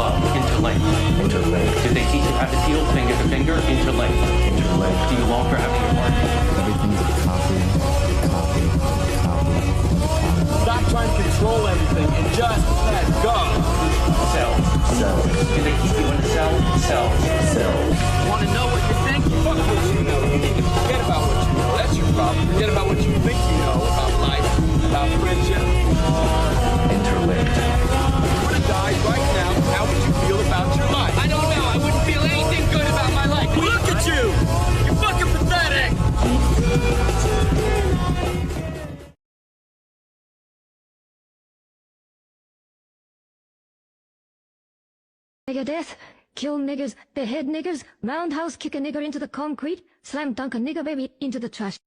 glove? Interlink. Interlink. Did they teach you how to deal finger to finger? Interlink. Interlink. Do you long for having your partner? Everything's a copy, copy, copy, copy. Stop trying to control everything and just let go. Cells. Cells. Do they keep you in a cell? Cells. Cells. Want to know what you think? Fuck what you know. You need to forget about what you know. That's your problem. Forget about what you think you know about life, about friendship. Interlinked. If you were to die right now, how would you feel about your life? I don't know. I wouldn't feel anything good about my life. Look at you! You're fucking pathetic! Death, kill niggers, behead niggers, roundhouse kick a nigger into the concrete, slam dunk a nigger baby into the trash.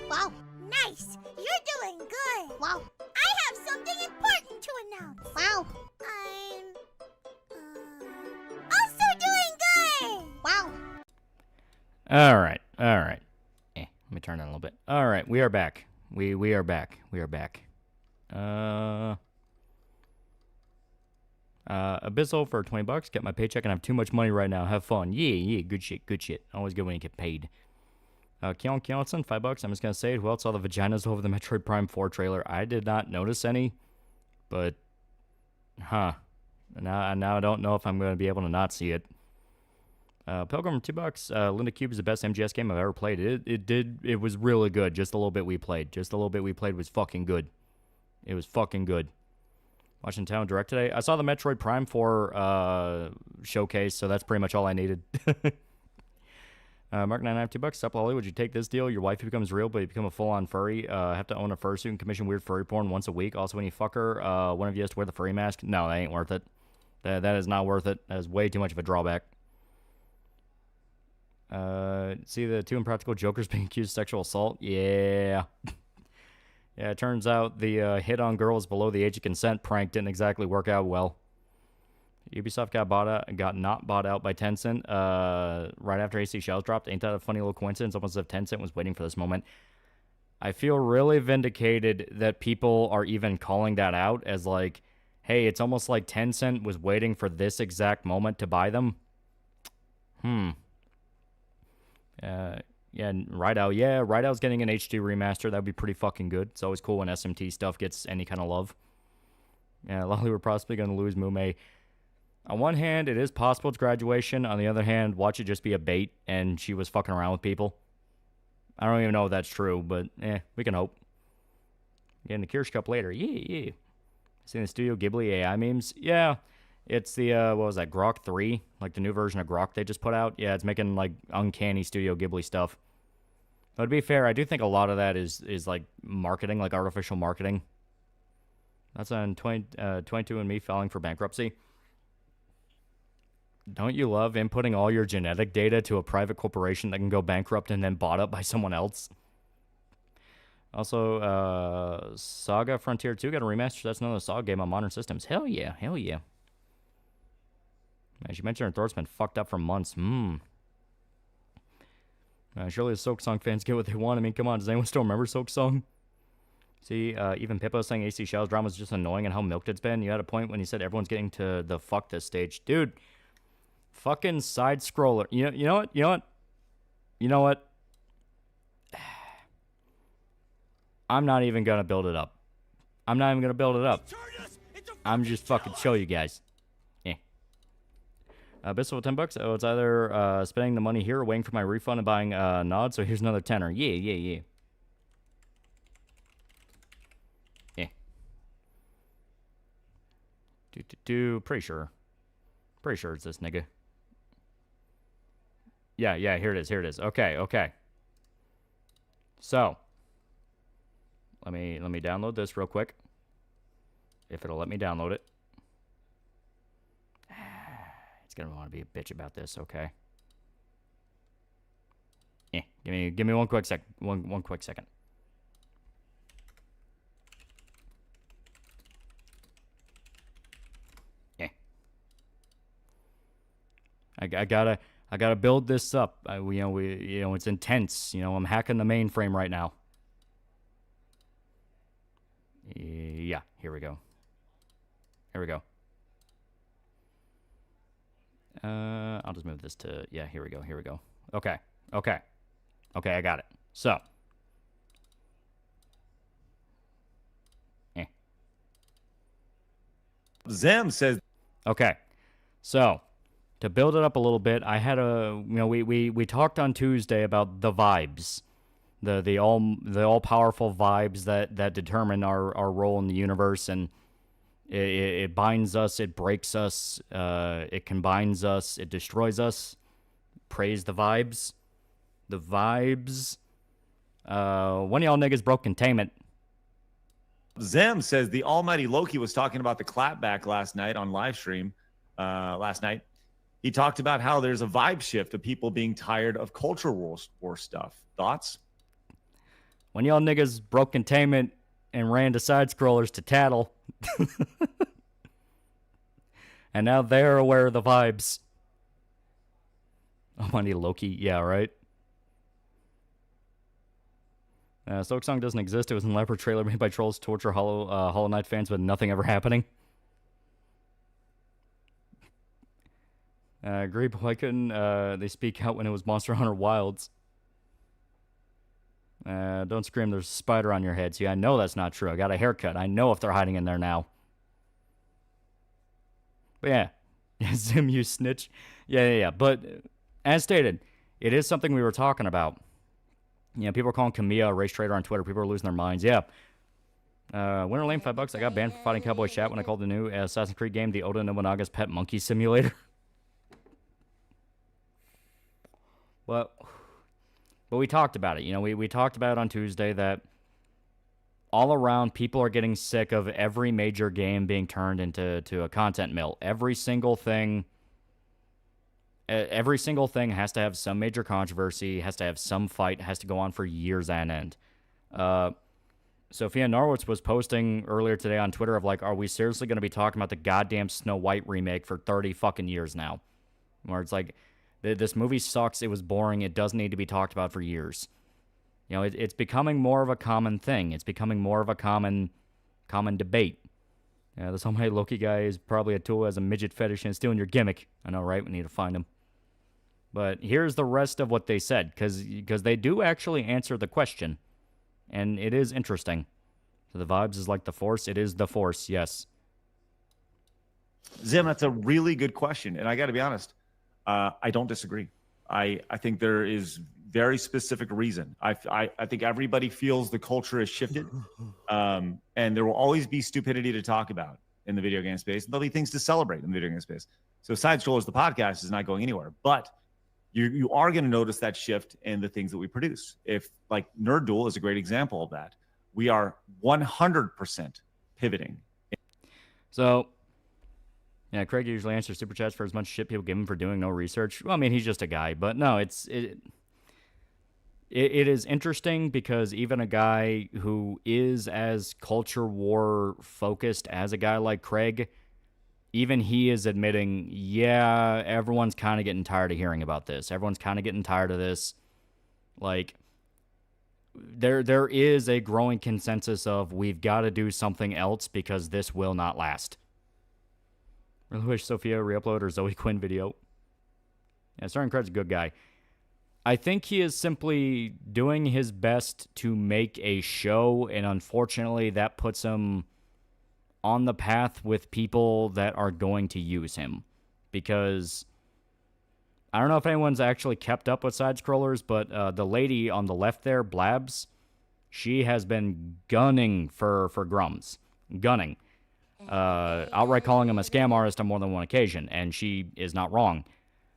Wow. Nice. You're doing good. Wow. I have something important to announce. Wow. I'm also doing good. Wow. All right. Let me turn that a little bit. All right, we are back. We are back. Abyssal for $20. Get my paycheck and I have too much money right now. Have fun. Yeah. Good shit. Always good when you get paid. Keon Keonson, $5. I'm just gonna say it. Who else saw the vaginas over the Metroid Prime 4 trailer? I did not notice any, but now I don't know if I'm gonna be able to not see it. Pilgrim, $2. Linda Cube is the best MGS game I've ever played. It was really good. Just a little bit we played. Was fucking good. It was fucking good. Watching Town Direct today. I saw the Metroid Prime 4 showcase, so that's pretty much all I needed. Mark 9, $2. Sup, Lolly, would you take this deal? Your wife becomes real, but you become a full-on furry. Have to own a fursuit and commission weird furry porn once a week. Also, when you fuck her, one of you has to wear the furry mask. No, that ain't worth it. That is not worth it. That is way too much of a drawback. See the 2 impractical jokers being accused of sexual assault? Yeah. Yeah, it turns out the hit on girls below the age of consent prank didn't exactly work out well. Ubisoft got not bought out by Tencent right after AC Shells dropped. Ain't that a funny little coincidence? Almost as if Tencent was waiting for this moment. I feel really vindicated that people are even calling that out as like, hey, it's almost like Tencent was waiting for this exact moment to buy them. Yeah, Rideout. Yeah, Rideout's getting an HD remaster. That'd be pretty fucking good. It's always cool when SMT stuff gets any kind of love. Yeah, Lolly, we're possibly going to lose Mume. On one hand, it is possible it's graduation. On the other hand, watch it just be a bait, and she was fucking around with people. I don't even know if that's true, but we can hope. Getting the Kirsch Cup later. Yeah. Seen the Studio Ghibli AI memes? Yeah. It's the, what was that, Grok 3? Like the new version of Grok they just put out? Yeah, it's making, like, uncanny Studio Ghibli stuff. But to be fair, I do think a lot of that is like, marketing, like artificial marketing. That's on 22andMe filing for bankruptcy. Don't you love inputting all your genetic data to a private corporation that can go bankrupt and then bought up by someone else? Also, Saga Frontier 2 got a remaster. That's another Saga game on modern systems. Hell yeah. As you mentioned, her throat's been fucked up for months. Surely the Soak Song fans get what they want. I mean, come on, does anyone still remember Soak Song? See, even Pippo saying AC Shell's drama is just annoying and how milked it's been. You had a point when you said everyone's getting to the fuck this stage. Dude, fucking side scroller. You know what? I'm not even going to build it up. I'm just fucking show you guys. Abyssal $10. Oh, it's either spending the money here or waiting for my refund and buying Nod. So here's another tenner. Yeah. Pretty sure it's this nigga. Yeah. Here it is. Okay. So let me download this real quick. If it'll let me download it. Gonna want to be a bitch about this, okay? Give me one quick sec. One quick second. I gotta build this up. It's intense. I'm hacking the mainframe right now. Yeah, here we go. I'll just move this to, here we go. Okay, I got it. So. Zem says. Okay, so, to build it up a little bit, I had we talked on Tuesday about the vibes. The all-powerful vibes that determine our role in the universe, and it binds us, it breaks us, it combines us, it destroys us. Praise the vibes. The vibes. One of y'all niggas broke containment. Zem says the almighty Loki was talking about the clapback last night on live stream. Last night, he talked about how there's a vibe shift of people being tired of culture war stuff. Thoughts? when y'all niggas broke containment and ran to side scrollers to tattle. And now they're aware of the vibes. Almighty Loki, yeah, right? Stoke Song doesn't exist. It was an elaborate trailer made by trolls to torture Hollow Knight fans with nothing ever happening. Agree, but why couldn't they speak out when it was Monster Hunter Wilds? Don't scream, there's a spider on your head. See, I know that's not true. I got a haircut. I know if they're hiding in there now. But yeah. Zim, you snitch. Yeah. But as stated, it is something we were talking about. You know, people are calling Kamiya a race trader on Twitter. People are losing their minds. Yeah. Winter Lane, $5. I got banned for fighting Cowboy Chat when I called the new Assassin's Creed game the Oda Nobunaga's Pet Monkey Simulator. But we talked about it. You know, we talked about it on Tuesday that all around people are getting sick of every major game being turned into a content mill. Every single thing has to have some major controversy, has to have some fight, has to go on for years on end. Sophia Norwitz was posting earlier today on Twitter of like, are we seriously going to be talking about the goddamn Snow White remake for 30 fucking years now? Where it's like, this movie sucks, it was boring, it doesn't need to be talked about for years. You know, it's becoming more of a common thing. It's becoming more of a common debate. This Almighty Loki guy is probably a tool as a midget fetish and stealing your gimmick. I know, right? We need to find him. But here's the rest of what they said, because they do actually answer the question. And it is interesting. So the vibes is like the Force. It is the Force, yes. Zim, that's a really good question. And I got to be honest, I don't disagree. I think there is very specific reason. I think everybody feels the culture has shifted. And there will always be stupidity to talk about in the video game space. There'll be things to celebrate in the video game space. So Side Strollers, the podcast, is not going anywhere. But you are going to notice that shift in the things that we produce. If, like, Nerd Duel is a great example of that. We are 100% pivoting. So, yeah, Craig usually answers super chats for as much shit people give him for doing no research. Well, I mean, he's just a guy. But no, it is interesting because even a guy who is as culture war focused as a guy like Craig, even he is admitting, yeah, everyone's kind of getting tired of hearing about this. Everyone's kind of getting tired of this. Like, there is a growing consensus of we've got to do something else because this will not last. Really wish Sophia re-upload her Zoe Quinn video. Yeah, Starring Craig's a good guy. I think he is simply doing his best to make a show, and unfortunately that puts him on the path with people that are going to use him. Because I don't know if anyone's actually kept up with side-scrollers, but the lady on the left there, Blabs, she has been gunning for Grums. Gunning. Outright calling him a scam artist on more than one occasion, and she is not wrong.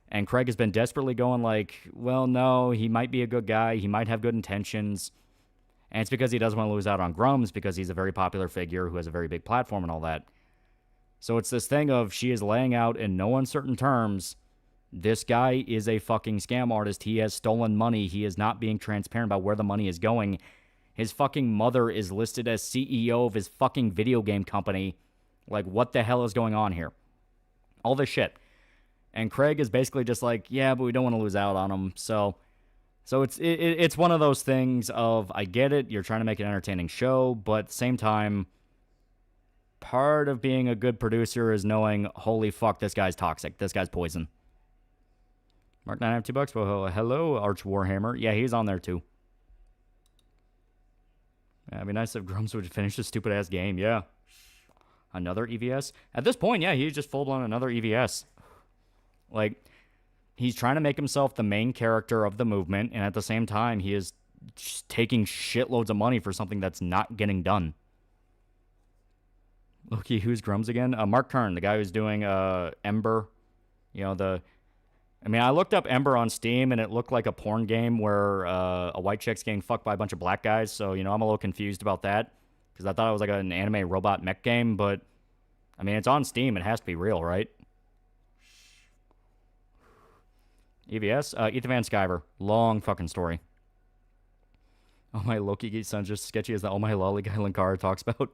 And Craig has been desperately going like, well, no, he might be a good guy, he might have good intentions, and it's because he doesn't want to lose out on Grums because he's a very popular figure who has a very big platform and all that. So it's this thing of she is laying out in no uncertain terms, this guy is a fucking scam artist, he has stolen money, he is not being transparent about where the money is going, his fucking mother is listed as CEO of his fucking video game company. Like, what the hell is going on here? All this shit. And Craig is basically just like, yeah, but we don't want to lose out on him. So it's one of those things of, I get it, you're trying to make an entertaining show, but at the same time, part of being a good producer is knowing, holy fuck, this guy's toxic. This guy's poison. Mark 9, I have $2. Well, hello, Arch Warhammer. Yeah, he's on there too. Yeah, it'd be nice if Grums would finish this stupid-ass game, yeah. Another EVS? At this point, yeah, he's just full-blown another EVS. Like, he's trying to make himself the main character of the movement, and at the same time, he is just taking shitloads of money for something that's not getting done. Loki, who's Grums again? Mark Kern, the guy who's doing Ember. You know, I looked up Ember on Steam, and it looked like a porn game where a white chick's getting fucked by a bunch of black guys, so, you know, I'm a little confused about that. Because I thought it was like an anime robot mech game, but, I mean, it's on Steam. It has to be real, right? EVS? Ethan Van Sciver. Long fucking story. Oh, my Loki geek sounds just sketchy as the TheAlmightyLoli guy Linkara talks about.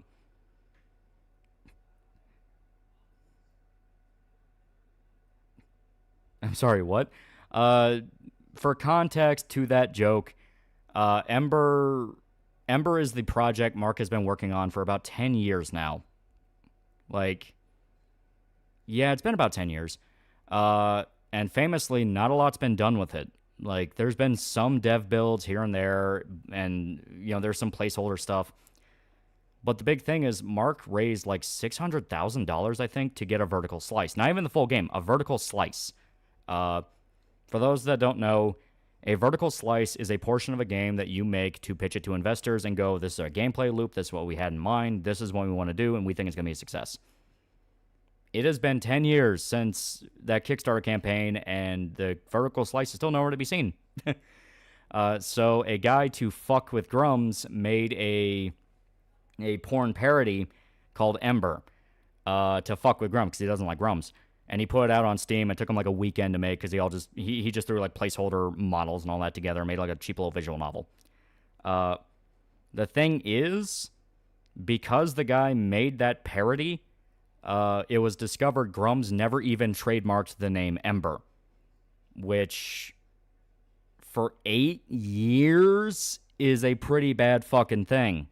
I'm sorry, what? For context to that joke, Ember is the project Mark has been working on for about 10 years now. Like, yeah, it's been about 10 years. And famously, not a lot's been done with it. Like, there's been some dev builds here and there, and, you know, there's some placeholder stuff. But the big thing is Mark raised like $600,000, I think, to get a vertical slice. Not even the full game, a vertical slice. For those that don't know, a vertical slice is a portion of a game that you make to pitch it to investors and go, this is our gameplay loop, this is what we had in mind, this is what we want to do, and we think it's going to be a success. It has been 10 years since that Kickstarter campaign, and the vertical slice is still nowhere to be seen. So a guy to fuck with Grums made a porn parody called Ember to fuck with Grums because he doesn't like Grums. And he put it out on Steam. It took him like a weekend to make because he just threw like placeholder models and all that together and made like a cheap little visual novel. The thing is, because the guy made that parody, it was discovered Grums never even trademarked the name Ember, which for 8 years is a pretty bad fucking thing.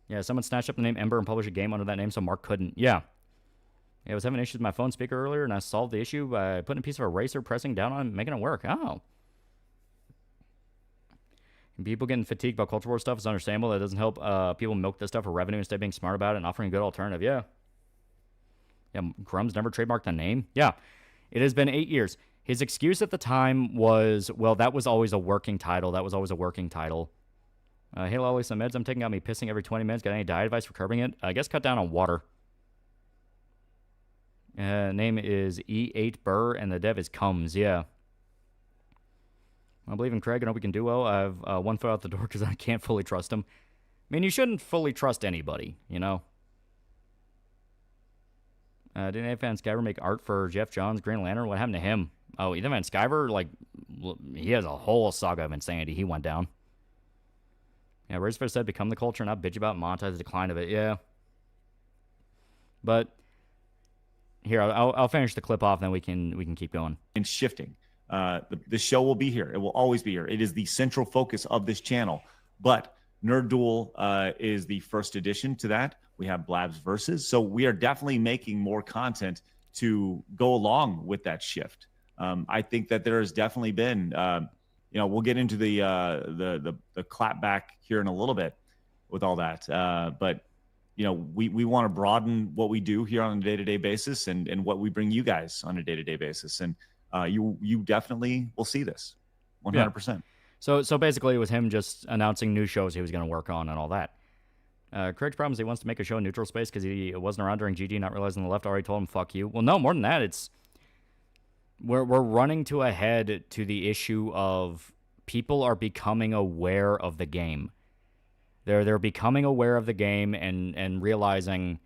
Yeah, someone snatched up the name Ember and published a game under that name so Mark couldn't. Yeah, I was having issues with my phone speaker earlier, and I solved the issue by putting a piece of eraser, pressing down on it, and making it work. Oh. And people getting fatigued about culture war stuff is understandable. That doesn't help people milk this stuff for revenue instead of being smart about it and offering a good alternative. Yeah. Yeah, Grums never trademarked the name. Yeah. It has been 8 years. His excuse at the time was, well, that was always a working title. Hey, Lolly, some meds I'm taking got me pissing every 20 minutes. Got any diet advice for curbing it? I guess cut down on water. Name is E8 Burr, and the dev is Combs. Yeah. I believe in Craig and hope we can do well. I have one foot out the door because I can't fully trust him. I mean, you shouldn't fully trust anybody, you know? Didn't Ethan Skyver make art for Jeff Johns' Green Lantern? What happened to him? Oh, Ethan Van Skyver, like, he has a whole saga of insanity. He went down. Yeah, Razorfish said become the culture, not bitch about monetize the decline of it. Yeah. But here, I'll finish the clip off, then we can keep going. And shifting. The show will be here. It will always be here. It is the central focus of this channel. But Nerd Duel is the first addition to that. We have Blabs Versus. So we are definitely making more content to go along with that shift. I think that there has definitely been, we'll get into the clap back here in a little bit with all that. But we want to broaden what we do here on a day-to-day basis and what we bring you guys on a day-to-day basis. And you definitely will see this 100%. Yeah. So basically it was him just announcing new shows he was going to work on and all that. Craig's problem is he wants to make a show in neutral space because he wasn't around during GG, not realizing the left already told him, fuck you. Well, no, more than that, it's we're running to a head to the issue of people are becoming aware of the game. They're becoming aware of the game and realizing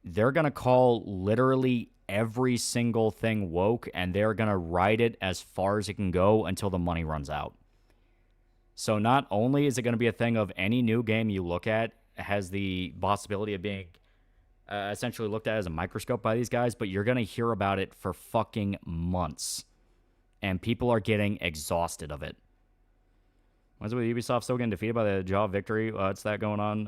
they're going to call literally every single thing woke, and they're going to ride it as far as it can go until the money runs out. So not only is it going to be a thing of any new game you look at has the possibility of being essentially looked at as a microscope by these guys, but you're going to hear about it for fucking months. And people are getting exhausted of it. What's with Ubisoft still getting defeated by the Jaw victory? What's that going on?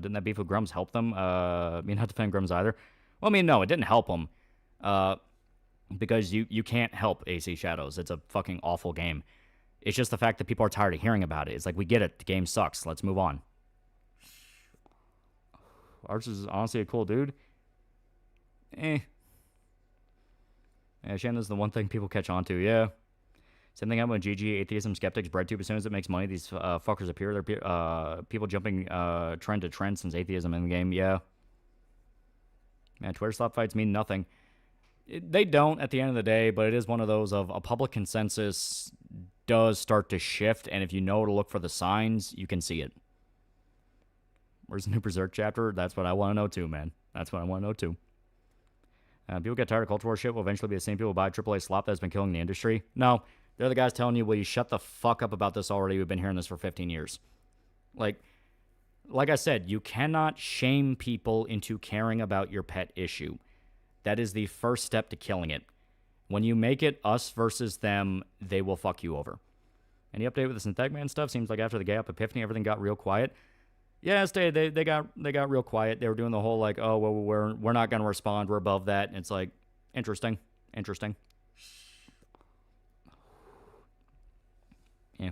Didn't that beef with Grums help them? I mean, not defend Grums either. Well, I mean, no, it didn't help them. Because you can't help AC Shadows. It's a fucking awful game. It's just the fact that people are tired of hearing about it. It's like, we get it. The game sucks. Let's move on. Arch is honestly a cool dude. Yeah, Shannon's the one thing people catch on to. Yeah. Same thing happened with GG, atheism, skeptics, breadtube. As soon as it makes money, these fuckers appear. They're people jumping trend to trend since atheism in the game. Yeah. Man, Twitter slap fights mean nothing. They don't at the end of the day, but it is one of those of a public consensus does start to shift, and if you know to look for the signs, you can see it. Where's the new Berserk chapter? That's what I want to know too, man. That's what I want to know too. People get tired of culture war shit will eventually be the same people buy AAA slop that's been killing the industry. No, They're the guys telling you, will you shut the fuck up about this already? We've been hearing this for 15 years. Like I said, you cannot shame people into caring about your pet issue. That is the first step to killing it. When you make it us versus them, they will fuck you over. Any update with the Synthetic Man stuff? Seems like after the gay up epiphany, everything got real quiet. Yes, they got real quiet. They were doing the whole like, oh well, we're not gonna respond. We're above that. And it's like, interesting. Yeah,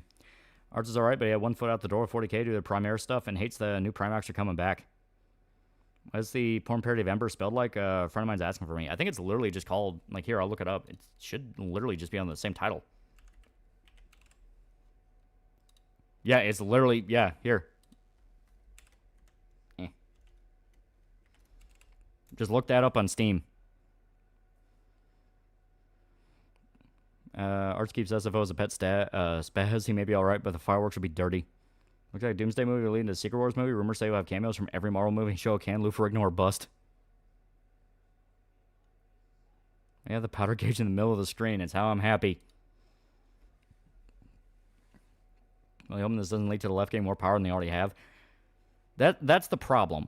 Arts is all right, but he had 1 foot out the door, 40K to do the Primaire stuff, and hates the new Primax are coming back. What's the porn parody of Ember spelled like? A friend of mine's asking for me. I think it's literally just called, like, here, I'll look it up. It should literally just be on the same title. Yeah, it's literally, yeah, here. Just look that up on Steam. Arts keeps SFO as a pet spaz. He may be alright, but the fireworks will be dirty. Looks like a Doomsday movie will lead into a Secret Wars movie. Rumors say we'll have cameos from every Marvel movie show can. Lou Ferrigno or bust. I have the powder gauge in the middle of the screen. It's how I'm happy. Well, hoping this doesn't lead to the left getting more power than they already have. That's the problem.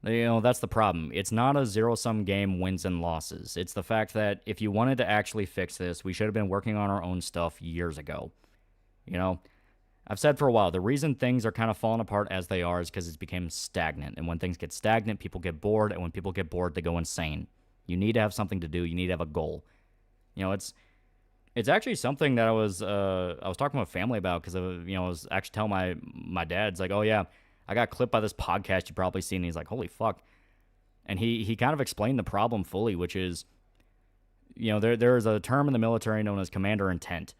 You know, that's the problem. It's not a zero-sum game, wins and losses. It's the fact that if you wanted to actually fix this, we should have been working on our own stuff years ago. You know, I've said for a while, the reason things are kind of falling apart as they are is because it's become stagnant. And when things get stagnant, people get bored. And when people get bored, they go insane. You need to have something to do. You need to have a goal. You know, it's actually something that I was talking with family about because, you know, I was actually telling my dad, it's like, oh, yeah, I got clipped by this podcast you probably seen. And he's like, holy fuck. And he kind of explained the problem fully, which is, you know, there is a term in the military known as commander intent.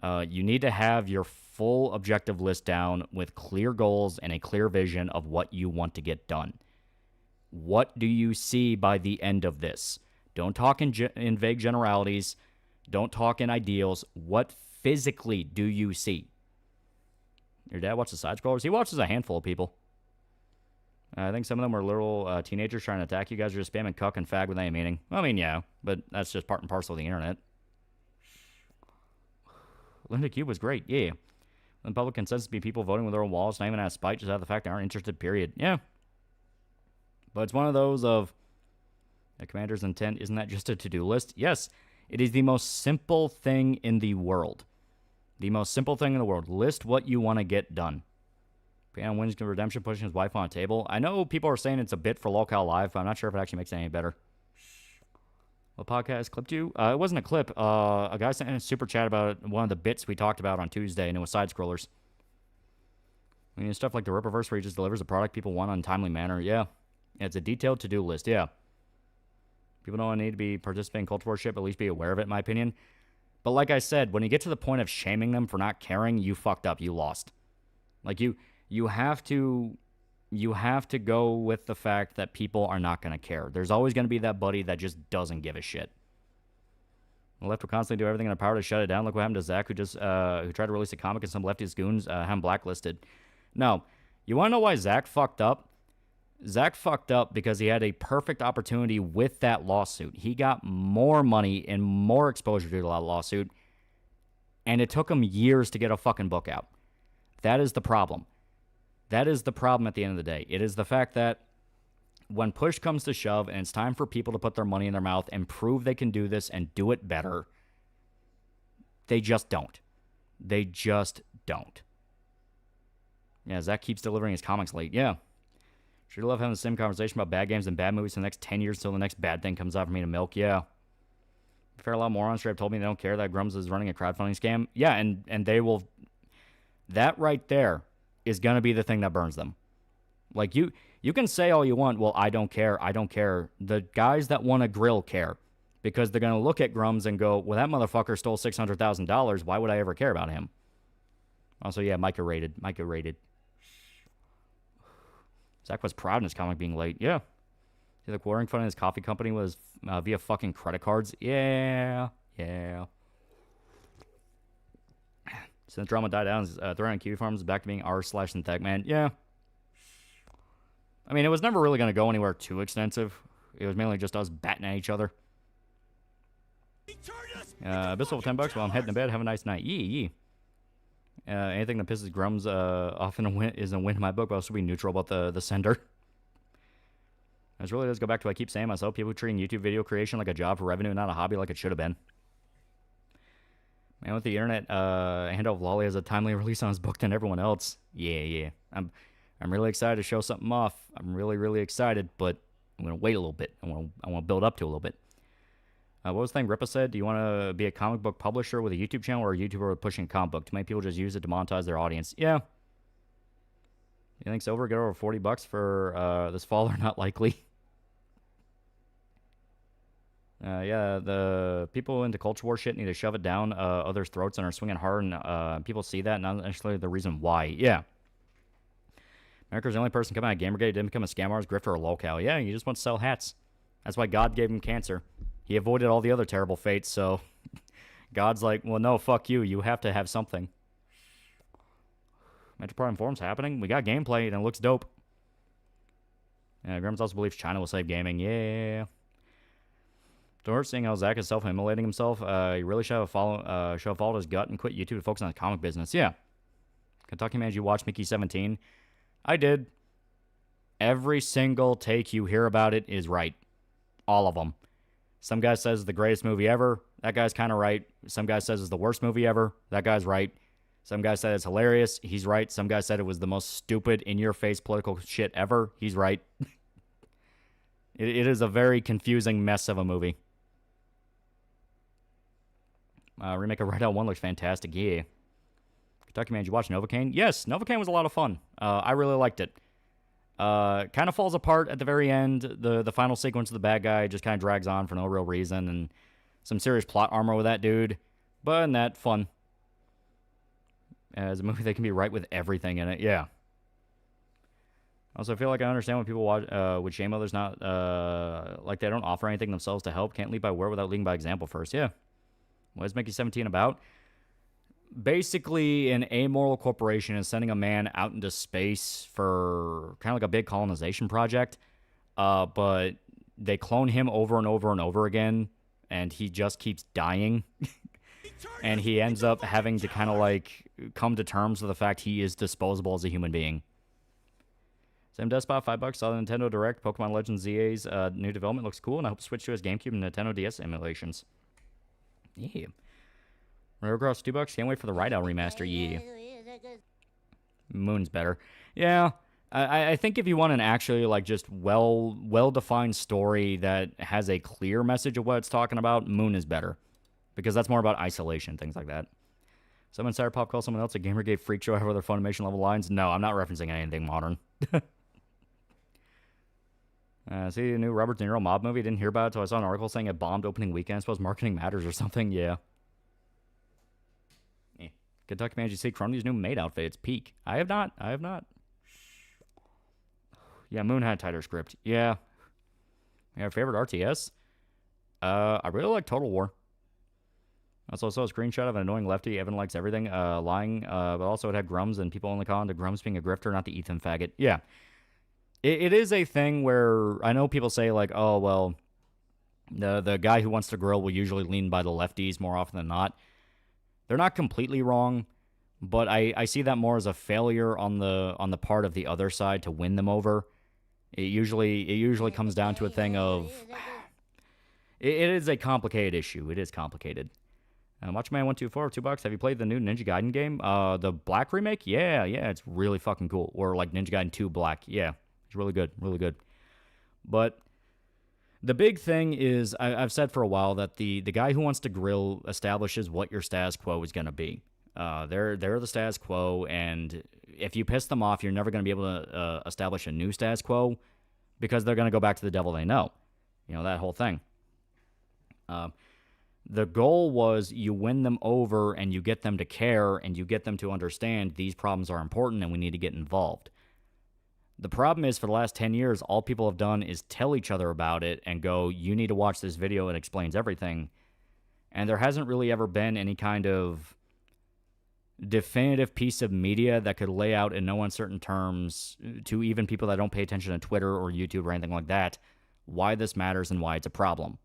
You need to have your full objective list down with clear goals and a clear vision of what you want to get done. What do you see by the end of this? Don't talk in vague generalities. Don't talk in ideals. What physically do you see? Your dad watches side scrollers? He watches a handful of people. I think some of them were little teenagers trying to attack you guys are just spamming cuck and fag with any meaning. I mean, yeah, but that's just part and parcel of the internet. Linda Cube was great, yeah. The public consensus be people voting with their own walls, not even out of spite, just out of the fact they aren't interested, period. Yeah. But it's one of those of, the commander's intent, isn't that just a to-do list? Yes, it is the most simple thing in the world. The most simple thing in the world. List what you want to get done. Piano wins redemption, pushing his wife on a table. I know people are saying it's a bit for Locale Live, but I'm not sure if it actually makes it any better. What podcast clipped you? It wasn't a clip. A guy sent in a super chat about one of the bits we talked about on Tuesday, and it was side scrollers. I mean, stuff like the Ripperverse where he just delivers a product people want in a timely manner. Yeah. It's a detailed to-do list. Yeah. People don't need to be participating in culture worship, at least be aware of it, in my opinion. But like I said, when you get to the point of shaming them for not caring, you fucked up. You lost. Like, you have to go with the fact that people are not going to care. There's always going to be that buddy that just doesn't give a shit. The left will constantly do everything in their power to shut it down. Look what happened to Zach, who tried to release a comic and some leftist goons had him blacklisted. No. You want to know why Zach fucked up? Zach fucked up because he had a perfect opportunity with that lawsuit. He got more money and more exposure to that lawsuit, and it took him years to get a fucking book out. That is the problem. That is the problem at the end of the day. It is the fact that when push comes to shove and it's time for people to put their money in their mouth and prove they can do this and do it better, they just don't. They just don't. Yeah, Zach keeps delivering his comics late. Yeah. Sure love having the same conversation about bad games and bad movies for the next 10 years until the next bad thing comes out for me to milk. Yeah. Fair, a lot of morons straight up told me they don't care that Grums is running a crowdfunding scam. Yeah, and they will... That right there is going to be the thing that burns them. Like, you can say all you want, well, I don't care, I don't care. The guys that want to grill care. Because they're going to look at Grums and go, well, that motherfucker stole $600,000. Why would I ever care about him? Also, yeah, Micah rated. Zach was proud in his comic being late. Yeah. See, the quartering fund in his coffee company was via fucking credit cards. Yeah. Since drama died down, Throwing on Kiwi Farms is back to being r/Synthetic Man. Yeah. I mean, it was never really going to go anywhere too extensive. It was mainly just us batting at each other. He turned us Abyssal, $10. Well, I'm heading to bed. Have a nice night. Yee. Anything that pisses Grums off is a win in my book, but I'll still be neutral about the sender. This really does go back to what I keep saying myself. People treating YouTube video creation like a job for revenue, not a hobby like it should have been. Man, with the internet, Hand of Lolly has a timely release on his book than everyone else. Yeah. I'm really excited to show something off. I'm really excited, but I'm going to wait a little bit. I want to build up to a little bit. What was the thing Ripa said? Do you want to be a comic book publisher with a YouTube channel or a YouTuber pushing a comic book? Too many people just use it to monetize their audience. Yeah. You think Silver get over $40 for this fall or not likely? Yeah, the people into culture war shit need to shove it down others' throats and are swinging hard, and people see that, not necessarily the reason why. Yeah. America's the only person coming out of Gamergate didn't become a scam artist, grifter, or lolcow. Yeah, you just want to sell hats. That's why God gave him cancer. He avoided all the other terrible fates, so God's like, well, no, fuck you. You have to have something. Metro Prime Forum's happening. We got gameplay, and it looks dope. Grimm's also believes China will save gaming. Yeah. Don't hurt seeing how Zach is self-immolating himself. He really should have followed his gut and quit YouTube to focus on the comic business. Yeah. Kentucky Man, did you watch Mickey 17? I did. Every single take you hear about it is right. All of them. Some guy says it's the greatest movie ever. That guy's kind of right. Some guy says it's the worst movie ever. That guy's right. Some guy said it's hilarious. He's right. Some guy said it was the most stupid, in-your-face political shit ever. He's right. It is a very confusing mess of a movie. Remake of Red Out 1 looks fantastic. Yeah. Kentucky Man, did you watch Novocaine? Yes, Novocaine was a lot of fun. I really liked it. Kind of falls apart at the very end. The final sequence of the bad guy just kind of drags on for no real reason, and some serious plot armor with that dude. But in that, fun. As a movie, they can be right with everything in it. Yeah. Also, I feel like I understand when people watch would shame others not like they don't offer anything themselves to help. Can't lead by word without leading by example first. Yeah. What is Mickey 17 about? Basically, an amoral corporation is sending a man out into space for kind of like a big colonization project, but they clone him over and over and over again, and he just keeps dying. And he ends up having to kind of like come to terms with the fact he is disposable as a human being. Sam Despot, $5. Saw the Nintendo Direct. Pokemon Legends ZA's new development looks cool, and I hope to switch to his GameCube and Nintendo DS emulations. Yeah. Motocross, $2. Can't wait for the Rideout remaster. Yeah. Moon's better. Yeah. I think if you want an actually like just well-defined story that has a clear message of what it's talking about, Moon is better. Because that's more about isolation, things like that. Someone Cyber Pop call someone else a Gamergate freak show have other Funimation level lines. No, I'm not referencing anything modern. See the new Robert De Niro mob movie? Didn't hear about it until I saw an article saying it bombed opening weekend. I suppose marketing matters or something. Yeah. Kentucky Man, did you see Crony's new maid outfit? It's peak. I have not. Yeah, Moon had a tighter script. Yeah. Favorite RTS? I really like Total War. Also saw a screenshot of an annoying lefty. Evan likes everything. Lying. But also it had Grums and people only calling to Grums being a grifter, not the Ethan faggot. Yeah. It is a thing where I know people say like, oh, well, the guy who wants to grill will usually lean by the lefties more often than not. They're not completely wrong, but I see that more as a failure on the part of the other side to win them over. It usually comes down to a thing of it is a complicated issue. It is complicated. Watchman 124, $2. Have you played the new Ninja Gaiden game? The Black remake? Yeah, it's really fucking cool. Or like Ninja Gaiden 2 Black. Yeah, it's really good. But the big thing is, I've said for a while that the guy who wants to grill establishes what your status quo is going to be. They're the status quo, and if you piss them off, you're never going to be able to establish a new status quo because they're going to go back to the devil they know. You know, that whole thing. The goal was you win them over and you get them to care and you get them to understand these problems are important and we need to get involved. The problem is for the last 10 years, all people have done is tell each other about it and go, you need to watch this video, it explains everything. And there hasn't really ever been any kind of definitive piece of media that could lay out in no uncertain terms to even people that don't pay attention to Twitter or YouTube or anything like that, why this matters and why it's a problem.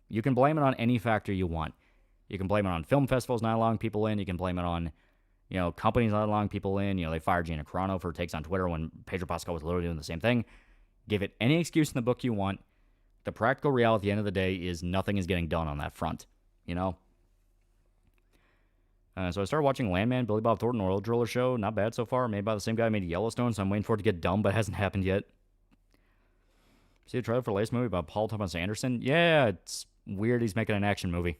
You can blame it on any factor you want. You can blame it on film festivals not allowing people in. You can blame it on, companies not allowing people in. They fired Gina Carano for takes on Twitter when Pedro Pascal was literally doing the same thing. Give it any excuse in the book you want. The practical reality at the end of the day is nothing is getting done on that front, So I started watching Landman, Billy Bob Thornton Oil Driller Show. Not bad so far. Made by the same guy who made Yellowstone, so I'm waiting for it to get done, but it hasn't happened yet. See the trailer for the latest movie about Paul Thomas Anderson? Yeah, it's weird he's making an action movie.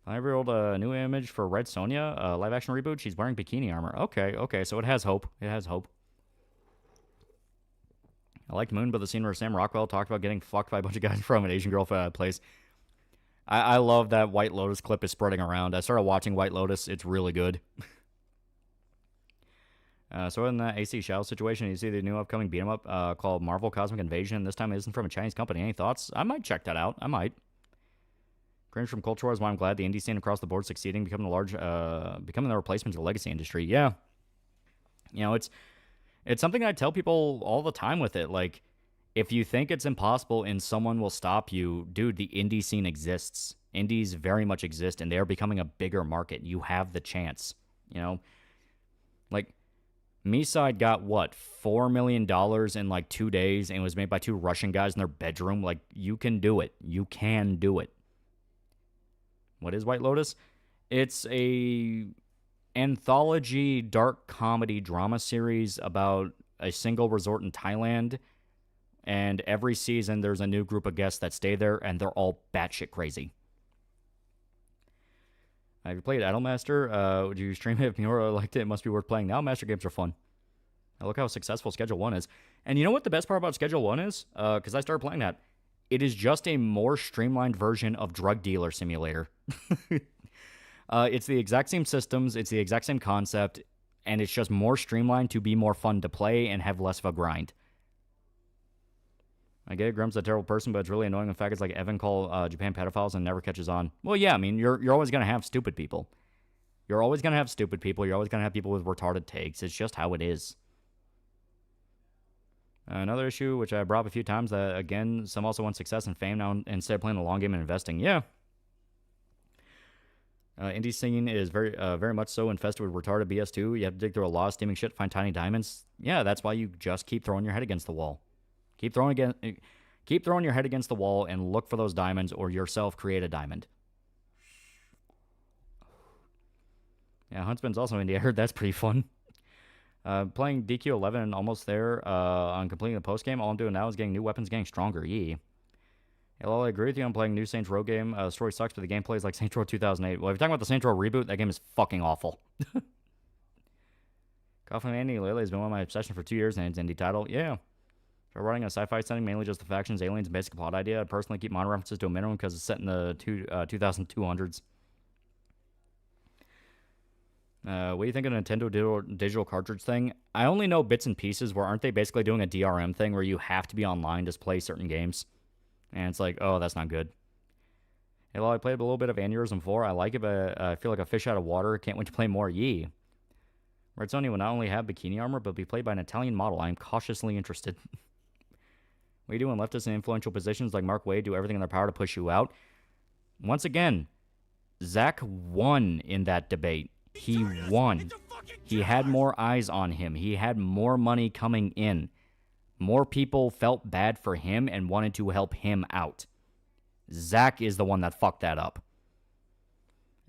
5-year-old new image for Red Sonja, live action reboot. She's wearing bikini armor. Okay, so it has hope. It has hope. I liked Moon, but the scene where Sam Rockwell talked about getting fucked by a bunch of guys from an Asian girl place. I love that White Lotus clip is spreading around. I started watching White Lotus. It's really good. So in the AC Shao situation, you see the new upcoming beat-em-up called Marvel Cosmic Invasion. This time it isn't from a Chinese company. Any thoughts? I might check that out. I might. Cringe from Culture Wars, why I'm glad the indie scene across the board succeeding, becoming the replacement to the legacy industry. Yeah. It's something I tell people all the time with it. Like, if you think it's impossible and someone will stop you, dude, the indie scene exists. Indies very much exist, and they are becoming a bigger market. You have the chance, Like, Me-Side got, $4 million in, 2 days, and it was made by 2 Russian guys in their bedroom. Like, you can do it. You can do it. What is White Lotus? It's a anthology dark comedy drama series about a single resort in Thailand, and every season there's a new group of guests that stay there, and they're all batshit crazy. Have you played Idolmaster? Would you stream it if you liked it? It must be worth playing now. Master games are fun. Now look how successful Schedule 1 is. And you know what the best part about Schedule 1 is? Because I started playing that. It is just a more streamlined version of Drug Dealer Simulator. It's the exact same systems, it's the exact same concept, and it's just more streamlined to be more fun to play and have less of a grind. I get it, Grump's a terrible person, but it's really annoying when faggots like Evan call Japan pedophiles and never catches on. Well, yeah, I mean, you're always going to have stupid people. You're always going to have stupid people. You're always going to have people with retarded takes. It's just how it is. Another issue, which I brought up a few times, that, again, some also want success and fame now instead of playing the long game and investing. Yeah. Indie scene is very much so infested with retarded BS too. You have to dig through a lot of steaming shit to find tiny diamonds. Yeah, that's why you just keep throwing your head against the wall. Keep throwing your head against the wall and look for those diamonds, or yourself create a diamond. Yeah, Huntsman's also indie. I heard that's pretty fun. Playing DQ11 and almost there on completing the post game. All I'm doing now is getting new weapons, getting stronger. Yee. Yeah, well, I agree with you. I'm playing new Saints Row game. Story sucks, but the gameplay is like Saints Row 2008. Well, if you're talking about the Saints Row reboot, that game is fucking awful. Coffin TheAlmightyLoli has been one of my obsessions for 2 years, and it's an indie title. Yeah. So running a sci-fi setting, mainly just the factions, aliens, and basic plot idea. I personally keep modern references to a minimum because it's set in the 2200s. What do you think of Nintendo digital cartridge thing? I only know bits and pieces. Where aren't they basically doing a DRM thing where you have to be online to play certain games? And it's like, oh, that's not good. Hello, I played a little bit of Aneurysm 4. I like it, but I feel like a fish out of water. Can't wait to play more. Yee. Red Sonja will not only have bikini armor, but be played by an Italian model. I am cautiously interested. What do you do when leftists in influential positions like Mark Wade do everything in their power to push you out? Once again, Zach won in that debate. He won. He had more eyes on him. He had more money coming in. More people felt bad for him and wanted to help him out. Zach is the one that fucked that up.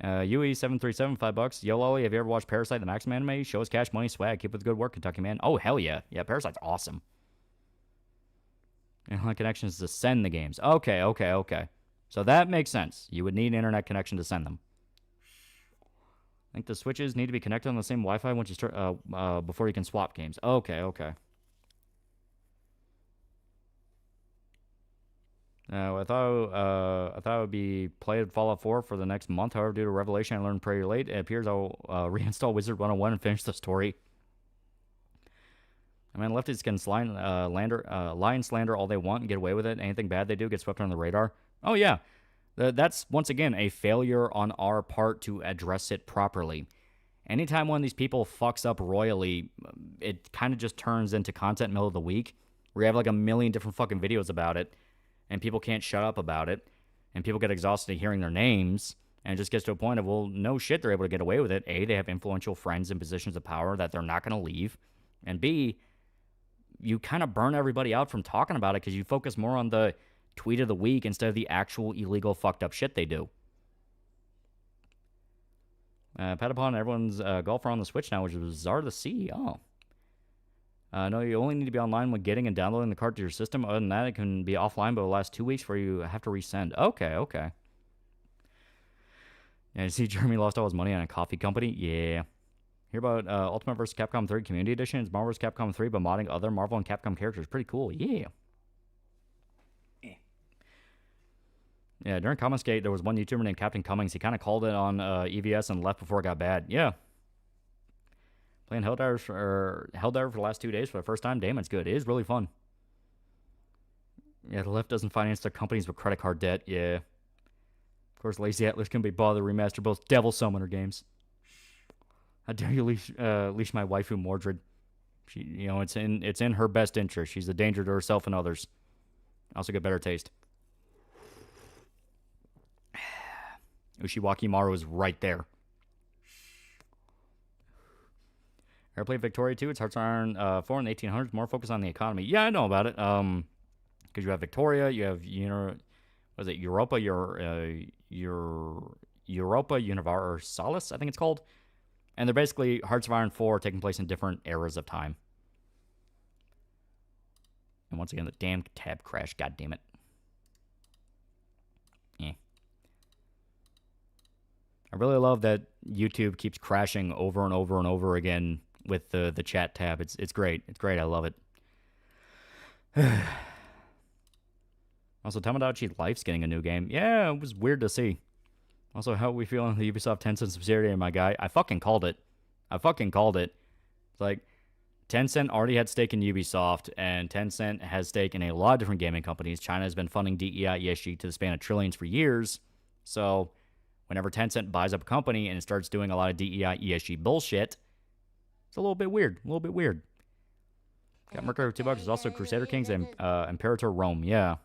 UE737, $5. Yo, Loli, have you ever watched Parasite, the Maxim anime? Shows cash, money, swag. Keep up the good work, Kentucky man. Oh, hell yeah. Yeah, Parasite's awesome. Internet connections to send the games. Okay. So that makes sense. You would need an internet connection to send them. I think the switches need to be connected on the same Wi-Fi once you start before you can swap games. Okay. I thought it would be played Fallout 4 for the next month. However, due to Revelation, I learned pretty late. It appears I'll reinstall Wizard 101 and finish the story. I mean, lefties can lie and slander all they want and get away with it. Anything bad they do gets swept under the radar. Oh, yeah. That's, once again, a failure on our part to address it properly. Anytime one of these people fucks up royally, it kind of just turns into content middle of the week, where you have like a million different fucking videos about it, and people can't shut up about it. and people get exhausted hearing their names, and it just gets to a point of, well, no shit, they're able to get away with it. A, they have influential friends in positions of power that they're not going to leave, and B, you kind of burn everybody out from talking about it because you focus more on the tweet of the week instead of the actual illegal fucked up shit they do. Patapon, everyone's golfer on the Switch now, which is bizarre to see. Oh. No, you only need to be online when getting and downloading the card to your system. Other than that, it can be offline, but the last 2 weeks where you have to resend. Okay. Yeah, you see Jeremy lost all his money on a coffee company? Yeah. Hear about Ultimate vs. Capcom 3 Community Edition? It's Marvel vs. Capcom 3, but modding other Marvel and Capcom characters. Pretty cool. Yeah. Yeah, during Comicsgate, there was one YouTuber named Captain Cummings. He kind of called it on EVS and left before it got bad. Yeah. Playing Helldivers for the last 2 days for the first time. Damn, it's good. It is really fun. Yeah, the left doesn't finance their companies with credit card debt. Yeah. Of course, Lazy Atlas can be bothered to remaster both Devil Summoner games. How dare you leash my waifu Mordred? She, it's in her best interest. She's a danger to herself and others. Also get better taste. Ushiwaki Maru is right there. Airplane Victoria 2, it's Hearts of Iron 4 in the 1800s, more focused on the economy. Yeah, I know about it. Because you have Victoria, you have, Europa, Europa Universalis, I think it's called. And they're basically Hearts of Iron 4 taking place in different eras of time. And once again, the damn tab crash, god damn it. Yeah. I really love that YouTube keeps crashing over and over and over again with the chat tab. It's great. It's great. I love it. Also, Tamagotchi Life's getting a new game. Yeah, it was weird to see. Also, how are we feeling on the Ubisoft Tencent subsidiary, my guy? I fucking called it. It's like, Tencent already had stake in Ubisoft, and Tencent has stake in a lot of different gaming companies. China has been funding DEI ESG to the span of trillions for years. So, whenever Tencent buys up a company and it starts doing a lot of DEI ESG bullshit, it's a little bit weird. Got Mercury for $2. There's also Crusader Kings and Imperator Rome. Yeah.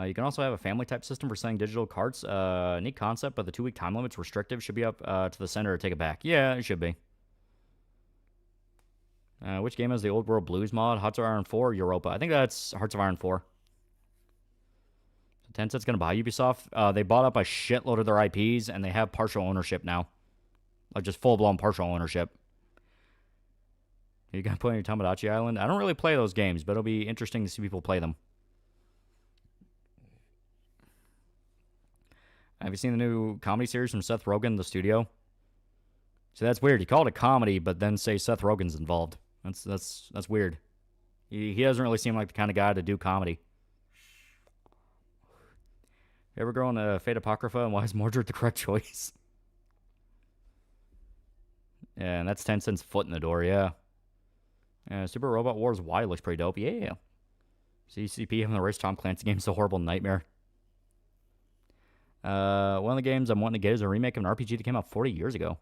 You can also have a family-type system for selling digital cards. Neat concept, but the 2-week time limit's restrictive. Should be up to the center to take it back. Yeah, it should be. Which game is the Old World Blues mod? Hearts of Iron 4 or Europa? I think that's Hearts of Iron 4. So Tencent's going to buy Ubisoft. They bought up a shitload of their IPs, and they have partial ownership now. Like, just full-blown partial ownership. You got to play on your Tamagotchi Island? I don't really play those games, but it'll be interesting to see people play them. Have you seen the new comedy series from Seth Rogen, The Studio? So that's weird. You call it a comedy, but then say Seth Rogen's involved. That's weird. He doesn't really seem like the kind of guy to do comedy. You ever go on Fate Apocrypha, and why is Mordred the correct choice? Yeah, and that's Tencent's foot in the door, yeah. Super Robot Wars Y looks pretty dope. Yeah. CCP having the race Tom Clancy game's a horrible nightmare. One of the games I'm wanting to get is a remake of an RPG that came out 40 years ago.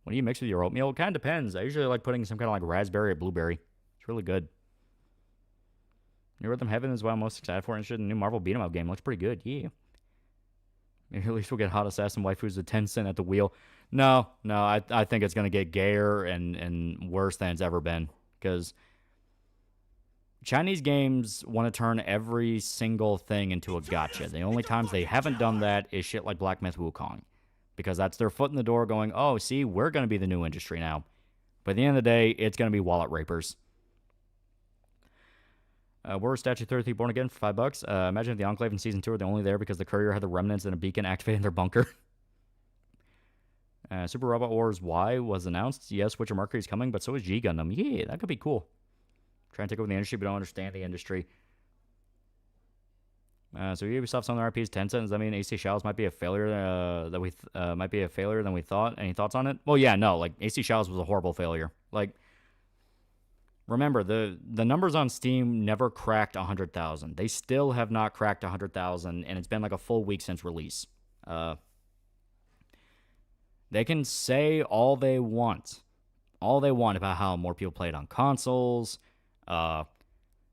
What do you mix with your oatmeal? It kind of depends. I usually like putting some kind of like raspberry or blueberry. It's really good. New Rhythm Heaven is what I'm most excited for. Interested in the new Marvel beat 'em up game. Looks pretty good. Yeah. Maybe at least we'll get hot assassin waifus with 10 cent at the wheel. No. I think it's going to get gayer and worse than it's ever been. Because Chinese games want to turn every single thing into a gotcha. The only times they haven't done that is shit like Black Myth Wukong. Because that's their foot in the door going, oh, see, we're going to be the new industry now. But at the end of the day, it's going to be wallet rapers. We're Statue 33 Born Again for $5. Imagine if the Enclave in Season 2 were the only there because the courier had the remnants and a beacon activated in their bunker. Super Robot Wars Y was announced. Yes, Witcher Mercury is coming, but so is G Gundam. Yeah, that could be cool. Try and take over the industry, but don't understand the industry. So Ubisoft's on their IPs 10 cents. Does that mean AC Shadows might be a failure might be a failure than we thought? Any thoughts on it? Well, yeah, no. Like, AC Shadows was a horrible failure. Like, remember, the numbers on Steam never cracked 100,000. They still have not cracked 100,000, and it's been like a full week since release. They can say all they want about how more people play it on consoles,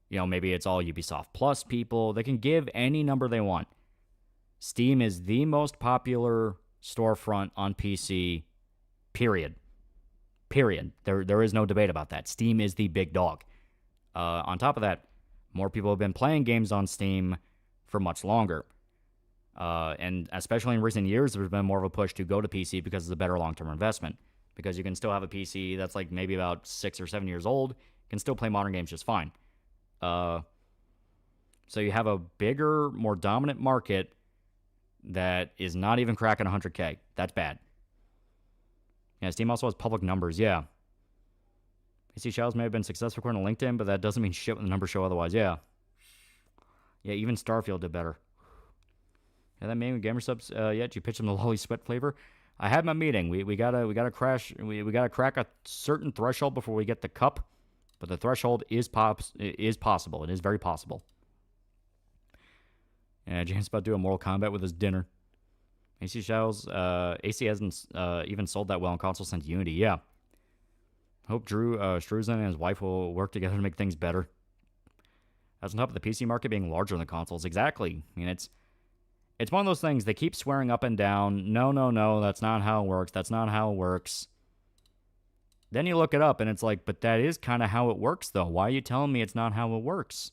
You know, maybe it's all Ubisoft Plus people. They can give any number they want. Steam is the most popular storefront on PC, period. Period. There is no debate about that. Steam is the big dog. On top of that, more people have been playing games on Steam for much longer. And especially in recent years, there's been more of a push to go to PC because it's a better long-term investment. Because you can still have a PC that's like maybe about 6 or 7 years old, can still play modern games just fine. So you have a bigger, more dominant market that is not even cracking 100K. That's bad. Yeah, Steam also has public numbers. Yeah. PC shells may have been successful according to LinkedIn, but that doesn't mean shit when the numbers show otherwise. Yeah. Yeah, even Starfield did better. Yeah, that main gamer subs yet? You pitch them the lolly sweat flavor? I had my meeting. We gotta crash. We gotta crack a certain threshold before we get the cup, but the threshold is possible. It is very possible. Yeah, James about to do a Mortal Kombat with his dinner. AC shells. AC hasn't even sold that well on console since Unity. Yeah. Hope Drew Struzan and his wife will work together to make things better. That's on top of the PC market being larger than the consoles. Exactly. I mean, it's one of those things. They keep swearing up and down. No, that's not how it works. That's not how it works. Then you look it up, and it's like, but that is kind of how it works, though. Why are you telling me it's not how it works?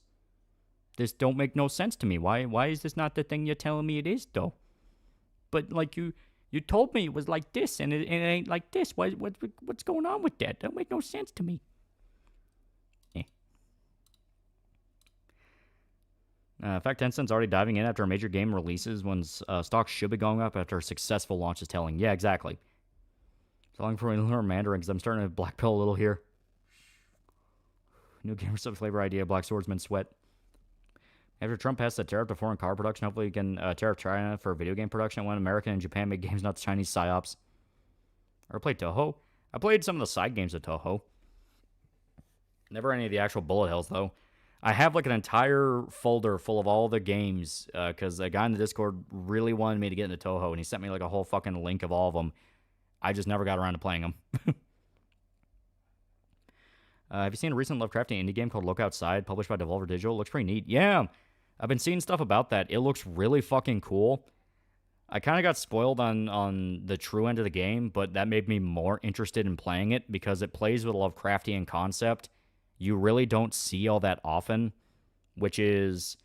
This don't make no sense to me. Why is this not the thing you're telling me it is, though? But, like, you told me it was like this, and it ain't like this. What's going on with that? That don't make no sense to me. In fact, Tencent's already diving in after a major game releases when stocks should be going up after a successful launch is telling. Yeah, exactly. So long for a little Mandarin because I'm starting to black pill a little here. New gamer sub flavor idea, Black Swordsman sweat. After Trump passed the tariff to foreign car production, hopefully you can tariff China for video game production when America and Japan make games, not the Chinese psyops. Or played Toho. I played some of the side games of Toho. Never any of the actual bullet hells, though. I have like an entire folder full of all the games because a guy in the Discord really wanted me to get into Toho, and he sent me like a whole fucking link of all of them. I just never got around to playing them. Have you seen a recent Lovecraftian indie game called Look Outside, published by Devolver Digital? Looks pretty neat. Yeah, I've been seeing stuff about that. It looks really fucking cool. I kind of got spoiled on the true end of the game, but that made me more interested in playing it because it plays with a Lovecraftian concept you really don't see all that often, which is,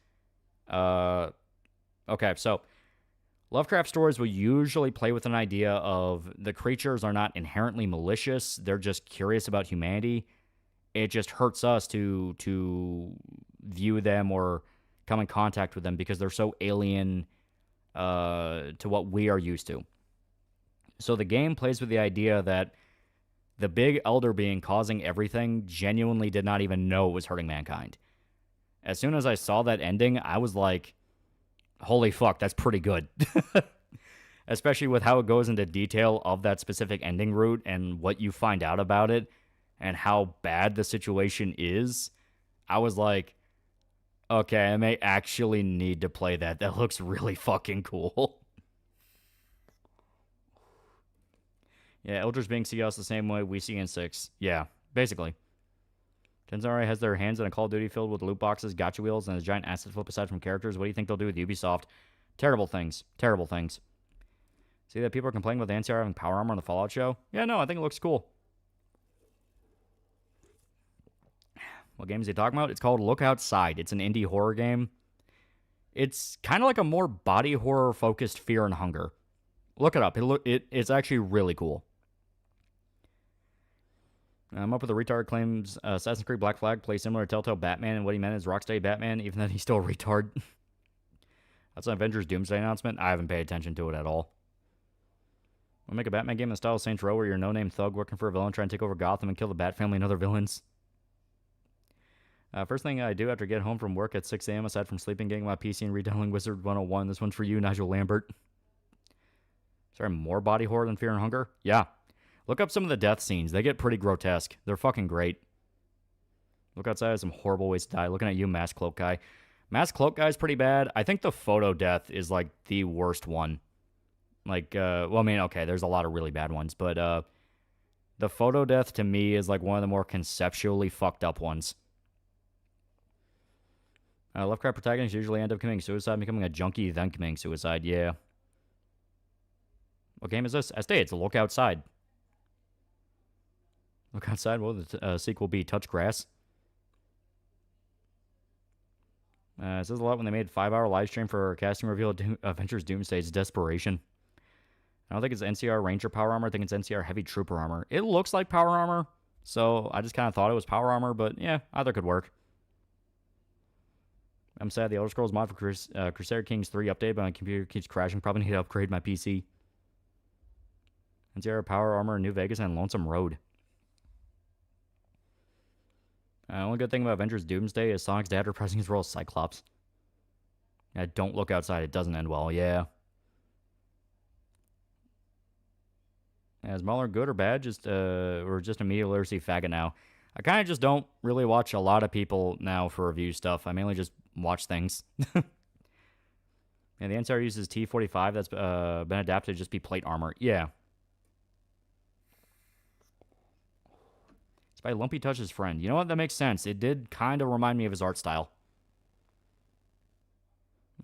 okay, so Lovecraft stories will usually play with an idea of the creatures are not inherently malicious, they're just curious about humanity. It just hurts us to view them or come in contact with them because they're so alien to what we are used to. So the game plays with the idea that the big elder being causing everything genuinely did not even know it was hurting mankind. As soon as I saw that ending, I was like, holy fuck, that's pretty good. Especially with how it goes into detail of that specific ending route and what you find out about it and how bad the situation is. I was like, okay, I may actually need to play that. That looks really fucking cool. Yeah, Elders being COS the same way we see in 6. Yeah, basically. Tencent has their hands in a Call of Duty filled with loot boxes, gacha wheels, and a giant asset flip aside from characters. What do you think they'll do with Ubisoft? Terrible things. Terrible things. See that people are complaining about the NCR having power armor on the Fallout show? Yeah, no, I think it looks cool. What game is he talking about? It's called Look Outside. It's an indie horror game. It's kind of like a more body horror focused Fear and Hunger. Look it up. It's actually really cool. I'm up with the retard claims Assassin's Creed Black Flag plays similar to Telltale Batman, and what he meant is Rocksteady Batman, even though he's still a retard. That's an Avengers Doomsday announcement. I haven't paid attention to it at all. We'll make a Batman game in the style of Saints Row where you're a no-name thug working for a villain trying to take over Gotham and kill the Bat family and other villains. First thing I do after I get home from work at 6 a.m. aside from sleeping, getting my PC and redownloading Wizard 101. This one's for you, Nigel Lambert. Sorry, more body horror than Fear and Hunger? Yeah. Look up some of the death scenes. They get pretty grotesque. They're fucking great. Look Outside has some horrible ways to die. Looking at you, Mask Cloak Guy. Mask Cloak Guy is pretty bad. I think the photo death is, like, the worst one. Like, well, I mean, okay, there's a lot of really bad ones, but the photo death to me is, like, one of the more conceptually fucked up ones. Lovecraft protagonists usually end up committing suicide, becoming a junkie, then committing suicide. Yeah. What game is this? SD. It's a Look Outside. Look Outside. What will the sequel be? Touch Grass. It says a lot when they made a 5-hour live stream for casting reveal of Avengers Doomsday. It's desperation. I don't think it's NCR Ranger Power Armor. I think it's NCR Heavy Trooper Armor. It looks like Power Armor, so I just kind of thought it was Power Armor, but yeah, either could work. I'm sad the Elder Scrolls mod for Crusader Kings 3 update, but my computer keeps crashing. Probably need to upgrade my PC. NCR Power Armor, New Vegas, and Lonesome Road. Only good thing about Avengers Doomsday is Sonic's dad reprising his role as Cyclops. Yeah, don't look outside. It doesn't end well. Yeah. Is Mueller good or bad? Or just a media literacy faggot now? I kind of just don't really watch a lot of people now for review stuff. I mainly just watch things. And the NCR uses T-45 that's been adapted to just be plate armor. Yeah. It's by Lumpy Touch's friend. You know what? That makes sense. It did kind of remind me of his art style.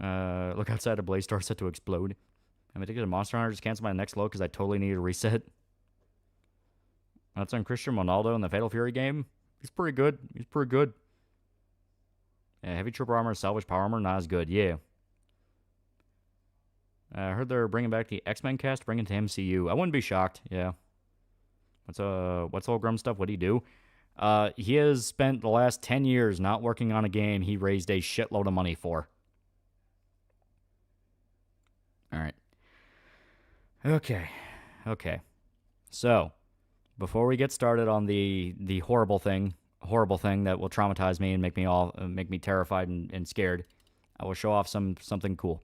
Look outside, a blaze star set to explode. I'm addicted to Monster Hunter. Just canceled my next load because I totally needed a reset. That's on Christian Ronaldo in the Fatal Fury game. He's pretty good. He's pretty good. Yeah, Heavy Trooper Armor, Salvage Power Armor, not as good. Yeah. I heard they're bringing back the X-Men cast, bringing it to MCU. I wouldn't be shocked. Yeah. What's Holgrim stuff? What'd he do? He has spent the last 10 years not working on a game he raised a shitload of money for. All right. Okay. So, before we get started on the horrible thing that will traumatize me and make me terrified and scared, I will show off something cool.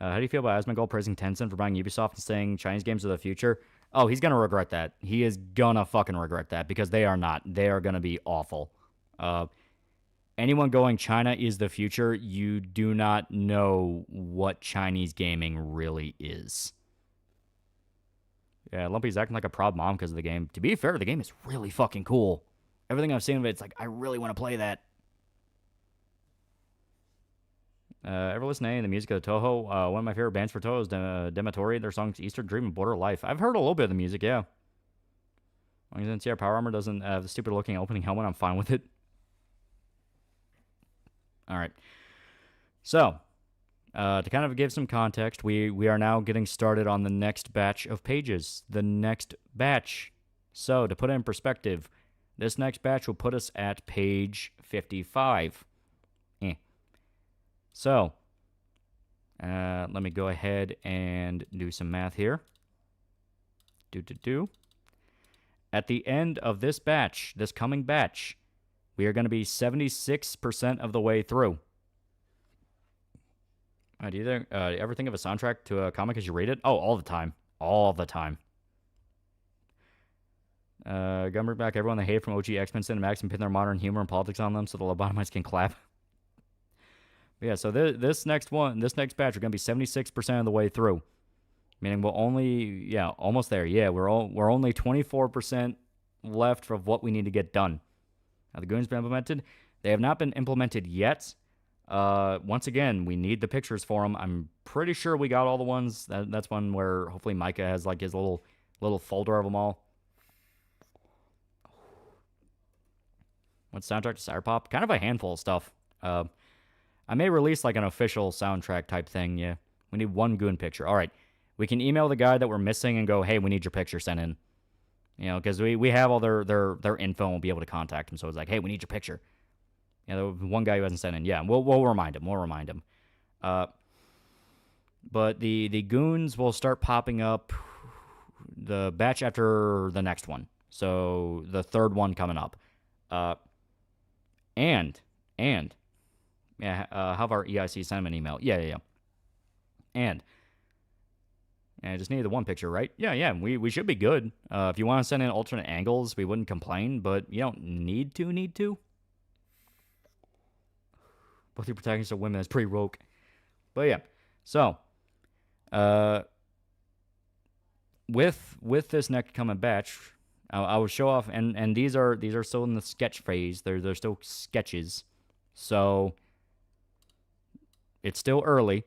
How do you feel about Asmongold praising Tencent for buying Ubisoft and saying Chinese games are the future? Oh, he's gonna regret that. He is gonna fucking regret that because they are not. They are gonna be awful. Anyone going China is the future, you do not know what Chinese gaming really is. Yeah, Lumpy's acting like a proud mom because of the game. To be fair, the game is really fucking cool. Everything I've seen of it, it's like, I really want to play that. Ever listen to any of the music of Toho? One of my favorite bands for Toho is Dematori. Their songs Eastern Dream and Border Life. I've heard a little bit of the music, yeah. As long as NCR Power Armor doesn't have the stupid looking opening helmet, I'm fine with it. Alright. So, to kind of give some context, we are now getting started on the next batch of pages. The next batch. So, to put it in perspective, this next batch will put us at page 55. So, let me go ahead and do some math here. At the end of this batch, this coming batch, we are going to be 76% of the way through. Do you ever think of a soundtrack to a comic as you read it? Oh, all the time. All the time. Gonna bring back everyone they hate from OG X-Men Cinemax and pin their modern humor and politics on them so the lobotomites can clap. Yeah, so this next batch, we're going to be 76% of the way through. Meaning we'll only, almost there. Yeah, we're only 24% left of what we need to get done. Have the goons been implemented? They have not been implemented yet. Once again, we need the pictures for them. I'm pretty sure we got all the ones. That's one where hopefully Micah has like his little folder of them all. What's soundtrack to Cyberpop? Kind of a handful of stuff. I may release like an official soundtrack type thing, yeah. We need one goon picture. All right. We can email the guy that we're missing and go, hey, we need your picture sent in. You know, because we have all their info and we'll be able to contact him. So it's like, hey, we need your picture. Yeah, the one guy who hasn't sent in. Yeah, we'll remind him. We'll remind him. But the goons will start popping up the batch after the next one. So the third one coming up. And have our EIC send him an email. Yeah. And I just needed the one picture, right? Yeah, we should be good. If you want to send in alternate angles, we wouldn't complain, but you don't need to. Both your protagonists are women. That's pretty woke. But yeah, so with this next coming batch, I will show off, and these are still in the sketch phase. They're still sketches. So it's still early,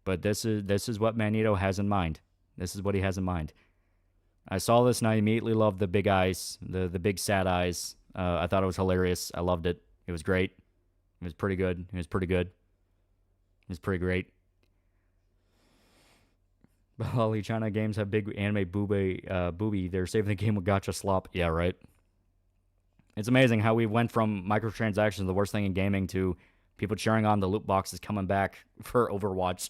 but this is what Magneto has in mind. This is what he has in mind. I saw this and I immediately loved the big eyes, the big sad eyes. I thought it was hilarious. I loved it. It was great. It was pretty good. It was pretty good. It was pretty great. Lolly, China games have big anime booby. They're saving the game with gacha slop. Yeah, right. It's amazing how we went from microtransactions, the worst thing in gaming, to people cheering on the loot boxes coming back for Overwatch.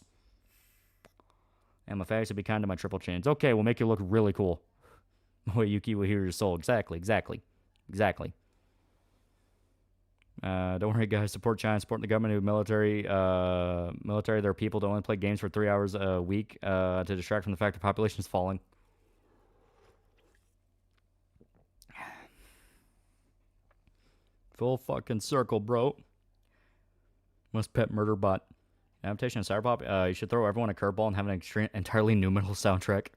And my face would be kind to my triple chains. Okay, we'll make you look really cool. Boy, Yuki will hear your soul. Exactly. Don't worry, guys. Support China. Support the government. Military. There are people that only play games for 3 hours a week to distract from the fact the population is falling. Full fucking circle, bro. Must pet murder bot. Adaptation of Cyberpop. You should throw everyone a curveball and have an entirely new metal soundtrack.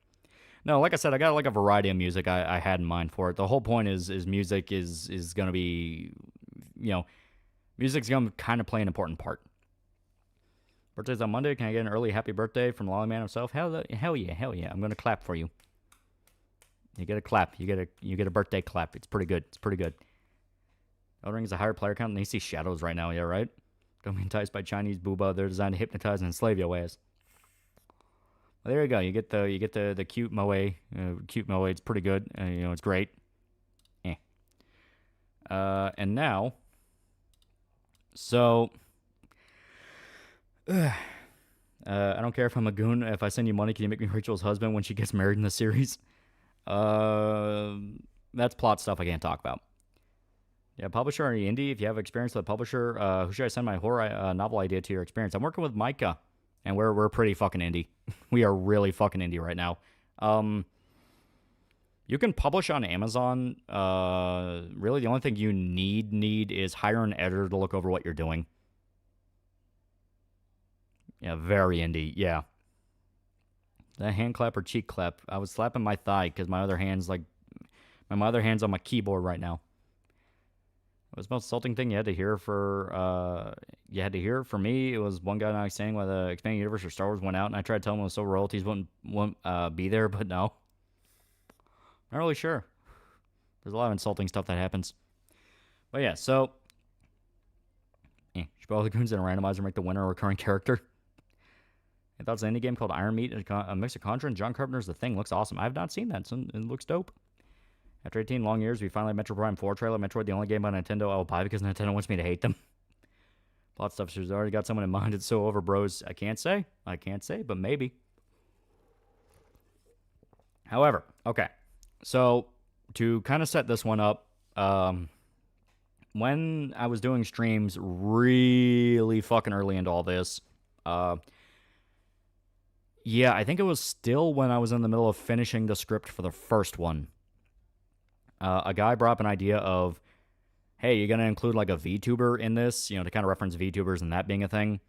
No, like I said, I got like a variety of music I had in mind for it. The whole point is music is going to be, music's going to kind of play an important part. Birthday's on Monday. Can I get an early happy birthday from Lolly Man himself? Hell yeah. I'm going to clap for you. You get a clap. You get a birthday clap. It's pretty good. Elden Ring is a higher player count than AC Shadows right now. Yeah, right? Don't be enticed by Chinese booba. They're designed to hypnotize and enslave your ass. Well, there you go. You get the cute moe. Cute moe. It's pretty good. It's great. And now, so I don't care if I'm a goon. If I send you money, can you make me Rachel's husband when she gets married in the series? That's plot stuff I can't talk about. Yeah, publisher or indie. If you have experience with a publisher, who should I send my horror novel idea to your experience? I'm working with Micah, and we're pretty fucking indie. We are really fucking indie right now. You can publish on Amazon. Really, the only thing you need is hire an editor to look over what you're doing. Yeah, very indie. Yeah. The hand clap or cheek clap. I was slapping my thigh because my other hand's on my keyboard right now. It was the most insulting thing you had to hear for me. It was one guy not understanding why the expanding universe for Star Wars went out, and I tried to tell him so royalties wouldn't be there, but no. Not really sure. There's a lot of insulting stuff that happens. But yeah, so should put all the goons in a randomizer, make the winner a recurring character. I thought it was an indie game called Iron Meat, a mix of Contra and John Carpenter's The Thing. Looks awesome. I have not seen that, so it looks dope. After 18 long years, we finally have Metroid Prime 4 trailer. Metroid, the only game on Nintendo I will buy because Nintendo wants me to hate them. Plot stuff, she's already got someone in mind. It's so over, bros. I can't say, but maybe. However, okay. So, to kind of set this one up, when I was doing streams really fucking early into all this, I think it was still when I was in the middle of finishing the script for the first one. A guy brought up an idea of, hey, you're going to include like a VTuber in this, to kind of reference VTubers and that being a thing.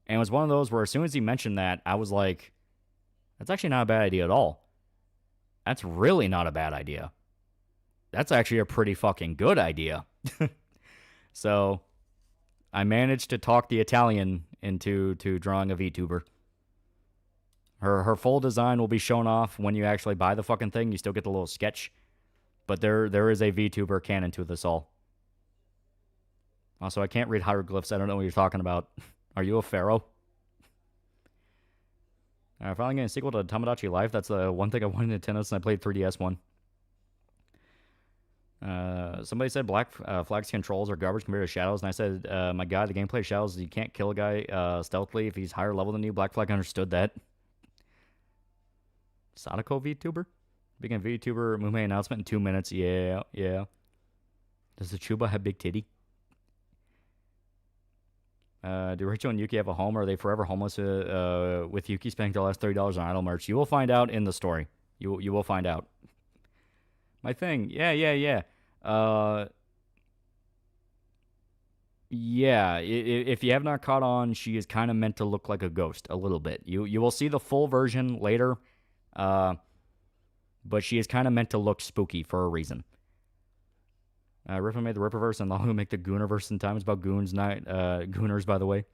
And it was one of those where as soon as he mentioned that, I was like, that's actually not a bad idea at all. That's really not a bad idea. That's actually a pretty fucking good idea. So I managed to talk the Italian into drawing a VTuber. Her full design will be shown off when you actually buy the fucking thing. You still get the little sketch. But there is a VTuber canon to this all. Also, I can't read hieroglyphs. I don't know what you're talking about. Are you a pharaoh? Finally getting a sequel to Tamagotchi Life. That's the one thing I wanted Nintendo since I played 3DS one. Somebody said Black Flag's controls are garbage compared to Shadows, and I said, my god, the gameplay of Shadows, you can't kill a guy stealthily if he's higher level than you. Black Flag understood that. Sadako VTuber? Big VTuber Mume announcement in 2 minutes. Yeah. Does the Chuba have big titty? Do Rachel and Yuki have a home, or are they forever homeless with Yuki spending their last $30 on idle merch? You will find out in the story. You will find out. My thing. Yeah. If you have not caught on, she is kind of meant to look like a ghost a little bit. You will see the full version later. But she is kind of meant to look spooky for a reason. Riffin made the Ripperverse, and Lalu make the Gooniverse in time. It's about Goons, not Gooners, by the way.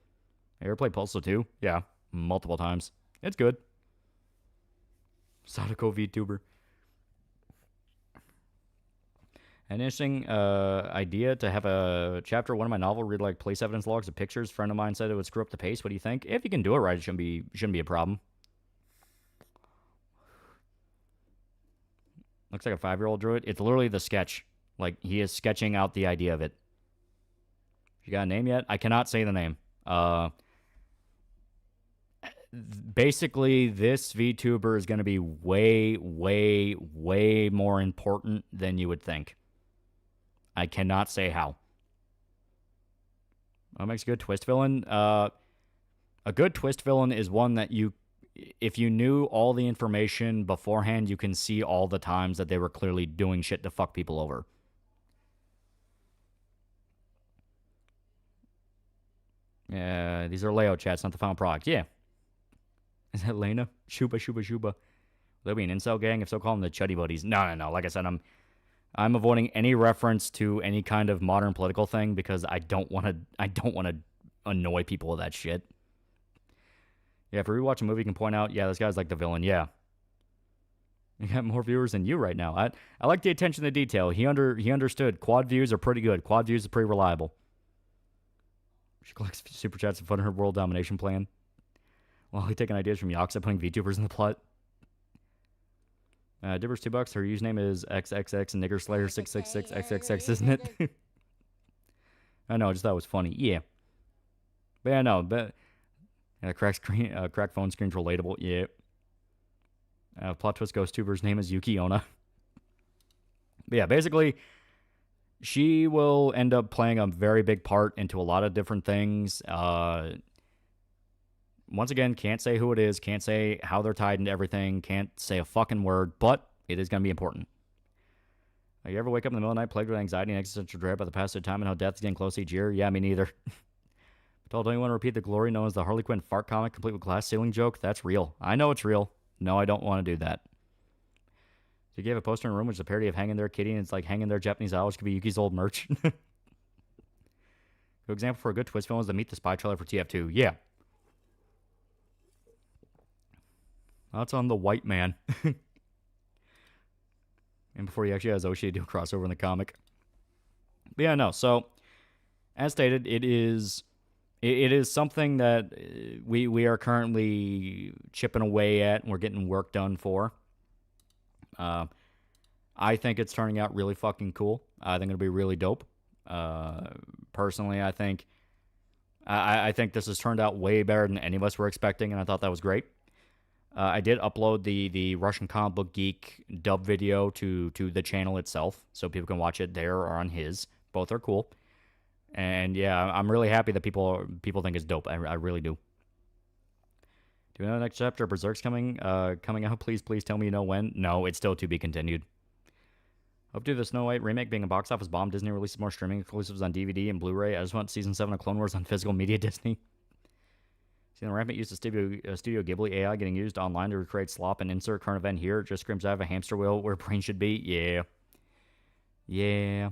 You ever played Pulso 2? Yeah, multiple times. It's good. Sadako VTuber. An interesting idea to have a chapter of one of my novel read like place evidence logs of pictures. A friend of mine said it would screw up the pace. What do you think? If you can do it right, it shouldn't be a problem. Looks like a 5-year-old drew it. It's literally the sketch. Like, he is sketching out the idea of it. You got a name yet? I cannot say the name. Basically, this VTuber is going to be way, way, way more important than you would think. I cannot say how. What makes a good twist villain? A good twist villain is one that if you knew all the information beforehand, you can see all the times that they were clearly doing shit to fuck people over. Yeah, these are layout chats, not the final product. Yeah. Is that Lena? Shuba. They'll be an incel gang. If so, call them the Chuddy Buddies. No. Like I said, I'm avoiding any reference to any kind of modern political thing because I don't want to annoy people with that shit. Yeah, if you rewatch a movie, you can point out, yeah, this guy's like the villain. Yeah. You got more viewers than you right now. I like the attention to detail. He understood. Quad views are pretty good. Quad views are pretty reliable. She collects super chats to fund her world domination plan. While he taking ideas from Yakuza, putting VTubers in the plot. Dibbers $2. Her username is XXX and Nigger Slayer 666XXX, isn't it? I know, I just thought it was funny. Yeah. But yeah, no, but cracked phone screen's relatable. Yeah. Plot twist ghost tuber's name is Yuki Onna. But yeah, basically, she will end up playing a very big part into a lot of different things. Once again, can't say who it is, can't say how they're tied into everything, can't say a fucking word, but it is going to be important. You ever wake up in the middle of the night plagued with anxiety and existential dread by the passage of time and how death is getting close each year? Yeah, me neither. Don't you want to repeat the glory known as the Harley Quinn fart comic complete with glass ceiling joke? That's real. I know it's real. No, I don't want to do that. You gave a poster in a room which is a parody of Hanging There Kitty, and it's like Hanging There Japanese Owl, which could be Yuki's old merch. Good example for a good twist film is the Meet the Spy trailer for TF2. Yeah. That's on the white man. And before he actually has Oshie do a crossover in the comic. But yeah, no. So, as stated, it is something that we are currently chipping away at and we're getting work done for. I think it's turning out really fucking cool. I think it'll be really dope. Personally, I think this has turned out way better than any of us were expecting, and I thought that was great. I did upload the Russian Comic Book Geek dub video to the channel itself, so people can watch it there or on his. Both are cool. And yeah, I'm really happy that people think it's dope. I really do. Do we know the next chapter of Berserk's coming out? Please tell me you know when. No, it's still to be continued. Up to the Snow White remake being a box office bomb, Disney releases more streaming exclusives on DVD and Blu-ray. I just want Season 7 of Clone Wars on physical media Disney. See the rampant use of Studio Ghibli AI getting used online to recreate slop and insert current event here. It just screams out of a hamster wheel where brain should be. Yeah.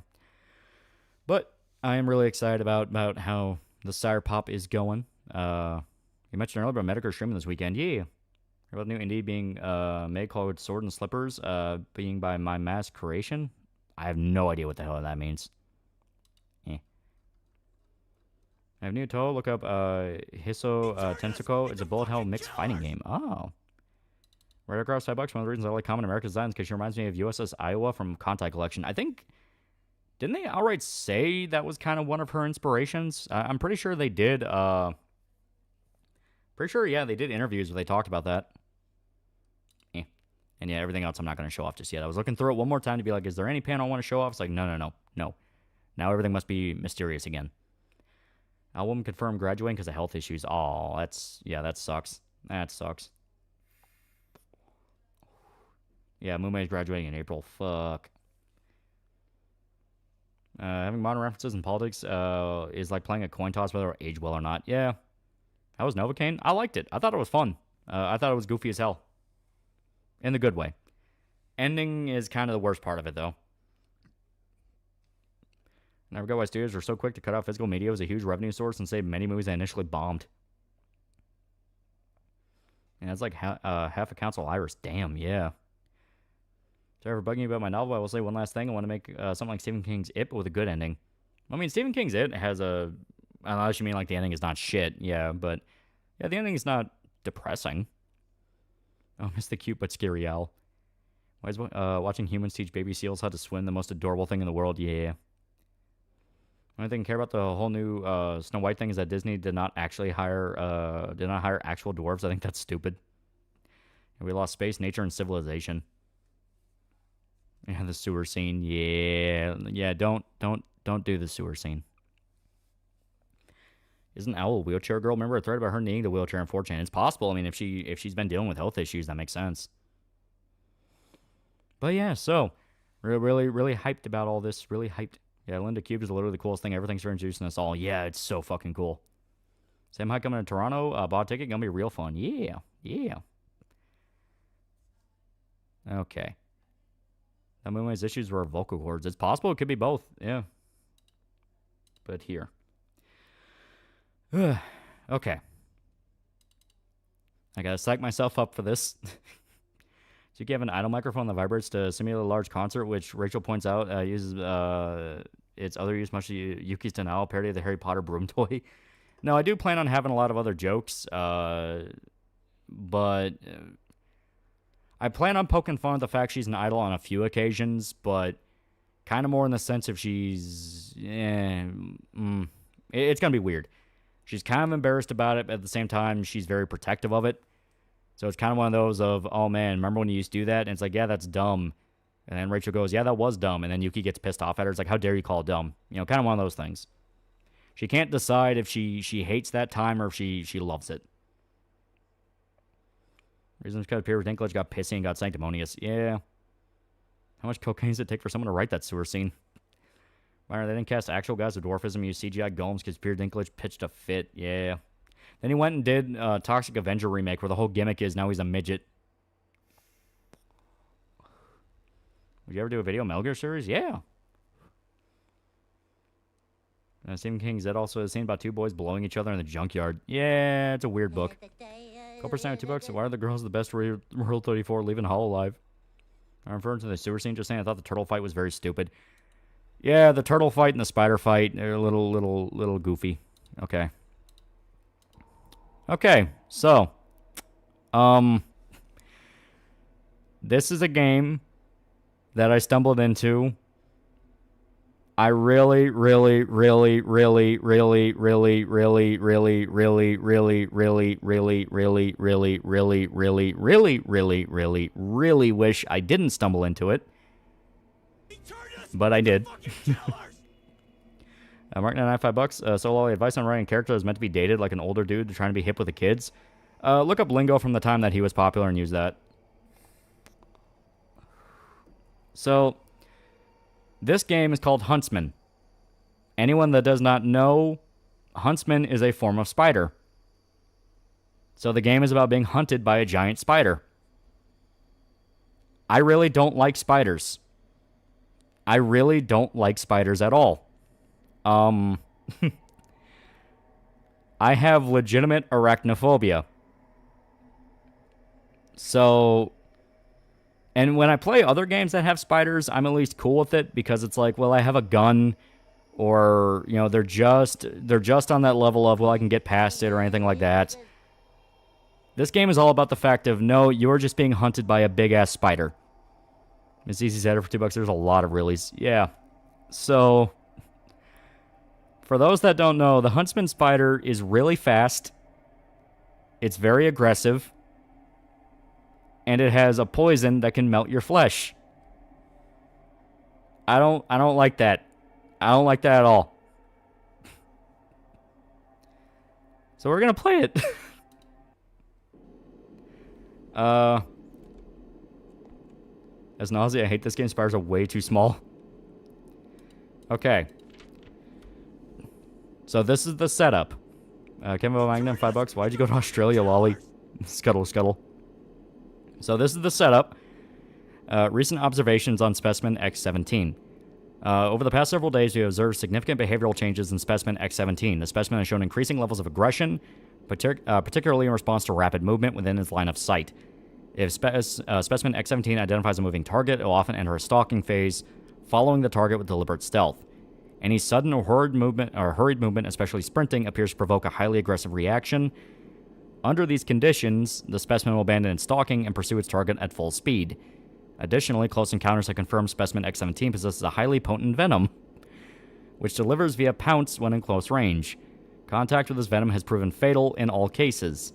But I am really excited about how the Sire Pop is going. You mentioned earlier about Medicare streaming this weekend. Yeah. About new indie being made called Sword and Slippers, being by My Mass Creation. I have no idea what the hell that means. I have new Toho. Look up Hiso Tensuko. It's a bullet hell mixed fighting game. Oh. Right across $5. One of the reasons I like Common America designs because she reminds me of USS Iowa from Contact Collection. I think, didn't they outright say that was kind of one of her inspirations? I'm pretty sure they did. Pretty sure, yeah, they did interviews where they talked about that. And yeah, everything else I'm not going to show off just yet. I was looking through it one more time to be like, is there any panel I want to show off? It's like, no. Now everything must be mysterious again. Woman confirmed graduating because of health issues. Oh, that sucks. That sucks. Yeah, Mume is graduating in April. Fuck. Having modern references in politics is like playing a coin toss whether it age well or not. Yeah. How was Novocaine? I liked it. I thought it was fun. I thought it was goofy as hell. In the good way. Ending is kind of the worst part of it, though. Never got why studios were so quick to cut out physical media was a huge revenue source and saved many movies that initially bombed. And that's like half a Council Iris. Damn, yeah. So ever bugging you about my novel, I will say one last thing. I want to make something like Stephen King's It, but with a good ending. I mean, Stephen King's It has a... Unless you mean like the ending is not shit, yeah, but... Yeah, the ending is not depressing. Oh, miss the cute but scary owl. Why is watching humans teach baby seals how to swim the most adorable thing in the world? Yeah. Only thing I care about the whole new Snow White thing is that Disney did not hire actual dwarves. I think that's stupid. And we lost space, nature, and civilization. Yeah, the sewer scene. Yeah. Don't do the sewer scene. Isn't Owl a wheelchair girl? Remember a thread about her needing the wheelchair in 4chan? It's possible. I mean, if she's been dealing with health issues, that makes sense. But yeah, so really hyped about all this. Really hyped. Yeah, Linda Cube is literally the coolest thing. Everything's for introducing us all. Yeah, it's so fucking cool. Sam Hyde coming to Toronto. Bought a ticket. Gonna be real fun. Yeah. Okay. That movie's issues were vocal cords. It's possible it could be both. Yeah. But here. Okay. I gotta psych myself up for this. So you can have an idle microphone that vibrates to simulate a large concert, which Rachel points out uses its other use, much like Yuki's Denal parody of the Harry Potter broom toy. No, I do plan on having a lot of other jokes, but I plan on poking fun at the fact she's an idol on a few occasions, but kind of more in the sense of she's... it's going to be weird. She's kind of embarrassed about it, but at the same time, she's very protective of it. So it's kind of one of those of, oh man, remember when you used to do that? And it's like, yeah, that's dumb. And then Rachel goes, yeah, that was dumb. And then Yuki gets pissed off at her. It's like, how dare you call it dumb? You know, kind of one of those things. She can't decide if she hates that time or if she loves it. Reasons because Peter Dinklage got pissy and got sanctimonious. Yeah. How much cocaine does it take for someone to write that sewer scene? Why they didn't cast actual guys with dwarfism, use CGI golems because Peter Dinklage pitched a fit. Yeah. Then he went and did Toxic Avenger remake where the whole gimmick is now he's a midget. Would you ever do a video Metal Gear series? Yeah. Stephen King Zed also has seen about two boys blowing each other in the junkyard. Yeah, it's a weird book. Couple percent of $2. Why are the girls the best Rule 34 leaving Hololive? I'm referring to the sewer scene just saying I thought the turtle fight was very stupid. Yeah, the turtle fight and the spider fight are a little goofy. Okay. Okay, so this is a game that I stumbled into. I really wish I didn't stumble into it. But I did. Mark $95. So Loli, advice on writing a character is meant to be dated like an older dude trying to be hip with the kids. Look up lingo from the time that he was popular and use that. So, this game is called Huntsman. Anyone that does not know, Huntsman is a form of spider. So the game is about being hunted by a giant spider. I really don't like spiders. I really don't like spiders at all. I have legitimate arachnophobia. So, and when I play other games that have spiders, I'm at least cool with it because it's like, well, I have a gun, or, you know, they're just on that level of, well, I can get past it or anything like that. This game is all about the fact of, no, you're just being hunted by a big-ass spider. Miss Easy said it for $2. There's a lot of reallys. Yeah. So, for those that don't know, the Huntsman spider is really fast. It's very aggressive. And it has a poison that can melt your flesh. I don't like that. I don't like that at all. So we're gonna play it. As nausea, I hate this game. Spiders are way too small. Okay. So this is the setup. Kevin Magnum, $5. Why'd you go to Australia, Lolly? Scuttle. So this is the setup. Recent observations on specimen X17. Over the past several days, we have observed significant behavioral changes in specimen X17. The specimen has shown increasing levels of aggression, particularly in response to rapid movement within its line of sight. If specimen X17 identifies a moving target, it will often enter a stalking phase, following the target with deliberate stealth. Any sudden or hurried movement, especially sprinting, appears to provoke a highly aggressive reaction. Under these conditions, the specimen will abandon its stalking and pursue its target at full speed. Additionally, close encounters have confirmed specimen X17 possesses a highly potent venom, which delivers via pounce when in close range. Contact with this venom has proven fatal in all cases.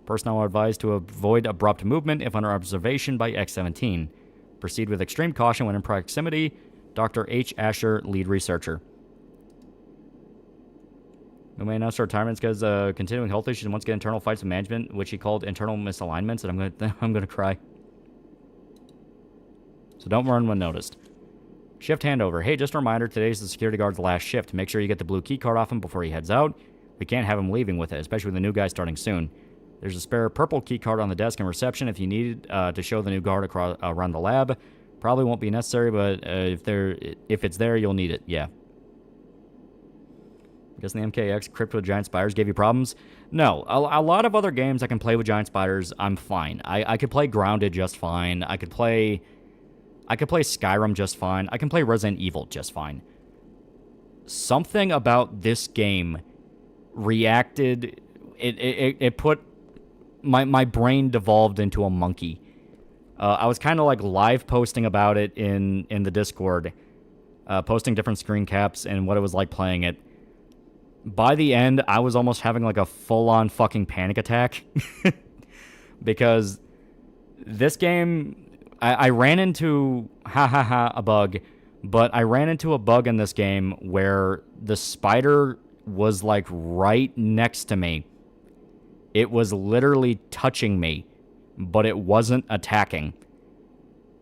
Personnel are advised to avoid abrupt movement if under observation by X17. Proceed with extreme caution when in proximity. Dr. H. Asher, lead researcher. We may announce her retirement because continuing health issues and once again internal fights with management, which he called internal misalignments, and I'm gonna cry. So don't run when noticed. Shift handover. Hey, just a reminder, today's the security guard's last shift. Make sure you get the blue key card off him before he heads out. We can't have him leaving with it, especially with the new guy starting soon. There's a spare purple key card on the desk in reception if you need to show the new guard around the lab. Probably won't be necessary, but if it's there, you'll need it. Yeah. Guessing the MKX crypt with giant spiders gave you problems? No. A lot of other games I can play with giant spiders, I'm fine. I could play Grounded just fine. I could play Skyrim just fine. I can play Resident Evil just fine. Something about this game reacted... It put... My brain devolved into a monkey. I was kind of like live posting about it in the Discord. Posting different screen caps and what it was like playing it. By the end, I was almost having like a full-on fucking panic attack. Because this game... I ran into, a bug, but I ran into a bug in this game where the spider was, like, right next to me. It was literally touching me, but it wasn't attacking.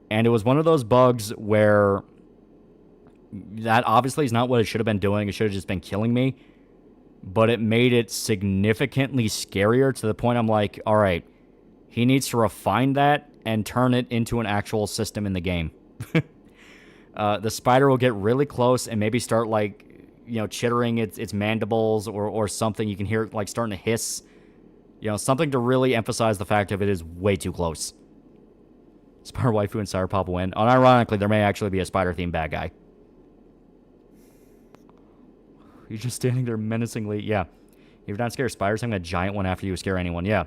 And it was one of those bugs where that obviously is not what it should have been doing. It should have just been killing me. But it made it significantly scarier to the point I'm like, all right, he needs to refine that and turn it into an actual system in the game. The spider will get really close and maybe start, like, chittering its mandibles or something. You can hear it, like, starting to hiss. Something to really emphasize the fact of it is way too close. Spider Waifu and Sire Papa win. Unironically, there may actually be a spider-themed bad guy. He's just standing there menacingly. Yeah. If you're not scared of spiders, I'm a giant one after you scare anyone. Yeah.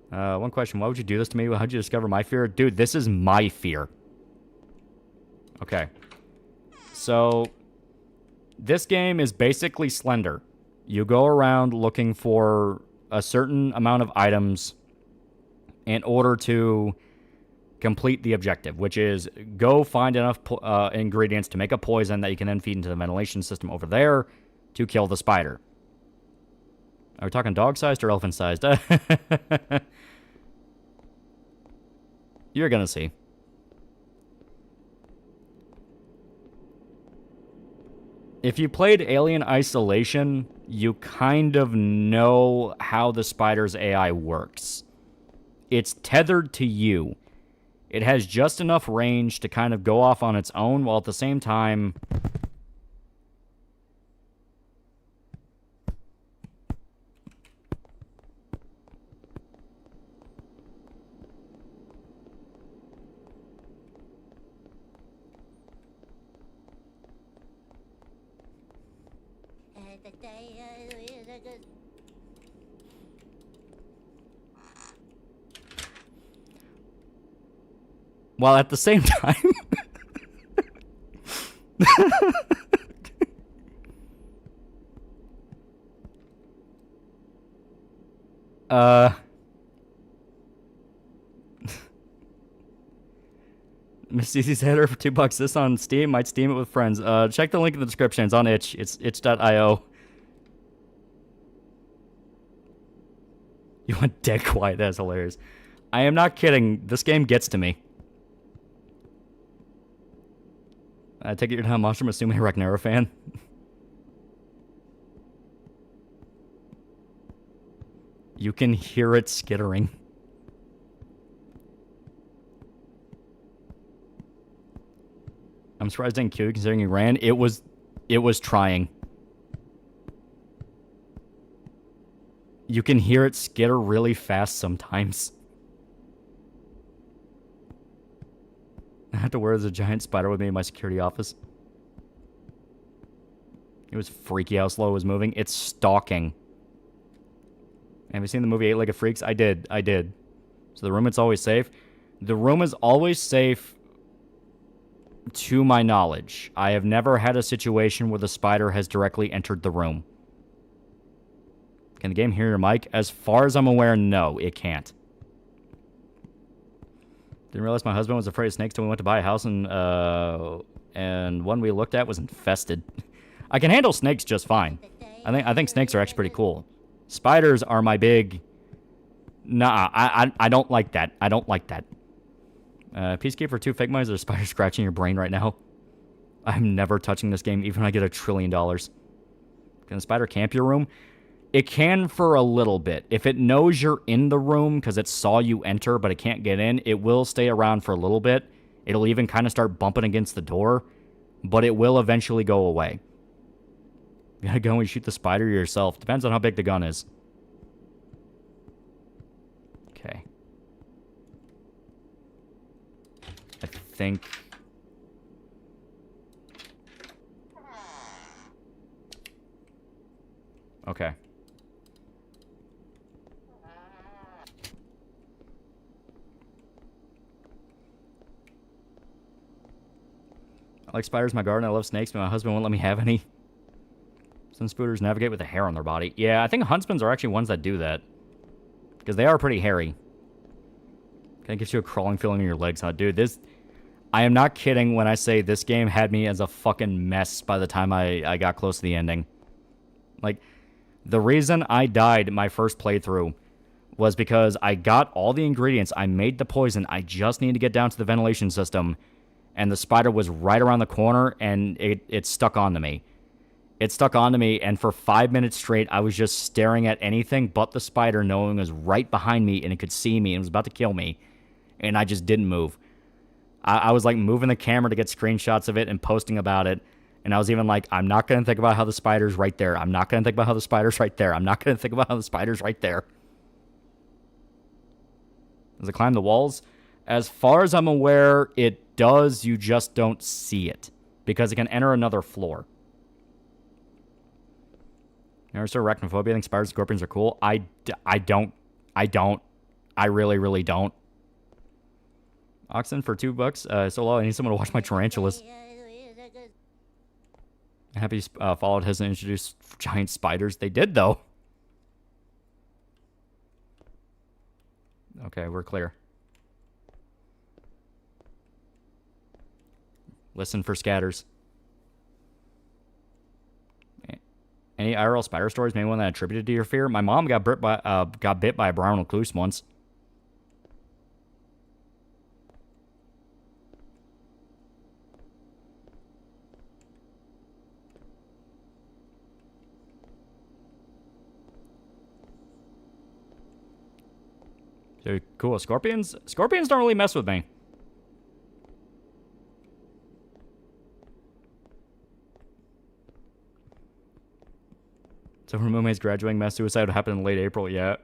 One question. Why would you do this to me? How'd you discover my fear? Dude, this is my fear. Okay. So, this game is basically Slender. You go around looking for a certain amount of items in order to complete the objective, which is go find enough ingredients to make a poison that you can then feed into the ventilation system over there to kill the spider. Are we talking dog-sized or elephant-sized? You're gonna see. If you played Alien Isolation, you kind of know how the spider's AI works. It's tethered to you. It has just enough range to kind of go off on its own, while at the same time... While at the same time... Miss Cece's header for $2. This on Steam. Might Steam it with friends. Check the link in the description. It's on itch. It's itch.io. You went dead quiet. That's hilarious. I am not kidding. This game gets to me. I take it you're not a Monster Musume Ragnara fan. You can hear it skittering. I'm surprised it didn't kill you considering you ran. It was trying. You can hear it skitter really fast sometimes. I had to wear as a giant spider with me in my security office. It was freaky how slow it was moving. It's stalking. Have you seen the movie Eight-Legged Freaks? I did. So the room is always safe. The room is always safe to my knowledge. I have never had a situation where the spider has directly entered the room. Can the game hear your mic? As far as I'm aware, no, it can't. Didn't realize my husband was afraid of snakes till we went to buy a house and one we looked at was infested. I can handle snakes just fine. I think snakes are actually pretty cool. Spiders are my big... Nah, I don't like that. I don't like that. Peacekeeper 2 fake mines, there's a spider scratching your brain right now. I'm never touching this game, even when I get $1 trillion. Can the spider camp your room? It can for a little bit. If it knows you're in the room because it saw you enter but it can't get in, it will stay around for a little bit. It'll even kind of start bumping against the door, but it will eventually go away. You gotta go and shoot the spider yourself. Depends on how big the gun is. Okay. I think... Okay. I like spiders in my garden. I love snakes, but my husband won't let me have any. Some spooters navigate with a hair on their body. Yeah, I think huntsmans are actually ones that do that. Because they are pretty hairy. Kind of gives you a crawling feeling in your legs, huh? Dude, this... I am not kidding when I say this game had me as a fucking mess by the time I got close to the ending. Like, the reason I died my first playthrough was because I got all the ingredients. I made the poison. I just needed to get down to the ventilation system. And the spider was right around the corner, and it stuck onto me. It stuck onto me, and for 5 minutes straight, I was just staring at anything but the spider, knowing it was right behind me, and it could see me, and it was about to kill me. And I just didn't move. I was, like, moving the camera to get screenshots of it and posting about it. And I was even like, I'm not going to think about how the spider's right there. I'm not going to think about how the spider's right there. I'm not going to think about how the spider's right there. Does it climb the walls? As far as I'm aware, it does. You just don't see it. Because it can enter another floor. You ever saw arachnophobia? I think spiders and scorpions are cool. I don't. I really, really don't. Oxen for $2. So low, I need someone to watch my tarantulas. Happy Fallout hasn't introduced giant spiders. They did, though. Okay, we're clear. Listen for scatters. Any IRL spider stories? Maybe one that attributed to your fear? My mom got bit by a brown recluse once. So cool. Scorpions don't really mess with me. So her roommate's graduating mass suicide happened in late April, yeah.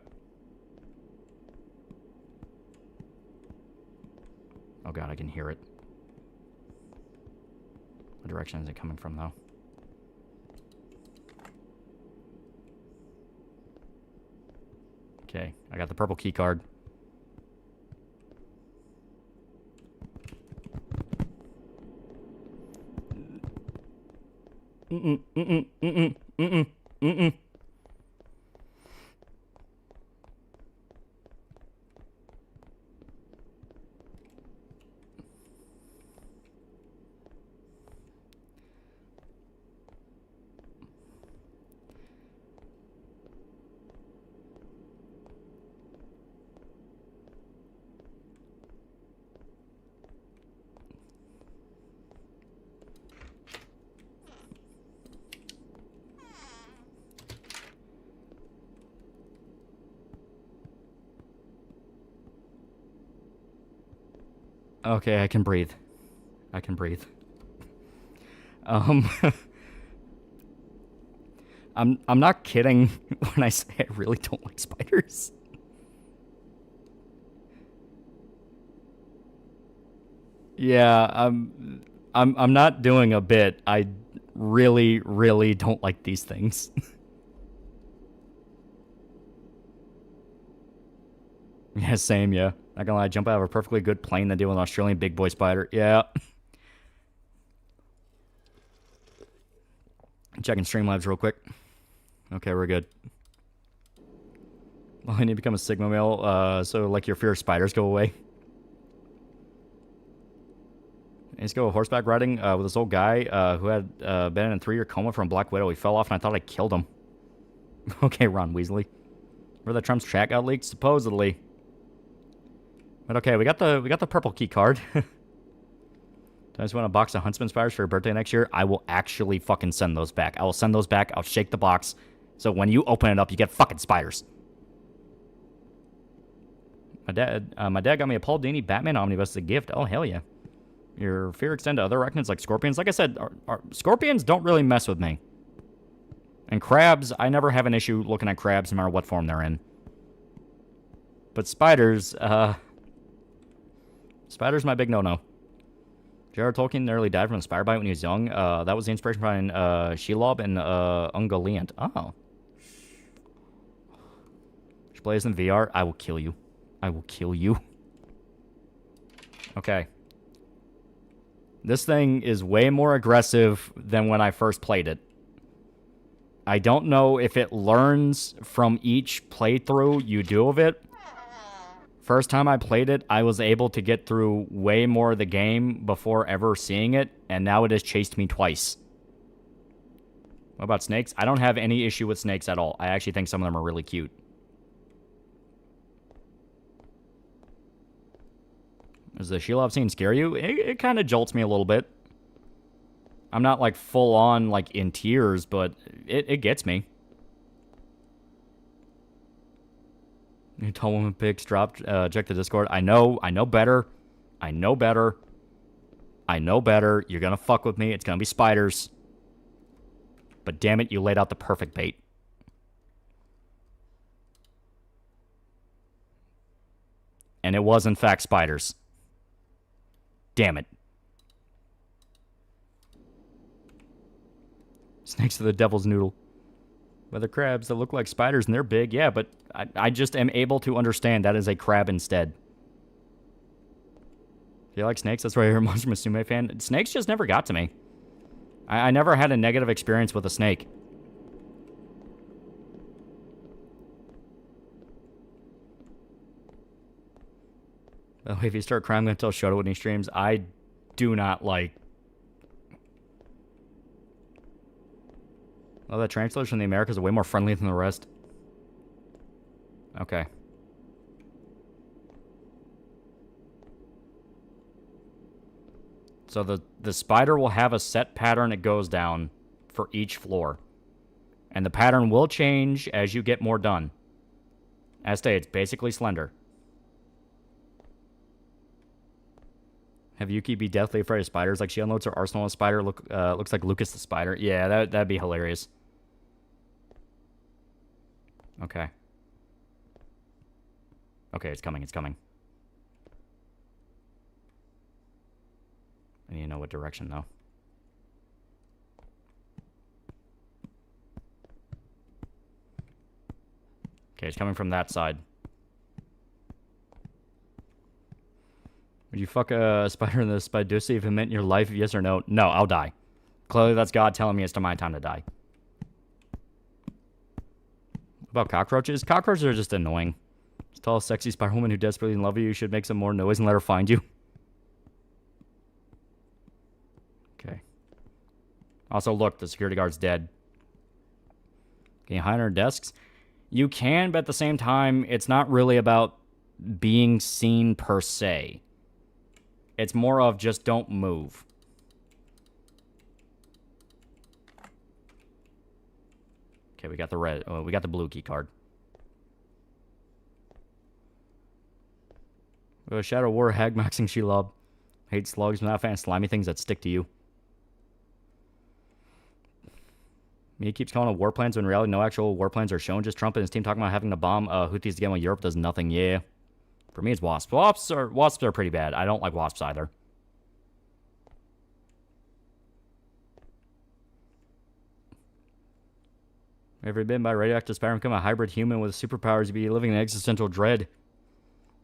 Oh god, I can hear it. What direction is it coming from, though? Okay, I got the purple key card. Okay, I can breathe. I can breathe. Um, I'm not kidding when I say I really don't like spiders. Yeah, I'm not doing a bit. I really, really don't like these things. Yeah, same, yeah. Not gonna lie, jump out of a perfectly good plane than deal with an Australian big boy spider. Yeah. Checking Streamlabs real quick. Okay, we're good. Well, I need to become a Sigma male, so like your fear of spiders go away. Let's go horseback riding with this old guy who had been in a 3-year coma from Black Widow. He fell off and I thought I killed him. Okay, Ron Weasley. Where the Trump's chat got leaked? Supposedly. But okay, we got the purple key card. I just want a box of Huntsman spiders for your birthday next year. I will actually fucking send those back. I will send those back. I'll shake the box. So when you open it up, you get fucking spiders. My dad got me a Paul Dini Batman Omnibus as a gift. Oh, hell yeah. Your fear extend to other arachnids like scorpions? Like I said, scorpions don't really mess with me. And crabs, I never have an issue looking at crabs no matter what form they're in. But spiders, spiders my big no-no. J.R. Tolkien nearly died from a spider bite when he was young. That was the inspiration behind Shelob and Ungoliant. Oh. Should play this in VR? I will kill you. I will kill you. Okay. This thing is way more aggressive than when I first played it. I don't know if it learns from each playthrough you do of it. First time I played it, I was able to get through way more of the game before ever seeing it, and now it has chased me twice. What about snakes? I don't have any issue with snakes at all. I actually think some of them are really cute. Does the Shelob scene scare you? It kind of jolts me a little bit. I'm not, like, full-on, like, in tears, but it gets me. You tall woman pics dropped. Check the Discord. I know better. I know better. I know better. You're gonna fuck with me. It's gonna be spiders. But damn it, you laid out the perfect bait. And it was, in fact, spiders. Damn it. Snakes are the devil's noodle. But the crabs that look like spiders and they're big, yeah, but I just am able to understand that is a crab instead. Do you like snakes? That's why you're a Monster Musume fan. Snakes just never got to me. I never had a negative experience with a snake. By the way, if you start crying, I'm going to tell Shoto when he streams. I do not like... Oh, the tarantulas from the Americas are way more friendly than the rest. Okay. So the spider will have a set pattern it goes down for each floor. And the pattern will change as you get more done. As stated, it's basically Slender. Have Yuki be deathly afraid of spiders like she unloads her arsenal on a spider. Looks like Lucas the spider. Yeah, that'd be hilarious. Okay. Okay, it's coming, it's coming. I need to know what direction, though. Okay, it's coming from that side. Would you fuck a spider in the Spidusi if it meant your life? Yes or no? No, I'll die. Clearly, that's God telling me it's my time to die. What about cockroaches? Cockroaches are just annoying. This tall, sexy spider woman who desperately in love with you should make some more noise and let her find you. Okay. Also, look, the security guard's dead. Can you hide under desks? You can, but at the same time, it's not really about being seen per se. It's more of just don't move. Okay, we got the red. Oh, we got the blue key card. Shadow War hag maxing Shelob. Hate slugs, not a fan of slimy things that stick to you. He keeps calling it war plans when in reality no actual war plans are shown. Just Trump and his team talking about having to bomb Houthis again while Europe does nothing. Yeah. For me, it's wasps. Wasps are pretty bad. I don't like wasps either. Ever been by radioactive spider become a hybrid human with superpowers? You'd be living in existential dread.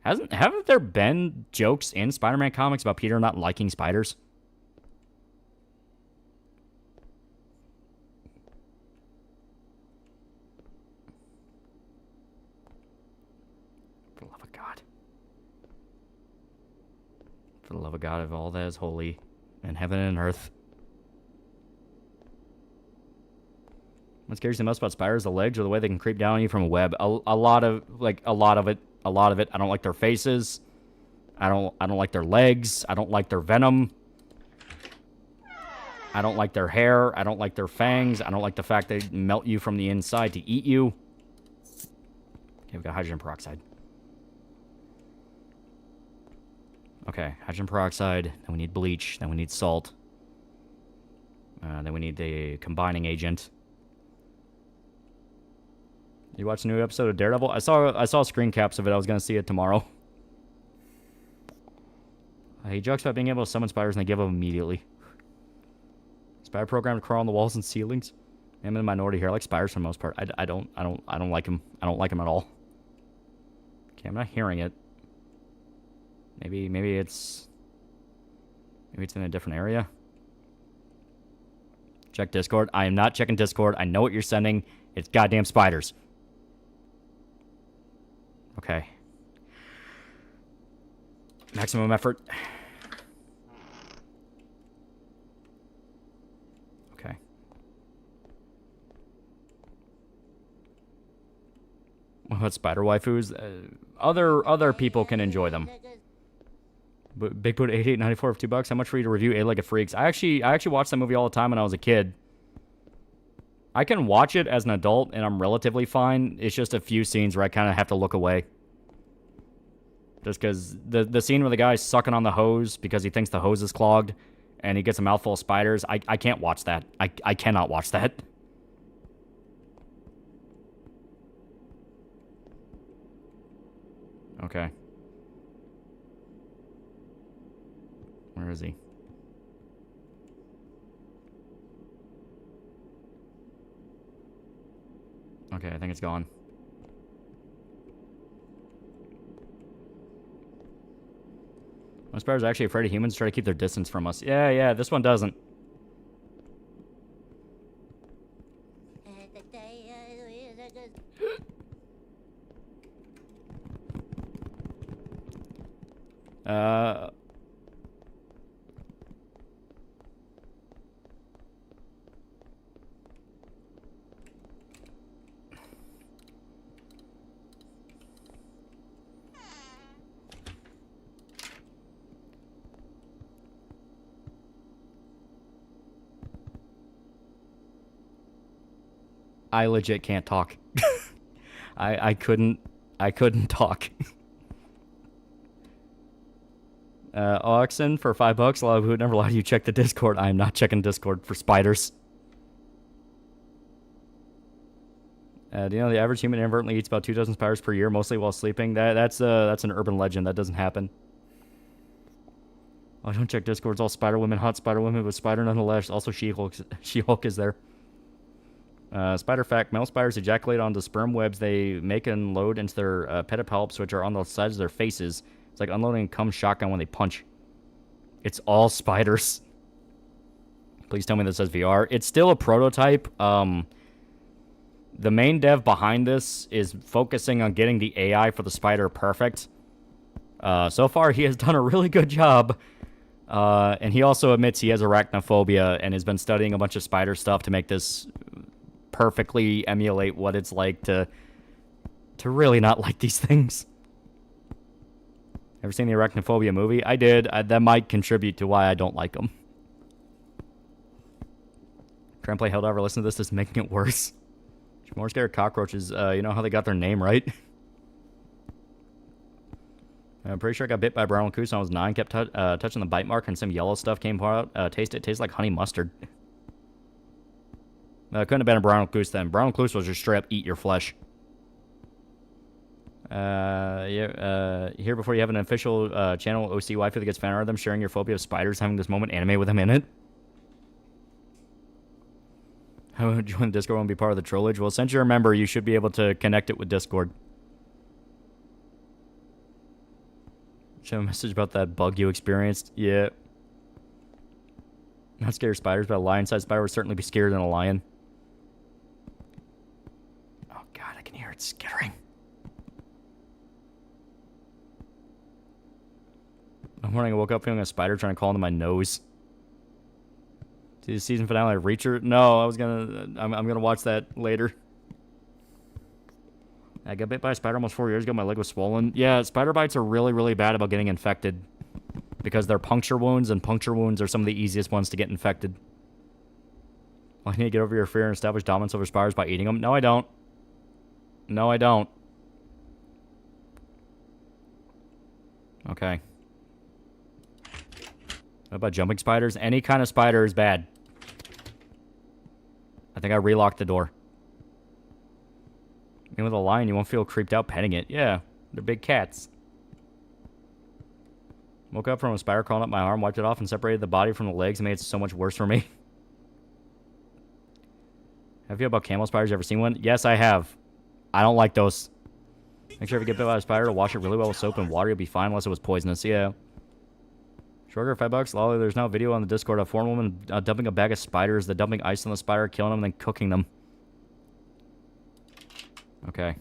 Haven't there been jokes in Spider-Man comics about Peter not liking spiders? For the love of God. For the love of God of all that is holy, and heaven and earth. What scares you the most about spiders, the legs, or the way they can creep down on you from a web? A lot of it. I don't like their faces. I don't like their legs. I don't like their venom. I don't like their hair. I don't like their fangs. I don't like the fact they melt you from the inside to eat you. Okay, we've got hydrogen peroxide. Okay, hydrogen peroxide. Then we need bleach. Then we need salt. Then we need the combining agent. You watched a new episode of Daredevil? I saw screen caps of it. I was going to see it tomorrow. He jokes about being able to summon spiders and they give up immediately. Spider program to crawl on the walls and ceilings. I'm in the minority here. I like spiders for the most part. I don't like them. I don't like them at all. Okay, I'm not hearing it. Maybe it's in a different area. Check Discord. I am not checking Discord. I know what you're sending. It's goddamn spiders. Okay. Maximum effort. Okay. What about spider waifus? Other people can enjoy them. But Bigfoot 88.94 for $2. How much for you to review Eight-Legged Freaks? I actually watched that movie all the time when I was a kid. I can watch it as an adult, and I'm relatively fine. It's just a few scenes where I kind of have to look away. Just because the scene where the guy's sucking on the hose because he thinks the hose is clogged, and he gets a mouthful of spiders, I can't watch that. I cannot watch that. Okay. Where is he? Okay, I think it's gone. Most spiders are actually afraid of humans, try to keep their distance from us. Yeah, this one doesn't. I legit can't talk. I couldn't talk. Oxen for $5. A lot of who would never lie to you. Check the Discord. I am not checking Discord for spiders. Do you know the average human inadvertently eats about 2 dozen spiders per year, mostly while sleeping? That's an urban legend. That doesn't happen. Oh, don't check Discord. It's all spider women, hot spider women with spider nonetheless. Also, She-Hulk is there. Spider fact: male spiders ejaculate onto sperm webs they make and load into their pedipalps, which are on the sides of their faces. It's like unloading a cum shotgun when they punch. It's all spiders. Please tell me this says VR. It's still a prototype. The main dev behind this is focusing on getting the AI for the spider perfect. So far, he has done a really good job. And he also admits he has arachnophobia and has been studying a bunch of spider stuff to make this perfectly emulate what it's like to really not like these things. Ever seen the Arachnophobia movie? I did. That might contribute to why I don't like them. Try and play Helldiver. Listen to this. This is making it worse. You're more scared of cockroaches. You know how they got their name, right? I'm pretty sure I got bit by a brown recluse when I was 9. Kept touching the bite mark and some yellow stuff came out. It tasted like honey mustard. Couldn't have been a brown recluse then. Brown recluse was just straight up eat your flesh. Here before you have an official channel OC waifu that gets fan art of them sharing your phobia of spiders, having this moment anime with them in it. How would you join the Discord and be part of the trollage? Well, since you're a member, you should be able to connect it with Discord. Show a message about that bug you experienced. Yeah. Not scared of spiders, but a lion-sized spider would certainly be scarier than a lion. Oh god, I can hear it skittering. One morning I woke up feeling a spider trying to crawl into my nose. See the season finale of Reacher? No, I'm gonna watch that later. I got bit by a spider almost 4 years ago. My leg was swollen. Yeah, spider bites are really, really bad about getting infected. Because they're puncture wounds, and puncture wounds are some of the easiest ones to get infected. Well, I need to get over your fear and establish dominance over spiders by eating them. No, I don't. No, I don't. Okay. What about jumping spiders? Any kind of spider is bad. I think I relocked the door. Even with a lion, you won't feel creeped out petting it. Yeah, they're big cats. Woke up from a spider crawling up my arm, wiped it off, and separated the body from the legs and made it so much worse for me. How do you feel about camel spiders? You ever seen one? Yes, I have. I don't like those. Make sure if you get bit by a spider to wash it really well with soap and water, you'll be fine unless it was poisonous. Yeah. Shorter, $5. Lolly, there's now a video on the Discord of a foreign woman dumping a bag of spiders, then dumping ice on the spider, killing them, and then cooking them. Okay.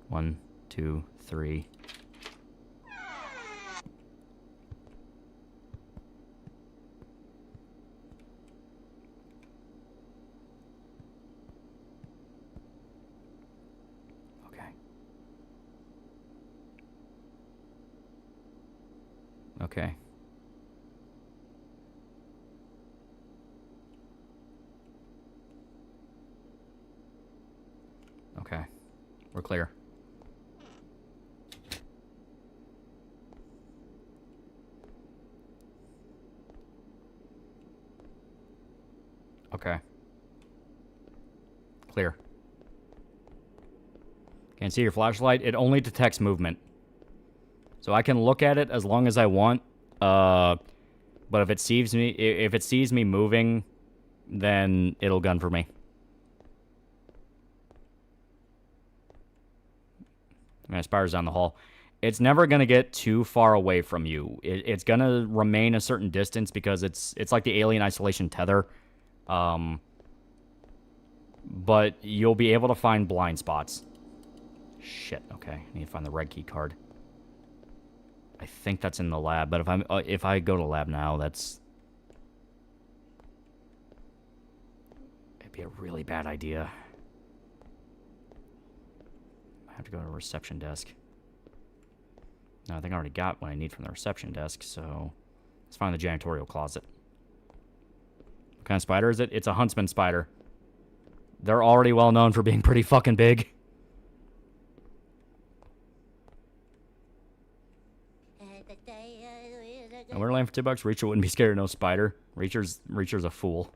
1, 2, 3. Okay. Okay. Okay. We're clear. Okay. Clear. Can't see your flashlight. It only detects movement. So I can look at it as long as I want. But if it sees me moving, then it'll gun for me. I mean, spider's down the hall. It's never going to get too far away from you. It's going to remain a certain distance because it's like the alien isolation tether. But you'll be able to find blind spots. Shit, okay. I need to find the red key card. I think that's in the lab, but if I go to lab now, it'd be a really bad idea. I have to go to the reception desk. No, I think I already got what I need from the reception desk, so let's find the janitorial closet. What kind of spider is it? It's a Huntsman spider. They're already well known for being pretty fucking big. And we're laying for $2. Reacher wouldn't be scared of no spider. Reacher's a fool.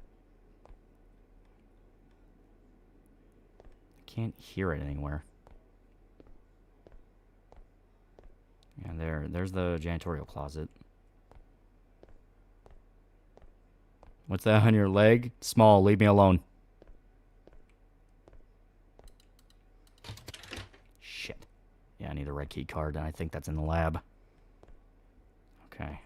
I can't hear it anywhere. Yeah, there's the janitorial closet. What's that on your leg? Small, leave me alone. Shit. Yeah, I need a red key card, and I think that's in the lab. Okay.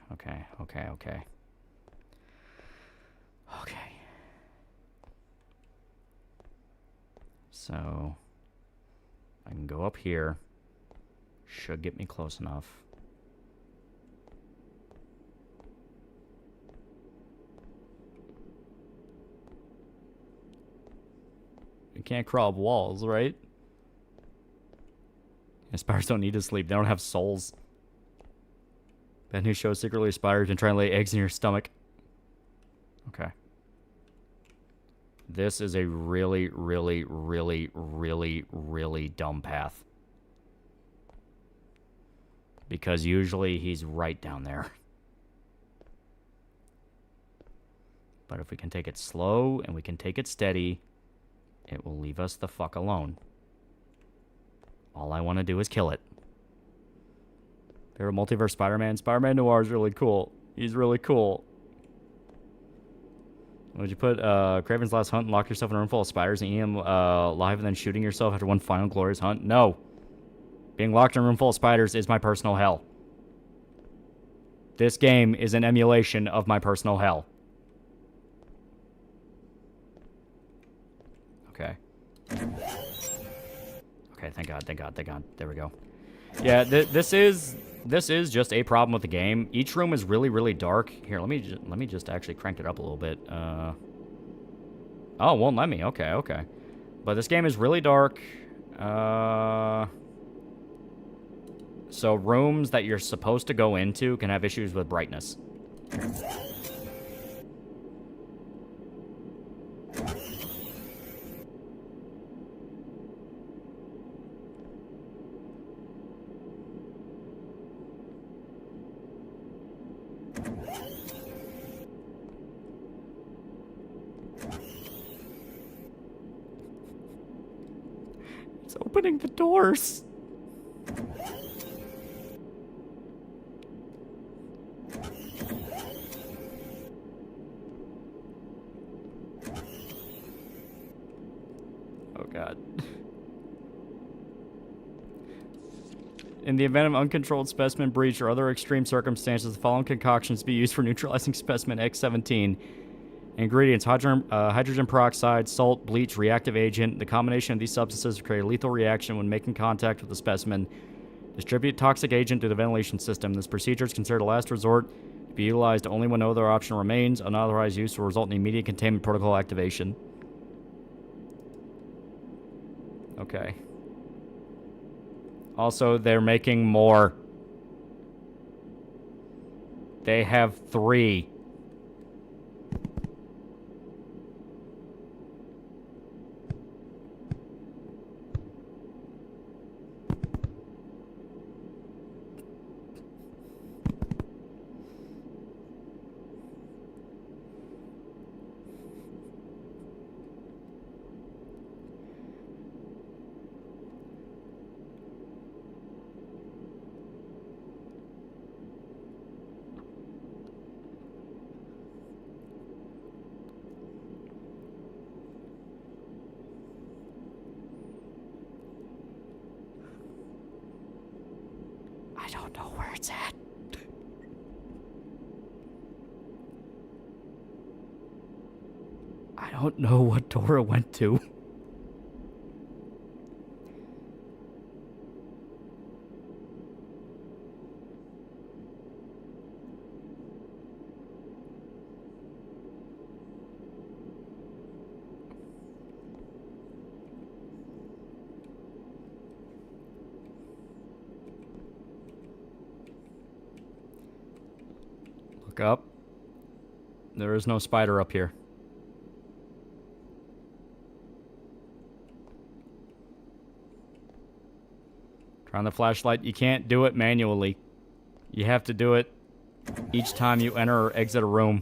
So, I can go up here. Should get me close enough. You can't crawl up walls, right? And spiders don't need to sleep. They don't have souls. Ben who shows secretly spiders and try and lay eggs in your stomach. Okay. This is a really, really, really, really, really dumb path. Because usually he's right down there. But if we can take it slow and we can take it steady, it will leave us the fuck alone. All I want to do is kill it. Favorite multiverse Spider-Man? Spider-Man Noir is really cool. He's really cool. Would you put Kraven's Last Hunt and lock yourself in a room full of spiders and eat them live and then shooting yourself after one final glorious hunt? No. Being locked in a room full of spiders is my personal hell. This game is an emulation of my personal hell. Okay. Okay, thank God, thank God, thank God. There we go. Yeah, this is just a problem with the game. Each room is really, really dark. Here, let me just actually crank it up a little bit. Oh, it won't let me. Okay, okay. But this game is really dark. So rooms that you're supposed to go into can have issues with brightness. It's opening the doors. Oh, God. In the event of uncontrolled specimen breach or other extreme circumstances, the following concoctions be used for neutralizing specimen X-17. Ingredients: hydrogen peroxide, salt, bleach, reactive agent. The combination of these substances will create a lethal reaction when making contact with the specimen. Distribute toxic agent through the ventilation system. This procedure is considered a last resort to be utilized only when no other option remains. Unauthorized use will result in immediate containment protocol activation. Okay. Also, they're making more. They have 3. I don't know where it's at. I don't know what door it went to. Look up. There is no spider up here. Turn on the flashlight. You can't do it manually. You have to do it each time you enter or exit a room.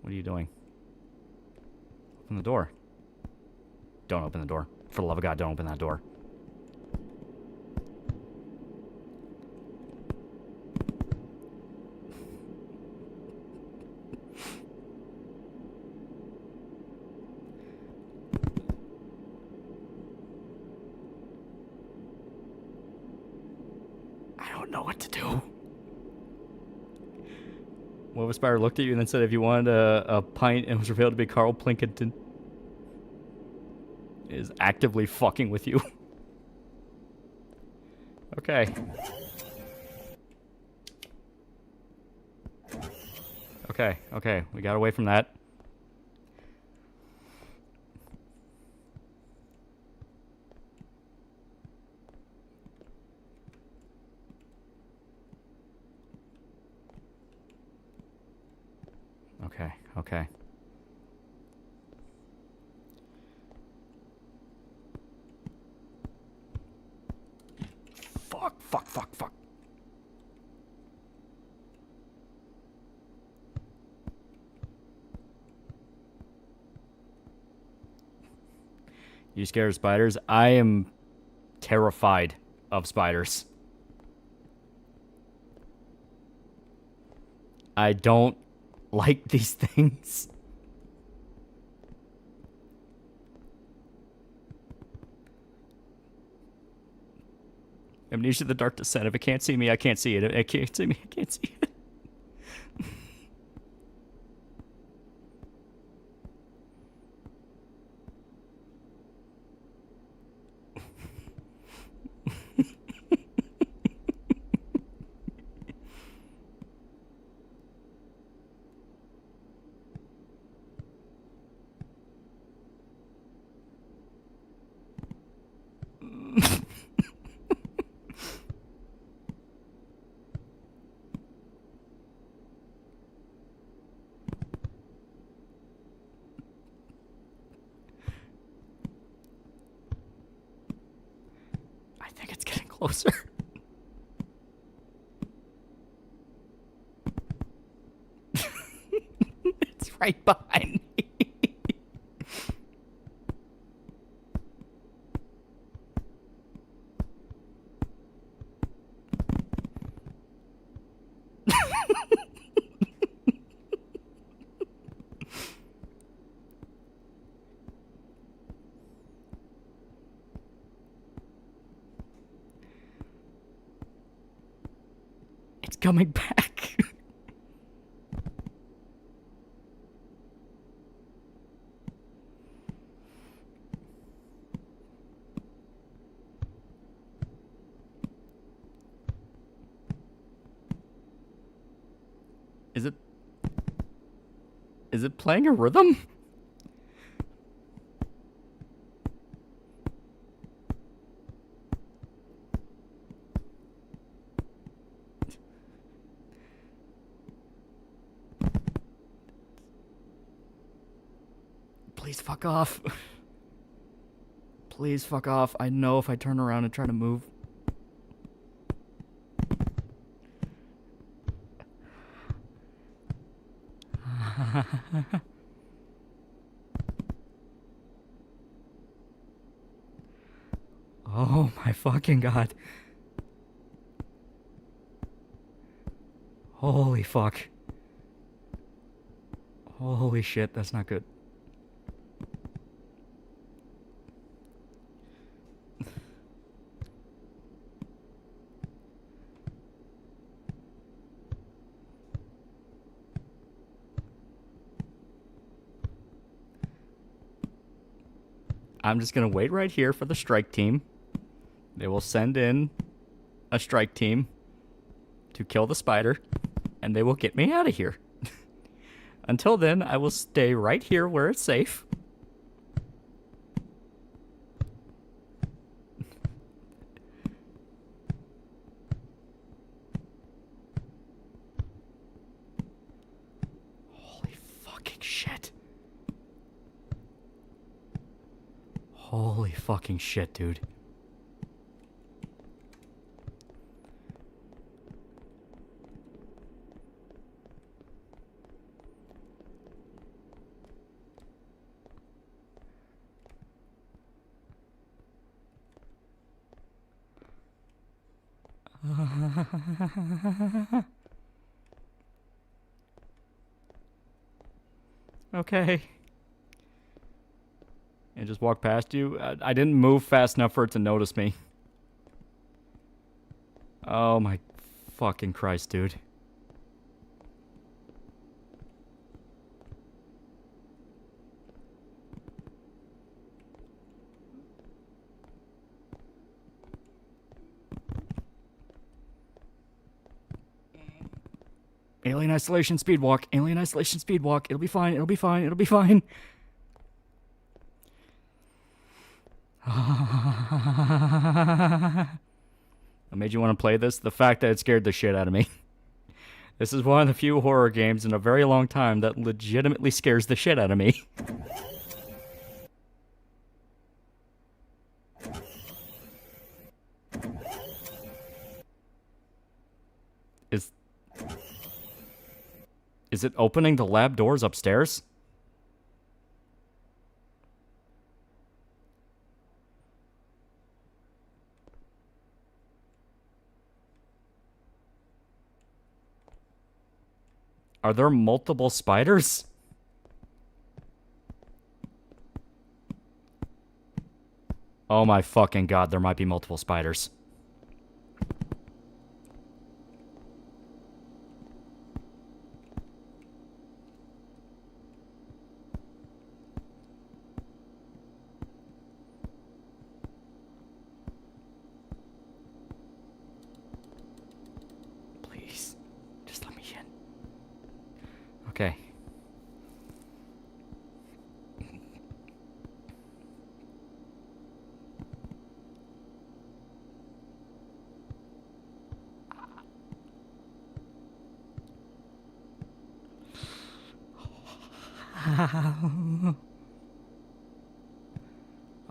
What are you doing? Open the door. Don't open the door. For the love of God, don't open that door. Know what to do. What if Spider looked at you and then said if you wanted a pint and was revealed to be Carl Plinkington? Is actively fucking with you. Okay. Okay, okay. We got away from that. Okay, okay. Fuck. You scared of spiders? I am terrified of spiders. I don't like these things. Amnesia the Dark Descent. If it can't see me, I can't see it. If it can't see me, I can't see it. I think it's getting closer. It's right behind me. It's coming back. Is it playing a rhythm? Please fuck off. Please fuck off. I know if I turn around and try to move. Oh my fucking god. Holy fuck. Holy shit, that's not good. I'm just gonna wait right here for the strike team. They will send in a strike team to kill the spider, and they will get me out of here. Until then, I will stay right here where it's safe. Holy fucking shit. Holy fucking shit, dude. Okay. And just walk past you. I didn't move fast enough for it to notice me. Oh my fucking Christ, dude. Alien isolation speed walk. Alien isolation speed walk. It'll be fine. It'll be fine. It'll be fine. I made you want to play this? The fact that it scared the shit out of me. This is one of the few horror games in a very long time that legitimately scares the shit out of me. Is it opening the lab doors upstairs? Are there multiple spiders? Oh my fucking god, there might be multiple spiders. Please, just let me in. Okay.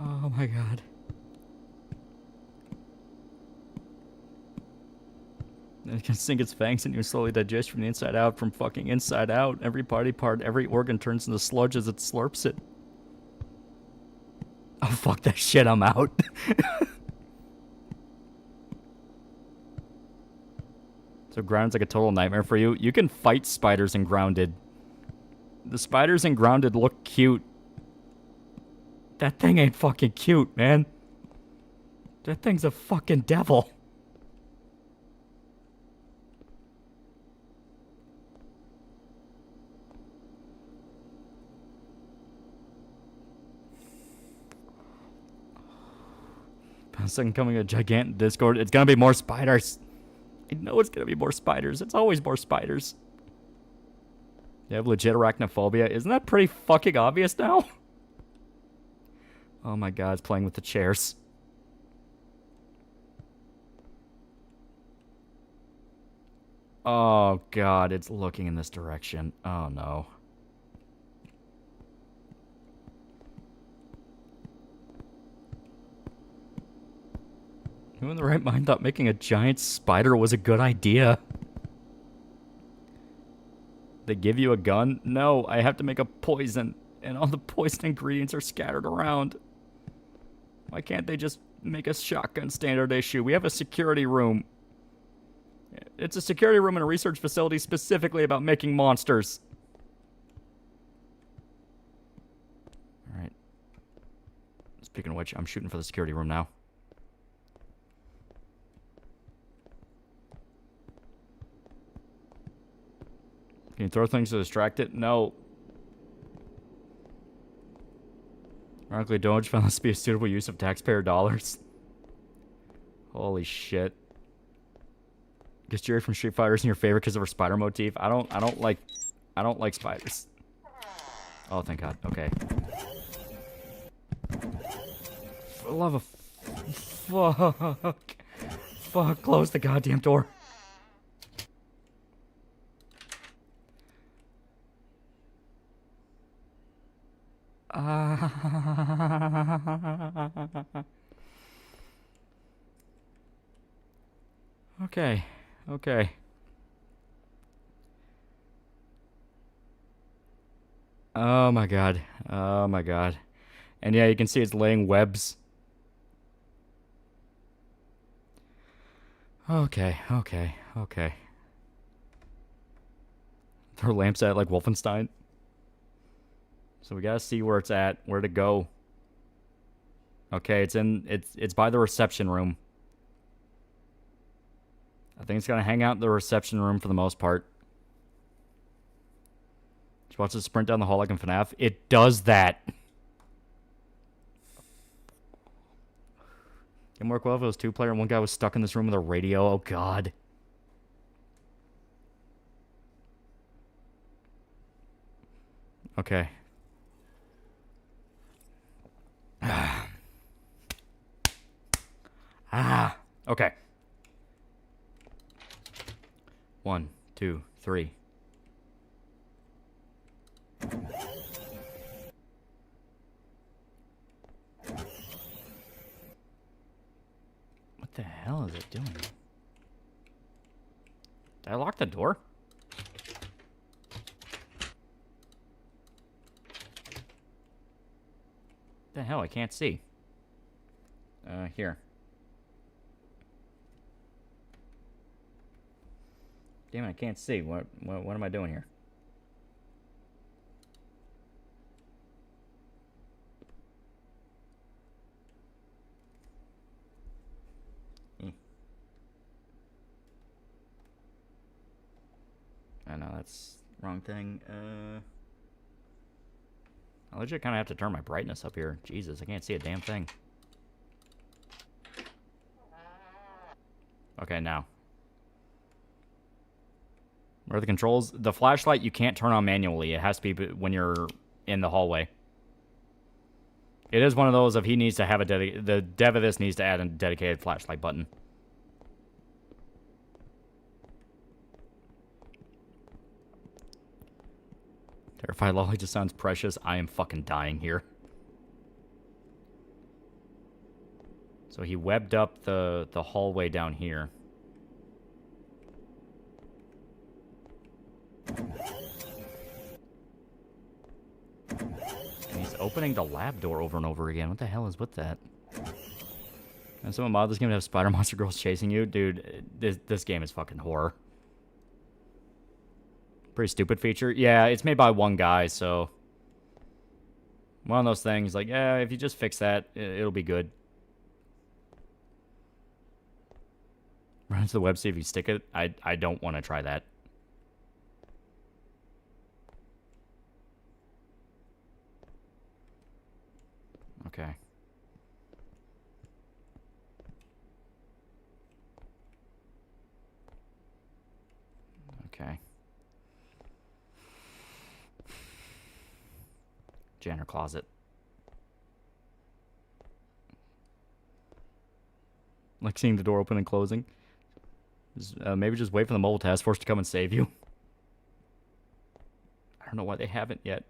Oh my god. It can sink its fangs and you slowly digest from the inside out, from fucking inside out. Every body part, every organ turns into sludge as it slurps it. Oh fuck that shit, I'm out. So Grounded's like a total nightmare for you. You can fight spiders in Grounded. The spiders in Grounded look cute. That thing ain't fucking cute, man. That thing's a fucking devil. Second coming a gigantic Discord. It's gonna be more spiders. I know it's gonna be more spiders. It's always more spiders. You have legit arachnophobia. Isn't that pretty fucking obvious now? Oh my god, it's playing with the chairs. Oh god, it's looking in this direction. Oh no. Who in the right mind thought making a giant spider was a good idea? They give you a gun? No, I have to make a poison, and all the poison ingredients are scattered around. Why can't they just make a shotgun standard issue? We have a security room. It's a security room in a research facility specifically about making monsters. Alright. Speaking of which, I'm shooting for the security room now. Can you throw things to distract it? No. Ironically, Doge found this to be a suitable use of taxpayer dollars. Holy shit. Guess Jerry from Street Fighter isn't your favorite because of her spider motif. I don't like spiders. Oh, thank God. Okay. For the love of fuck. Fuck, close the goddamn door. Okay. Okay. Oh my god. Oh my god. And yeah, you can see it's laying webs. Okay, okay, okay. Throw lamps at like Wolfenstein. So we gotta see where it's at, where to go. Okay, it's by the reception room. I think it's gonna hang out in the reception room for the most part. Just watch it sprint down the hall like in FNAF. It does that. It'd work well if it was two-player and one guy was stuck in this room with a radio. Oh god. Okay. Okay. 1, 2, 3. What the hell is it doing? Did I lock the door? What the hell? I can't see. Here. Damn it, I can't see. What am I doing here? that's wrong thing. I legit kind of have to turn my brightness up here. Jesus, I can't see a damn thing. Okay, now. Where are the controls? The flashlight you can't turn on manually. It has to be when you're in the hallway. It is one of those if he needs to have the dev of this needs to add a dedicated flashlight button. Terrified Lolly just sounds precious. I am fucking dying here. So he webbed up the hallway down here. And he's opening the lab door over and over again. What the hell is with that? And someone mod this game to have spider monster girls chasing you? Dude, this game is fucking horror. Pretty stupid feature. Yeah, it's made by one guy, so... One of those things, like, yeah, if you just fix that, it'll be good. Run to the web, see if you stick it. I don't want to try that. Okay. Okay. Janitor closet. Like seeing the door open and closing. Maybe just wait for the mobile task force to come and save you. I don't know why they haven't yet.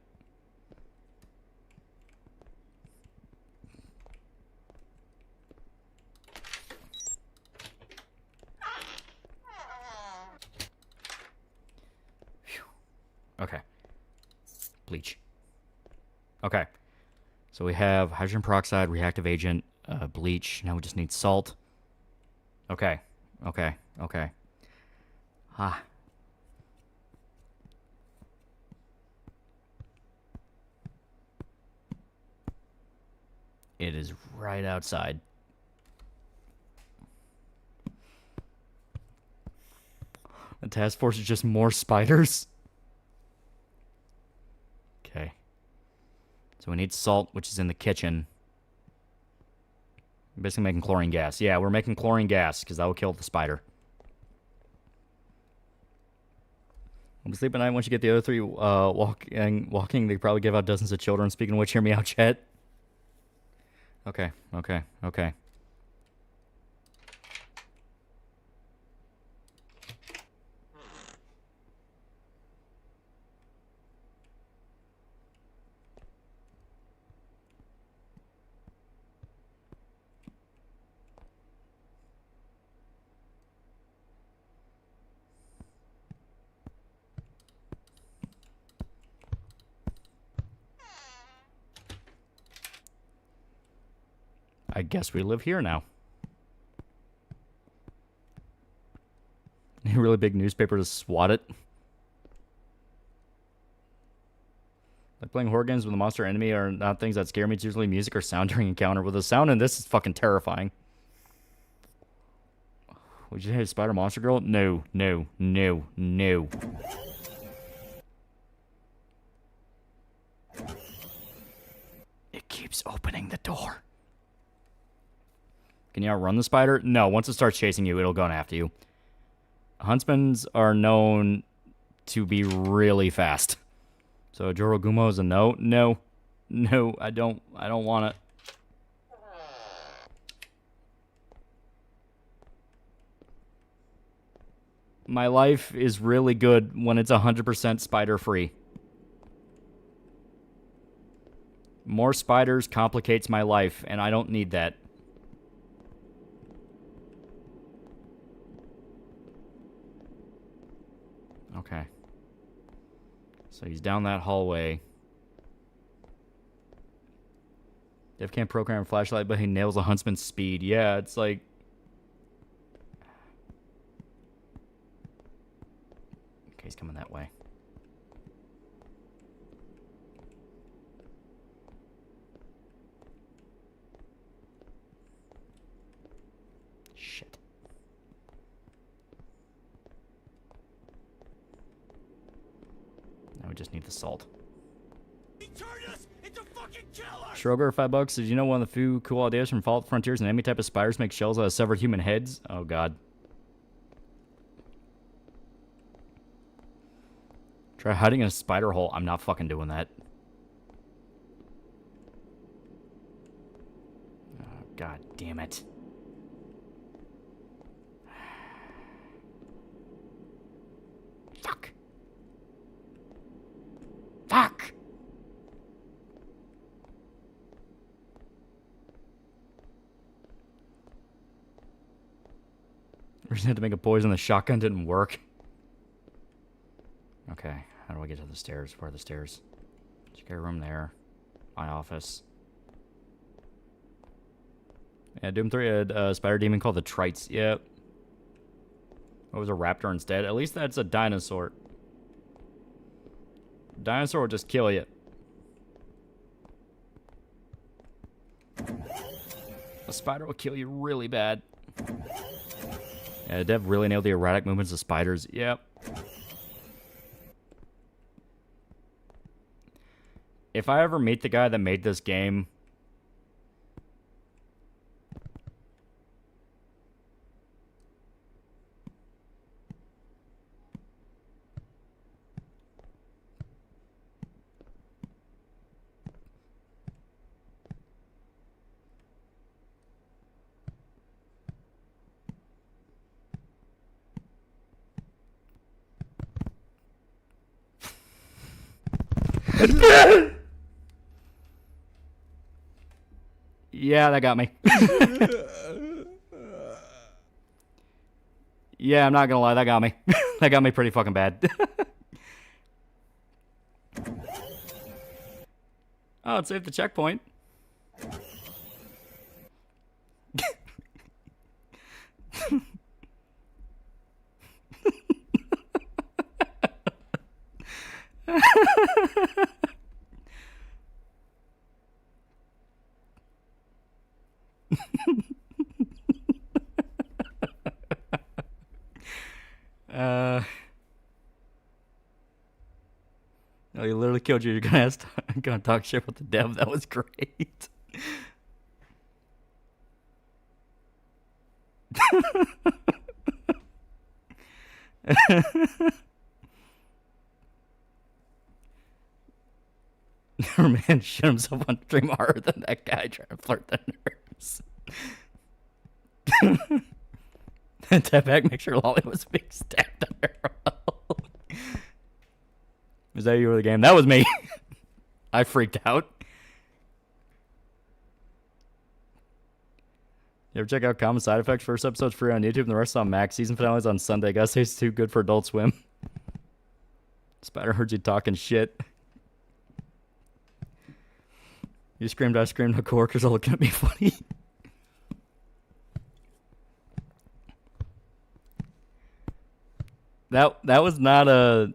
Phew. Okay. Bleach. Okay. So we have hydrogen peroxide, reactive agent, bleach. Now we just need salt. Okay. Okay. Okay. Ah. It is right outside. The task force is just more spiders. Okay. So we need salt, which is in the kitchen. Basically making chlorine gas. Yeah, we're making chlorine gas, because that will kill the spider. I'll sleep at night once you get the other three walking. They probably give out dozens of children. Speaking of which, hear me out, chat. Okay, okay, okay. I guess we live here now. A really big newspaper to swat it. Like playing horror games with a monster enemy are not things that scare me. It's usually music or sound during encounter. With the sound in this is fucking terrifying. Would you hit a spider monster girl? No, no, no, no. It keeps opening the door. Can you outrun the spider? No, once it starts chasing you, it'll go after you. Huntsmans are known to be really fast. So Jorogumo is a no. No. No, I don't want it. My life is really good when it's 100% spider free. More spiders complicates my life, and I don't need that. Okay. So he's down that hallway. Dev can't program a flashlight, but he nails a Huntsman's speed. Yeah, it's like... Okay, he's coming that way. Shit. we just need the salt. He turned us into fucking killers! Schroger, $5. Did you know one of the few cool ideas from Fallout Frontiers and enemy type of spiders make shells out of severed human heads? Oh god. Try hiding in a spider hole. I'm not fucking doing that. Oh, god damn it. Fuck. Fuck! We just had to make a poison. The shotgun didn't work. Okay, how do I get to the stairs? Where are the stairs? Secure room there. My office. Yeah, Doom 3 had a spider demon called the Trites. Yep. It was a raptor instead. At least that's a dinosaur. Dinosaur will just kill you. A spider will kill you really bad. Yeah, Dev really nailed the erratic movements of spiders. Yep. If I ever meet the guy that made this game... Yeah, that got me. Yeah, I'm not gonna lie, that got me. That got me pretty fucking bad. Oh, it saved the checkpoint. No, you literally killed you. You're gonna talk shit with the dev. That was great. Our man shit himself on stream harder than that guy trying to flirt the nerves. Tap back, make sure Lolly was being stabbed under her. Was that you or the game? That was me. I freaked out. You ever check out Common Side Effects? First episode's free on YouTube and the rest on Max. Season finale's on Sunday. Gotta say it's too good for Adult Swim. Spider heard you talking shit. You screamed, I screamed, the coworkers are looking at me funny. That was not a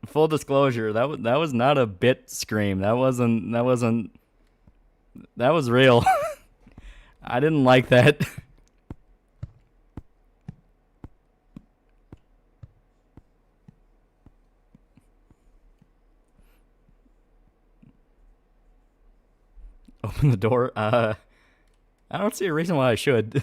full disclosure. That was not a bit scream. That was real. I didn't like that. Open the door. I don't see a reason why I should.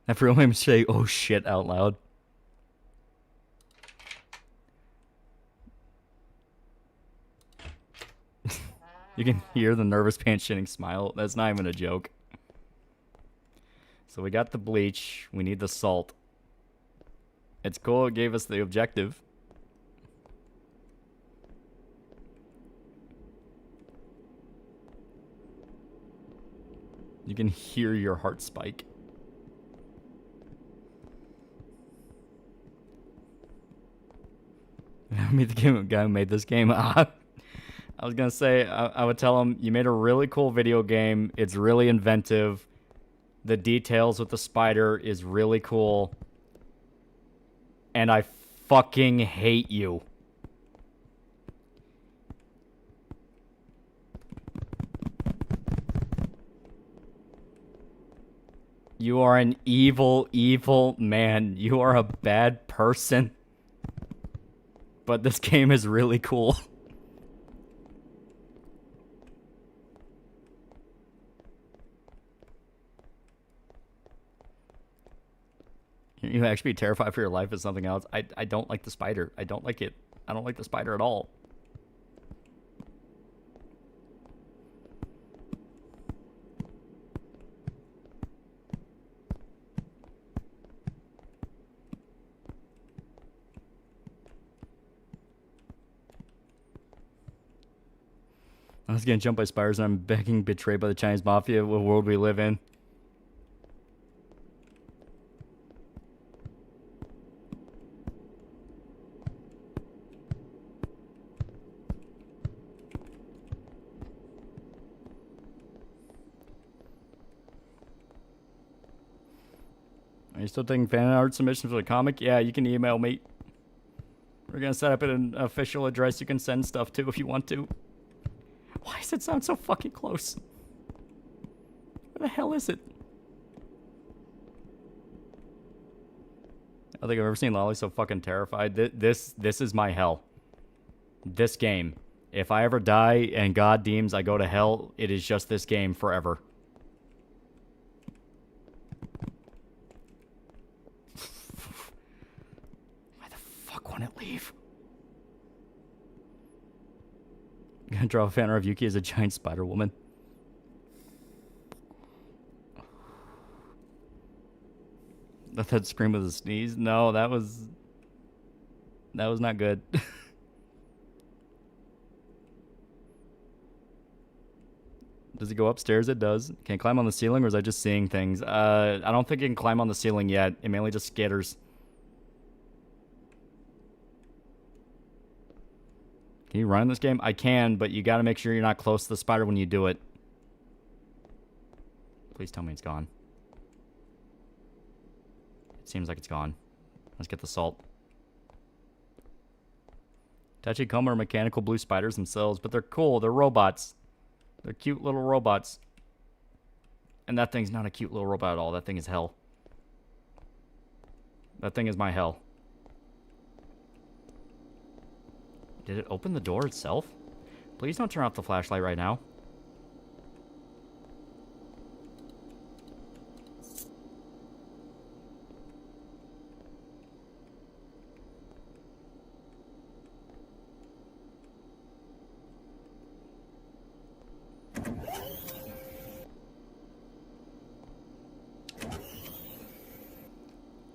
I forgot him to say, oh shit, out loud. You can hear the nervous pants shitting smile. That's not even a joke. So we got the bleach. We need the salt. It's cool it gave us the objective. You can hear your heart spike. Meet the guy who made this game. I was gonna say, I would tell him, you made a really cool video game. It's really inventive. The details with the spider is really cool. And I fucking hate you. You are an evil, evil man. You are a bad person. But this game is really cool. You actually be terrified for your life is something else. I don't like the spider. I don't like it. I don't like the spider at all. I was getting jumped by spiders and I'm begging betrayed by the Chinese mafia. What world we live in. Are you still taking fan art submissions for the comic? Yeah, you can email me. We're gonna set up an official address you can send stuff to if you want to. Why does it sound so fucking close? Where the hell is it? I don't think I've ever seen Lolly so fucking terrified. This is my hell. This game. If I ever die and God deems I go to hell, it is just this game forever. Why the fuck won't it leave? I'm gonna draw a fan of Yuki as a giant spider woman. Let that scream with a sneeze? No, that was not good. Does it go upstairs? It does. Can it climb on the ceiling or is I just seeing things? I don't think it can climb on the ceiling yet. It mainly just skitters. Can you run this game? I can, but you gotta make sure you're not close to the spider when you do it. Please tell me it's gone. It seems like it's gone. Let's get the salt. Tachikoma are mechanical blue spiders themselves, but they're cool. They're robots. They're cute little robots. And that thing's not a cute little robot at all. That thing is hell. That thing is my hell. Did it open the door itself? Please don't turn off the flashlight right now.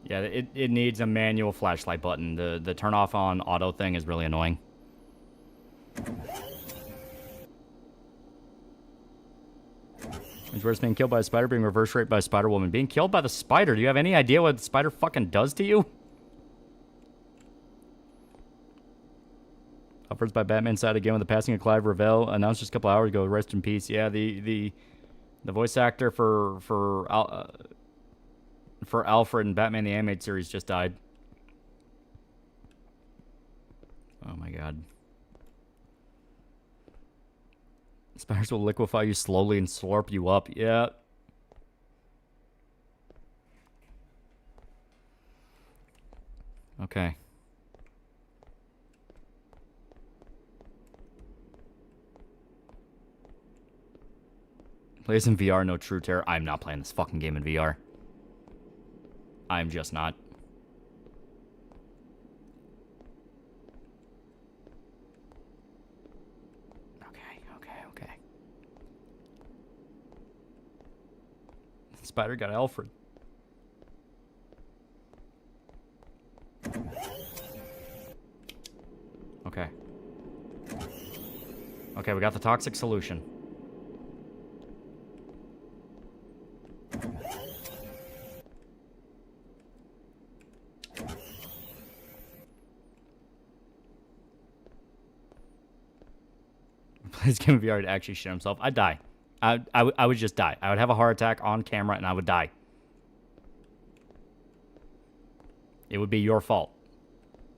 Yeah, it needs a manual flashlight button. The turn off on auto thing is really annoying. It's worse being killed by a spider, being reverse raped by a spider woman. Being killed by the spider. Do you have any idea what the spider fucking does to you? Upwards by Batman side again with the passing of Clive Revell, announced just a couple hours ago. Rest in peace. Yeah, the voice actor for Alfred in Batman the Animated Series just died. Oh my god. Spiders will liquefy you slowly and slurp you up. Yeah. Okay. Plays in VR, no true terror. I'm not playing this fucking game in VR. I'm just not. Okay. Spider got Alfred. Okay. Okay, we got the toxic solution. This game of VR to actually shit himself. I'd die. I would just die. I would have a heart attack on camera and I would die. It would be your fault.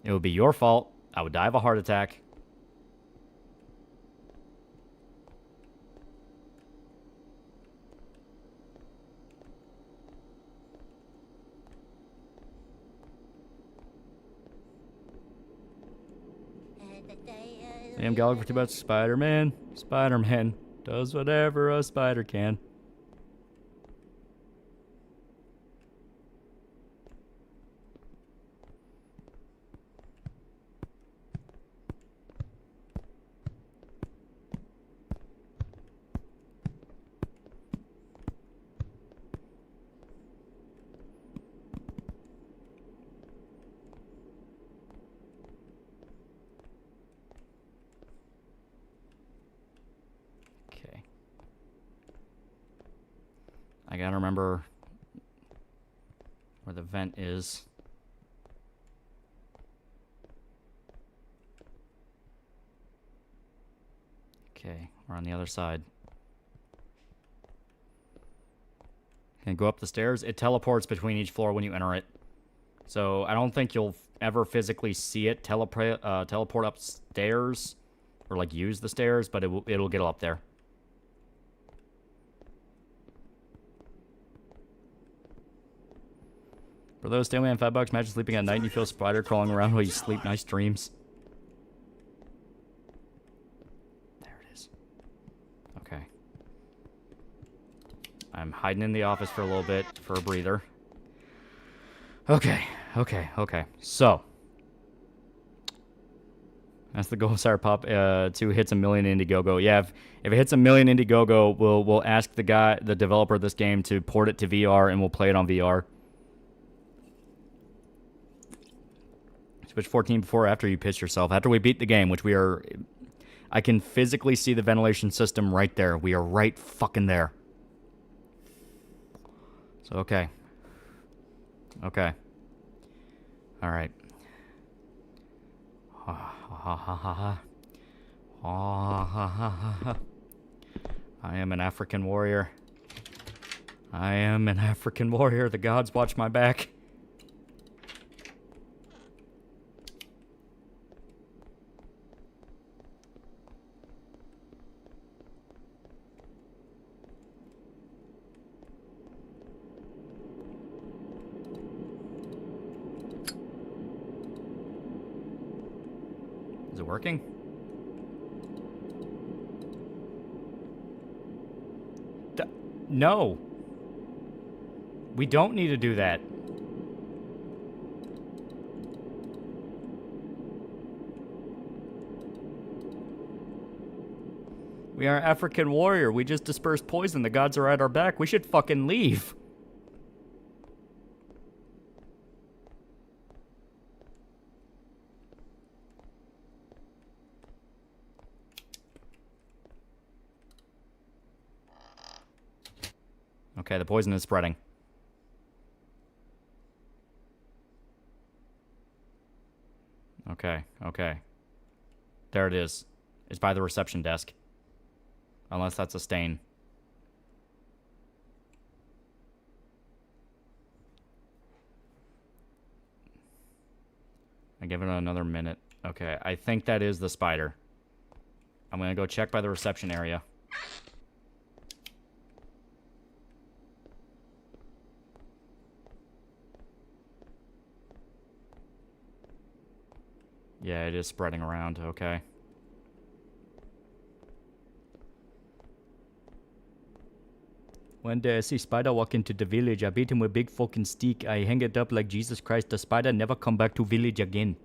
It would be your fault. I would die of a heart attack. Sam Gallagher too much. Spider-Man. Spider-Man does whatever a spider can. Okay. I gotta remember where the vent is. Okay, we're on the other side. Can go up the stairs. It teleports between each floor when you enter it. So I don't think you'll ever physically see it teleport upstairs or like use the stairs, but it'll get up there. For those stay away on $5, imagine sleeping at night and you feel a spider crawling around while you sleep. Nice dreams. There it is. Okay. I'm hiding in the office for a little bit for a breather. Okay. So. That's the goal, Sire Pop. 2 hits a million Indiegogo. Yeah, if it hits a million Indiegogo, we'll ask the developer of this game to port it to VR and we'll play it on VR. Switch 14 before or after you piss yourself. After we beat the game, which we are... I can physically see the ventilation system right there. We are right fucking there. So, okay. Okay. Alright. I am an African warrior. I am an African warrior. The gods watch my back. Is it working? No. We don't need to do that. We are African warrior. We just dispersed poison. The gods are at our back. We should fucking leave. Okay, the poison is spreading. Okay. There it is. It's by the reception desk. Unless that's a stain. I give it another minute. Okay, I think that is the spider. I'm gonna go check by the reception area. Yeah, it is spreading around, okay. One day I see spider walk into the village. I beat him with big fucking stick. I hang it up like Jesus Christ. The spider never come back to village again.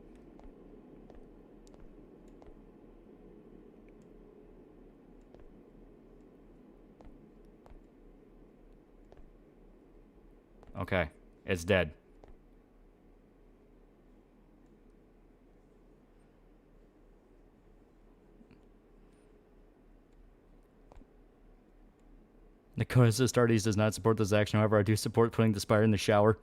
Okay, it's dead. The Chorus Astartes does not support this action. However, I do support putting the spider in the shower.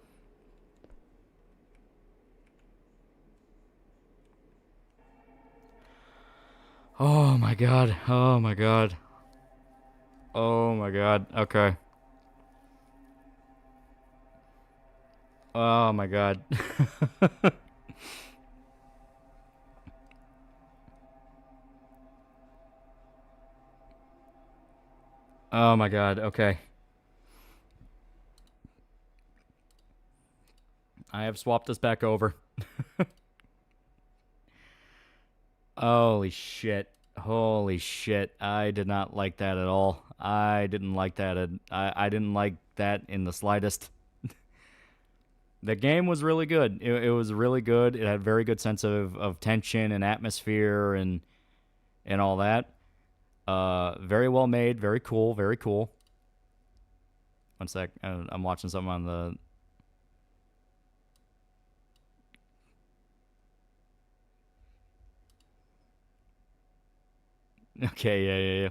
Oh my god. Oh my god. Oh my god. Okay. Oh my god. Oh my god, okay. I have swapped this back over. Holy shit. Holy shit. I did not like that at all. I didn't like that. I didn't like that in the slightest. The game was really good. It was really good. It had a very good sense of tension and atmosphere and all that. Very well made. Very cool. Very cool. One sec. I'm watching something on the... Okay, yeah.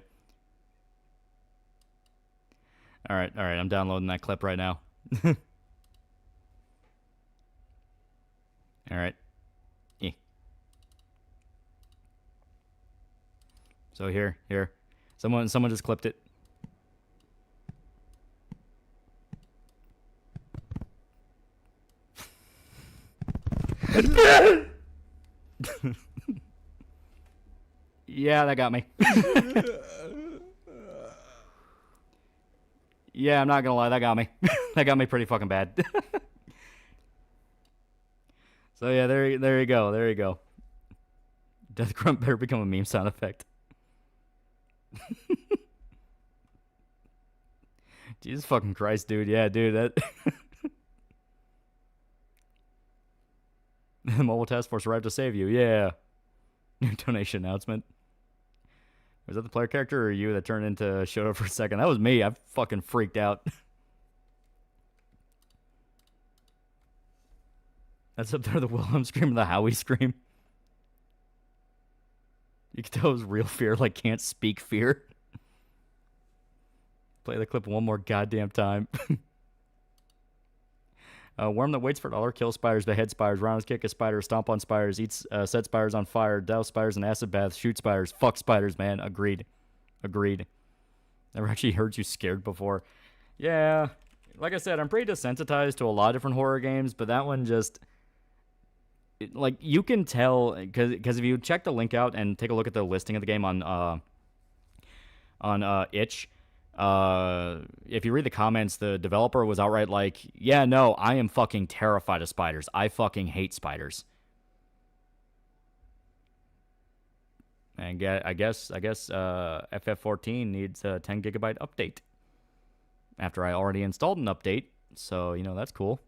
All right. I'm downloading that clip right now. All right. Yeah. So here. Someone just clipped it. Yeah, that got me. Yeah, I'm not gonna lie, that got me. That got me pretty fucking bad. So yeah, there you go. Death grunt better become a meme sound effect. Jesus fucking Christ, dude. Yeah, dude, that... The mobile task force arrived to save you. Yeah. New donation announcement. Was that the player character or you that turned into showed up for a second? That was me. I fucking freaked out. That's up there, the Wilhelm scream and the Howie scream. You can tell it was real fear, like can't speak fear. Play the clip one more goddamn time. Worm that waits for dollar, kill spiders, behead spiders, rounds kick a spider, stomp on spiders, eats set spiders on fire, douse spiders in acid baths, shoot spiders, fuck spiders, man. Agreed. Never actually heard you scared before. Yeah, like I said, I'm pretty desensitized to a lot of different horror games, but that one just... Like, you can tell, because if you check the link out and take a look at the listing of the game on itch, if you read the comments, the developer was outright like, yeah, no, I am fucking terrified of spiders. I fucking hate spiders. And I guess FF14 needs a 10 gigabyte update. After I already installed an update. So, that's cool.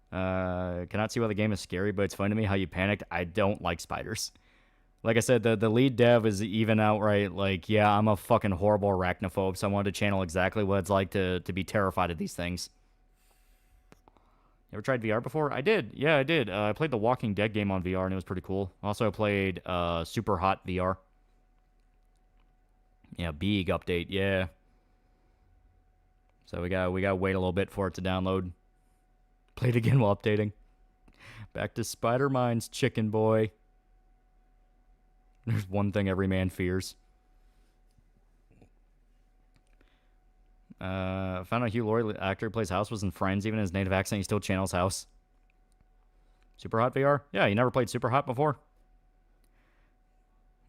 Cannot see why the game is scary, but it's funny to me how you panicked. I don't like spiders. Like I said, the lead dev is even outright like, yeah, I'm a fucking horrible arachnophobe, so I wanted to channel exactly what it's like to be terrified of these things. You ever tried VR before? I did. Yeah, I did. I played the Walking Dead game on VR, and it was pretty cool. Also, I played Super Hot VR. Yeah, big update, yeah. So we gotta wait a little bit for it to download. Play it again while updating. Back to Spider Mines, chicken boy. There's one thing every man fears. Found out Hugh Laurie, the actor who plays House, was in Friends. Even in his native accent, he still channels House. Super Hot VR? Yeah, you never played Super Hot before?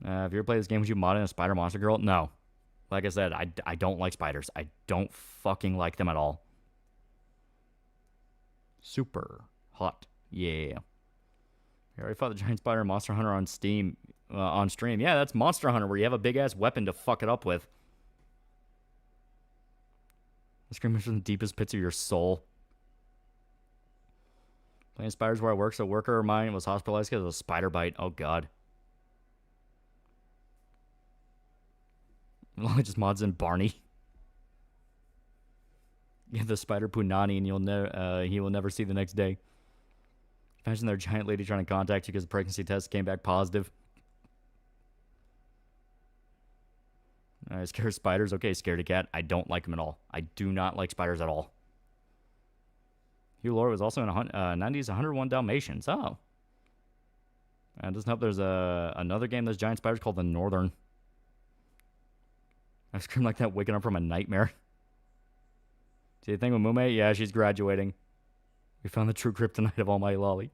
Have you ever played this game with you modding a spider monster girl? No. Like I said, I don't like spiders. I don't fucking like them at all. Super Hot. Yeah. I already fought the giant spider and Monster Hunter on Steam, on stream. Yeah, that's Monster Hunter, where you have a big-ass weapon to fuck it up with. Screaming from the deepest pits of your soul. Playing spiders where I work, so a worker of mine was hospitalized because of a spider bite. Oh, God. It just mods in Barney. Get the spider punani, and he will never see the next day. Imagine their giant lady trying to contact you because the pregnancy test came back positive. Scared of spiders? Okay, scared of cat. I don't like them at all. I do not like spiders at all. Hugh Laurie was also in 90s 101 Dalmatians. Oh. It doesn't help there's another game that's giant spiders called The Northern. I screamed like that waking up from a nightmare. See the thing with Mume? Yeah, she's graduating. We found the true kryptonite of TheAlmightyLoli.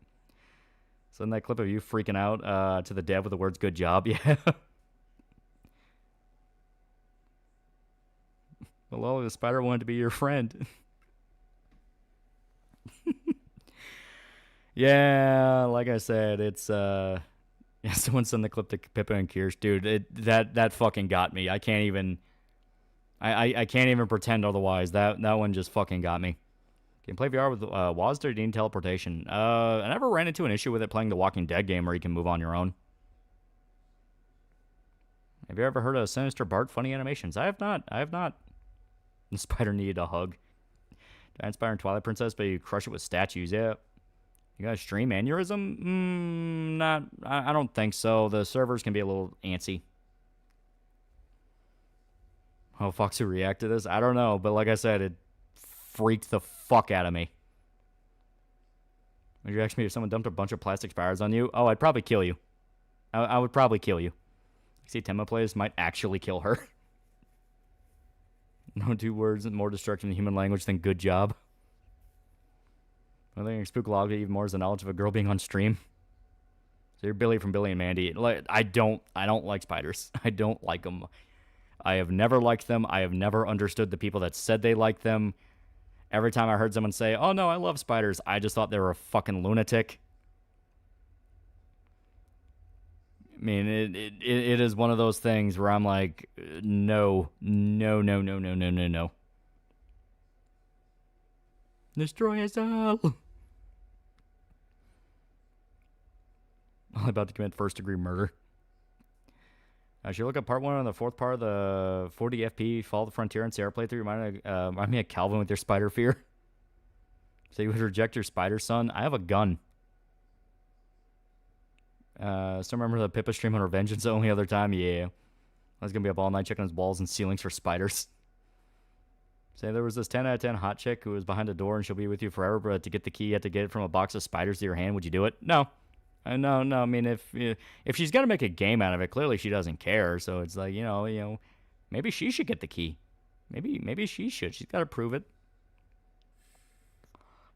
Send that clip of you freaking out to the dev with the words "good job." Yeah. Well, Loli, the spider wanted to be your friend. Yeah, like I said, it's yeah, someone sent the clip to Pippa and Kirsch, dude. That fucking got me. I can't even I can't even pretend otherwise. That one just fucking got me. Can you play VR with WASD or do you need teleportation? I never ran into an issue with it playing the Walking Dead game where you can move on your own. Have you ever heard of Sinister Bart funny animations? I have not. The spider needed a hug. Giant Spider and Twilight Princess, but you crush it with statues. Yeah. You got a stream aneurysm? Not. I don't think so. The servers can be a little antsy. How Foxy react to this? I don't know, but like I said, it freaked the fuck out of me. Would you ask me if someone dumped a bunch of plastic spiders on you? Oh, I'd probably kill you. I would probably kill you. See, Temma plays might actually kill her. No two words more destruction in human language than good job. I think spook log even more is the knowledge of a girl being on stream. So you're Billy from Billy and Mandy. Like, I don't like spiders. I don't like them. I have never liked them. I have never understood the people that said they liked them. Every time I heard someone say, "Oh no, I love spiders," I just thought they were a fucking lunatic. I mean, it is one of those things where I'm like, no. Destroy us all. I'm about to commit first-degree murder. I should look up part 1 on the 4th part of the 40 FP Fall of the Frontier and Sarah playthrough. Remind me of Calvin with your spider fear. So you would reject your spider son? I have a gun. Still remember the Pippa stream on Revengeance the only other time? Yeah. I was going to be up all night checking his walls and ceilings for spiders. Say there was this 10 out of 10 hot chick who was behind a door and she'll be with you forever, but to get the key, you have to get it from a box of spiders to your hand. Would you do it? No. No. I mean, if she's going to make a game out of it, clearly she doesn't care. So it's like, you know, maybe she should get the key. Maybe she should. She's got to prove it.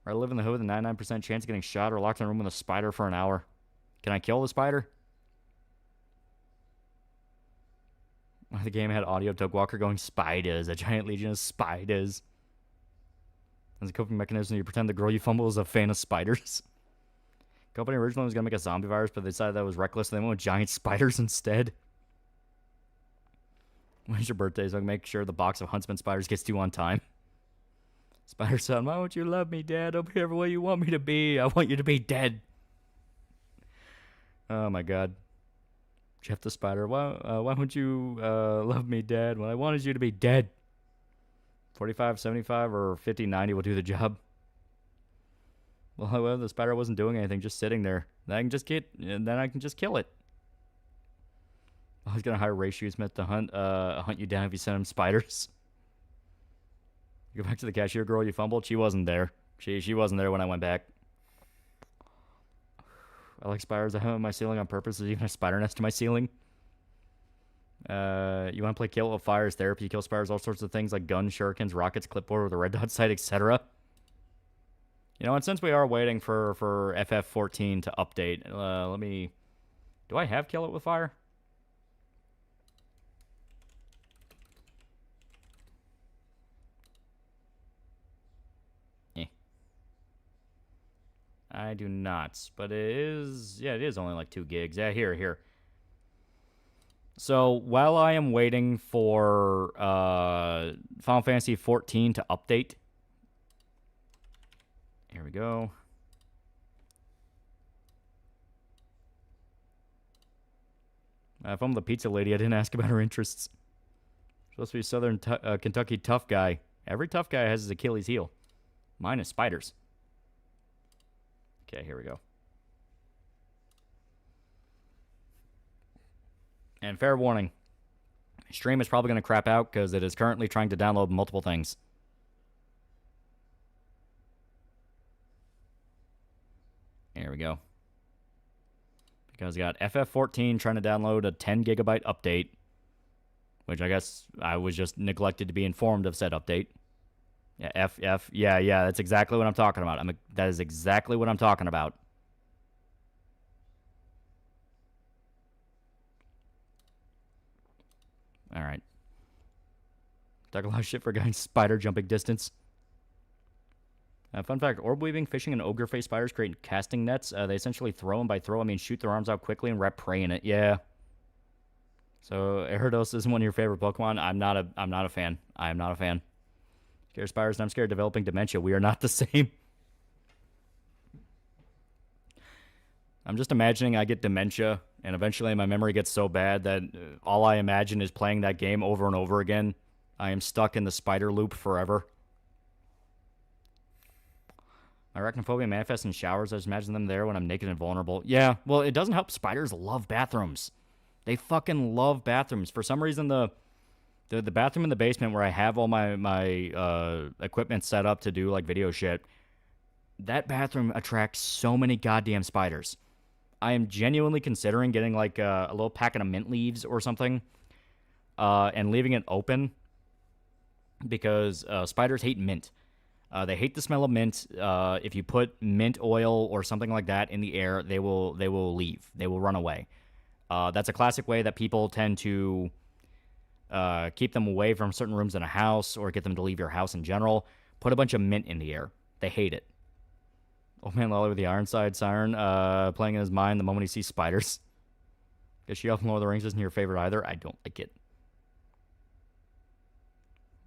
Or I live in the hood with a 99% chance of getting shot or locked in a room with a spider for an hour. Can I kill the spider? The game had audio of Doug Walker going, "Spiders, a giant legion of spiders." As a coping mechanism, you pretend the girl you fumble is a fan of spiders. Company originally was going to make a zombie virus, but they decided that was reckless, so they went with giant spiders instead. When's your birthday? So I can make sure the box of Huntsman spiders gets to you on time. Spider son, why won't you love me, Dad? I'll be everywhere you want me to be. I want you to be dead. Oh my God. Jeff the Spider, why won't you love me, Dad, when I wanted you to be dead? 45, 75, or 50, 90 will do the job. Well, the spider wasn't doing anything, just sitting there. Then I can just kill it. I was gonna hire Ray Smith to hunt you down if you sent him spiders. You go back to the cashier girl you fumbled. She wasn't there. She wasn't there when I went back. I like spiders. I have them on my ceiling on purpose. There's even a spider nest to my ceiling. You want to play Kill It with Fire as therapy? You kill spiders, all sorts of things like guns, shurikens, rockets, clipboard with a red dot sight, etc. You know, and since we are waiting for FF14 to update, let me... Do I have Kill It with Fire? I do not, but it is... Yeah, it is only like 2 gigs. Yeah, here. So, while I am waiting for Final Fantasy 14 to update... Here we go. If I'm the pizza lady, I didn't ask about her interests. Supposed to be a Southern Kentucky tough guy. Every tough guy has his Achilles heel. Mine is spiders. Okay, here we go. And fair warning, stream is probably going to crap out because it is currently trying to download multiple things. Here we go. Because I got FF14 trying to download a 10 gigabyte update, which I guess I was just neglected to be informed of said update. Yeah, yeah, that's exactly what I'm talking about. That is exactly what I'm talking about. All right. Talk a lot of shit for a guy in spider jumping distance. Fun fact, orb weaving, fishing, and ogre face spiders create casting nets. They essentially throw, and by throw, I mean shoot their arms out quickly and wrap prey in it. Yeah. So, Gyarados isn't one of your favorite Pokemon. I'm not a fan. I am not a fan. Scared spiders, and I'm scared of developing dementia. We are not the same. I'm just imagining I get dementia, and eventually my memory gets so bad that all I imagine is playing that game over and over again. I am stuck in the spider loop forever. My arachnophobia manifests in showers. I just imagine them there when I'm naked and vulnerable. Yeah, well, it doesn't help. Spiders love bathrooms. They fucking love bathrooms. For some reason, the bathroom in the basement where I have all my equipment set up to do, like, video shit, that bathroom attracts so many goddamn spiders. I am genuinely considering getting, like, a little packet of mint leaves or something and leaving it open because spiders hate mint. They hate the smell of mint. If you put mint oil or something like that in the air, they will leave. They will run away. That's a classic way that people tend to keep them away from certain rooms in a house or get them to leave your house in general. Put a bunch of mint in the air. They hate it. Old Man Lolly with the Ironside Siren playing in his mind the moment he sees spiders. Is she up in Lord of the Rings isn't your favorite either? I don't like it.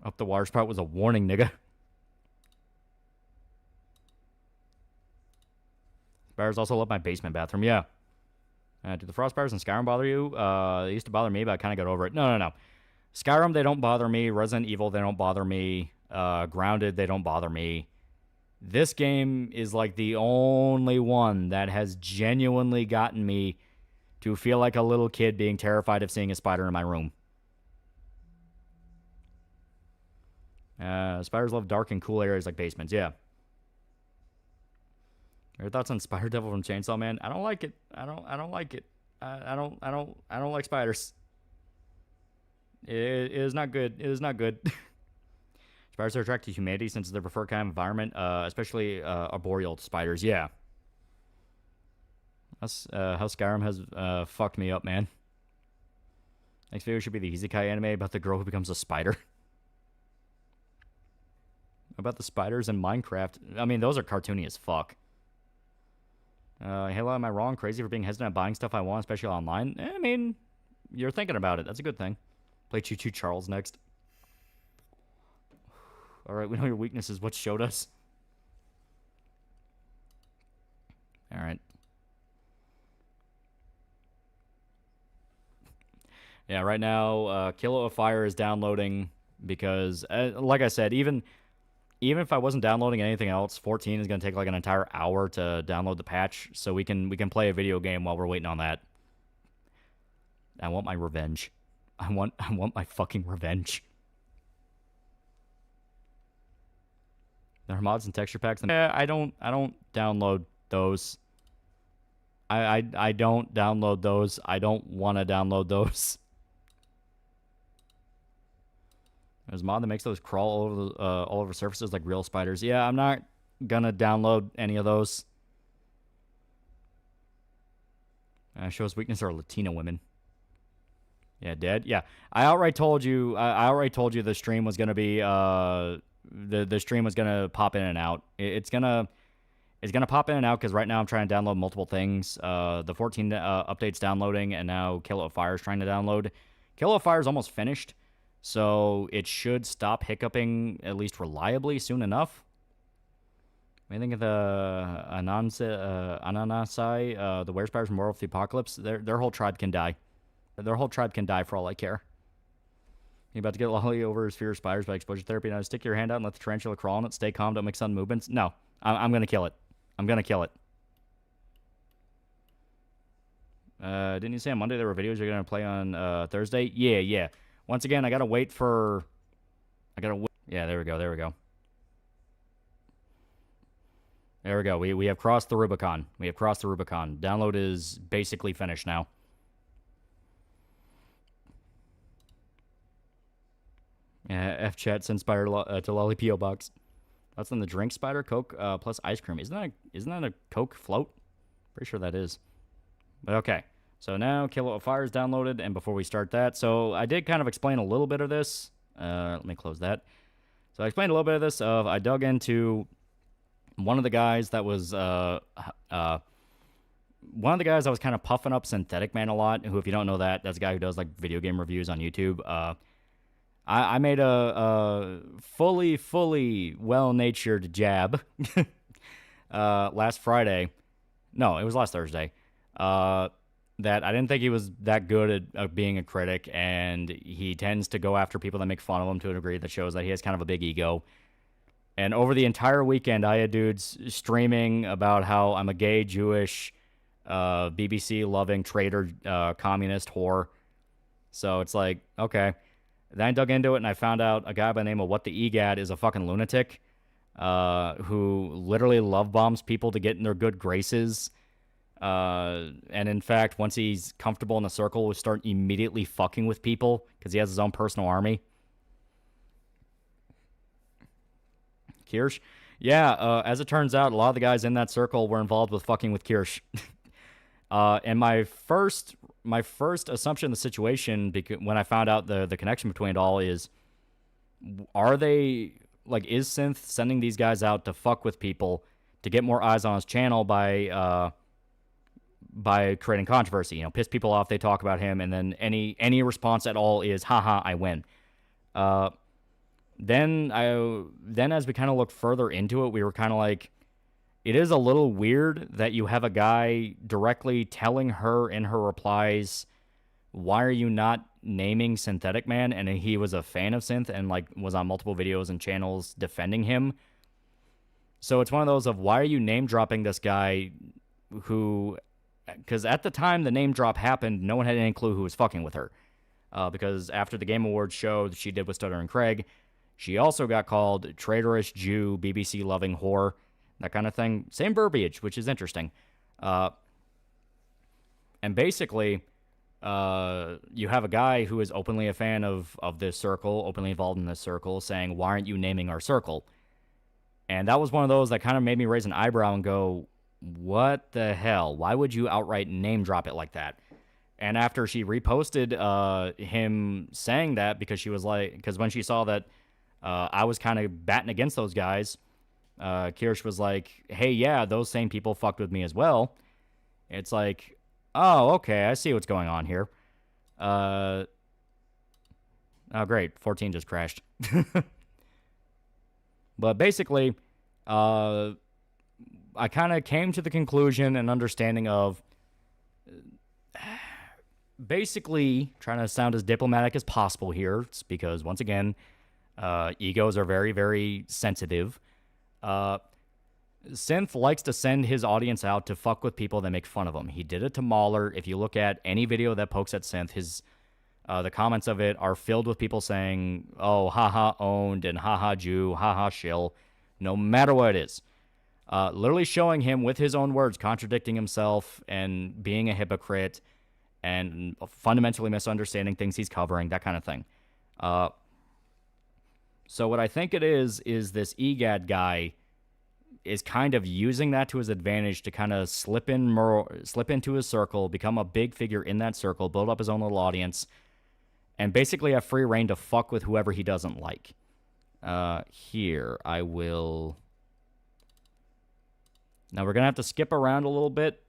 Up the water spout was a warning, nigga. Spiders also love my basement bathroom. Yeah. Do the frost spiders in Skyrim bother you? They used to bother me, but I kind of got over it. No. Skyrim, they don't bother me. Resident Evil, they don't bother me. Grounded, they don't bother me. This game is like the only one that has genuinely gotten me to feel like a little kid being terrified of seeing a spider in my room. Spiders love dark and cool areas like basements. Yeah. Your thoughts on Spider Devil from Chainsaw Man? I don't like it. I don't like it. I don't like spiders. It is not good. It is not good. Spiders are attracted to humanity since it's their preferred kind of environment, especially arboreal spiders. Yeah. That's how Skyrim has fucked me up, man. Next video should be the Isekai anime about the girl who becomes a spider. About the spiders in Minecraft. I mean, those are cartoony as fuck. Hello, am I wrong? Crazy for being hesitant at buying stuff I want, especially online? I mean, you're thinking about it. That's a good thing. Play Choo Choo Charles next. Alright, we know your weakness is what showed us. Alright. Yeah, right now, Kilo of Fire is downloading because, like I said, even if I wasn't downloading anything else, 14 is going to take like an entire hour to download the patch, so we can play a video game while we're waiting on that. I want my revenge. I want my fucking revenge. There are mods and texture packs. I don't download those. I don't download those. I don't want to download those. There's a mod that makes those crawl all over surfaces like real spiders. Yeah, I'm not gonna download any of those. Shows weakness are Latino women. Yeah, dead. Yeah, I outright told you. I outright told you the stream was gonna be the stream was gonna pop in and out. It's gonna pop in and out because right now I'm trying to download multiple things. The 14 update's downloading, and now Kilo of Fire is trying to download. Kilo of Fire is almost finished, so it should stop hiccuping at least reliably soon enough. What do you think of the Ananasai, the Werespiders from War of the Apocalypse? Their whole tribe can die. Their whole tribe can die for all I care. You about to get Lolly over his fear of spiders by exposure therapy? Now stick your hand out and let the tarantula crawl on it. Stay calm. Don't make sudden movements. No, I'm going to kill it. I'm going to kill it. Didn't you say on Monday there were videos you're going to play on Thursday? Yeah. Once again, I got to wait for... Yeah, there we go. There we go. We have crossed the Rubicon. Download is basically finished now. F chat send spider to Lolly P.O. Box. That's in the drink spider, Coke plus ice cream. Isn't that a Coke float? Pretty sure that is. But okay. So now Kilo of Fire is downloaded, and before we start that, so I did kind of explain a little bit of this. Let me close that. So I explained a little bit of this. I dug into one of the guys that was kind of puffing up Synthetic Man a lot, who, if you don't know that, that's a guy who does like video game reviews on YouTube. I made a fully well-natured jab last Friday. No, it was last Thursday. That I didn't think he was that good at being a critic, and he tends to go after people that make fun of him to a degree that shows that he has kind of a big ego. And over the entire weekend, I had dudes streaming about how I'm a gay, Jewish, BBC-loving, traitor, communist whore. So it's like, okay. Then I dug into it, and I found out a guy by the name of What the Egad is a fucking lunatic who literally love bombs people to get in their good graces. And in fact, once he's comfortable in a circle, will start immediately fucking with people because he has his own personal army. Kirsch? Yeah, as it turns out, a lot of the guys in that circle were involved with fucking with Kirsch. And my first assumption of the situation, when I found out the connection between it all, is, are they, like, is Synth sending these guys out to fuck with people to get more eyes on his channel by creating controversy? You know, piss people off, they talk about him, and then any response at all is, haha, I win. Then as we kind of looked further into it, we were kind of like, it is a little weird that you have a guy directly telling her in her replies, why are you not naming Synthetic Man? And he was a fan of Synth and like was on multiple videos and channels defending him. So it's one of those of, why are you name dropping this guy who, because at the time the name drop happened, no one had any clue who was fucking with her. Because after the Game Awards show that she did with Stutter and Craig, she also got called traitorous Jew, BBC-loving whore, that kind of thing. Same verbiage, which is interesting. And basically, you have a guy who is openly a fan of this circle, openly involved in this circle, saying, why aren't you naming our circle? And that was one of those that kind of made me raise an eyebrow and go, what the hell? Why would you outright name drop it like that? And after she reposted him saying that, because when she saw that I was kind of batting against those guys, Kirsch was like, hey, yeah, those same people fucked with me as well. It's like, oh, okay, I see what's going on here. Oh, great, 14 just crashed. But basically, I kind of came to the conclusion and understanding of basically trying to sound as diplomatic as possible here. It's because, once again, egos are very, very sensitive. Synth likes to send his audience out to fuck with people that make fun of him. He did it to Mahler. If you look at any video that pokes at Synth, the comments of it are filled with people saying, oh, haha owned, and haha Jew, haha shill, no matter what it is. Literally showing him with his own words, contradicting himself and being a hypocrite and fundamentally misunderstanding things he's covering, that kind of thing. So what I think it is this EGAD guy is kind of using that to his advantage to kind of slip into his circle, become a big figure in that circle, build up his own little audience, and basically have free reign to fuck with whoever he doesn't like. Here, I will... Now, we're going to have to skip around a little bit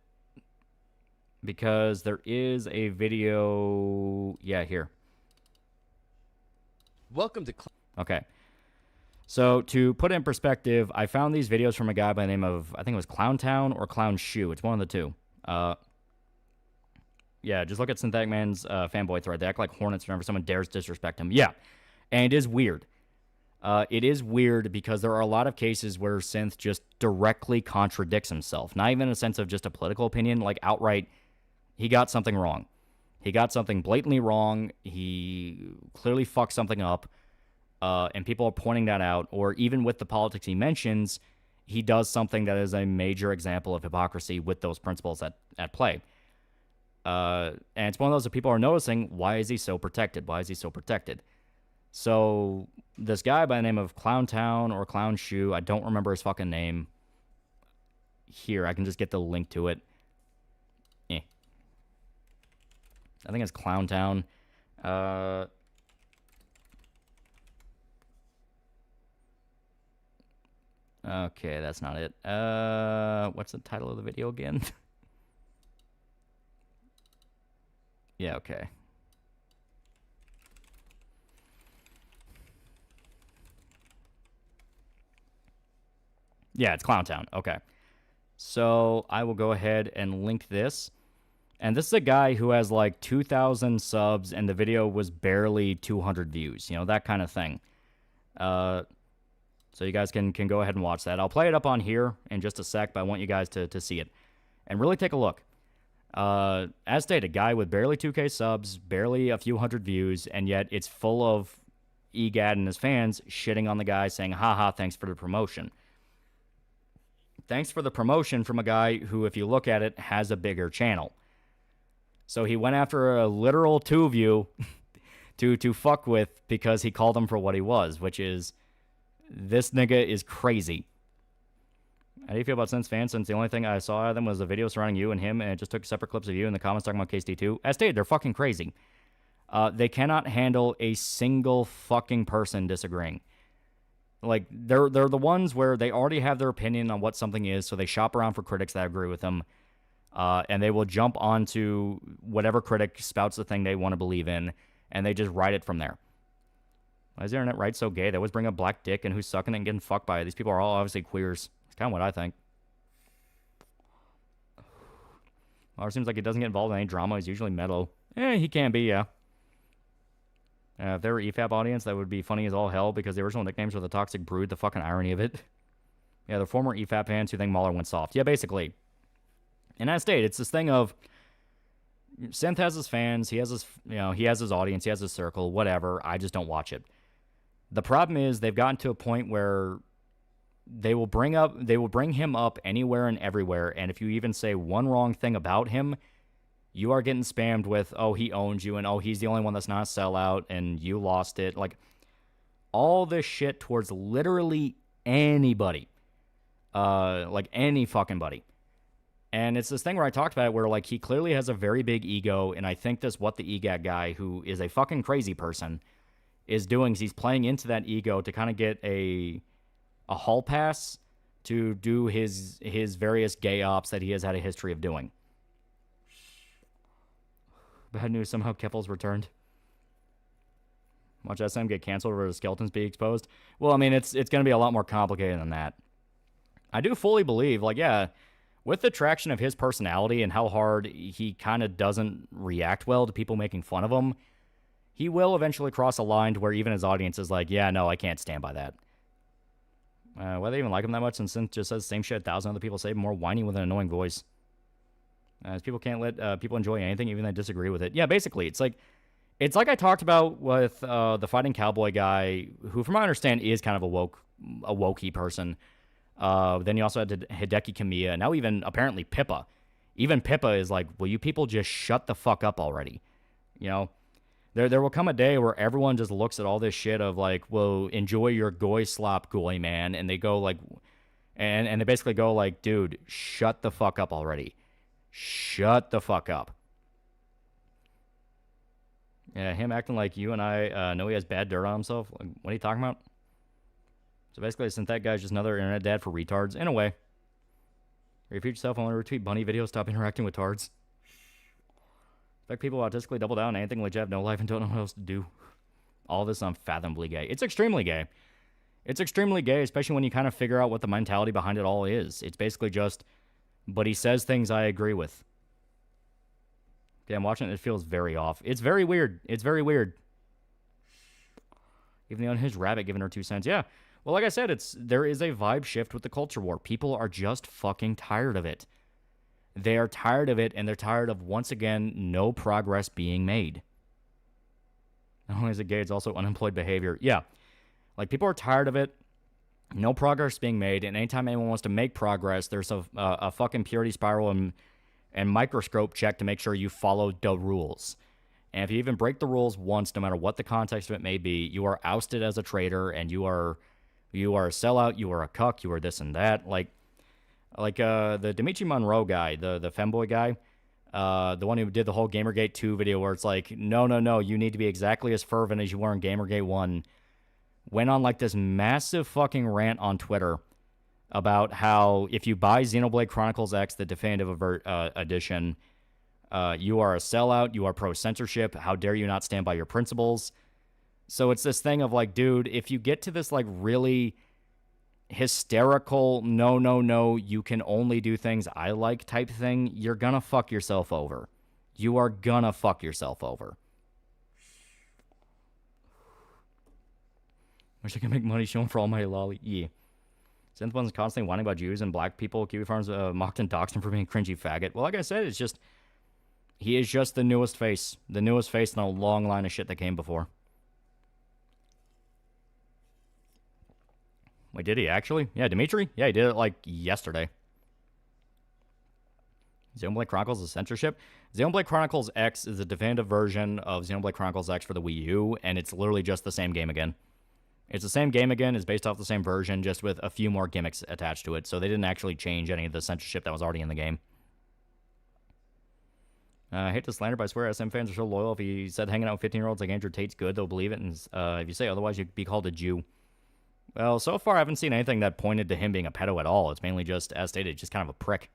because there is a video... Yeah, here. Welcome to... Okay. So, to put it in perspective, I found these videos from a guy by the name of, I think it was Clowntown or Clown Shoe. It's one of the two. Yeah, just look at Synthetic Man's fanboy thread. They act like hornets whenever someone dares disrespect him. Yeah, and it is weird. It is weird because there are a lot of cases where Synth just directly contradicts himself. Not even in a sense of just a political opinion, like outright, he got something wrong. He got something blatantly wrong. He clearly fucked something up. And people are pointing that out, or even with the politics he mentions, he does something that is a major example of hypocrisy with those principles at play. And it's one of those that people are noticing, why is he so protected? Why is he so protected? So this guy by the name of Clowntown or Clown Shoe, I don't remember his fucking name. Here, I can just get the link to it. I think it's Clowntown. Okay, that's not it. What's the title of the video again? Yeah, okay. Yeah, it's Clowntown. Okay. So I will go ahead and link this. And this is a guy who has like 2,000 subs and the video was barely 200 views. You know, that kind of thing. So you guys can go ahead and watch that. I'll play it up on here in just a sec, but I want you guys to see it. And really take a look. As stated, a guy with barely 2K subs, barely a few hundred views, and yet it's full of EGAD and his fans shitting on the guy saying, haha, thanks for the promotion. Thanks for the promotion from a guy who, if you look at it, has a bigger channel. So he went after a literal two of you to fuck with because he called him for what he was, which is, this nigga is crazy. How do you feel about Sense fans, since the only thing I saw of them was a video surrounding you and him, and it just took separate clips of you in the comments talking about KSD2? As stated, they're fucking crazy. They cannot handle a single fucking person disagreeing. Like, they're the ones where they already have their opinion on what something is, so they shop around for critics that agree with them, and they will jump onto whatever critic spouts the thing they want to believe in, and they just write it from there. Why is the internet right so gay? They always bring up black dick and who's sucking it and getting fucked by it. These people are all obviously queers. It's kind of what I think. Or seems like he doesn't get involved in any drama. He's usually mellow. He can be, yeah. If they were EFAP audience, that would be funny as all hell because the original nicknames were the Toxic Brood, the fucking irony of it. Yeah, the former EFAP fans who think Mahler went soft. Yeah, basically. And as stated, it's this thing of Synth has his fans, he has his, he has his audience, he has his circle, whatever. I just don't watch it. The problem is they've gotten to a point where they will bring him up anywhere and everywhere, and if you even say one wrong thing about him, you are getting spammed with, oh, he owns you, and oh, he's the only one that's not a sellout, and you lost it. Like, all this shit towards literally anybody. Like, any fucking buddy. And it's this thing where I talked about it where, like, he clearly has a very big ego, and I think this what the EGAT guy, who is a fucking crazy person, is doing is he's playing into that ego to kind of get a hall pass to do his various gay ops that he has had a history of doing. Bad news, somehow Keffels returned. Watch SM get canceled or the skeletons be exposed. Well, I mean, it's going to be a lot more complicated than that. I do fully believe, like, yeah, with the traction of his personality and how hard he kind of doesn't react well to people making fun of him, he will eventually cross a line to where even his audience is like, yeah, no, I can't stand by that. Why they even like him that much, since Synth just says the same shit 1,000 other people say, more whiny with an annoying voice. As people can't let people enjoy anything, even if they disagree with it. Yeah, basically, it's like I talked about with the Fighting Cowboy guy, who, from what I understand, is kind of a wokey person. Then you also had Hideki Kamiya, and now even apparently Pippa. Even Pippa is like, will you people just shut the fuck up already? You know, there will come a day where everyone just looks at all this shit of like, well, enjoy your goy slop, goy man, and they go like, and they basically go like, dude, shut the fuck up already. Shut the fuck up. Yeah, him acting like you and I know he has bad dirt on himself. Like, what are you talking about? So basically, since that guy's just another internet dad for retards, in a way. Repeat yourself, I want to retweet bunny videos, stop interacting with tards. Expect people autistically double down on anything like you have no life and don't know what else to do. All this unfathomably gay. It's extremely gay. It's extremely gay, especially when you kind of figure out what the mentality behind it all is. It's basically just, but he says things I agree with. Okay, I'm watching it. It feels very off. It's very weird. It's very weird. Even the unhinged rabbit giving her 2 cents. Yeah. Well, like I said, there is a vibe shift with the culture war. People are just fucking tired of it. They are tired of it, and they're tired of, once again, no progress being made. Not only is it gay, it's also unemployed behavior. Yeah. Like, people are tired of it. No progress being made, and anytime anyone wants to make progress, there's a fucking purity spiral and microscope check to make sure you follow the rules. And if you even break the rules once, no matter what the context of it may be, you are ousted as a traitor, and you are a sellout, you are a cuck, you are this and that. Like the Dimitri Monroe guy, the femboy guy, the one who did the whole Gamergate 2 video where it's like, no, you need to be exactly as fervent as you were in Gamergate 1, went on like this massive fucking rant on Twitter about how if you buy Xenoblade Chronicles X, the definitive edition, you are a sellout, you are pro-censorship, how dare you not stand by your principles. So it's this thing of like, dude, if you get to this like really hysterical, no, you can only do things I like type thing, you're gonna fuck yourself over. You are gonna fuck yourself over. Wish I could make money showing for TheAlmightyLoli. Yeah. Synth one's constantly whining about Jews and black people. Kiwi Farms mocked and doxed him for being a cringy faggot. Well, like I said, it's just... He is just the newest face. The newest face in a long line of shit that came before. Wait, did he actually? Yeah, Dimitri? Yeah, he did it like yesterday. Xenoblade Chronicles is censorship. Xenoblade Chronicles X is a definitive version of Xenoblade Chronicles X for the Wii U, and it's literally just the same game again. It's the same game again, it's based off the same version, just with a few more gimmicks attached to it, so they didn't actually change any of the censorship that was already in the game. I hate to slander, but I swear SM fans are so loyal. If he said hanging out with 15-year-olds like Andrew Tate's good, they'll believe it, and if you say otherwise, you'd be called a Jew. Well, so far I haven't seen anything that pointed to him being a pedo at all. It's mainly just, as stated, just kind of a prick.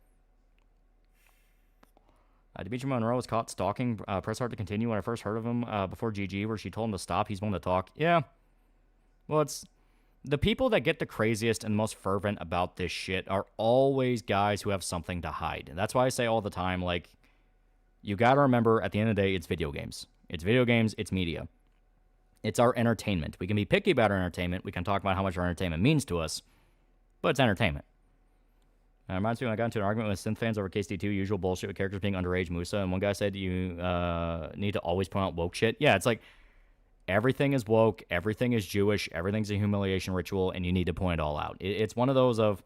Demetri Monroe was caught stalking. Press hard to continue. When I first heard of him before GG, where she told him to stop, he's one to talk. Yeah. Well, it's... The people that get the craziest and most fervent about this shit are always guys who have something to hide. And that's why I say all the time, like, you gotta remember, at the end of the day, it's video games. It's video games, it's media. It's our entertainment. We can be picky about our entertainment. We can talk about how much our entertainment means to us. But it's entertainment. Reminds me when I got into an argument with synth fans over KSD2, usual bullshit with characters being underage Musa, and one guy said you need to always point out woke shit. Yeah, it's like, everything is woke, everything is Jewish, everything's a humiliation ritual, and you need to point it all out. It's one of those of,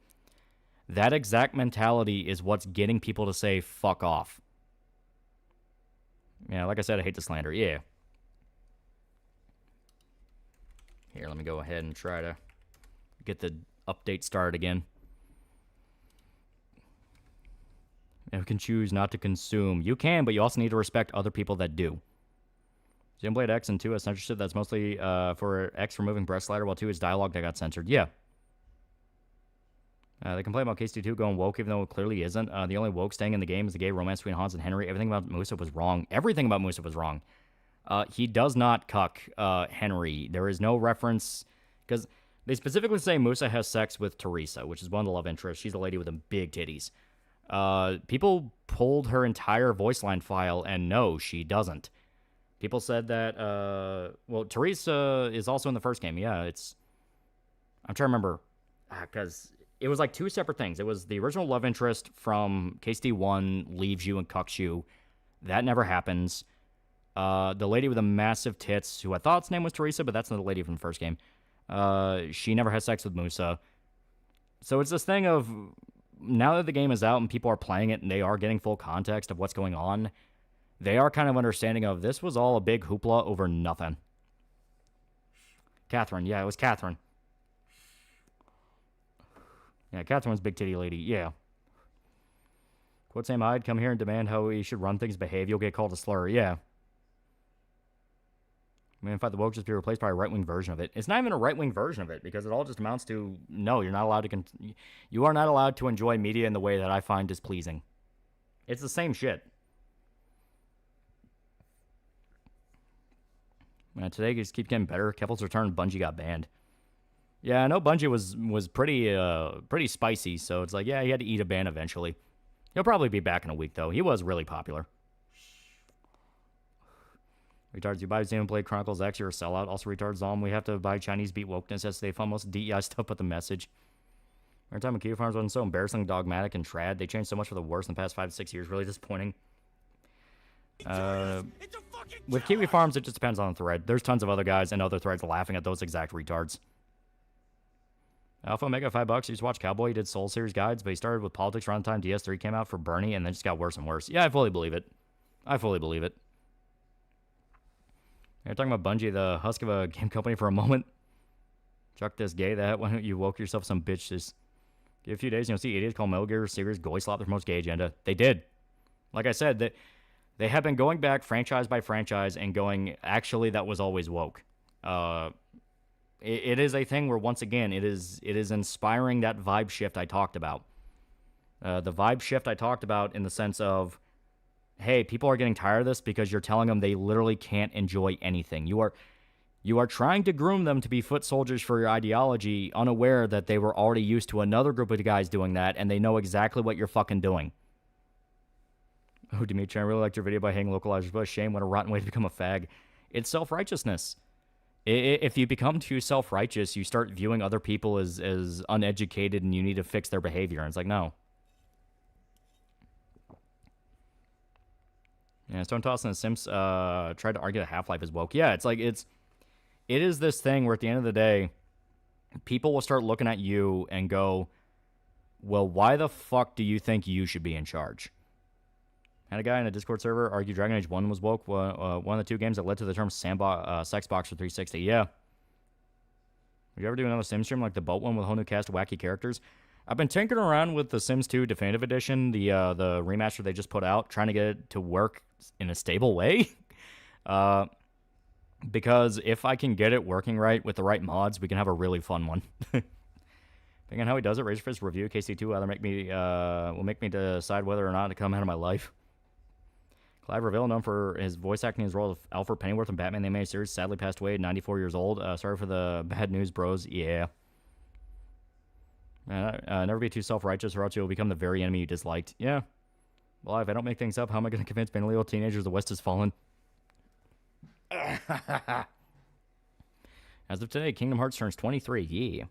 that exact mentality is what's getting people to say, fuck off. Yeah, like I said, I hate to slander. Yeah. Here, let me go ahead and try to get the update started again. You can choose not to consume. You can, but you also need to respect other people that do. Xenoblade X and 2 has censorship that's mostly for X removing breast slider, while 2 is dialogue that got censored. Yeah. They complain about KSD2 going woke, even though it clearly isn't. The only woke staying in the game is the gay romance between Hans and Henry. Everything about Musa was wrong. Everything about Musa was wrong. He does not cuck Henry. There is no reference, because they specifically say Musa has sex with Teresa, which is one of the love interests. She's the lady with the big titties. People pulled her entire voice line file, and no, she doesn't. People said that, well, Teresa is also in the first game. Yeah, it's... I'm trying to remember, because it was like two separate things. It was the original love interest from KSD1 leaves you and cucks you. That never happens. The lady with the massive tits, who I thought's name was Teresa, but that's not the lady from the first game. She never has sex with Musa. So it's this thing of, now that the game is out and people are playing it and they are getting full context of what's going on, they are kind of understanding of, this was all a big hoopla over nothing. Catherine. Yeah, it was Catherine. Yeah, Catherine's big titty lady. Yeah. Quote Sam Hyde, come here and demand how we should run things, behave. You'll get called a slur. Yeah. I mean, in fact, the woke just be replaced by a right-wing version of it. It's not even a right-wing version of it, because it all just amounts to, no, you're not allowed to, you are not allowed to enjoy media in the way that I find displeasing. It's the same shit. Today just keeps getting better. Keppel's return, Bungie got banned. Yeah, I know Bungie was pretty spicy, so it's like, yeah, he had to eat a ban eventually. He'll probably be back in a week, though. He was really popular. Retards, you buy Xenoblade Chronicles X, you're a sellout. Also, retards, we have to buy Chinese beat wokeness as they fund most DEI stuff but the message. Every time Kiwi Farms wasn't so embarrassing, dogmatic, and trad, they changed so much for the worse in the past 5 to 6 years. Really disappointing. With Kiwi Farms, it just depends on the thread. There's tons of other guys and other threads laughing at those exact retards. Alpha Omega, $5. He used to watch Cowboy. He did Soul Series guides, but he started with politics around the time DS3 came out for Bernie, and then just got worse and worse. Yeah, I fully believe it. I fully believe it. You're talking about Bungie, the husk of a game company, for a moment. Chuck this gay that. Why don't you woke yourself some bitches? Give a few days, you'll see idiots call Metal Gear Series Goy Slop their most gay agenda. They did. Like I said, they have been going back franchise by franchise and going, actually, that was always woke. it is a thing where, once again, it is inspiring that vibe shift I talked about. The vibe shift I talked about in the sense of, hey, people are getting tired of this because you're telling them they literally can't enjoy anything. You are trying to groom them to be foot soldiers for your ideology, unaware that they were already used to another group of guys doing that, and they know exactly what you're fucking doing. Oh, Dimitri, I really liked your video by hanging localizers, but a shame, what a rotten way to become a fag. It's self-righteousness. If you become too self-righteous, you start viewing other people as uneducated and you need to fix their behavior. And it's like, no. Yeah, Stone Toss and the Sims tried to argue that Half-Life is woke. Yeah, it's like, it is this thing where at the end of the day, people will start looking at you and go, well, why the fuck do you think you should be in charge? Had a guy in a Discord server argue Dragon Age 1 was woke, one of the two games that led to the term sex box for 360. Yeah. Would you ever do another Sims stream like the boat one with a whole new cast of wacky characters? I've been tinkering around with the Sims 2 Definitive Edition, the remaster they just put out, trying to get it to work in a stable way. Because if I can get it working right with the right mods, we can have a really fun one. Depending on how he does it, Razorfist review KC2 will make me decide whether or not to come out of my life. Clive Reville, known for his voice acting his role of Alfred Pennyworth in Batman the Animated Series, sadly passed away at 94 years old. Sorry for the bad news, bros. Yeah. Never be too self-righteous or else you'll become the very enemy you disliked. Yeah. Well, if I don't make things up, how am I going to convince mentally ill teenagers the West has fallen? As of today, Kingdom Hearts turns 23. Yeah.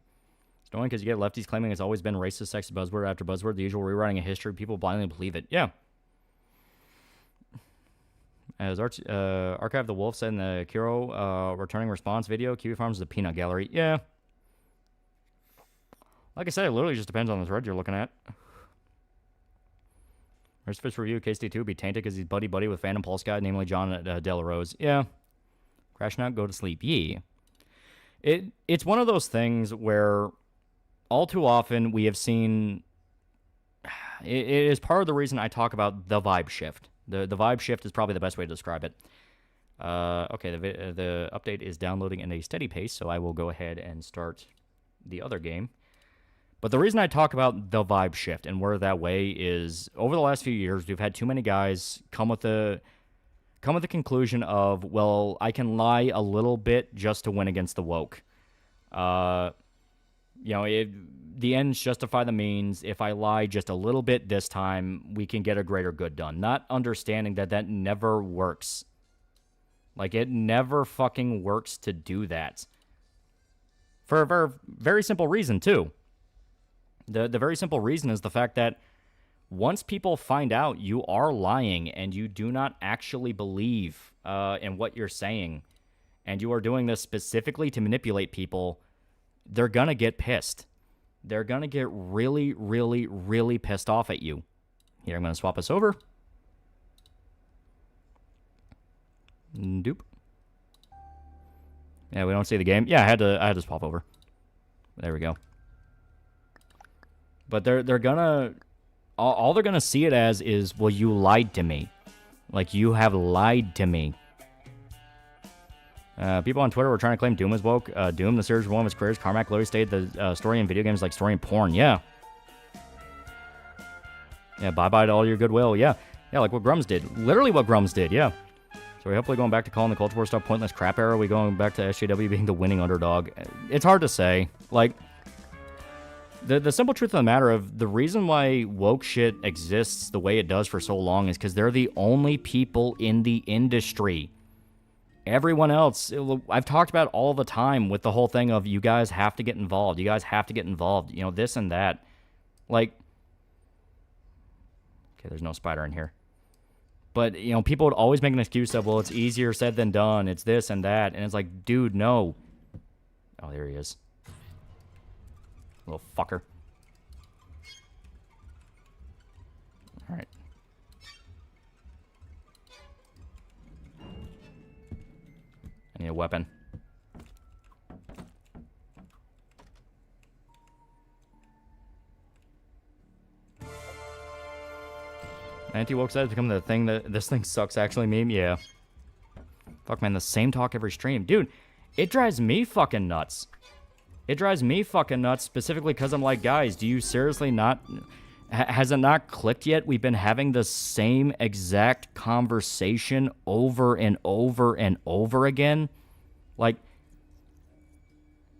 It's annoying because you get lefties claiming it's always been racist, sexist buzzword after buzzword, the usual rewriting of history. People blindly believe it. Yeah. As Archive the Wolf said in the Kiro returning response video, Kiwi Farms is a peanut gallery. Yeah. Like I said, it literally just depends on the thread you're looking at. First Fish review, KSD2 would be tainted because he's buddy-buddy with Phantom Pulse guy, namely John Dela Rose. Yeah. Crashing out, go to sleep. Yeah. It's one of those things where all too often we have seen... It is part of the reason I talk about the vibe shift. The vibe shift is probably the best way to describe it. Okay, the update is downloading in a steady pace, so I will go ahead and start the other game. But the reason I talk about the vibe shift and where that way is, over the last few years, we've had too many guys come with the conclusion of, well, I can lie a little bit just to win against the woke. The ends justify the means. If I lie just a little bit this time, we can get a greater good done. Not understanding that never works. Like, it never fucking works to do that. For a very simple reason, too. The very simple reason is the fact that once people find out you are lying and you do not actually believe in what you're saying, and you are doing this specifically to manipulate people, they're gonna get pissed. They're gonna get really, really, really pissed off at you. Here, I'm gonna swap us over. Doop. Yeah, we don't see the game. Yeah, I had to swap over. There we go. But they're gonna... All they're gonna see it as is, well, you lied to me. Like, you have lied to me. People on Twitter were trying to claim Doom is woke. Doom, the series, one of his careers. Carmack literally stated the story in video games like story in porn. Yeah. Yeah, bye-bye to all your goodwill. Yeah. Yeah, like what Grums did. Literally what Grums did, yeah. So we're hopefully going back to calling the culture war stuff pointless crap era. Are we going back to SJW being the winning underdog? It's hard to say. Like... The simple truth of the matter of the reason why woke shit exists the way it does for so long is because they're the only people in the industry. Everyone else, I've talked about all the time with the whole thing of you guys have to get involved. You guys have to get involved. You know, this and that. Like, okay, there's no spider in here. But, you know, people would always make an excuse of, well, it's easier said than done. It's this and that. And it's like, dude, no. Oh, there he is. Little fucker. Alright. I need a weapon. Anti-woke side has become the thing that this thing sucks actually meme. Yeah. Fuck, man, the same talk every stream. Dude, It drives me fucking nuts. It drives me fucking nuts specifically because I'm like, guys, do you seriously not... Has it not clicked yet? We've been having the same exact conversation over and over and over again. Like,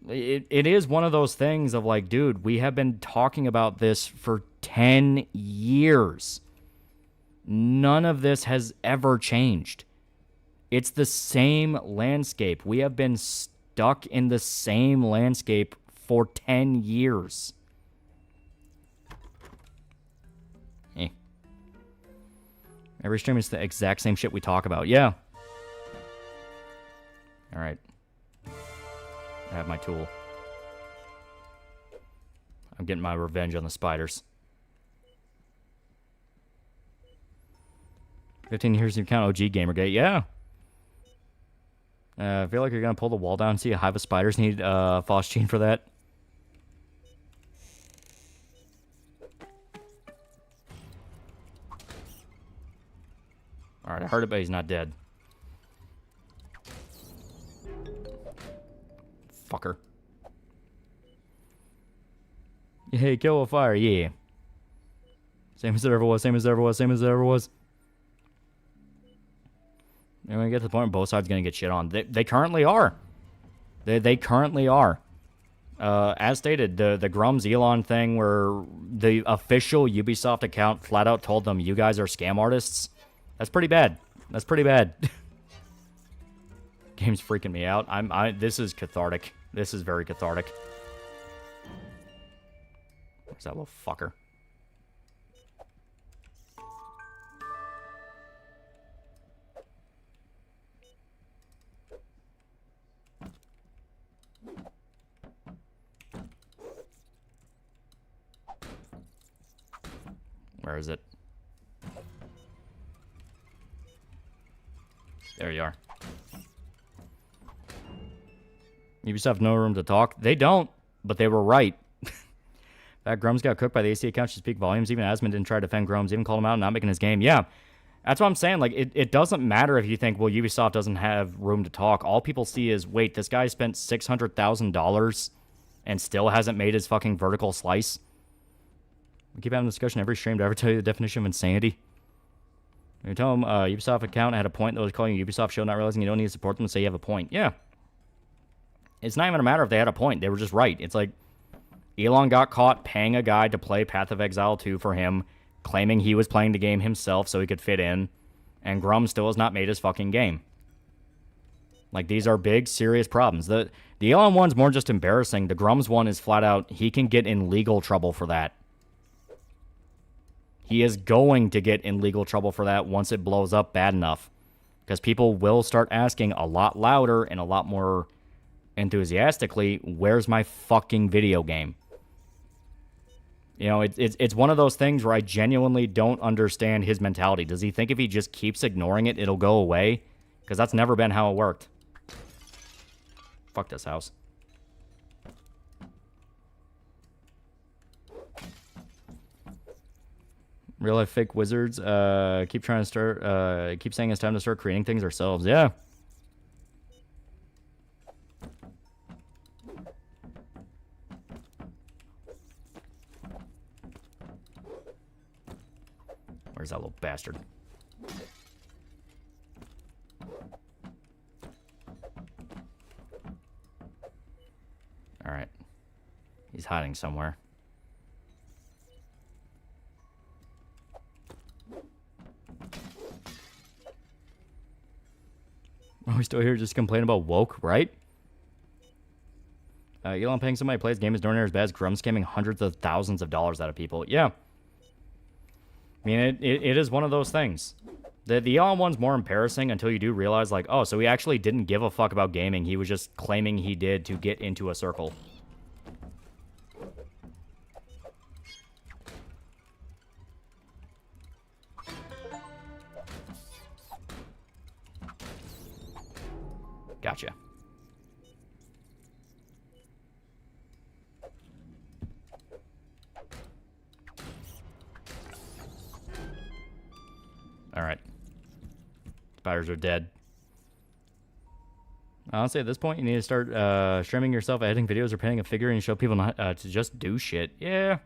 it is one of those things of like, dude, we have been talking about this for 10 years. None of this has ever changed. It's the same landscape. We have been stuck in the same landscape for 10 years. Every stream is the exact same shit we talk about. Yeah. Alright. I have my tool. I'm getting my revenge on the spiders. 15 years you count OG Gamergate. Yeah. I feel like you're going to pull the wall down and see a hive of spiders. Need phosgene for that. Alright, I heard it, but he's not dead. Fucker. Hey, kill a fire, yeah. Same as it ever was, same as it ever was, same as it ever was. And when we get to the point where both sides are going to get shit on. They currently are. They currently are. As stated, the Grums Elon thing where the official Ubisoft account flat out told them, you guys are scam artists. That's pretty bad. That's pretty bad. Game's freaking me out. This is cathartic. This is very cathartic. Where's that little fucker? Where is it? There you are. Ubisoft have no room to talk. They don't, but they were right. That Grums got cooked by the AC account should speak volumes. Even Asmund didn't try to defend Grums. Even called him out and not making his game. Yeah, that's what I'm saying. Like, it doesn't matter if you think, well, Ubisoft doesn't have room to talk. All people see is, wait, this guy spent $600,000 and still hasn't made his fucking vertical slice. We keep having this discussion every stream to ever tell you the definition of insanity. You tell them Ubisoft account had a point that was calling you Ubisoft show, not realizing you don't need to support them, say you have a point. Yeah. It's not even a matter if they had a point. They were just right. It's like Elon got caught paying a guy to play Path of Exile 2 for him, claiming he was playing the game himself so he could fit in, and Grum still has not made his fucking game. Like, these are big, serious problems. The Elon one's more just embarrassing. The Grums one is flat out, he can get in legal trouble for that. He is going to get in legal trouble for that once it blows up bad enough. Because people will start asking a lot louder and a lot more enthusiastically, where's my fucking video game? You know, it's one of those things where I genuinely don't understand his mentality. Does he think if he just keeps ignoring it, it'll go away? Because that's never been how it worked. Fuck this house. Real life fake wizards keep trying to start keep saying it's time to start creating things ourselves. Yeah. Where's that little bastard? All right. He's hiding somewhere. Are we still here just complaining about woke, right? Elon paying somebody to play his game is nowhere near as bad as Grum scamming hundreds of thousands of dollars out of people. Yeah. I mean, it is one of those things. The Elon one's more embarrassing until you do realize, like, oh, so he actually didn't give a fuck about gaming. He was just claiming he did to get into a circle. Gotcha. All right. Spiders are dead. Honestly, at this point, you need to start streaming yourself, editing videos, or painting a figure, and show people not, to just do shit. Yeah.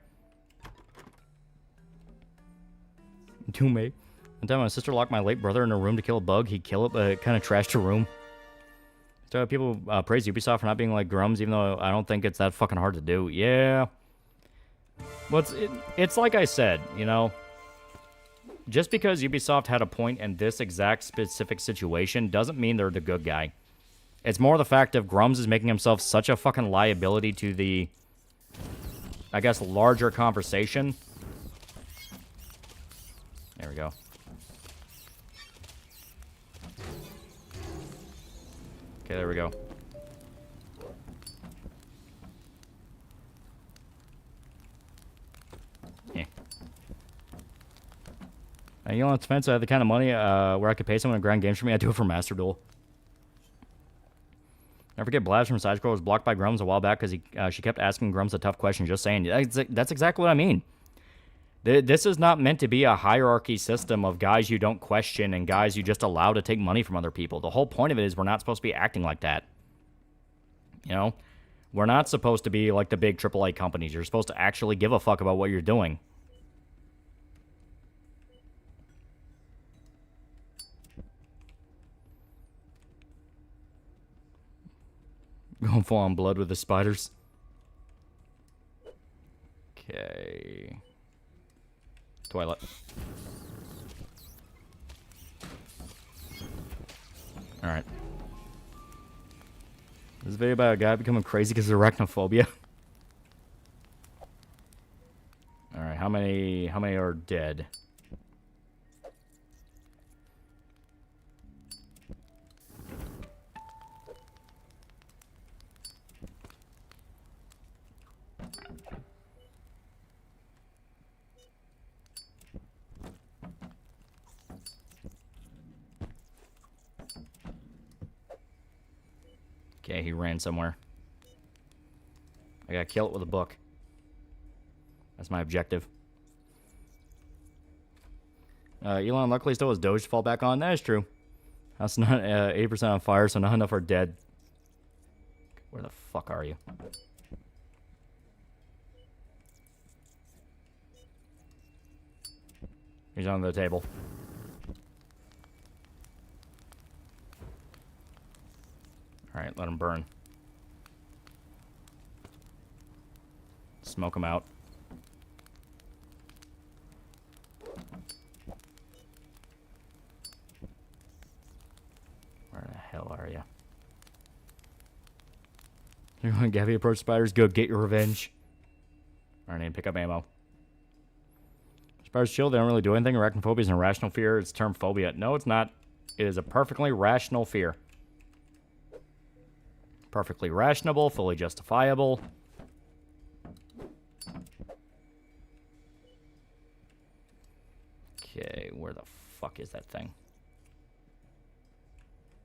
Do me. One time my sister locked my late brother in a room to kill a bug. He'd kill it, but it kind of trashed the room. So people praise Ubisoft for not being like Grums, even though I don't think it's that fucking hard to do. Yeah. Well, it's like I said, you know. Just because Ubisoft had a point in this exact specific situation doesn't mean they're the good guy. It's more the fact of Grums is making himself such a fucking liability to the, I guess, larger conversation. There we go. Okay, there we go. Yeah. You know, it's defense, I have the kind of money where I could pay someone to grind games for me. I do it for Master Duel. Never forget Blast from Side Scroll was blocked by Grums a while back because she kept asking Grums a tough question. Just saying. That's exactly what I mean. This is not meant to be a hierarchy system of guys you don't question and guys you just allow to take money from other people. The whole point of it is we're not supposed to be acting like that. You know? We're not supposed to be like the big AAA companies. You're supposed to actually give a fuck about what you're doing. Going full on blood with the spiders. Okay. Toilet. Alright. This is a video about a guy becoming crazy because of arachnophobia. Alright, how many are dead? Okay, he ran somewhere. I gotta kill it with a book. That's my objective. Elon luckily still has Doge to fall back on. That is true. That's not 80% on fire, so not enough are dead. Where the fuck are you? He's on the table. Alright, let him burn. Smoke him out. Where the hell are you? You're going to Gabby approach spiders? Go get your revenge. Alright, I need to pick up ammo. Spiders chill, they don't really do anything. Arachnophobia is an irrational fear. It's termed phobia. No, it's not. It is a perfectly rational fear. Perfectly rationable, fully justifiable. Okay, where the fuck is that thing?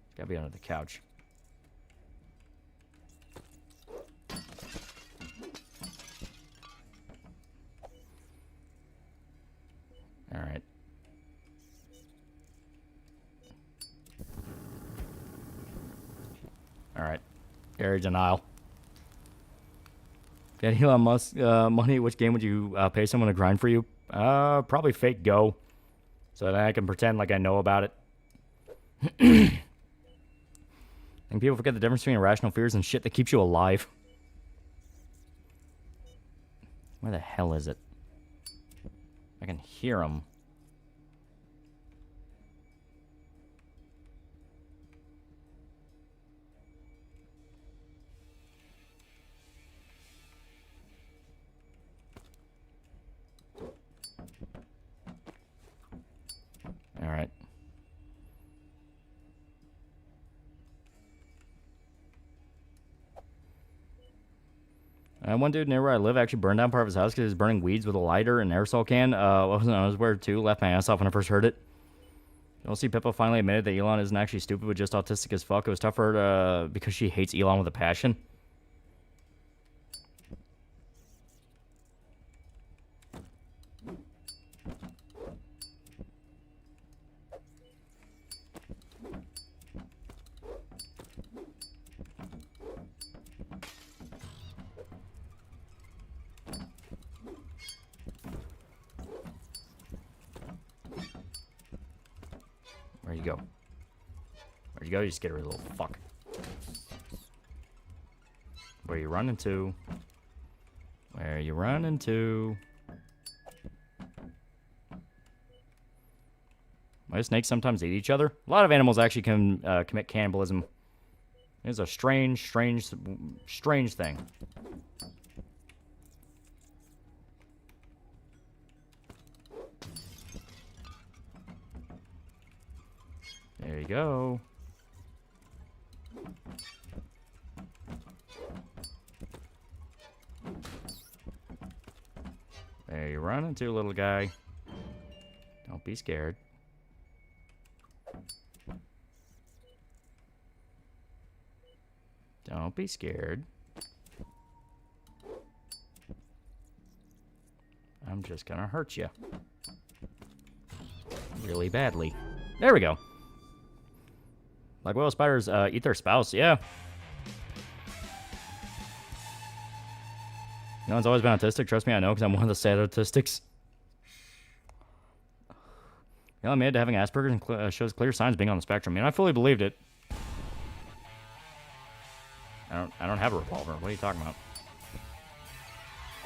It's gotta be under the couch. Alright. Alright. Area denial. Get Elon Musk money. Which game would you pay someone to grind for you? Probably fake Go. So that I can pretend like I know about it. I think people forget the difference between irrational fears and shit that keeps you alive. Where the hell is it? I can hear him. All right. One dude near where I live actually burned down part of his house because he was burning weeds with a lighter and aerosol can. Wasn't I was weird too. Left my ass off when I first heard it. You'll see Pippa finally admitted that Elon isn't actually stupid, but just autistic as fuck. It was tough for her because she hates Elon with a passion. you go? Where'd you go, you skittery little fuck? Where you running to? Where you running to? Why do snakes sometimes eat each other? A lot of animals actually can commit cannibalism. It's a strange thing. There you go. There you run into, little guy. Don't be scared. Don't be scared. I'm just gonna hurt you. Really badly. There we go. Like whale spiders eat their spouse, yeah. No one's always been autistic. Trust me, I know, because I'm one of the sad autistics. Yeah, I'm admitted to having Asperger's and shows clear signs of being on the spectrum. I mean, I fully believed it. I don't have a revolver. What are you talking about?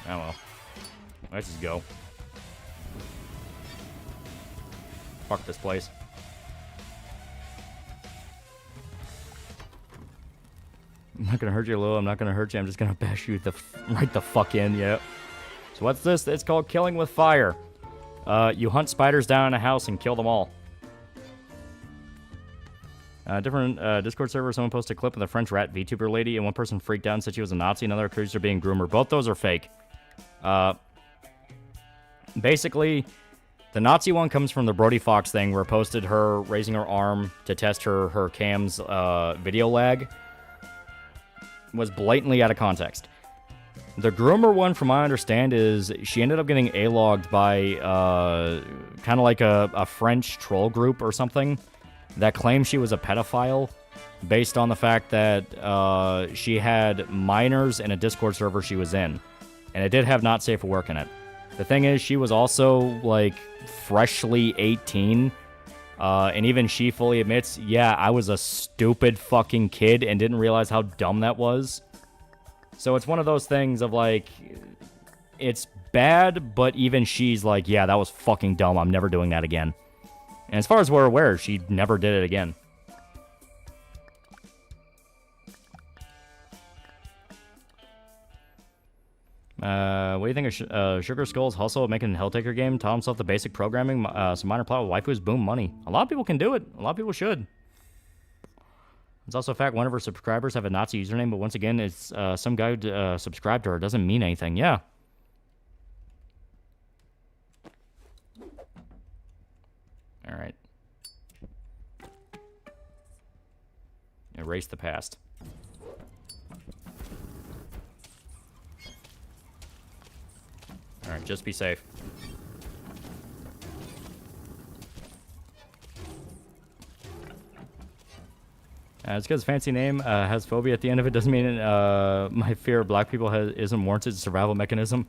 Oh well. Let's just go. Fuck this place. I'm not gonna hurt you, Lil. I'm not gonna hurt you. I'm just gonna bash you right the fuck in. Yeah. So what's this? It's called killing with fire. You hunt spiders down in a house and kill them all. Different Discord server, someone posted a clip of the French rat VTuber lady, and one person freaked out and said she was a Nazi, another accused her being groomer. Both those are fake. Basically, the Nazi one comes from the Brody Fox thing, where it posted her raising her arm to test her cam's video lag. Was blatantly out of context. The groomer one, from what I understand, is she ended up getting A-logged by kind of like a French troll group or something that claimed she was a pedophile based on the fact that she had minors in a Discord server she was in. And it did have not safe for work in it. The thing is, she was also, like, freshly 18. And even she fully admits, yeah, I was a stupid fucking kid and didn't realize how dumb that was. So it's one of those things of, like, it's bad, but even she's like, yeah, that was fucking dumb. I'm never doing that again. And as far as we're aware, she never did it again. What do you think of Sugar Skull's hustle at making a Helltaker game? Taught himself the basic programming, some minor plot with waifus, boom, money. A lot of people can do it. A lot of people should. It's also a fact one of her subscribers have a Nazi username, but once again, it's some guy who subscribed to her. It doesn't mean anything. Yeah. All right. Erase the past. All right, just be safe. It's because fancy name has phobia at the end of it. Doesn't mean my fear of black people isn't warranted. Survival mechanism.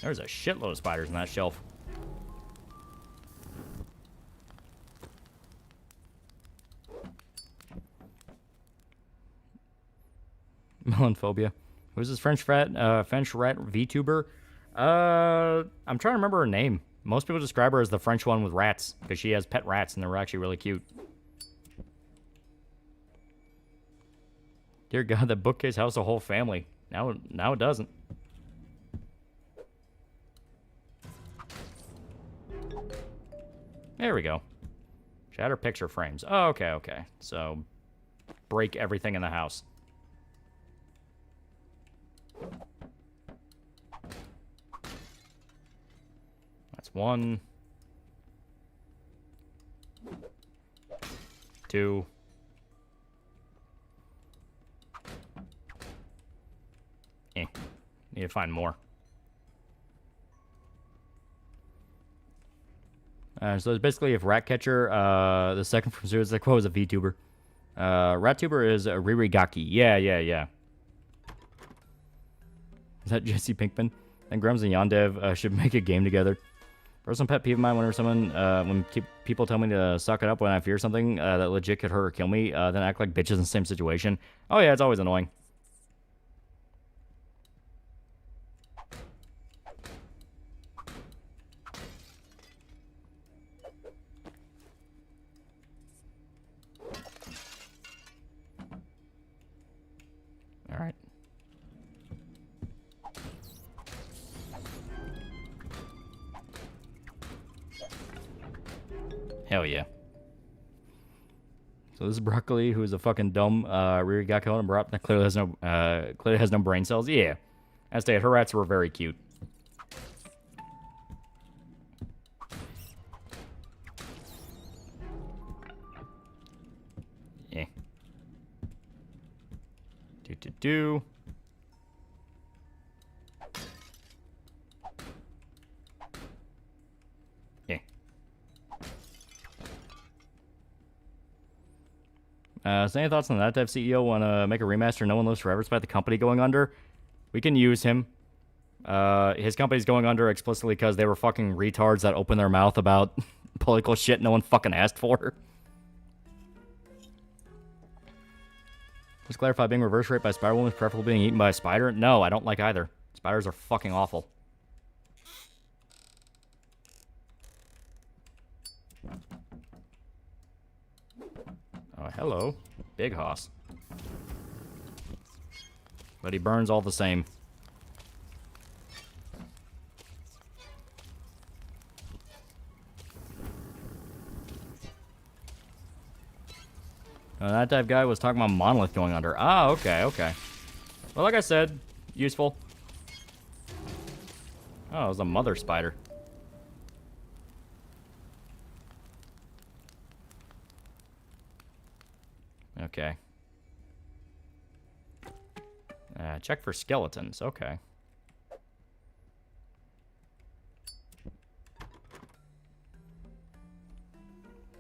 There's a shitload of spiders in that shelf. Melon phobia. Who's this French rat VTuber? I'm trying to remember her name. Most people describe her as the French one with rats, because she has pet rats, and they're actually really cute. Dear God, that bookcase housed a whole family. Now it doesn't. There we go. Shatter picture frames. Oh, okay. So, break everything in the house. That's 1, 2. Need to find more. So it's basically if Ratcatcher, the second from Suicide Squad was a VTuber. RatTuber is Riri Gaki. Yeah. Is that Jesse Pinkman? And Grums and Yondev should make a game together. Personal pet peeve of mine, whenever someone, people tell me to suck it up when I fear something that legit could hurt or kill me, then act like bitches in the same situation. Oh yeah, it's always annoying. All right. Hell yeah. So this is Broccoli, who is a fucking dumb Ririgako and Brat that clearly has no brain cells. Yeah. As stated, her rats were very cute. Yeah. Do. Yeah. So any thoughts on that? Dev CEO want to make a remaster No One Lives Forever despite the company going under? We can use him. His company's going under explicitly because they were fucking retards that opened their mouth about political shit no one fucking asked for. Let's clarify, being reverse raped by a spider woman is preferable to being eaten by a spider? No, I don't like either. Spiders are fucking awful. Oh, hello. Big hoss. But he burns all the same. That type guy was talking about Monolith going under. Ah, okay. Well, like I said, useful. Oh, it was a mother spider. Okay. Check for skeletons. Okay.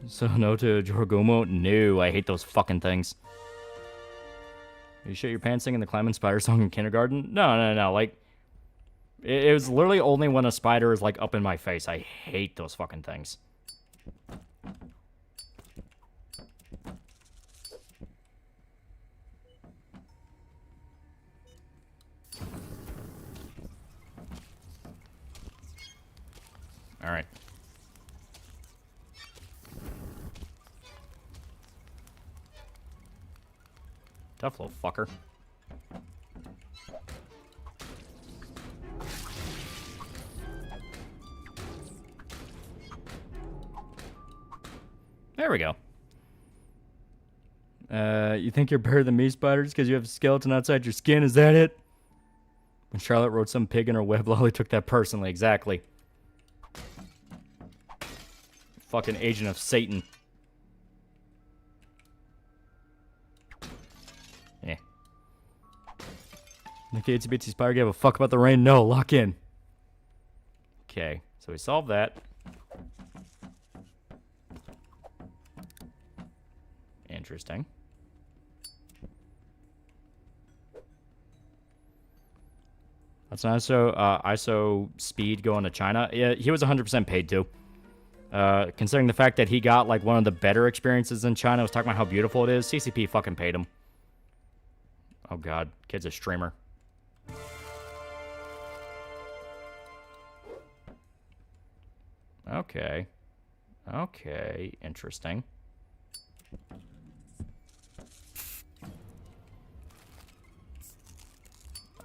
So no to Jorgomo? No, I hate those fucking things. You shit your pants singing the climbing spider song in kindergarten? No. Like, it was literally only when a spider is, like, up in my face. I hate those fucking things. Alright. Tough little fucker. There we go. You think you're better than me, spiders, because you have a skeleton outside your skin? Is that it? When Charlotte wrote some pig in her web, Lolly took that personally. Exactly. Fucking agent of Satan. Yeah. Okay, it's a bitsy spider. Give a fuck about the rain? No, lock in. Okay, so we solved that. Interesting. That's an ISO speed going to China. Yeah, he was 100% paid to. Considering the fact that he got like one of the better experiences in China, I was talking about how beautiful it is. CCP fucking paid him. Oh god, kid's a streamer. Okay. Okay, interesting.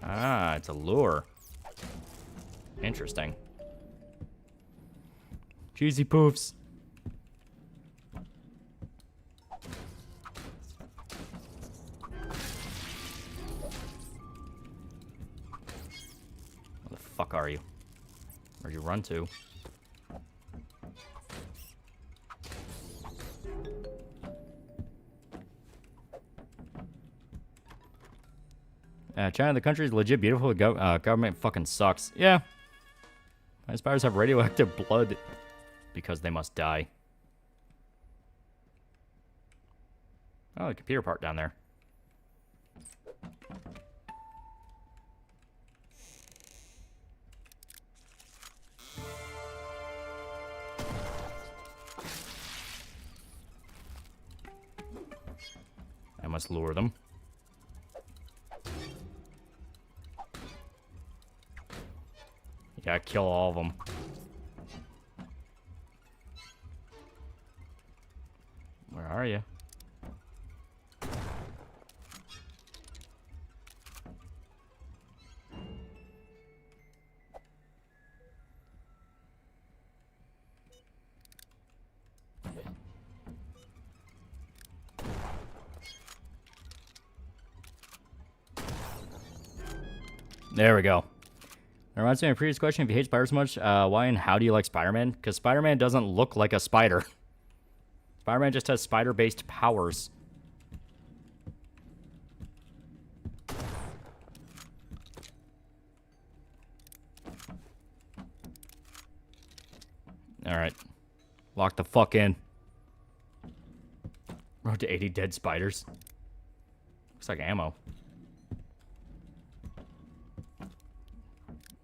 Ah, it's a lure. Interesting. Cheesy poofs. Where the fuck are you? Where'd you run to? China, the country is legit beautiful. The government fucking sucks. Yeah. My spiders have radioactive blood because they must die. Oh, the computer part down there. Let's lure them. Yeah, kill all of them. Where are you? There we go. That reminds me of a previous question. If you hate spiders so much, why and how do you like Spider-Man? Because Spider-Man doesn't look like a spider. Spider-Man just has spider-based powers. Alright. Lock the fuck in. Road to 80 dead spiders. Looks like ammo.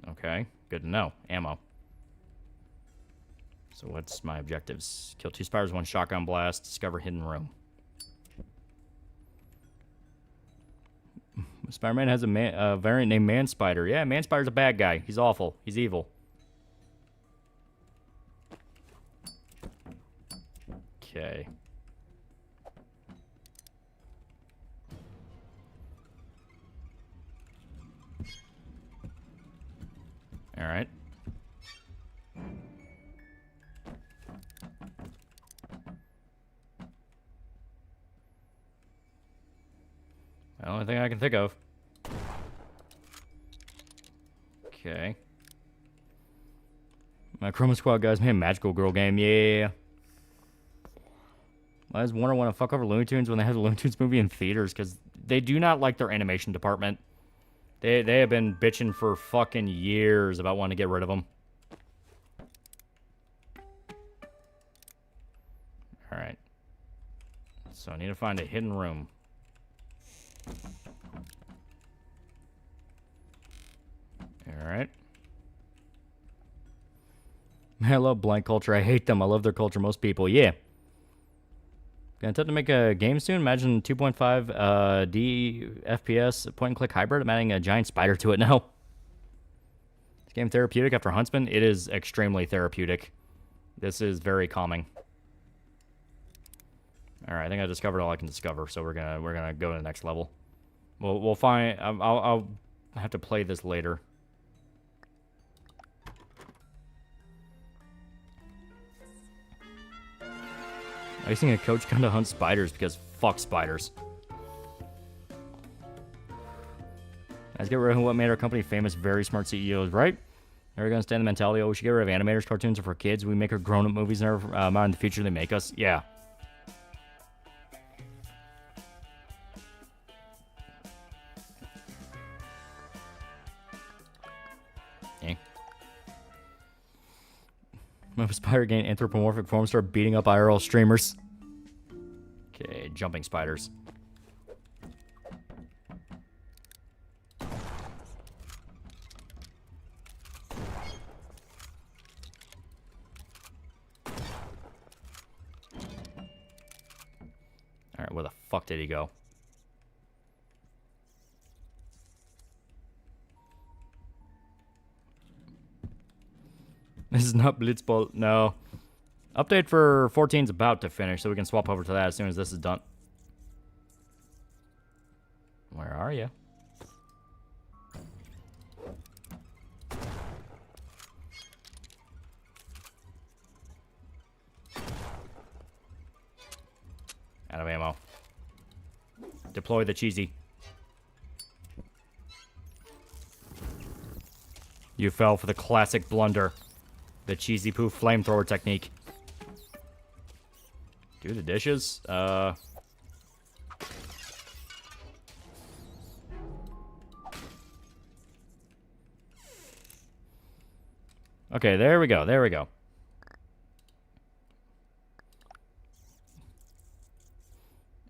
Okay, good to know. Ammo. So what's my objectives? Kill 2 spiders, 1 shotgun blast, discover hidden room. Spider-Man has a variant named Man Spider. Yeah, Man Spider's a bad guy. He's awful. He's evil. Okay. All right. The only thing I can think of. Okay. My Chroma Squad guys, man, Magical Girl game, yeah. I just want to fuck over Looney Tunes when they have the Looney Tunes movie in theaters, because they do not like their animation department. They have been bitching for fucking years about wanting to get rid of them. Alright. So I need to find a hidden room. Alright. Man, I love blank culture. I hate them. I love their culture. Most people. Yeah. Gonna attempt to make a game soon. Imagine 2.5 D FPS point and click hybrid. I'm adding a giant spider to it now. This game therapeutic after Huntsman. It is extremely therapeutic. This is very calming. All right, I think I discovered all I can discover. So we're gonna go to the next level. We'll find. I'll have to play this later. I used a coach gun to hunt spiders because fuck spiders. Let's get rid of what made our company famous. Very smart CEOs, right? They're gonna stand the mentality. Oh, we should get rid of animators, cartoons are for kids. We make our grown-up movies in our in the future. They make us. Yeah. Okay. My spider gain anthropomorphic form, start beating up IRL streamers. Okay, jumping spiders. Alright, where the fuck did he go? This is not Blitzball. No. Update for 14 is about to finish, so we can swap over to that as soon as this is done. Where are you? Out of ammo. Deploy the cheesy. You fell for the classic blunder. The cheesy poo flamethrower technique. Do the dishes? Okay, there we go. There we go.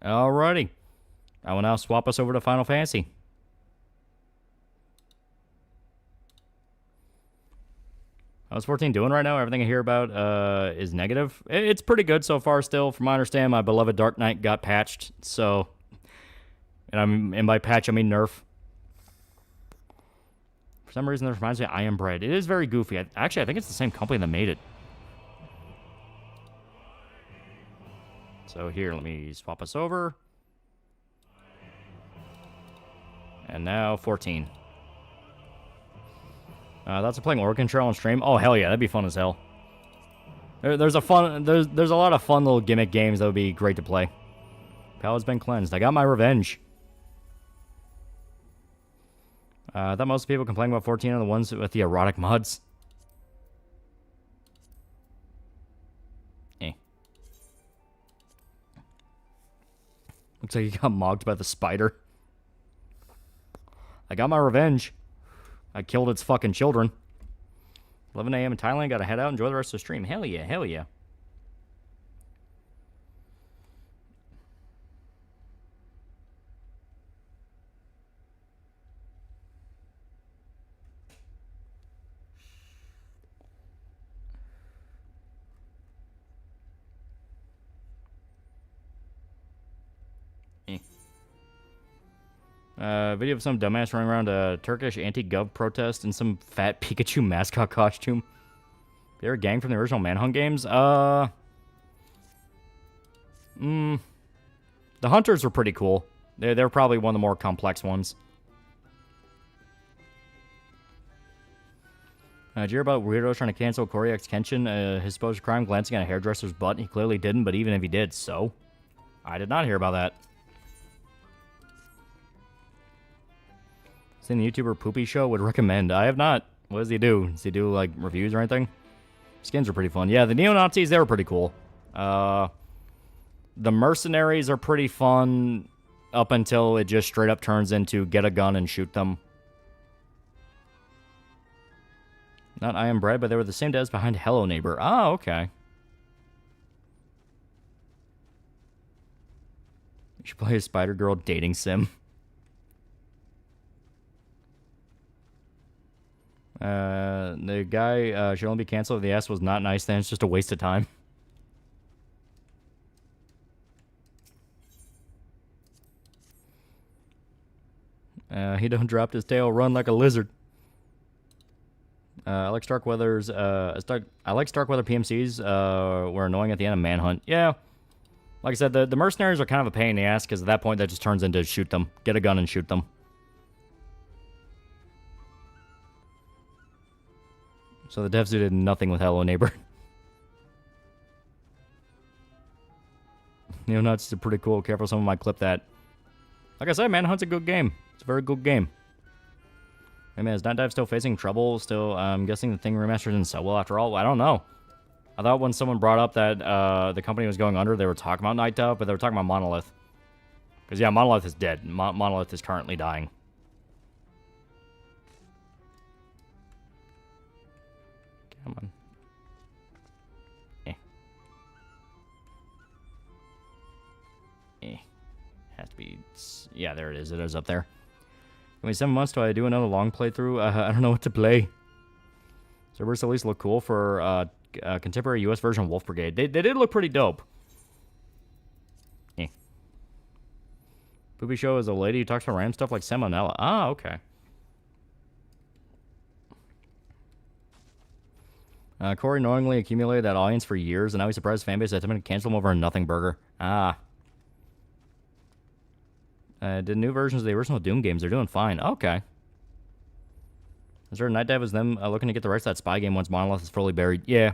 Alrighty. I will now swap us over to Final Fantasy. How's 14 doing right now? Everything I hear about is negative. It's pretty good so far still. From my understanding, my beloved Dark Knight got patched. So And by patch, I mean nerf. For some reason, this reminds me of I Am Bread. It is very goofy. Actually, I think it's the same company that made it. So here, let me swap us over. And now 14. That's playing Oregon Trail on stream. Oh hell yeah, that'd be fun as hell. There's a lot of fun little gimmick games that would be great to play. Palad's been cleansed. I got my revenge. I thought most people complain about 14 are the ones with the erotic mods. Looks like he got mocked by the spider. I got my revenge. I killed its fucking children. 11 a.m. in Thailand. Gotta head out. Enjoy the rest of the stream. Hell yeah. Hell yeah. Video of some dumbass running around a Turkish anti-gov protest in some fat Pikachu mascot costume. They're a gang from the original Manhunt games. The Hunters were pretty cool. They're probably one of the more complex ones. Did you hear about weirdos trying to cancel Corey X Kenshin? His supposed crime glancing at a hairdresser's butt. He clearly didn't, but even if he did, so? I did not hear about that. Seen the YouTuber Poopy Show? Would recommend. I have not. What does he do? Does he do, like, reviews or anything? Skins are pretty fun. Yeah, the Neo-Nazis, they were pretty cool. The Mercenaries are pretty fun up until it just straight up turns into get a gun and shoot them. Not I Am Bread, but they were the same devs behind Hello Neighbor. Oh, okay. You should play a Spider-Girl dating sim. The guy should only be canceled if the ass was not nice, then it's just a waste of time. He don't drop his tail, run like a lizard. I like Starkweather's, I like Starkweather PMCs, were annoying at the end of Manhunt. Yeah. Like I said, the mercenaries are kind of a pain in the ass, because at that point that just turns into shoot them. Get a gun and shoot them. So the devs did nothing with Hello Neighbor. Neo-Nazis are pretty cool. Careful, someone might clip that. Like I said, Manhunt's a good game. It's a very good game. Hey man, is Night Dive still facing trouble? Still, I'm guessing the thing remastered didn't sell well after all. I don't know. I thought when someone brought up that the company was going under, they were talking about Night Dive, but they were talking about Monolith. Because yeah, Monolith is dead. Monolith is currently dying. Come on. Has to be... Yeah, there it is. It is up there. Give me 7 months till I do another long playthrough. I don't know what to play. Servers at least look cool for contemporary US version of Wolf Brigade. They did look pretty dope. Poopy Show is a lady who talks about random stuff like salmonella. Ah, okay. Corey knowingly accumulated that audience for years, and now he's surprised fan base that attempted to cancel him over a nothing burger. Ah. Did new versions of the original Doom games. They're doing fine. Okay. Is there a Night Dive as them looking to get the rights to that spy game once Monolith is fully buried? Yeah.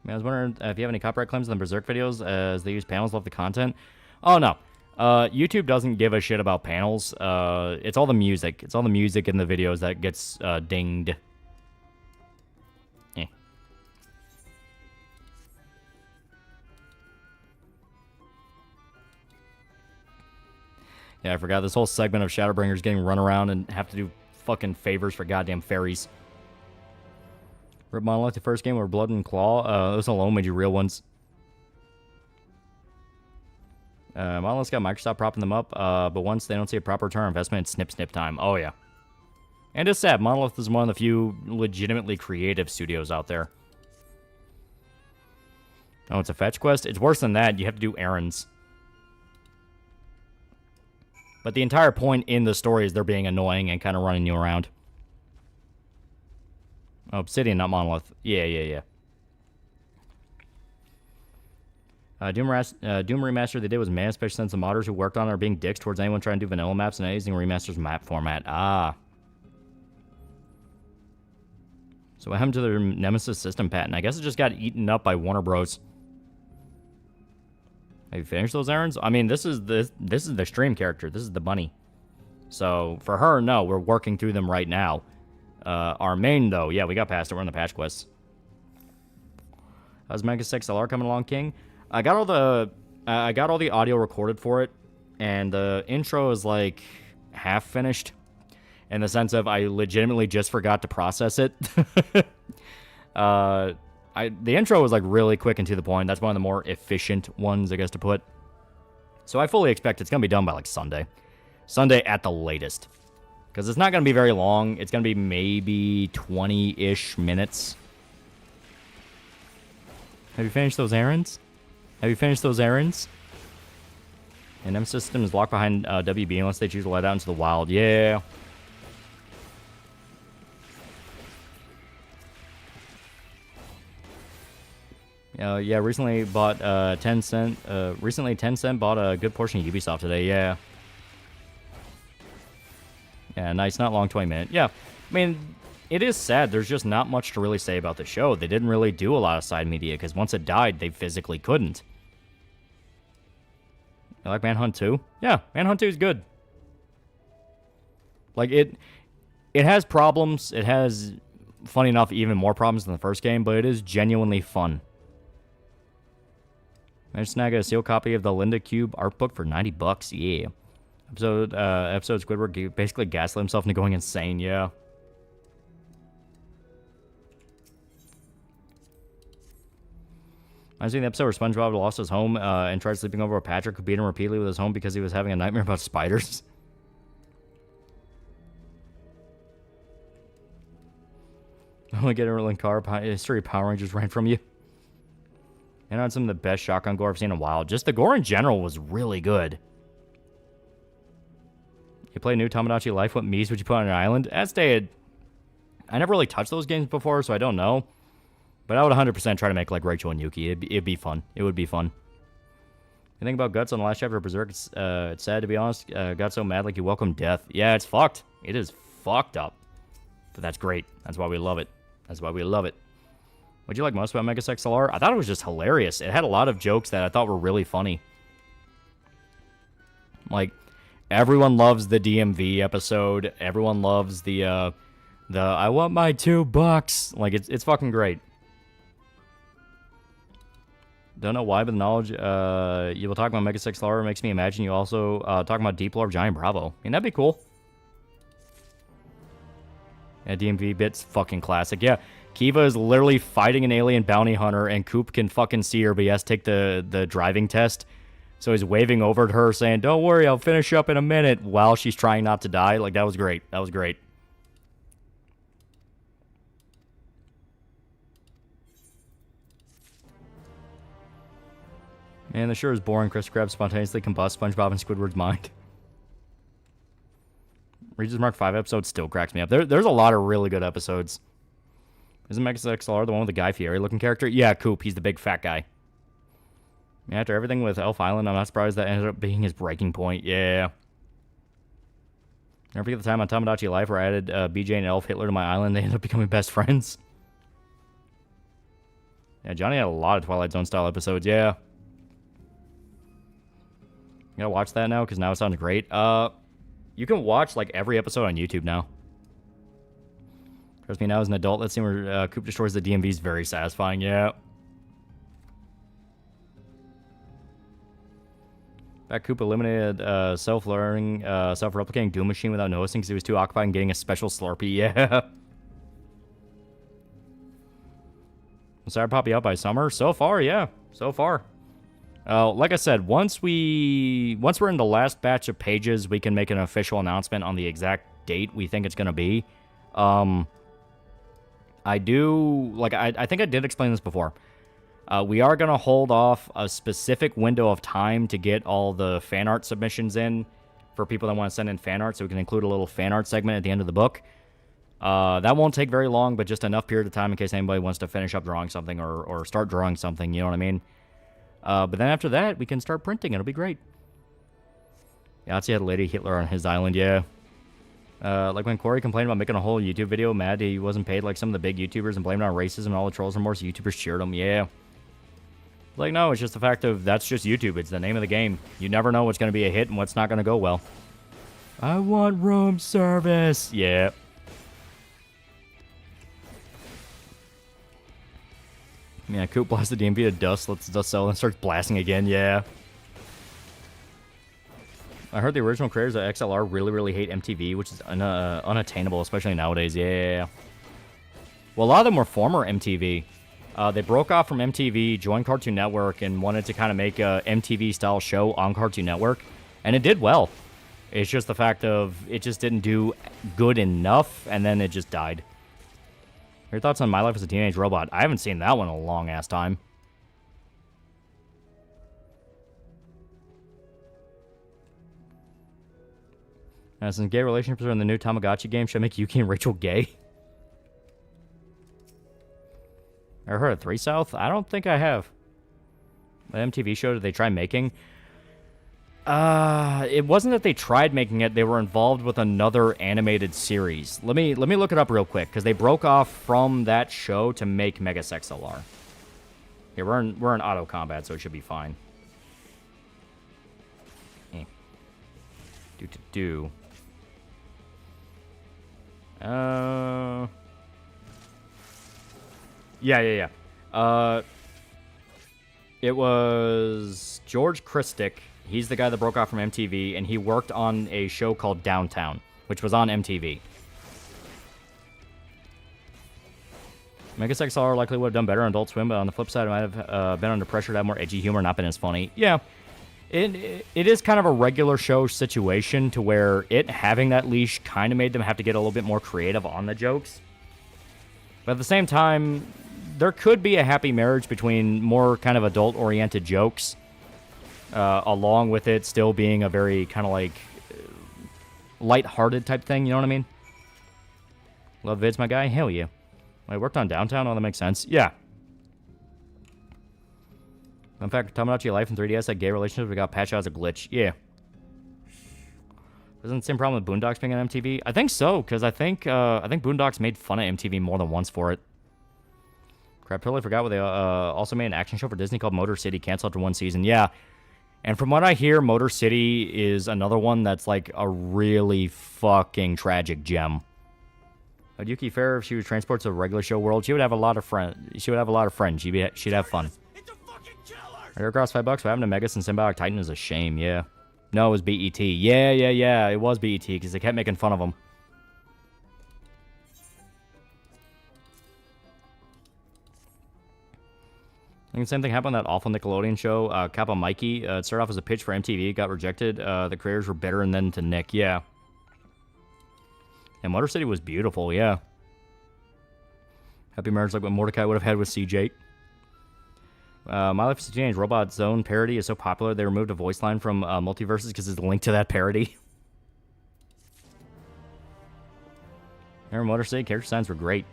I was wondering if you have any copyright claims on the Berserk videos as they use panels to love the content. Oh, no. YouTube doesn't give a shit about panels. It's all the music. It's all the music in the videos that gets dinged. Yeah, I forgot this whole segment of Shadowbringers getting run around and have to do fucking favors for goddamn fairies. Rip Monolith, the first game where Blood and Claw, those alone made you real ones. Monolith's got Microsoft propping them up, but once they don't see a proper return on investment, it's snip time. Oh, yeah. And it's sad, Monolith is one of the few legitimately creative studios out there. Oh, it's a fetch quest? It's worse than that. You have to do errands. But the entire point in the story is they're being annoying and kind of running you around. Oh, Obsidian, not Monolith. Yeah. Doom Remaster they did was man, especially since the modders who worked on it are being dicks towards anyone trying to do vanilla maps and using Remaster's map format. Ah. So what happened to their Nemesis system patent? I guess it just got eaten up by Warner Bros. Have you finished those errands? I mean, this is the stream character. This is the bunny. So for her, no, we're working through them right now. Our main though, yeah, we got past it. We're on the patch quests. How's Mega 6 LR coming along, King? I got all the audio recorded for it, and the intro is like half finished, in the sense of I legitimately just forgot to process it. The intro was like really quick and to the point. That's one of the more efficient ones, I guess, to put. So I fully expect it's gonna be done by like Sunday at the latest, because it's not gonna be very long. It's gonna be maybe 20-ish minutes. Have you finished those errands? And M system is locked behind WB unless they choose to let out into the wild. Yeah. Yeah, recently bought 10 cent. Recently 10 cent bought a good portion of Ubisoft today. Yeah. Yeah, nice. Not long, 20 minutes. Yeah. I mean, it is sad. There's just not much to really say about the show. They didn't really do a lot of side media because once it died, they physically couldn't. You like Manhunt 2? Yeah, Manhunt 2 is good. Like, it has problems. It has, funny enough, even more problems than the first game, but it is genuinely fun. I just snag a sealed copy of the Linda Cube art book for $90. Yeah. Episode Squidward basically gaslit himself into going insane. Yeah. I've seen the episode where SpongeBob lost his home and tried sleeping over with Patrick, who beat him repeatedly with his home because he was having a nightmare about spiders. Only get a rolling car. History of Power Rangers ran from you. And on some of the best shotgun gore I've seen in a while. Just the gore in general was really good. You play New Tamagotchi Life? What Miis would you put on an island? As stated, I never really touched those games before, so I don't know. But I would 100% try to make like Rachel and Yuki. It'd be fun. It would be fun. You think about Guts on the last chapter of Berserk? It's sad, to be honest. Got so mad like you welcomed death. Yeah, it's fucked. It is fucked up. But that's great. That's why we love it. What'd you like most about Mega XLR? I thought it was just hilarious. It had a lot of jokes that I thought were really funny. Like, everyone loves the DMV episode. Everyone loves the I want my $2. Like, it's fucking great. Don't know why, but the knowledge you will talk about Mega 6 lore makes me imagine you also talking about Deep Lore of Giant Bravo. I mean, that'd be cool. Yeah, DMV bit's fucking classic. Yeah, Kiva is literally fighting an alien bounty hunter, and Coop can fucking see her, but he has to take the driving test. So he's waving over at her, saying, "Don't worry, I'll finish up in a minute," while she's trying not to die. Like, that was great. That was great. Man, the sure is boring. Chris Krabs spontaneously combusts SpongeBob and Squidward's mind. Regis Mark 5 episode still cracks me up. There's a lot of really good episodes. Isn't Mega XLR the one with the Guy Fieri looking character? Yeah, Coop. He's the big fat guy. Yeah, after everything with Elf Island, I'm not surprised that ended up being his breaking point. Yeah. Never forget the time on Tamagotchi Life where I added BJ and Elf Hitler to my island. They ended up becoming best friends. Yeah, Johnny had a lot of Twilight Zone style episodes. Yeah. You gotta watch that now because now it sounds great. You can watch like every episode on YouTube now. Trust me, now as an adult, that scene where Coop destroys the DMV is very satisfying. Yeah. That Coop eliminated self-learning, self-replicating Doom Machine without noticing because he was too occupied in getting a special Slurpee. Yeah. Cyber Poppy out by summer? So far, yeah. So far. Like I said, once we're in the last batch of pages, we can make an official announcement on the exact date we think it's going to be. I think I did explain this before. We are going to hold off a specific window of time to get all the fan art submissions in for people that want to send in fan art, so we can include a little fan art segment at the end of the book. That won't take very long, but just enough period of time in case anybody wants to finish up drawing something or start drawing something, you know what I mean? But then after that, we can start printing. It'll be great. Yahtzee had Lady Hitler on his island, yeah. Like when Corey complained about making a whole YouTube video, mad he wasn't paid like some of the big YouTubers and blamed it on racism and all the trolls and remorse, YouTubers cheered him, yeah. Like, no, it's just the fact of that's just YouTube. It's the name of the game. You never know what's going to be a hit and what's not going to go well. I want room service. Yeah. Yeah, Coop blasted DMV to dust. Let's dust cell and starts blasting again. Yeah. I heard the original creators of XLR really hate MTV, which is unattainable, especially nowadays. Yeah. Well, a lot of them were former MTV. They broke off from MTV, joined Cartoon Network, and wanted to kind of make a MTV-style show on Cartoon Network. And it did well. It's just the fact of it just didn't do good enough, and then it just died. Your thoughts on My Life as a Teenage Robot? I haven't seen that one in a long-ass time. Since gay relationships are in the new Tamagotchi game, should I make Yuki and Rachel gay? Ever heard of 3 South? I don't think I have. The MTV show did they try making? It wasn't that they tried making it. They were involved with another animated series. Let me look it up real quick, because they broke off from that show to make Megas XLR. Here, we're in auto combat, so it should be fine. Yeah. It was George Christic. He's the guy that broke off from MTV, and he worked on a show called Downtown, which was on MTV. Megas XLR likely would have done better on Adult Swim, but on the flip side, it might have been under pressure to have more edgy humor, not been as funny. Yeah, it is kind of a regular show situation to where it having that leash kind of made them have to get a little bit more creative on the jokes. But at the same time, there could be a happy marriage between more kind of adult-oriented jokes, along with it still being a very kind of like light-hearted type thing, you know what I mean? Love vids, my guy? Hell yeah. I worked on Downtown, oh, that makes sense. Yeah. In fact, Tamagotchi Life in 3DS had gay relationships, we got patched out as a glitch. Yeah. Isn't the same problem with Boondocks being on MTV? I think so, because I think Boondocks made fun of MTV more than once for it. Crap, totally forgot what they also made an action show for Disney called Motor City, canceled after 1 season. Yeah. And from what I hear, Motor City is another one that's like a really fucking tragic gem. But Yuki Fair, if she was transported to the regular show world, she would have a lot of friends. She'd have fun. Air across $5. What happened to Megas and Symbiotic Titan is a shame. Yeah. No, it was BET. Yeah. It was BET because they kept making fun of them. I think the same thing happened on that awful Nickelodeon show, Kappa Mikey. It started off as a pitch for MTV, got rejected. The creators were bitter, and then to Nick, yeah. And Motor City was beautiful, yeah. Happy marriage like what Mordecai would have had with CJ. My Life as a Teenage Robot Zone parody is so popular, they removed a voice line from Multiverses because it's linked to that parody. Remember Motor City? Character designs were great.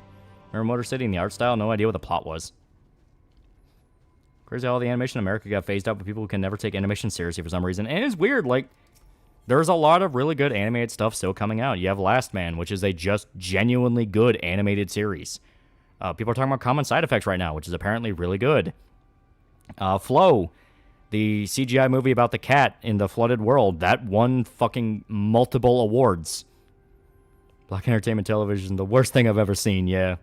Remember Motor City and the art style? No idea what the plot was. Crazy how all the animation in America got phased out by people who can never take animation seriously for some reason. And it's weird, like, there's a lot of really good animated stuff still coming out. You have Last Man, which is a just genuinely good animated series. People are talking about Common Side Effects right now, which is apparently really good. Flow, the CGI movie about the cat in the flooded world, that won fucking multiple awards. Black Entertainment Television, the worst thing I've ever seen, yeah.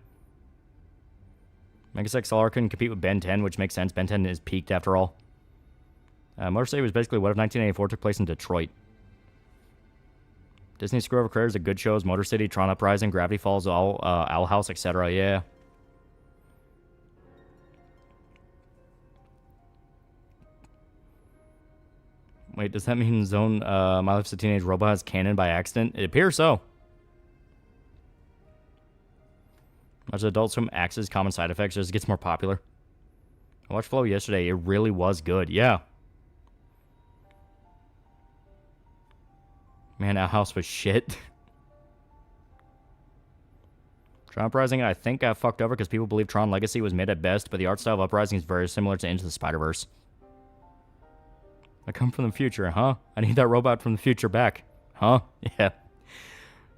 Megas XLR couldn't compete with Ben 10, which makes sense. Ben 10 is peaked after all. Motor City was basically what if 1984 took place in Detroit. Disney Screw Over Creators are good shows. Motor City, Tron Uprising, Gravity Falls, Owl House, etc. Yeah. Wait, does that mean Zone My Life as a Teenage Robot is canon by accident? It appears so. Much Adult Swim axes common side effects as it gets more popular. I watched Flow yesterday. It really was good. Yeah. Man, that house was shit. Tron Uprising, I think got fucked over because people believe Tron Legacy was mid at best, but the art style of Uprising is very similar to Into the Spider-Verse. I come from the future, huh? I need that robot from the future back. Huh? Yeah.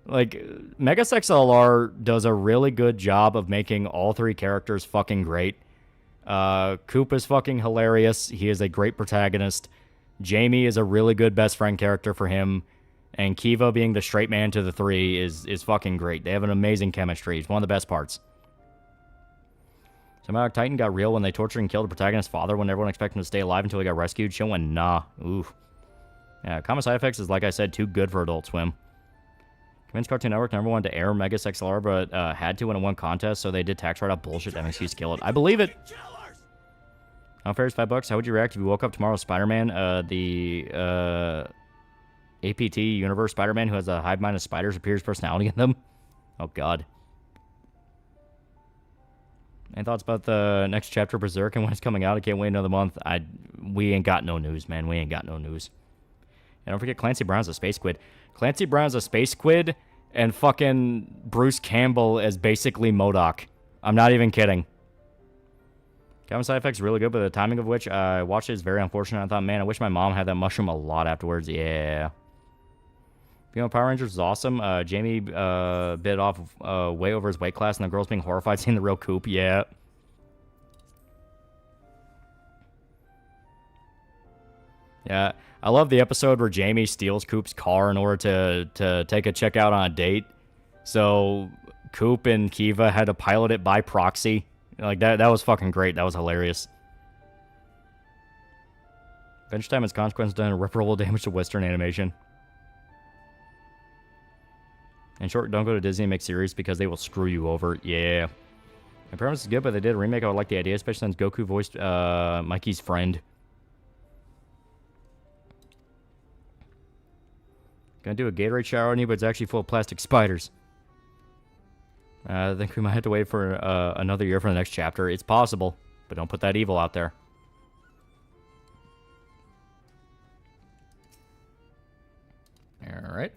Like, Megas XLR does a really good job of making all three characters fucking great. Coop is fucking hilarious. He is a great protagonist. Jamie is a really good best friend character for him. And Kiva being the straight man to the three is fucking great. They have an amazing chemistry. It's one of the best parts. Somehow Titan got real when they tortured and killed the protagonist's father when everyone expected him to stay alive until he got rescued. She went, nah. Oof. Yeah, Common Side Effects is, like I said, too good for Adult Swim. Convinced Cartoon Network never wanted to air Megas XLR, but had to when it won contest, so they did tax write-off bullshit that makes you kill it. I believe it! Fair's $5. How would you react if you woke up tomorrow with Spider-Man, the APT Universe Spider-Man who has a hive mind of spiders appears personality in them? Oh, God. Any thoughts about the next chapter of Berserk and when it's coming out? I can't wait another month. We ain't got no news, man. We ain't got no news. And don't forget Clancy Brown's a space squid. Clancy Brown's a space squid, and fucking Bruce Campbell is basically MODOK. I'm not even kidding. Common Side Effects really good, but the timing of which I watched it is very unfortunate. I thought, man, I wish my mom had that mushroom a lot afterwards. Yeah. You know, Power Rangers is awesome. Jamie bit off way over his weight class, and the girls being horrified seeing the real Coop. Yeah. Yeah. I love the episode where Jamie steals Coop's car in order to take a check out on a date. So Coop and Kiva had to pilot it by proxy. Like, that was fucking great. That was hilarious. Adventure Time has consequences done irreparable damage to Western animation. In short, don't go to Disney and make series because they will screw you over. Yeah. My premise is good, but they did a remake. I would like the idea, especially since Goku voiced Mikey's friend. Gonna do a Gatorade shower on you, but it's actually full of plastic spiders. I think we might have to wait for another year for the next chapter. It's possible, but don't put that evil out there. Alright.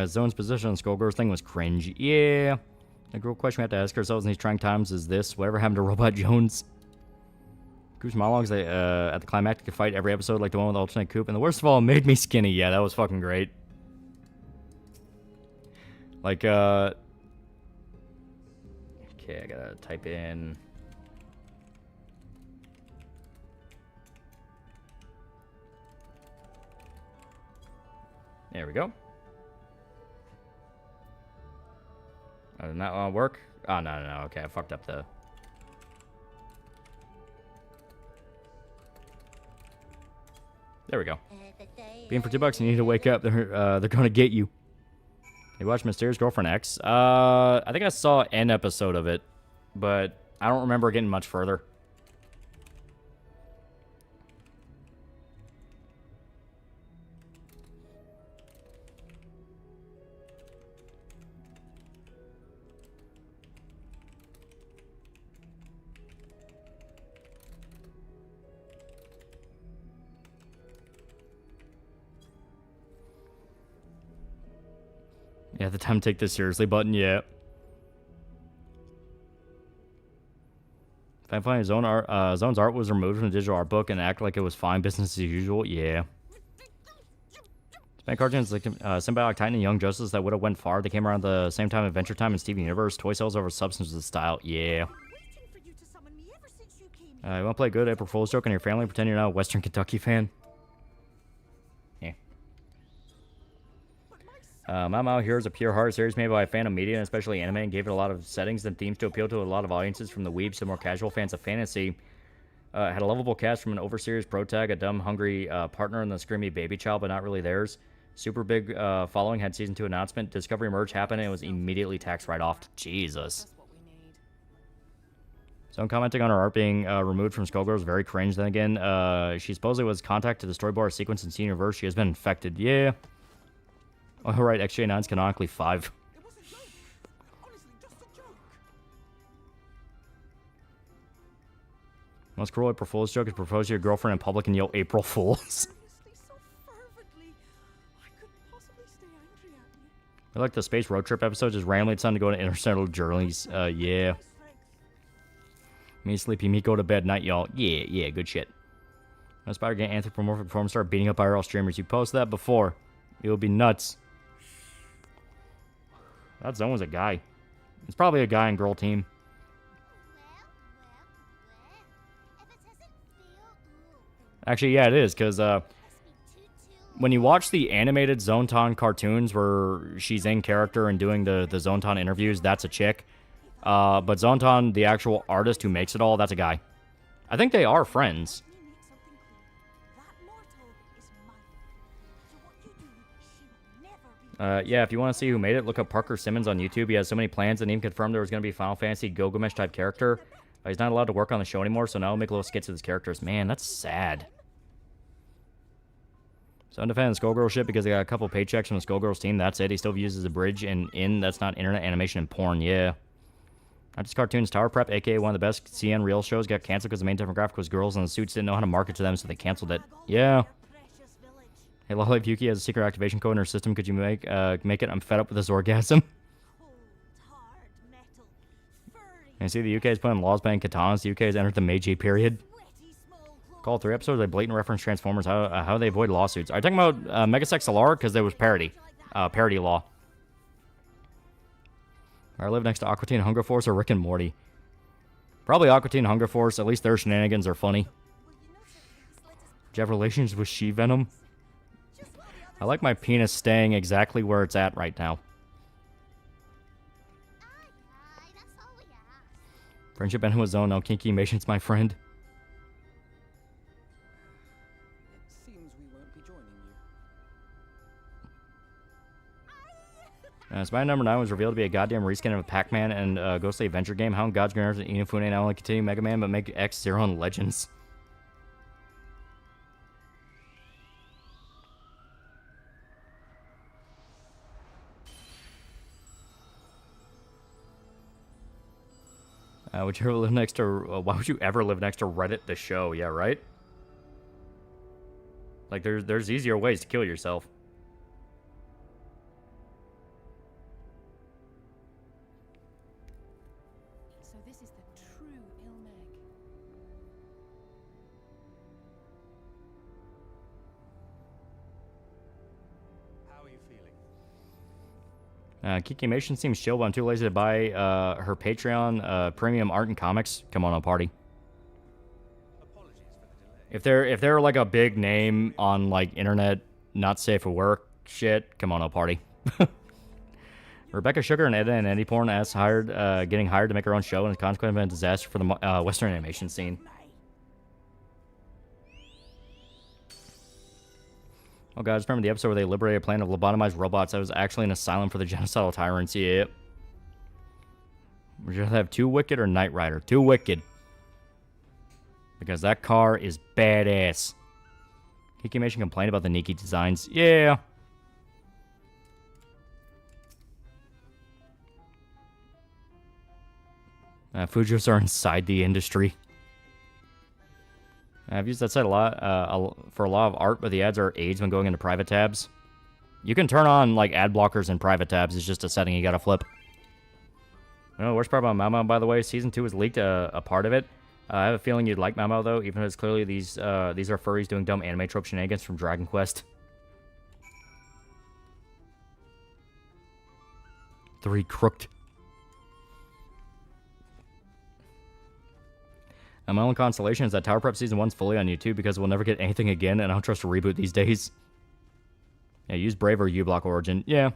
Zone's position on Skullgirl's thing was cringe. Yeah. The real question we have to ask ourselves in these trying times is this: whatever happened to Robot Jones? Coop's monologues at the climactic fight every episode, like the one with alternate Coop. And the worst of all, made me skinny. Yeah, that was fucking great. Like, okay, I gotta type in... There we go. Oh, did that work? Oh, no. Okay, I fucked up the... There we go. Being for $2, you need to wake up. They're gonna get you. You watched Mysterious Girlfriend X? I think I saw an episode of it, but I don't remember getting much further. Yeah, the time to take this seriously button, yeah. Finally, Zone's art was removed from the digital art book and act like it was fine business as usual, yeah. Span cartoons like Symbiotic Titan and Young Justice that would have went far. They came around the same time Adventure Time and Steven Universe. Toy sales over substance with style, yeah. You want to play a good April Fool's joke on your family, pretend you're not a Western Kentucky fan? Mao Hero is a pure heart series made by a fan of media and especially anime, and gave it a lot of settings and themes to appeal to a lot of audiences, from the weebs to more casual fans of fantasy. Had a lovable cast from an over-serious protag, a dumb, hungry partner, and the screamy baby child, but not really theirs. Super big following, had season 2 announcement. Discovery merge happened, and it was immediately tax write-off. Jesus. So I'm commenting on her art being removed from Skullgirls. Very cringe. Then again, she supposedly was contacted to the storyboard sequence in Senior Verse. She has been infected. Yeah. Oh, right. XJ9 is canonically 5. It was a joke. Honestly, just a joke. Most cruel April Fool's joke is propose to your girlfriend in public and yell April Fools. Seriously, so fervently. I couldn't possibly stay angry at you. I like the space road trip episodes. Just randomly it's time to go to interstellar journeys. Yeah. Me sleepy, me go to bed night, y'all. Yeah, good shit. No spider get anthropomorphic form, start beating up IRL streamers. You posted that before. It would be nuts. That zone was a guy. It's probably a guy and girl team. Actually, yeah, it is, because when you watch the animated Zontan cartoons where she's in character and doing the Zontan interviews, that's a chick. But Zontan, the actual artist who makes it all, that's a guy. I think they are friends. Yeah, if you want to see who made it, look up Parker Simmons on YouTube. He has so many plans and even confirmed there was going to be a Final Fantasy Gilgamesh type character. He's not allowed to work on the show anymore, so now he'll make little skits of his characters. Man, that's sad. So I'm defending Skullgirl shit because they got a couple paychecks from the Skullgirls team. That's it. He still uses a bridge and that's not internet animation and porn. Yeah. Not just cartoons. Tower Prep, aka one of the best CN real shows, got canceled because the main demographic was girls and the suits didn't know how to market to them, so they canceled it. Yeah. Hey, Lolly, if Yuki has a secret activation code in her system, could you make it? I'm fed up with this orgasm. And see, the UK is putting laws banning katanas. The UK has entered the Meiji period. Call 3 episodes. They blatant reference Transformers. How they avoid lawsuits. Are you talking about Megasex Alar? Because there was parody. Parody law. I live next to Aqua Teen Hunger Force or Rick and Morty. Probably Aqua Teen Hunger Force. At least their shenanigans are funny. Do you have relations with She-Venom? I like my penis staying exactly where it's at right now. Friendship ended with Zone. No kinky patience, my friend. It seems we won't be joining you. Spider number 9 was revealed to be a goddamn reskin of a Pac-Man and Ghostly Adventure game. How in God's green earth did Inafune not only continue Mega Man, but make X-Zero and Legends? Would you ever live next to... why would you ever live next to Reddit the show? Yeah, right? Like, there's easier ways to kill yourself. So this is the true Ilmeg. How are you feeling? Kikimation seems chill, but I'm too lazy to buy her Patreon premium art and comics. Come on, party. Apologies for the delay. If they're like a big name on like internet, not safe for work shit, come on, party. Rebecca Sugar and Edda and Eddie Porn as getting hired to make her own show, and it's consequently been a disaster for the Western animation scene. Oh god, I just remember the episode where they liberated a planet of lobotomized robots that was actually an asylum for the genocidal tyrants. Yep. Would you rather have 2 Wicked or Knight Rider? 2 Wicked. Because that car is badass. Kikimation complained about the Nikki designs. Yeah. Fujos are inside the industry. I've used that site a lot for a lot of art, but the ads are AIDS when going into private tabs. You can turn on like ad blockers in private tabs. It's just a setting you gotta flip. You know, the worst part about Mau Mau, by the way, Season 2 has leaked a part of it. I have a feeling you'd like Mau Mau, though, even though it's clearly these are furries doing dumb anime trope shenanigans from Dragon Quest. 3 crooked. My only consolation is that Tower Prep Season 1's fully on YouTube because we'll never get anything again, and I don't trust a reboot these days. Yeah, use Brave or uBlock Origin. Yeah.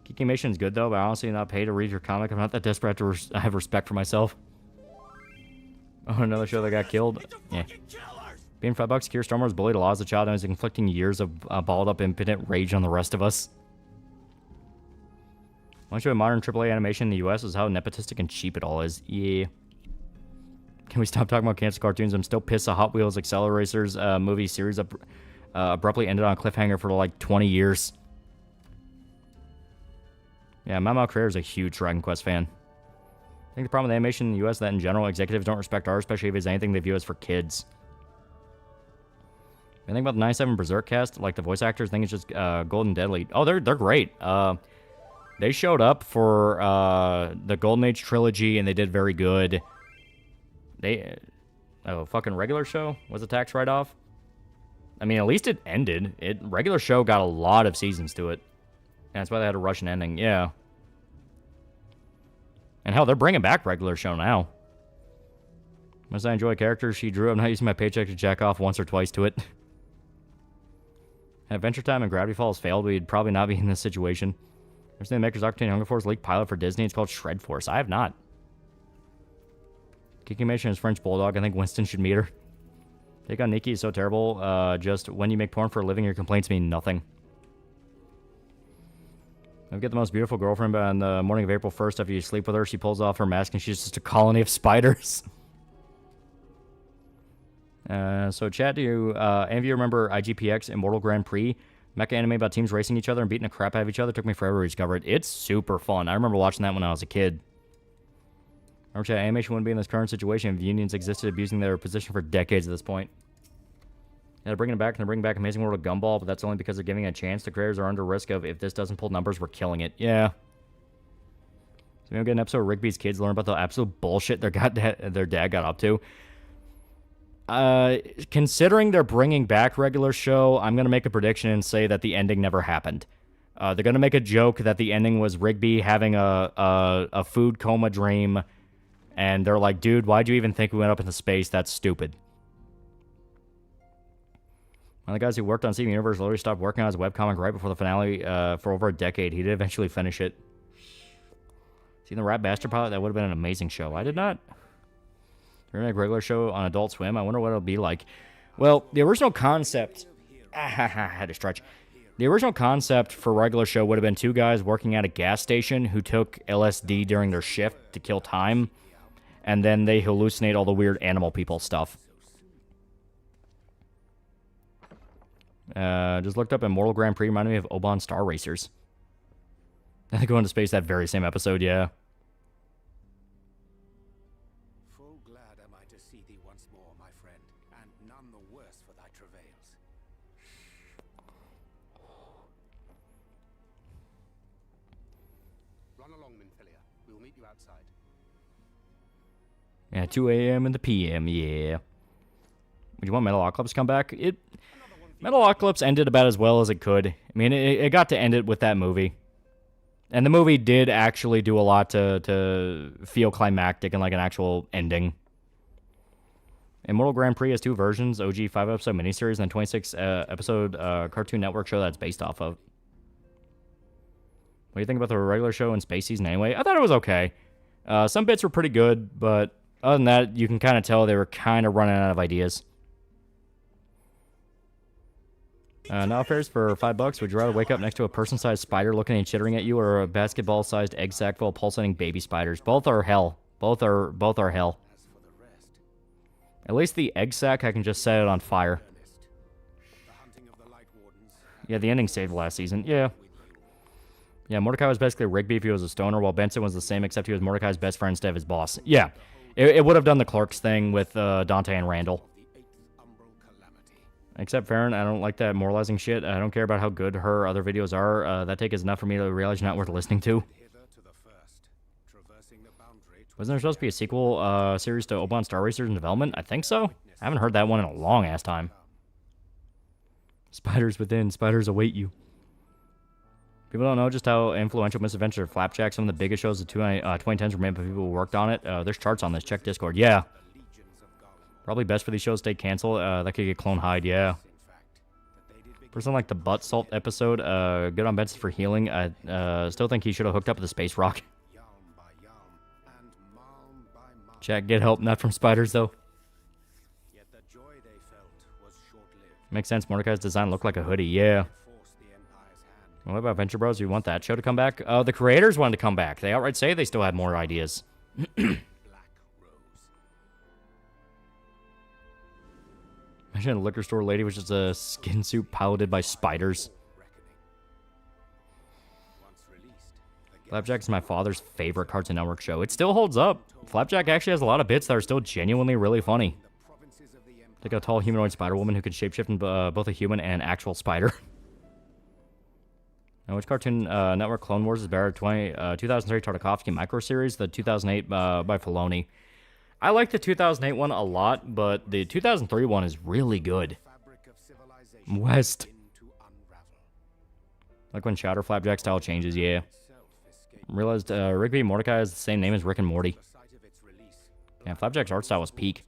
Kikimation's good, though, but I honestly not pay to read your comic. I'm not that desperate to have respect for myself. Oh, another show that got killed? Yeah. Being $5, Keir Starmer was bullied a lot as a child and is inflicting years of balled up impotent rage on the rest of us. One show in modern AAA animation in the US is how nepotistic and cheap it all is. Yeah. Can we stop talking about cancer cartoons? I'm still pissed the Hot Wheels Acceleracers movie series abruptly ended on a cliffhanger for like 20 years. Yeah, my mouth creator is a huge Dragon Quest fan. I think the problem with animation in the US is that in general, executives don't respect art, especially if it's anything they view as for kids. I think about the 97 Berserk cast, like the voice actors, I think it's just Golden Deadly. Oh, they're great. They showed up for the Golden Age trilogy, and they did very good. Fucking regular show was a tax write-off. I mean, at least it ended. Regular show got a lot of seasons to it. And that's why they had a Russian ending. Yeah. And hell, they're bringing back regular show now. Must I enjoy characters she drew? I'm not using my paycheck to jack off once or twice to it. If Adventure Time and Gravity Falls failed, we'd probably not be in this situation. There's the Maker's Octane Hunger Force leaked pilot for Disney. It's called Shred Force. I have not. Kikimation is French Bulldog. I think Winston should meet her. Take on Nikki is so terrible. Just when you make porn for a living, your complaints mean nothing. I've got the most beautiful girlfriend, but on the morning of April 1st, after you sleep with her, she pulls off her mask and she's just a colony of spiders. So, chat, do you, any of you remember IGPX Immortal Grand Prix? Mecha anime about teams racing each other and beating the crap out of each other. Took me forever to discover it. It's super fun. I remember watching that when I was a kid. Remember, chat, animation wouldn't be in this current situation if unions existed abusing their position for decades at this point. Yeah, they're bringing it back, and they're bringing back Amazing World of Gumball, but that's only because they're giving it a chance. The creators are under risk of, if this doesn't pull numbers, we're killing it. Yeah. So we don't get an episode of Rigby's kids learn about the absolute bullshit their dad got up to. Considering they're bringing back regular show, I'm going to make a prediction and say that the ending never happened. They're going to make a joke that the ending was Rigby having a food coma dream, and they're like, dude, why'd you even think we went up into space? That's stupid. One of the guys who worked on Steven Universe literally stopped working on his webcomic right before the finale for over a decade. He did eventually finish it. Seen the Rat Bastard pilot? That would have been an amazing show. I did not. They're going to make a regular show on Adult Swim. I wonder what it'll be like. Well, the original concept... I had to stretch. The original concept for regular show would have been two guys working at a gas station who took LSD during their shift to kill time. And then they hallucinate all the weird animal people stuff. Just looked up Immortal Grand Prix. Reminded me of Oban Star Racers. I think go into space that very same episode, yeah. Full glad am I to see thee once more, my friend, and none the worse for thy travails. Run along, Minfilia. We will meet you outside. Yeah, 2 a.m. in the p.m., yeah. Would you want Metalocalypse to come back? Metalocalypse ended about as well as it could. I mean, it got to end it with that movie. And the movie did actually do a lot to feel climactic and like an actual ending. Immortal Grand Prix has two versions, OG 5-episode miniseries and 26-episode Cartoon Network show that's based off of. What do you think about the regular show in space season anyway? I thought it was okay. Some bits were pretty good, but other than that, you can kind of tell they were kind of running out of ideas. Now fares for $5. Would you rather wake up next to a person-sized spider looking and chittering at you, or a basketball-sized egg sack full of pulsating baby spiders? Both are hell. Both are hell. At least the egg sack, I can just set it on fire. Yeah, the ending saved last season. Yeah. Yeah, Mordecai was basically Rigby if he was a stoner, while Benson was the same, except he was Mordecai's best friend instead of his boss. Yeah. It would have done the Clerks thing with Dante and Randall. Except Farron, I don't like that moralizing shit. I don't care about how good her other videos are. That take is enough for me to realize you're not worth listening to. Wasn't there supposed to be a sequel series to Oban Star Racers in development? I think so. I haven't heard that one in a long-ass time. Spiders within, spiders await you. People don't know just how influential Misadventure Flapjack, some of the biggest shows of 2010s were made by people who worked on it. There's charts on this. Check Discord. Yeah. Probably best for these shows to stay canceled. That could get Clone Hide, yeah. For something like the Butt Salt episode, good on Benson for healing. I still think he should have hooked up with the Space Rock. Chat, get help, not from spiders, though. Makes sense. Mordecai's design looked like a hoodie, yeah. What about Venture Bros? You want that show to come back? The creators wanted to come back. They outright say they still had more ideas. Imagine a liquor store lady was just a skin suit piloted by spiders. Flapjack's my father's favorite Cartoon Network show. It still holds up. Flapjack actually has a lot of bits that are still genuinely really funny. Like a tall humanoid spider woman who could shapeshift in both a human and an actual spider. Now, which Cartoon Network Clone Wars is better? 2003 Tartakovsky micro series, the 2008 by Filoni. I like the 2008 one a lot, but the 2003 one is really good. West. Like when Chowder Flapjack style changes, yeah. Realized Rigby Mordecai is the same name as Rick and Morty. Yeah, Flapjack's art style was peak.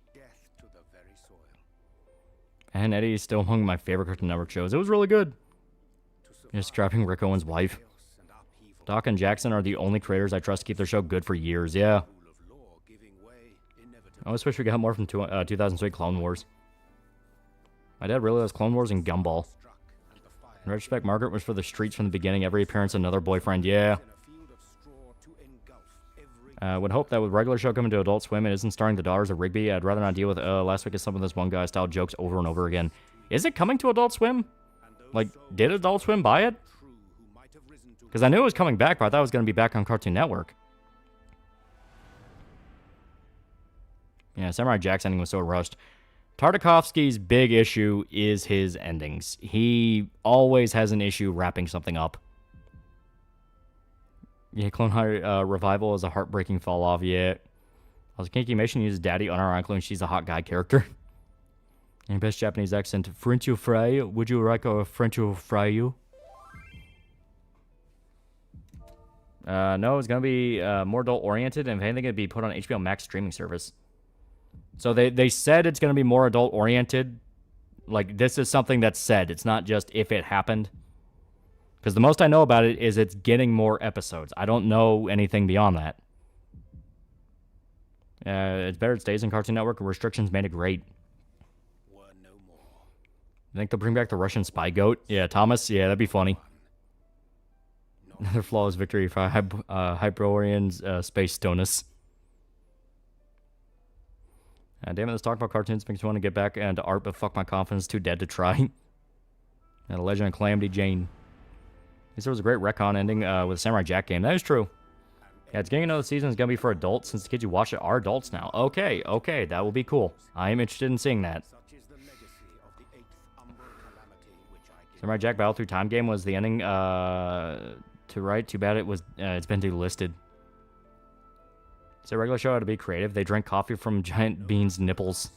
And Eddie is still among my favorite Cartoon Network shows. It was really good. Just scrapping Rick Owens' wife. Doc and Jackson are the only creators I trust to keep their show good for years, yeah. I always wish we got more from 2003 Clone Wars. My dad really loves Clone Wars and Gumball. In retrospect, Margaret was for the streets from the beginning. Every appearance, another boyfriend, yeah. Would hope that with regular show coming to Adult Swim, it isn't starring the daughters of Rigby. I'd rather not deal with last week as some of this one guy style jokes over and over again. Is it coming to Adult Swim? Like, did Adult Swim buy it? Because I knew it was coming back, but I thought it was going to be back on Cartoon Network. Yeah, Samurai Jack's ending was so rushed. Tartakovsky's big issue is his endings. He always has an issue wrapping something up. Yeah, Clone High Revival is a heartbreaking fall off, yeah. Also, Kinky Mission uses Daddy unironically and she's a hot guy character. And best Japanese accent, French fry? Would you like a French fry you? No, it's going to be more adult-oriented, and if anything, it'd be put on HBO Max streaming service. So they said it's going to be more adult-oriented. Like, this is something that's said. It's not just if it happened. Because the most I know about it is it's getting more episodes. I don't know anything beyond that. It's better it stays in Cartoon Network. Restrictions made it great. I think they'll bring back the Russian spy goat. Yeah, Thomas. Yeah, that'd be funny. Another flawless victory for Hyperorian's Space Stonus. Damn it, let's talk about cartoons. Makes me want to get back into art, but fuck my confidence. Too dead to try. And Legend of Calamity Jane. This was a great retcon ending with a Samurai Jack game. That is true. Yeah, it's getting another season. It's going to be for adults since the kids who watch it are adults now. Okay, that will be cool. I am interested in seeing that. Samurai Jack Battle Through Time game was the ending to write. Too bad it's been delisted. It's a regular show how to be creative. They drink coffee from giant beans' nipples.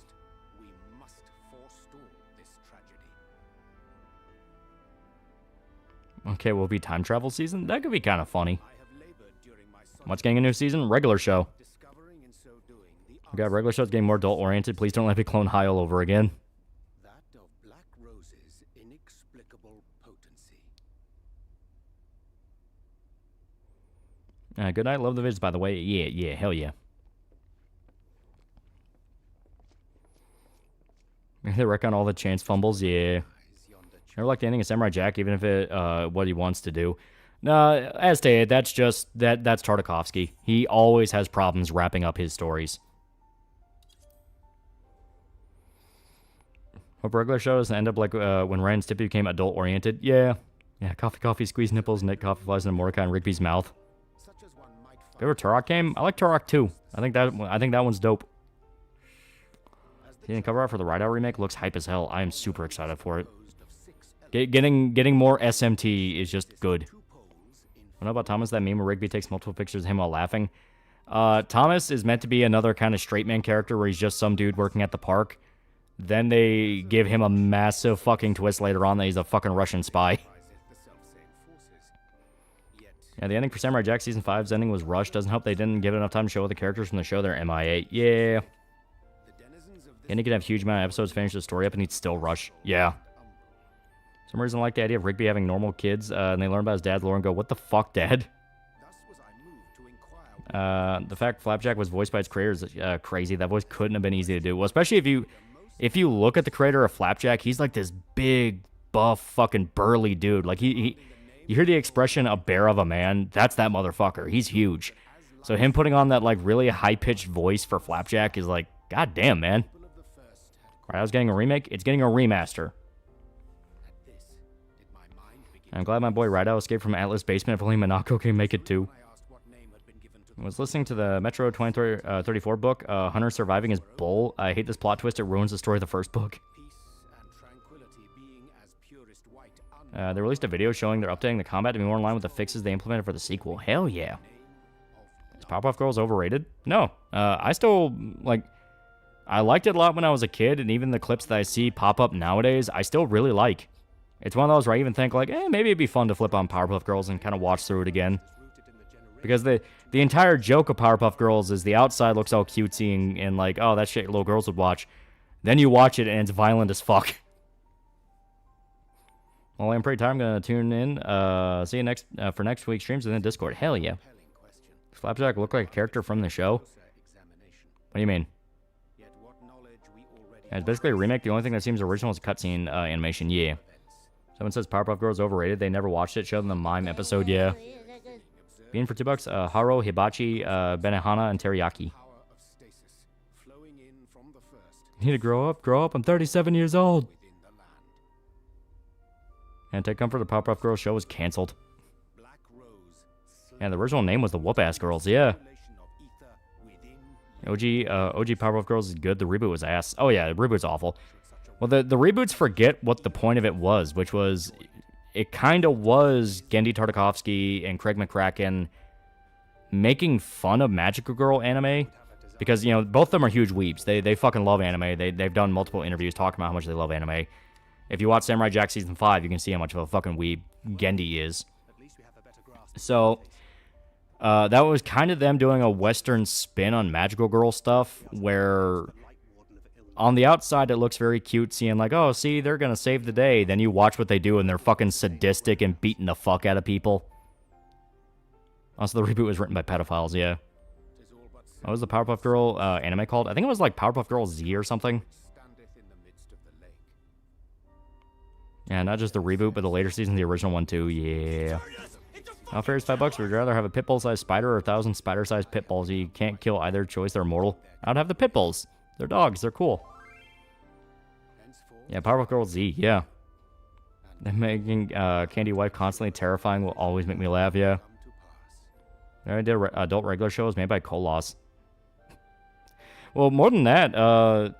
Okay, will it be time travel season? That could be kind of funny. What's getting a new season? Regular show. We got regular shows getting more adult oriented. Please don't let me clone High all over again. Good night. Love the vids, by the way. Yeah, hell yeah. They wreck on all the chance fumbles. Yeah. Never like the ending of Samurai Jack, even if it what he wants to do. No, as stated, that's Tartakovsky. He always has problems wrapping up his stories. Hope regular show doesn't end up like when Ren and Stimpy became adult oriented. Yeah, coffee, squeeze nipples, knit coffee flies into Mordecai and Rigby's mouth. Ever Turok game? I like Turok too. I think that one's dope. Seeing the cover art for the Ride Out remake looks hype as hell. I am super excited for it. Getting more SMT is just good. I know about Thomas, that meme where Rigby takes multiple pictures of him while laughing. Thomas is meant to be another kind of straight man character where he's just some dude working at the park. Then they give him a massive fucking twist later on that he's a fucking Russian spy. Yeah, the ending for Samurai Jack Season 5's ending was rushed. Doesn't help they didn't give it enough time to show the characters from the show they're MIA. Yeah. And he could have a huge amount of episodes finish the story up and he'd still rush. Yeah. For some reason I like the idea of Rigby having normal kids and they learn about his dad's lore and go, what the fuck, Dad? The fact Flapjack was voiced by its creator is crazy. That voice couldn't have been easy to do. Well, especially if you look at the creator of Flapjack, he's like this big, buff, fucking burly dude. Like, he You hear the expression, a bear of a man? That's that motherfucker. He's huge. So him putting on that, like, really high-pitched voice for Flapjack is like, god damn, man. Alright, I was getting a remake. It's getting a remaster. I'm glad my boy Rideout escaped from Atlas Basement. If only Monaco can make it too. I was listening to the Metro 2034 book, Hunter surviving his bull. I hate this plot twist. It ruins the story of the first book. They released a video showing they're updating the combat to be more in line with the fixes they implemented for the sequel. Hell yeah. Is Powerpuff Girls overrated? No. I still, like, I liked it a lot when I was a kid, and even the clips that I see pop up nowadays, I still really like. It's one of those where I even think, like, maybe it'd be fun to flip on Powerpuff Girls and kind of watch through it again. Because the entire joke of Powerpuff Girls is the outside looks all cutesy and like, oh, that shit little girls would watch. Then you watch it and it's violent as fuck. Well, I'm pretty tired. I'm going to tune in. See you next for next week's streams in the Discord. Hell yeah. Does Flapjack look like a character from the show? What do you mean? Yeah, it's basically a remake. The only thing that seems original is cutscene animation. Yeah. Someone says Powerpuff Girls overrated. They never watched it. Show them the mime episode. Yeah. Being for $2, Haro, Hibachi, Benihana, and Teriyaki. You need to grow up. Grow up. I'm 37 years old. And take comfort, the Powerpuff Girls show was canceled. Yeah, the original name was the Whoop-Ass Girls. Yeah. OG Powerpuff Girls is good. The reboot was ass. Oh yeah, the reboot's awful. Well, the reboots forget what the point of it was, which was, it kind of was Gendy Tartakovsky and Craig McCracken making fun of Magical Girl anime, because, you know, both of them are huge weebs. They fucking love anime. They've done multiple interviews talking about how much they love anime. If you watch Samurai Jack Season 5, you can see how much of a fucking weeb Gendy is. So, that was kind of them doing a Western spin on Magical Girl stuff, where on the outside it looks very cutesy and like, oh, see, they're gonna save the day. Then you watch what they do and they're fucking sadistic and beating the fuck out of people. Also, the reboot was written by pedophiles, yeah. What was the Powerpuff Girl anime called? I think it was like Powerpuff Girl Z or something. Yeah, not just the reboot, but the later season, the original one too, yeah. How fair is $5? Would you rather have a pitbull-sized spider or 1,000 spider-sized pitbulls? You can't kill either choice, they're immortal. I'd have the pitbulls. They're dogs, they're cool. Yeah, Powerpuff Girl Z, yeah. And making Candy Wife constantly terrifying will always make me laugh, yeah. I did adult regular shows made by Colos. Well, more than that,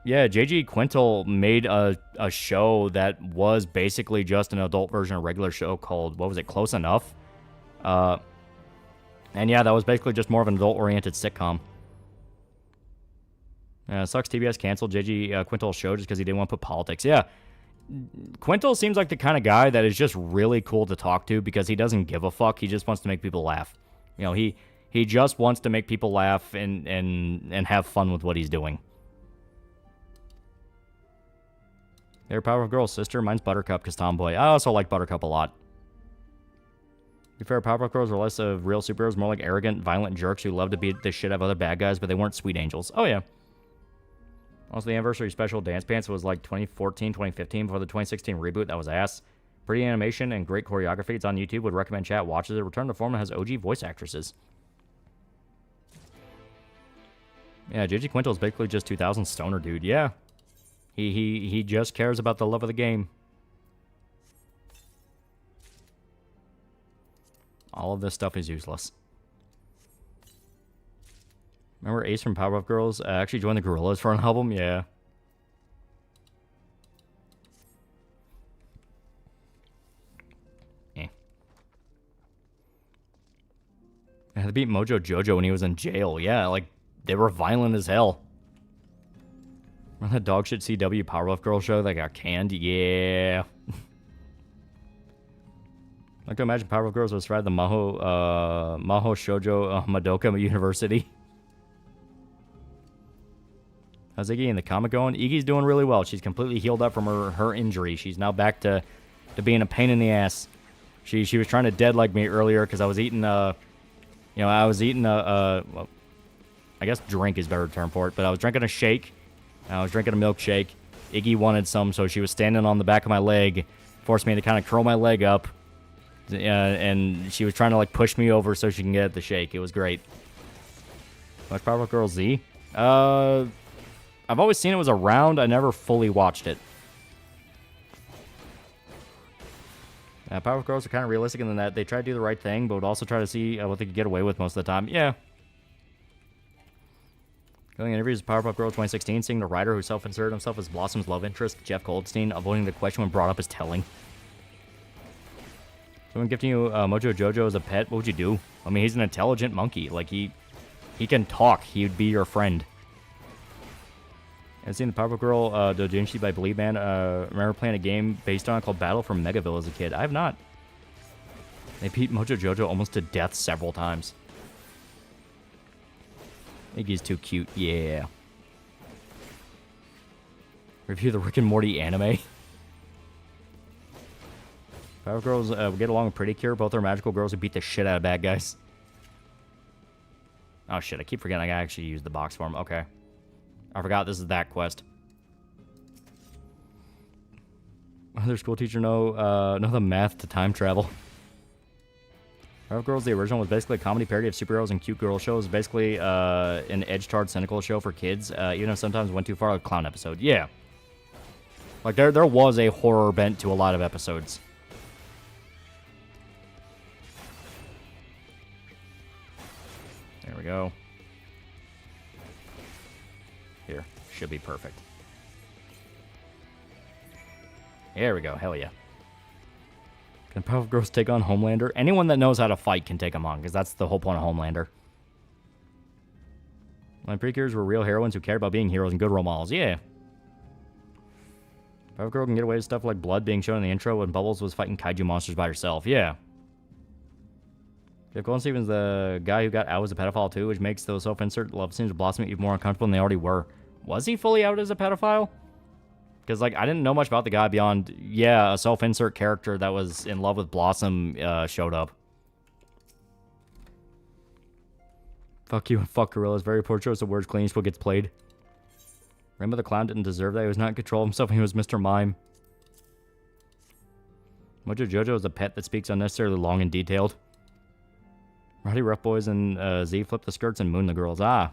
yeah, JG Quintel made a show that was basically just an adult version of a regular show called, what was it, Close Enough? And yeah, that was basically just more of an adult-oriented sitcom. Sucks TBS canceled JG Quintel's show just because he didn't want to put politics. Yeah, Quintel seems like the kind of guy that is just really cool to talk to because he doesn't give a fuck. He just wants to make people laugh. You know, he just wants to make people laugh and have fun with what he's doing. They're Powerpuff Girl's sister. Mine's Buttercup because Tomboy. I also like Buttercup a lot. To be fair, Powerpuff Girls were less of real superheroes, more like arrogant, violent jerks who love to beat the shit out of other bad guys, but they weren't sweet angels. Oh, yeah. Also, the anniversary special Dance Pants was like 2014, 2015 before the 2016 reboot. That was ass. Pretty animation and great choreography. It's on YouTube. Would recommend chat watches it. Return to form and has OG voice actresses. Yeah, JG Quintel is basically just 2000 stoner dude. Yeah. He just cares about the love of the game. All of this stuff is useless. Remember Ace from Powerpuff Girls actually joined the Gorillaz for an album? Yeah. I had to beat Mojo Jojo when he was in jail. Yeah, like, they were violent as hell. Remember that dog shit CW Powerpuff Girl show that got canned? Yeah. I like to imagine Powerpuff Girls was right the Maho Shoujo Madoka University. How's Iggy in the comic going? Iggy's doing really well. She's completely healed up from her injury. She's now back to being a pain in the ass. She was trying to dead like me earlier because I was eating well, I guess drink is a better term for it, but I was drinking a shake. I was drinking a milkshake. Iggy wanted some, so she was standing on the back of my leg, forced me to kind of curl my leg up, And she was trying to like push me over so she can get the shake. It was great. Watch Powerpuff Girls Z? I've always seen it was around. I never fully watched it. Powerpuff Girls are kind of realistic in that they try to do the right thing, but would also try to see what they could get away with most of the time. Yeah. Going interviews with Powerpuff Girls 2016, seeing the writer who self-inserted himself as Blossom's love interest, Jeff Goldstein, avoiding the question when brought up as telling. Someone gifting you Mojo Jojo as a pet, what would you do? I mean, he's an intelligent monkey. Like, he can talk. He would be your friend. I've seen the Powerpuff Girl Dojinshi by Believe Man. Remember playing a game based on it called Battle for Megaville as a kid. I have not. They beat Mojo Jojo almost to death several times. Iggy's too cute. Yeah. Review the Rick and Morty anime. Powerpuff Girls get along with Pretty Cure. Both are magical girls who beat the shit out of bad guys. Oh shit, I keep forgetting I gotta actually use the box form. Okay. I forgot this is that quest. Other school teacher know the math to time travel. Powerpuff Girls, the original, was basically a comedy parody of superheroes and cute girl shows. Basically an edge-tard, cynical show for kids. Even if sometimes went too far, like clown episode. Yeah. Like there was a horror bent to a lot of episodes. There we go. Here. Should be perfect. There we go. Hell yeah. Can Powerpuff Girls take on Homelander? Anyone that knows how to fight can take him on, because that's the whole point of Homelander. My Precures were real heroines who cared about being heroes and good role models. Yeah. Powerpuff Girl can get away with stuff like blood being shown in the intro when Bubbles was fighting kaiju monsters by herself. Yeah. Jeff Goldstein's the guy who got out as a pedophile too, which makes those self-insert love scenes with Blossom even more uncomfortable than they already were. Was he fully out as a pedophile? Because, like, I didn't know much about the guy beyond, yeah, a self-insert character that was in love with Blossom showed up. Fuck you and fuck gorillas. Very poor choice of words. Clean Eastwood gets played. Rainbow the Clown didn't deserve that. He was not in control of himself and he was Mr. Mime. Mojo Jojo is a pet that speaks unnecessarily long and detailed. Roddy Rough Boys and Z flip the skirts and moon the girls. Ah.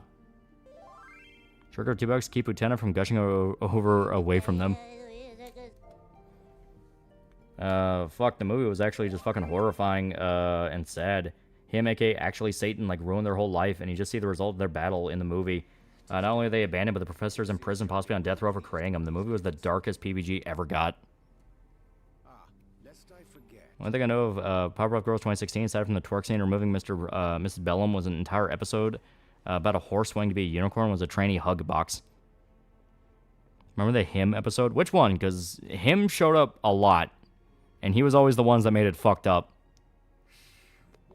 Sugar $2 keep Lieutenant from gushing over away from them. Fuck, the movie was actually just fucking horrifying and sad. Him, aka actually Satan, like ruined their whole life, and you just see the result of their battle in the movie. Not only are they abandoned, but the professor's in prison, possibly on death row for creating them. The movie was the darkest PBG ever got. One thing I know of Powerpuff Girls 2016, aside from the twerk scene removing Mrs. Bellum, was an entire episode about a horse wanting to be a unicorn was a trainee hug box. Remember the Him episode? Which one? Because Him showed up a lot, and he was always the ones that made it fucked up.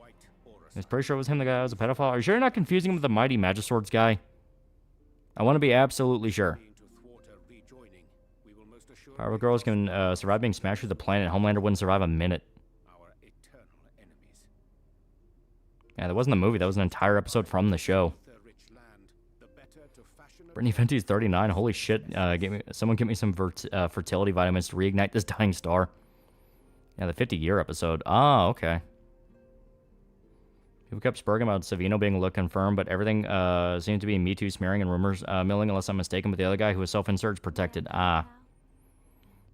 I was pretty sure it was him, the guy that was a pedophile. Are you sure you're not confusing him with the Mighty Magiswords guy? I want to be absolutely sure. Powerpuff Girls can survive being smashed through the planet. Homelander wouldn't survive a minute. Yeah, that wasn't the movie. That was an entire episode from the show. Brittany Fenty's 39. Holy shit. Someone give me some fertility vitamins to reignite this dying star. Yeah, the 50-year episode. Ah, okay. People kept spurring about Savino being a look confirmed, but everything seemed to be Me Too smearing and rumors milling, unless I'm mistaken, but the other guy who was self-inserted protected. Ah.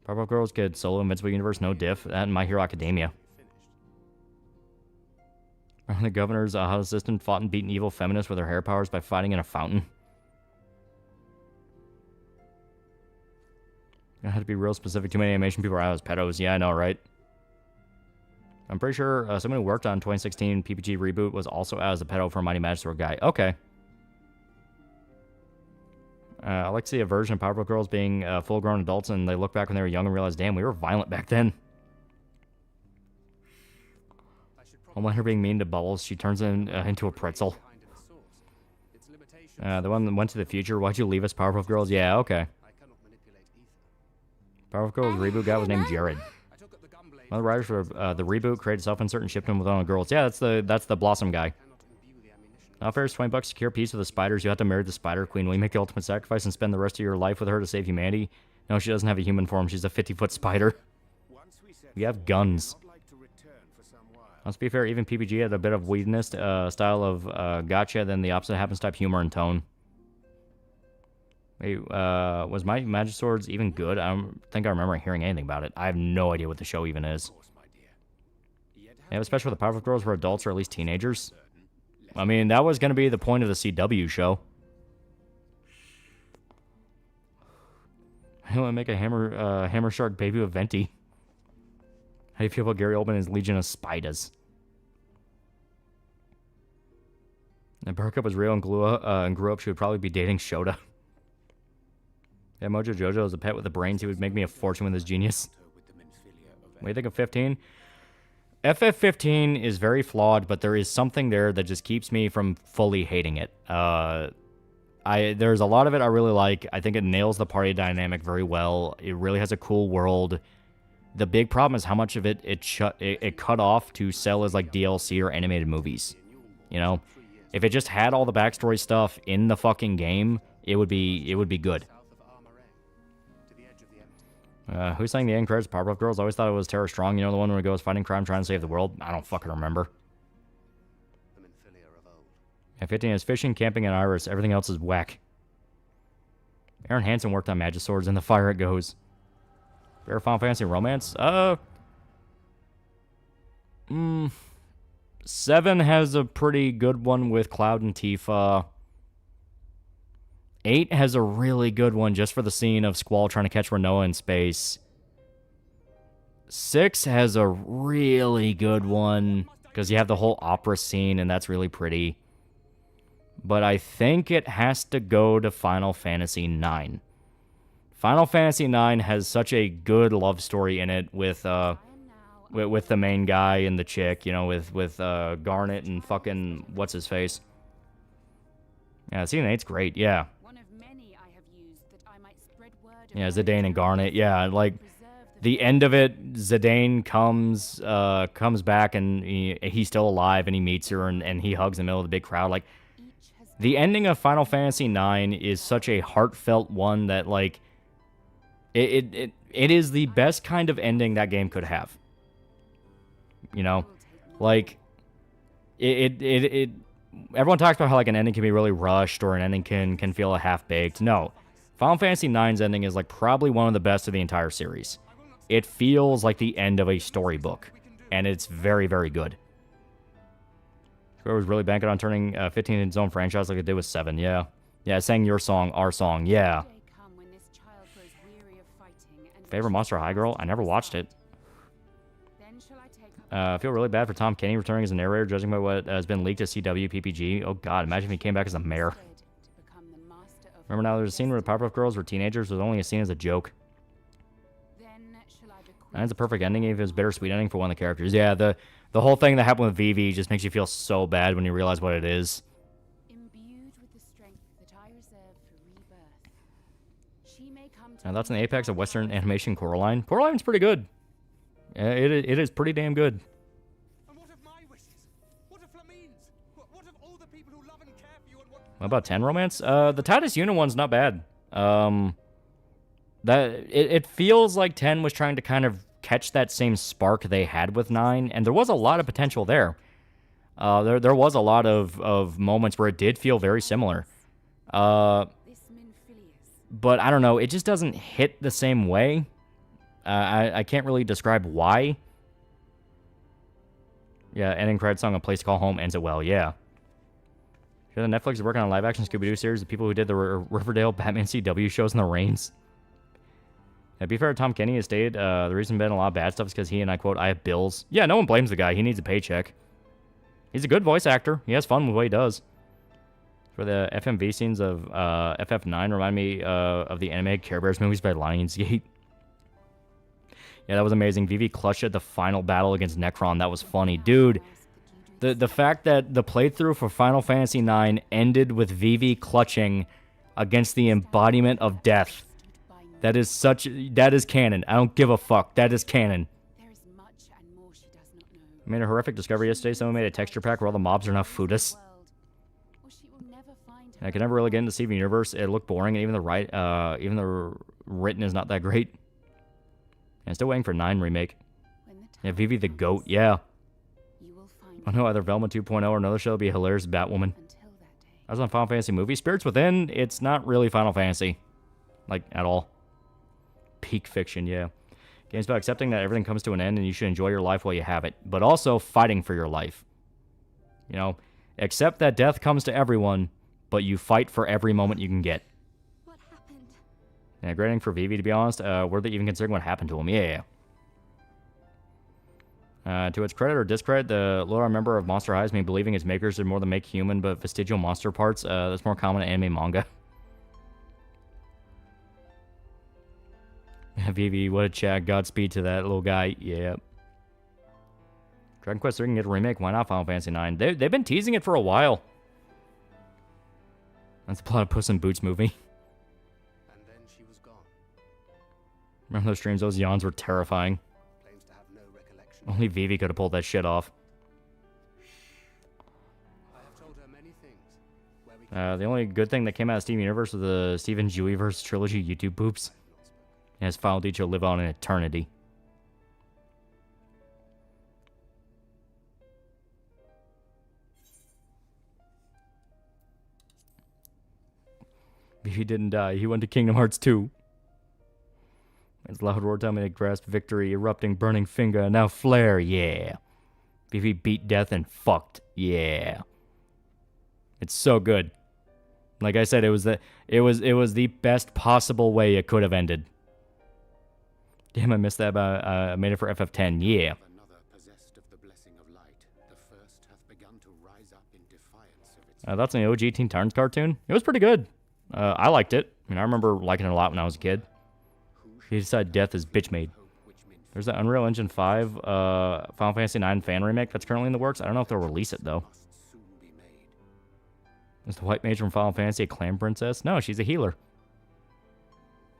Powerpuff Girls could solo Invincible Universe, no diff. That and My Hero Academia. The governor's hot assistant fought and beat an evil feminist with her hair powers by fighting in a fountain. I had to be real specific. Too many animation people are out as pedos. Yeah, I know, right? I'm pretty sure someone who worked on 2016 PPG reboot was also out as a pedo for a Mighty Magisword guy. Okay. I like to see a version of Powerpuff Girls being full-grown adults and they look back when they were young and realize, damn, we were violent back then. Homelander being mean to Bubbles, she turns into a pretzel. The one that went to the future, why'd you leave us, Powerpuff Girls? Yeah, okay. Powerpuff Girls reboot guy was named Jared. One of the writers for the reboot created self-insert and shipped him with one of the girls. Yeah, that's the Blossom guy. Fair is $20. Secure peace with the spiders. You have to marry the Spider Queen. Will you make the ultimate sacrifice and spend the rest of your life with her to save humanity? No, she doesn't have a human form. She's a 50-foot spider. We have guns. Let's be fair, even PPG had a bit of weirdness style of gotcha, then the opposite happens type humor and tone. Wait, was my Magic Swords even good? I don't think I remember hearing anything about it. I have no idea what the show even is. They have a special with the Powerpuff Girls for adults or at least teenagers. I mean, that was going to be the point of the CW show. I want to make a Hammer Shark baby with Venti. How do you feel about Gary Oldman and his Legion of Spiders? If Buttercup was real and grew up, she would probably be dating Shota. Yeah, Mojo Jojo is a pet with the brains. He would make me a fortune with his genius. What do you think of 15? FF15 is very flawed, but there is something there that just keeps me from fully hating it. There's a lot of it I really like. I think it nails the party dynamic very well. It really has a cool world. The big problem is how much of it cut off to sell as like DLC or animated movies. You know, if it just had all the backstory stuff in the fucking game, it would be good. Who's saying the end credits Powerpuff Girls? I always thought it was Tara Strong. You know, the one where it goes fighting crime, trying to save the world. I don't fucking remember. Yeah, 15 is fishing, camping, and Iris. Everything else is whack. Aaron Hansen worked on Magic Swords. In the fire it goes. Fair Final Fantasy Romance? 7 has a pretty good one with Cloud and Tifa. 8 has a really good one just for the scene of Squall trying to catch Renoa in space. 6 has a really good one because you have the whole opera scene and that's really pretty. But I think it has to go to Final Fantasy 9. Final Fantasy 9 has such a good love story in it with the main guy and the chick, you know, with Garnet and fucking what's his face. Yeah, Season 8's great. Yeah. Yeah, Zidane and Garnet. Yeah, like the end of it, Zidane comes back and he's still alive and he meets her and he hugs in the middle of the big crowd. Like the ending of Final Fantasy 9 is such a heartfelt one that like it is the best kind of ending that game could have. You know, like it everyone talks about how like an ending can be really rushed or an ending can feel a half-baked. No. Final Fantasy IX's ending is like probably one of the best of the entire series. It feels like the end of a storybook, and it's very, very good. Square was really banking on turning 15 into its own franchise like it did with 7, yeah. Yeah, saying your song, our song, yeah. Favorite Monster High Girl? I never watched it. I feel really bad for Tom Kenny returning as a narrator, judging by what has been leaked to CW, PPG. Oh god, imagine if he came back as a mayor. Remember now, there's a scene where the Powerpuff Girls were teenagers. It was only a scene as a joke. And it's a perfect ending, even if it was a bittersweet ending for one of the characters. Yeah, the whole thing that happened with Vivi just makes you feel so bad when you realize what it is. And that's an apex of Western animation Coraline. Coraline's pretty good. Yeah, it is pretty damn good. What about 10 Romance? The Titus Unit one's not bad. It feels like 10 was trying to kind of catch that same spark they had with 9, and there was a lot of potential there. There was a lot of moments where it did feel very similar. But I don't know, it just doesn't hit the same way. I can't really describe why. Yeah, ending credit song, A Place to Call Home ends it well, yeah. Sure, Netflix is working on a live-action Scooby-Doo series. The people who did the Riverdale Batman CW shows in the reigns. To be fair, Tom Kenny has stated the reason been a lot of bad stuff is because he and I quote, I have bills. Yeah, no one blames the guy. He needs a paycheck. He's a good voice actor. He has fun with what he does. For the FMV scenes of FF9 remind me of the animated Care Bears movies by Lionsgate. Yeah, that was amazing. Vivi clutched at the final battle against Necron. That was funny. Dude, the fact that the playthrough for Final Fantasy IX ended with Vivi clutching against the embodiment of death. That is canon. I don't give a fuck. That is canon. I made a horrific discovery yesterday. Someone made a texture pack where all the mobs are now foodus. I could never really get into Steven Universe. It looked boring, and even the written is not that great. And still waiting for 9 remake. Yeah, Vivi the Goat, yeah. I know either Velma 2.0 or another show would be a hilarious Batwoman. I was on Final Fantasy movie. Spirits Within, it's not really Final Fantasy. Like, at all. Peak fiction, yeah. Games about accepting that everything comes to an end and you should enjoy your life while you have it. But also fighting for your life. You know, accept that death comes to everyone, but you fight for every moment you can get. What happened? Yeah, grading for Vivi, to be honest. Were they even considering what happened to him? Yeah. To its credit or discredit, the lore member of Monster High has me believing its makers did more than make human but vestigial monster parts. That's more common in anime manga. Vivi, what a chat. Godspeed to that little guy. Yeah. Dragon Quest 3 can get a remake. Why not Final Fantasy 9? They've been teasing it for a while. That's the plot of Puss in Boots movie. And then she was gone. Remember those streams? Those yawns were terrifying. Claims to have no recollection. Only Vivi could have pulled that shit off. I have told her many things. Where we The only good thing that came out of Steven Universe was the Steven Jeweverse trilogy YouTube boops. And his final teacher live on in eternity. He didn't die. He went to Kingdom Hearts 2. It's loud roar time and grasp victory, erupting burning finger, now flare, yeah. Vivi beat death and fucked, yeah. It's so good. Like I said, it was the best possible way it could have ended. Damn, I missed that, but I made it for FF10, yeah. another possessed of the blessing of light, the first hath begun to rise up in defiance of its That's an OG Teen Titans cartoon. It was pretty good. I liked it. I mean, I remember liking it a lot when I was a kid. He decided death is bitch made. There's an Unreal Engine 5 Final Fantasy 9 fan remake that's currently in the works. I don't know if they'll release it, though. must soon be made. Is the white mage from Final Fantasy a clan princess? No, she's a healer.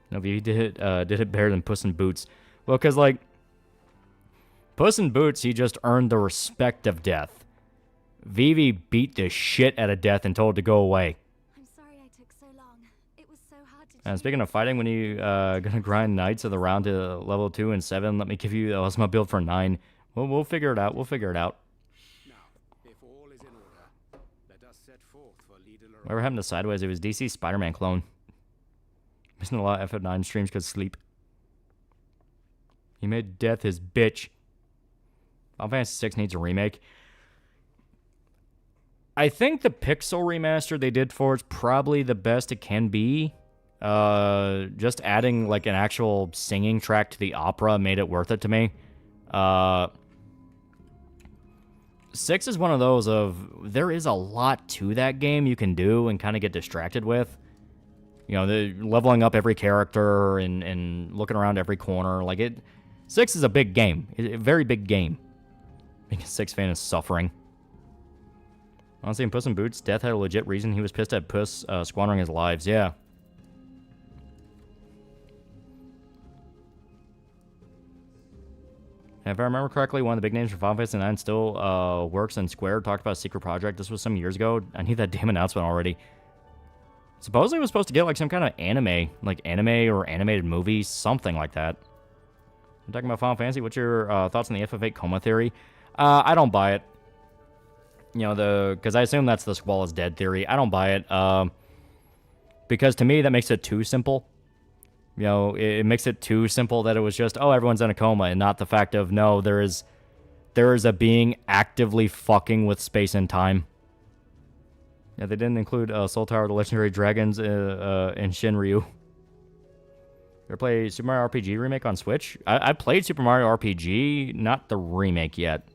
No, he did it better than Puss in Boots. Well, because, like, Puss in Boots, he just earned the respect of death. Vivi beat the shit out of death and told it to go away. I'm sorry I took so long. It was so hard to And speaking of fighting, when you gonna grind Knights of the Round to level 2 and 7, let me give you the Osma build for 9. We'll figure it out. We'll figure it out. Now, if all is in order, let us set forth for Leader Lorraine. Whatever happened to Sideways? It was DC's Spider-Man clone. Missing a lot of FF9 streams because sleep. He made death his bitch. Final Fantasy 6 needs a remake. I think the Pixel remaster they did for it's probably the best it can be. Just adding like an actual singing track to the opera made it worth it to me. 6 is one of those of there is a lot to that game you can do and kind of get distracted with. You know, the leveling up every character and looking around every corner. Like, 6 is a big game. A very big game. Being a 6 fan is suffering. Honestly, in Puss in Boots, Death had a legit reason he was pissed at Puss squandering his lives. Yeah. If I remember correctly, one of the big names for Final Fantasy 9 still works, and Square talked about a secret project. This was some years ago. I need that damn announcement already. Supposedly it was supposed to get like some kind of anime or animated movie, something like that. I'm talking about Final Fantasy. What's your thoughts on the FF8 coma theory? I don't buy it. You know, because I assume that's the Squall is dead theory. I don't buy it. Because to me, that makes it too simple. You know, it makes it too simple that it was just, oh, everyone's in a coma, and not the fact of, no, there is a being actively fucking with space and time. Yeah, they didn't include Soul Tower, the Legendary Dragons, and Shinryu. You ever play Super Mario RPG remake on Switch? I played Super Mario RPG, not the remake yet.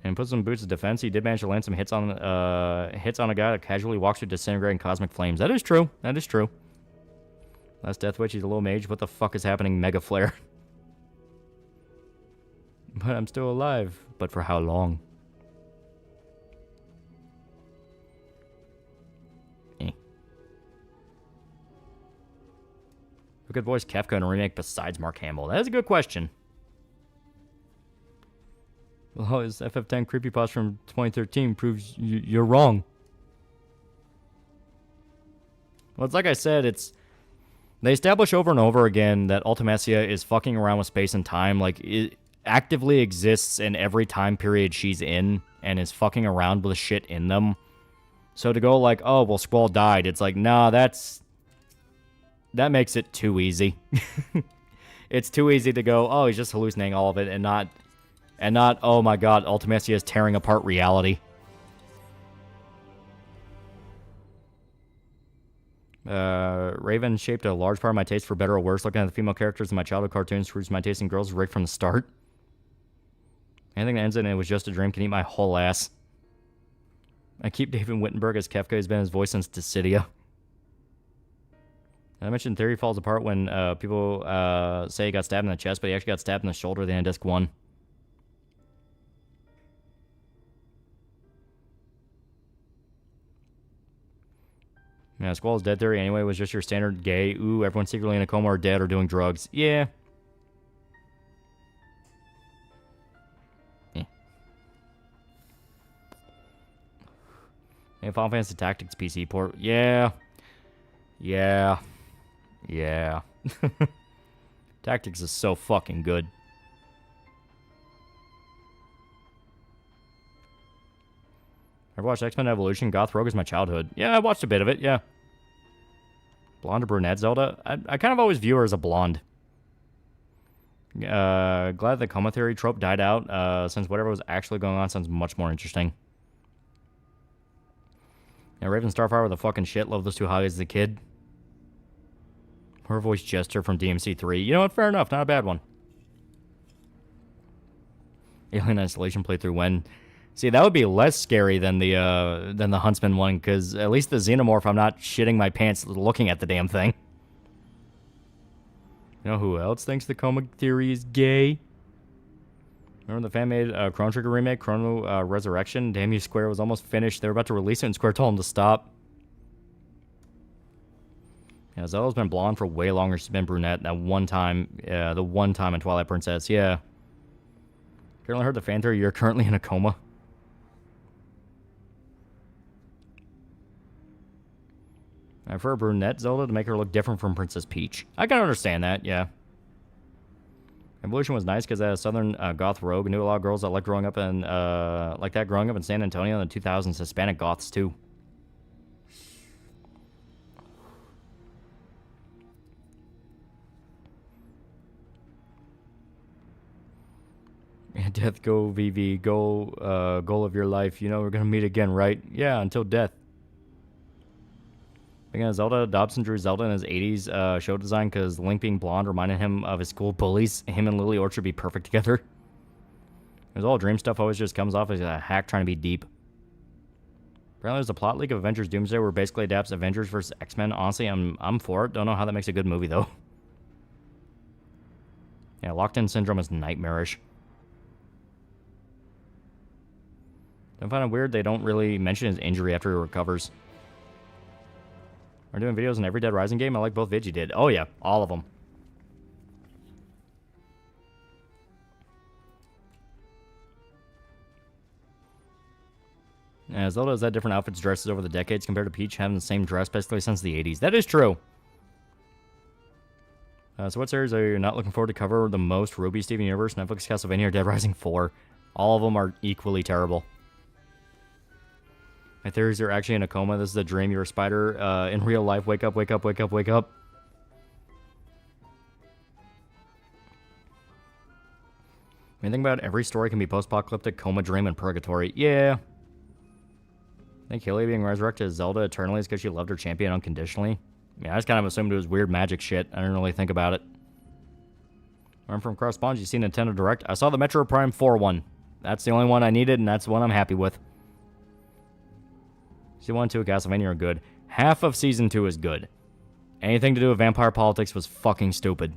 And Puss in Boots' defense, he did manage to land some hits on a guy that casually walks through disintegrating cosmic flames. That is true. That is true. Last Death Witch, he's a little mage. What the fuck is happening? Mega Flare. But I'm still alive. But for how long? Who could voice Kefka in a remake besides Mark Hamill? That is a good question. Well, his FF10 creepypasta from 2013 proves you're wrong. Well, it's like I said, they establish over and over again that Ultimecia is fucking around with space and time. Like, actively exists in every time period she's in and is fucking around with shit in them. So to go like, oh, well, Squall died, it's like, nah, that makes it too easy. It's too easy to go, oh, he's just hallucinating all of it, and not, oh my god, Ultimacia is tearing apart reality. Raven shaped a large part of my taste for better or worse. Looking at the female characters in my childhood cartoons screws my taste in girls right from the start. Anything that ends in it was just a dream can eat my whole ass. I keep David Wittenberg as Kefka. He's been his voice since Dissidia. I mentioned Theory falls apart when people say he got stabbed in the chest, but he actually got stabbed in the shoulder at the end of Disc 1. Yeah, Squall's dead theory anyway was just your standard gay, ooh, everyone's secretly in a coma or dead or doing drugs. Yeah. And Final Fantasy Tactics PC port. Yeah. Yeah. Yeah. Tactics is so fucking good. Ever watched X-Men Evolution? Goth Rogue is my childhood. Yeah, I watched a bit of it, yeah. Blonde or brunette Zelda? I kind of always view her as a blonde. Glad the coma theory trope died out, since whatever was actually going on sounds much more interesting. Yeah, Raven Starfire with a fucking shit. Love those two highlights as a kid. Her voice Jester from DMC3. You know what? Fair enough. Not a bad one. Alien Isolation playthrough when... See, that would be less scary than the Huntsman one, because at least the Xenomorph, I'm not shitting my pants looking at the damn thing. You know who else thinks the coma theory is gay? Remember the fan-made Chrono Trigger remake, Chrono Resurrection? Damn you, Square was almost finished. They were about to release it, and Square told them to stop. Yeah, Zelda's been blonde for way longer. She's been brunette. That one time, the one time in Twilight Princess, yeah. Currently heard the fan theory, you're currently in a coma. I prefer brunette Zelda to make her look different from Princess Peach. I can understand that, yeah. Evolution was nice because a southern goth rogue knew a lot of girls that liked growing up in growing up in San Antonio in the 2000s. Hispanic goths too. Death, go VV, go goal of your life. You know we're gonna meet again, right? Yeah, until death. Again, Zelda, Dobson drew Zelda in his 80s show design because Link being blonde reminded him of his school bullies. Him and Lily Orchard be perfect together. It was all dream stuff always just comes off as a hack trying to be deep. Apparently there's a plot leak of Avengers Doomsday where it basically adapts Avengers versus X-Men. Honestly, I'm for it. Don't know how that makes a good movie, though. Yeah, Locked-In Syndrome is nightmarish. I find it weird they don't really mention his injury after he recovers. We're doing videos on every Dead Rising game. I like both vids you did. Oh yeah, all of them. Yeah, Zelda has had different outfits, dresses over the decades compared to Peach having the same dress basically since the 80s. That is true. So what series are you not looking forward to cover the most? Ruby, Steven Universe, Netflix, Castlevania, or Dead Rising 4? All of them are equally terrible. My theories are actually in a coma. This is a dream. You're a spider in real life. Wake up, wake up, wake up, wake up. I mean, think about it. Every story can be post-apocalyptic, coma, dream, and purgatory. Yeah. I think Hylia being resurrected as Zelda eternally is because she loved her champion unconditionally. Yeah, I just kind of assumed it was weird magic shit. I didn't really think about it. I'm from Cross Ponds. You see Nintendo Direct? I saw the Metro Prime 4 one. That's the only one I needed, and that's the one I'm happy with. Season 1 and 2 of Castlevania are good. Half of Season 2 is good. Anything to do with vampire politics was fucking stupid.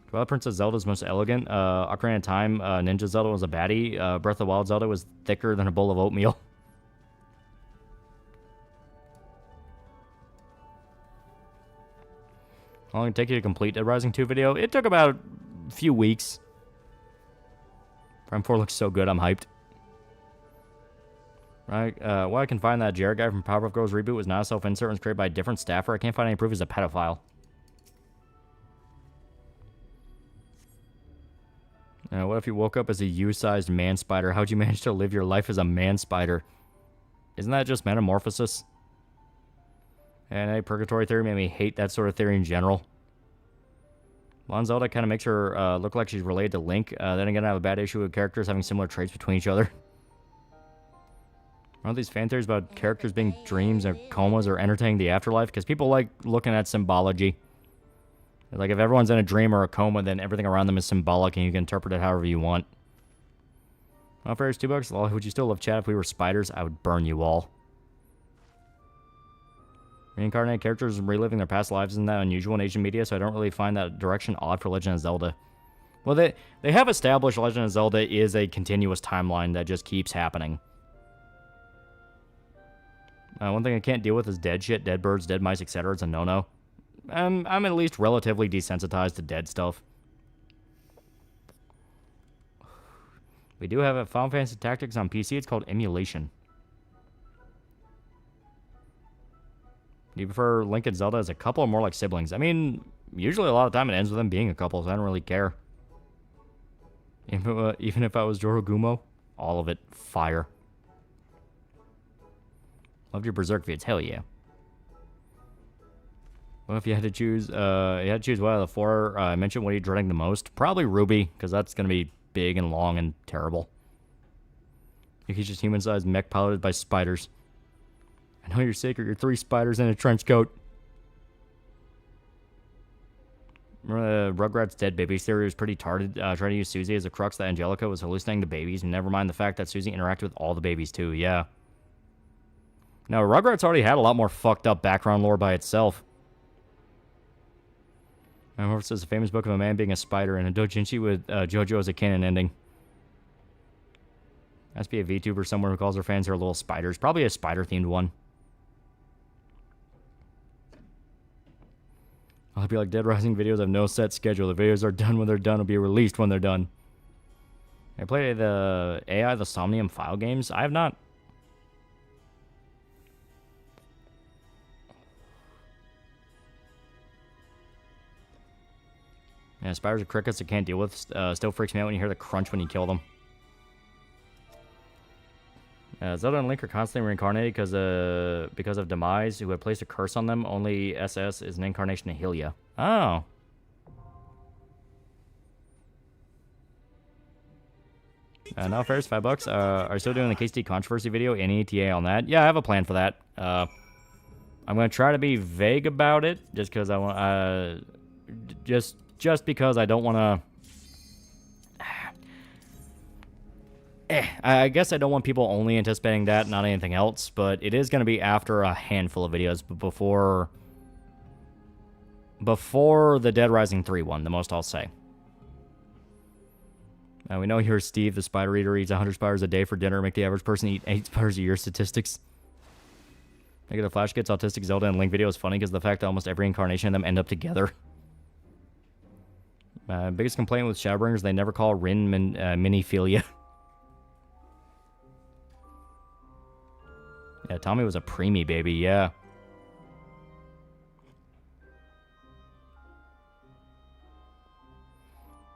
Twilight Princess Zelda's most elegant. Ocarina of Time, Ninja Zelda was a baddie. Breath of the Wild Zelda was thicker than a bowl of oatmeal. How long did it take you to complete Dead Rising 2 video? It took about a few weeks. Prime 4 looks so good, I'm hyped. Right, well, I can find that Jared guy from Powerpuff Girls reboot was not a self-insert and was created by a different staffer. I can't find any proof he's a pedophile. What if you woke up as a U-sized man spider? How'd you manage to live your life as a man spider? Isn't that just metamorphosis? And a purgatory theory made me hate that sort of theory in general. Blonde Zelda kind of makes her look like she's related to Link. Then again, I have a bad issue with characters having similar traits between each other. Aren't these fan theories about characters being dreams or comas or entertaining the afterlife? Because people like looking at symbology. Like, if everyone's in a dream or a coma, then everything around them is symbolic and you can interpret it however you want. Well, for $2, lol, would you still love chat if we were spiders? I would burn you all. Reincarnated characters reliving their past lives isn't that unusual in Asian media, so I don't really find that direction odd for Legend of Zelda. Well, they have established Legend of Zelda is a continuous timeline that just keeps happening. One thing I can't deal with is dead shit, dead birds, dead mice, etc. It's a no-no. I'm at least relatively desensitized to dead stuff. We do have a Final Fantasy Tactics on PC. It's called Emulation. Do you prefer Link and Zelda as a couple or more like siblings? I mean, usually a lot of time it ends with them being a couple, so I don't really care. Even if I was Jorogumo, all of it, fire. Loved your Berserk vids, hell yeah. Well, if you had to choose, one out of the four I mentioned, what are you dreading the most? Probably Ruby, because that's going to be big and long and terrible. He's just human-sized mech piloted by spiders. I know you're sacred, you're 3 spiders in a trench coat. Remember the Rugrats Dead Babies theory was pretty tarded, trying to use Susie as a crux that Angelica was hallucinating the babies, and never mind the fact that Susie interacted with all the babies too, yeah. Now, Rugrats already had a lot more fucked up background lore by itself. My horse says a famous book of a man being a spider and a doujinshi with JoJo as a canon ending. Has to be a VTuber somewhere who calls her fans her little spiders. Probably a spider-themed one. I'll be like Dead Rising videos have no set schedule. The videos are done when they're done. Will be released when they're done. I played the AI, the Somnium file games. I have not. Yeah, spiders are crickets I can't deal with. Still freaks me out when you hear the crunch when you kill them. Zelda and Link are constantly reincarnated because of Demise, who had placed a curse on them. Only SS is an incarnation of Hylia. Oh. Now first, $5. Are you still doing the KCD controversy video? Any ETA on that? Yeah, I have a plan for that. I'm gonna try to be vague about it, just because I want. Just because I don't want to. I guess I don't want people only anticipating that, not anything else, but it is going to be after a handful of videos, but before the Dead Rising 3 one, the most I'll say. We know you're Steve, the spider eater, eats 100 spiders a day for dinner, make the average person eat 8 spiders a year statistics. Negative Flash gets autistic Zelda and Link video is funny because the fact that almost every incarnation of them end up together. Biggest complaint with Shadowbringers, they never call Rin Miniphilia. Yeah, Tommy was a preemie baby, yeah.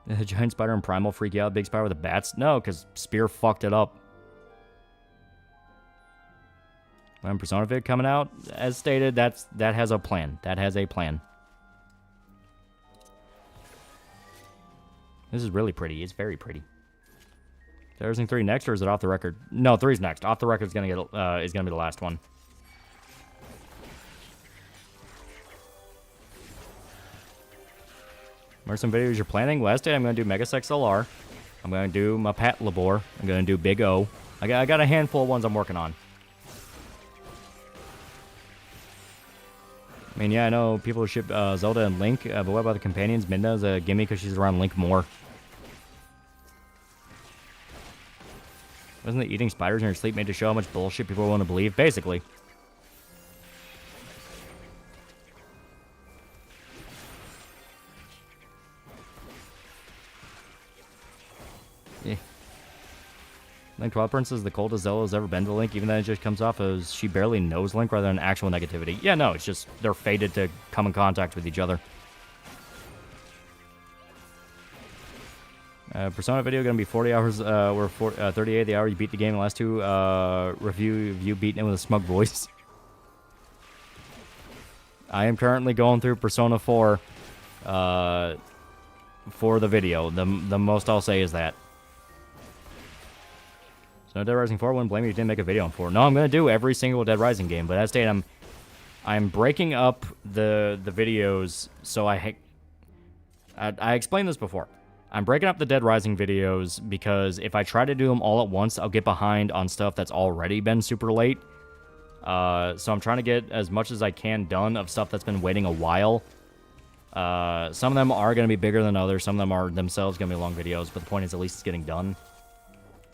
The giant spider and Primal freak you out, big spider with the bats? No, because Spear fucked it up. When Persona vid coming out, as stated, that has a plan. That has a plan. This is really pretty. It's very pretty. Is everything 3 next, or is it off the record? No, 3's next. Off the record is gonna be the last one. What are some videos you're planning? Last day I'm gonna do Mega Sex LR. I'm gonna do my Pat Labor. I'm gonna do Big O. I got a handful of ones I'm working on. I mean, yeah, I know people ship Zelda and Link, but what about the companions? Midna's a gimme because she's around Link more. Wasn't it eating spiders in her sleep made to show how much bullshit people want to believe? Basically. Yeah. Link Twilight Princess is the coldest Zelda's ever been to Link, even though it just comes off as she barely knows Link rather than actual negativity. Yeah, no, it's just they're fated to come in contact with each other. Persona video gonna be 40 hours. We're 38 the hour you beat the game. The last two review of you beating it with a smug voice. I am currently going through Persona 4 for the video. The most I'll say is that. So Dead Rising 4 wouldn't blame you if you didn't make a video on 4. No, I'm gonna do every single Dead Rising game, but as stated, I'm breaking up the videos so I explained this before. I'm breaking up the Dead Rising videos because if I try to do them all at once, I'll get behind on stuff that's already been super late. So I'm trying to get as much as I can done of stuff that's been waiting a while. Some of them are going to be bigger than others. Some of them are themselves going to be long videos, but the point is at least it's getting done.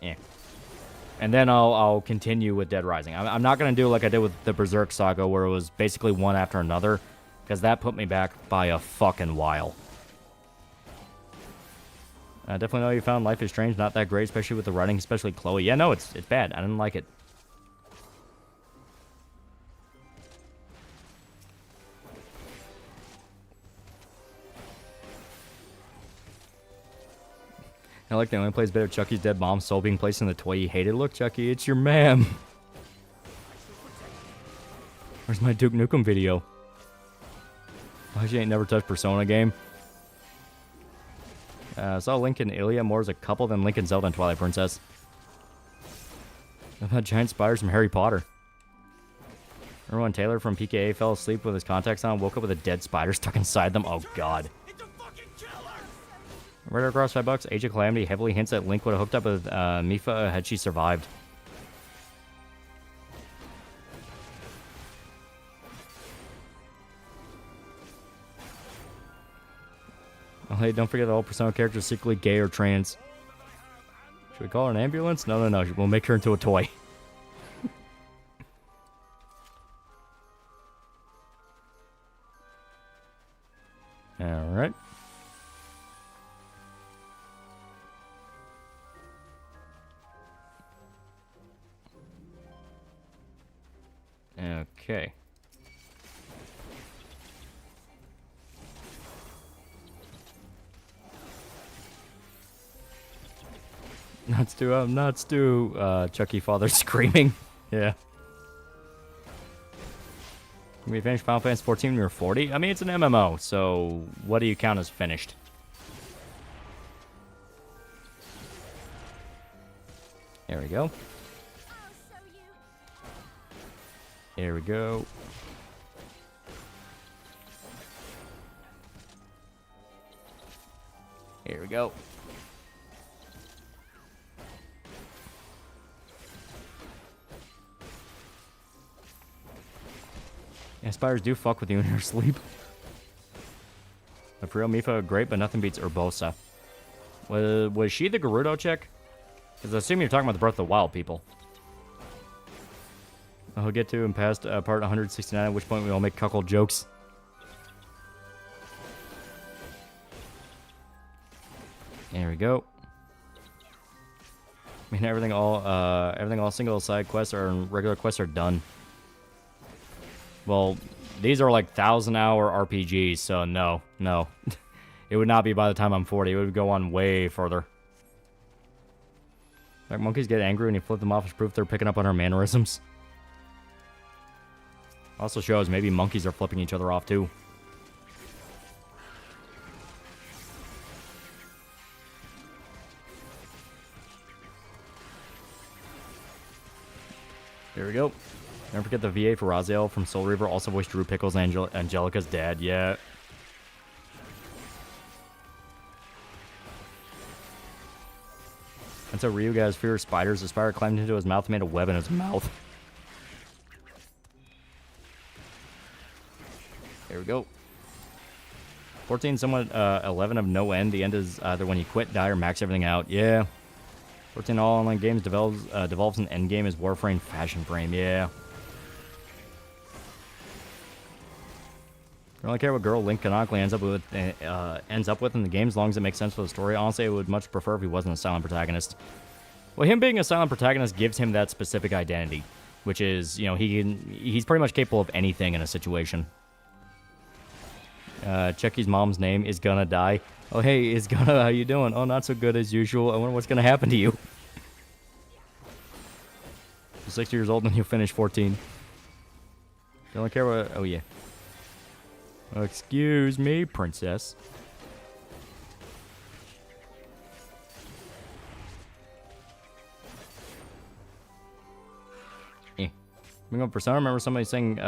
Yeah. And then I'll continue with Dead Rising. I'm not going to do like I did with the Berserk Saga, where it was basically one after another, because that put me back by a fucking while. I definitely know you found Life is Strange not that great, especially with the writing, especially Chloe. Yeah, no, it's bad. I didn't like it. I like that only plays a bit of Chucky's dead mom's soul being placed in the toy he hated. Look, Chucky, it's your ma'am. Where's my Duke Nukem video? Why she ain't never touched Persona game? Saw Link and Ilya more as a couple than Link and Zelda and Twilight Princess. What about giant spiders from Harry Potter? Remember when Taylor from PKA fell asleep with his contacts on, woke up with a dead spider stuck inside them? Oh, God. Right across $5. Age of Calamity heavily hints that Link would have hooked up with Mipha had she survived. Oh, hey, don't forget the old Persona character is secretly gay or trans. Should we call her an ambulance? No. We'll make her into a toy. Alright. Okay. Nuts do, Chucky father screaming. Yeah. We finished Final Fantasy 14 when we were 40? I mean, it's an MMO, so what do you count as finished? There we go. There we go. Here we go. Yeah, spiders do fuck with you in your sleep. But for real, Mipha, great, but nothing beats Urbosa. Was she the Gerudo chick? Because I assume you're talking about the Breath of the Wild people. I'll get to in past part 169, at which point we all make cuckold jokes. There we go. I mean, everything all single side quests or regular quests are done. Well, these are like 1,000-hour RPGs, so no. It would not be by the time I'm 40. It would go on way further. Like, monkeys get angry when you flip them off as proof they're picking up on our mannerisms. Also shows maybe monkeys are flipping each other off too. There we go. Don't forget the VA for Raziel from Soul Reaver, also voiced Drew Pickles and Angelica's dad. Yeah. And so Ryu got his fear of spiders. The spider climbed into his mouth and made a web in his mouth. There we go. 14, somewhat 11 of no end. The end is either when you quit, die, or max everything out. Yeah. 14 all online games develops an end game as Warframe Fashion Frame. Yeah. I don't really care what girl Link canonically ends up with in the game as long as it makes sense for the story. Honestly, I would much prefer if he wasn't a silent protagonist. Well, him being a silent protagonist gives him that specific identity, which is, you know, he's pretty much capable of anything in a situation. Chucky's mom's name is gonna die. Oh, hey, is gonna, how you doing? Oh, not so good as usual. I wonder what's gonna happen to you. You're 60 years old and you'll finish 14. Don't care what, oh yeah. Excuse me, princess. Persona, I remember somebody saying,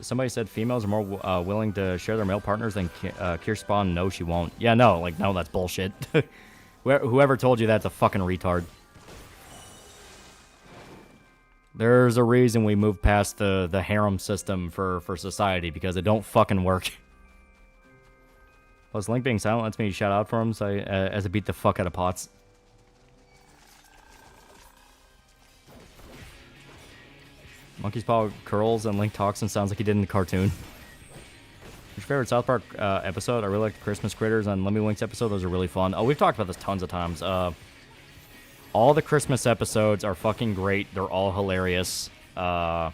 somebody said females are more willing to share their male partners than Kirsten. No, she won't. Yeah, no, like, no, that's bullshit. Whoever told you that's a fucking retard. There's a reason we moved past the harem system for society, because it don't fucking work. Plus, Link being silent lets me shout out for him, so as I beat the fuck out of Potts. Monkey's paw curls and Link talks and sounds like he did in the cartoon. What's your favorite South Park episode? I really like the Christmas Critters and Lemmy Winks episode. Those are really fun. Oh, we've talked about this tons of times. All the Christmas episodes are fucking great. They're all hilarious. I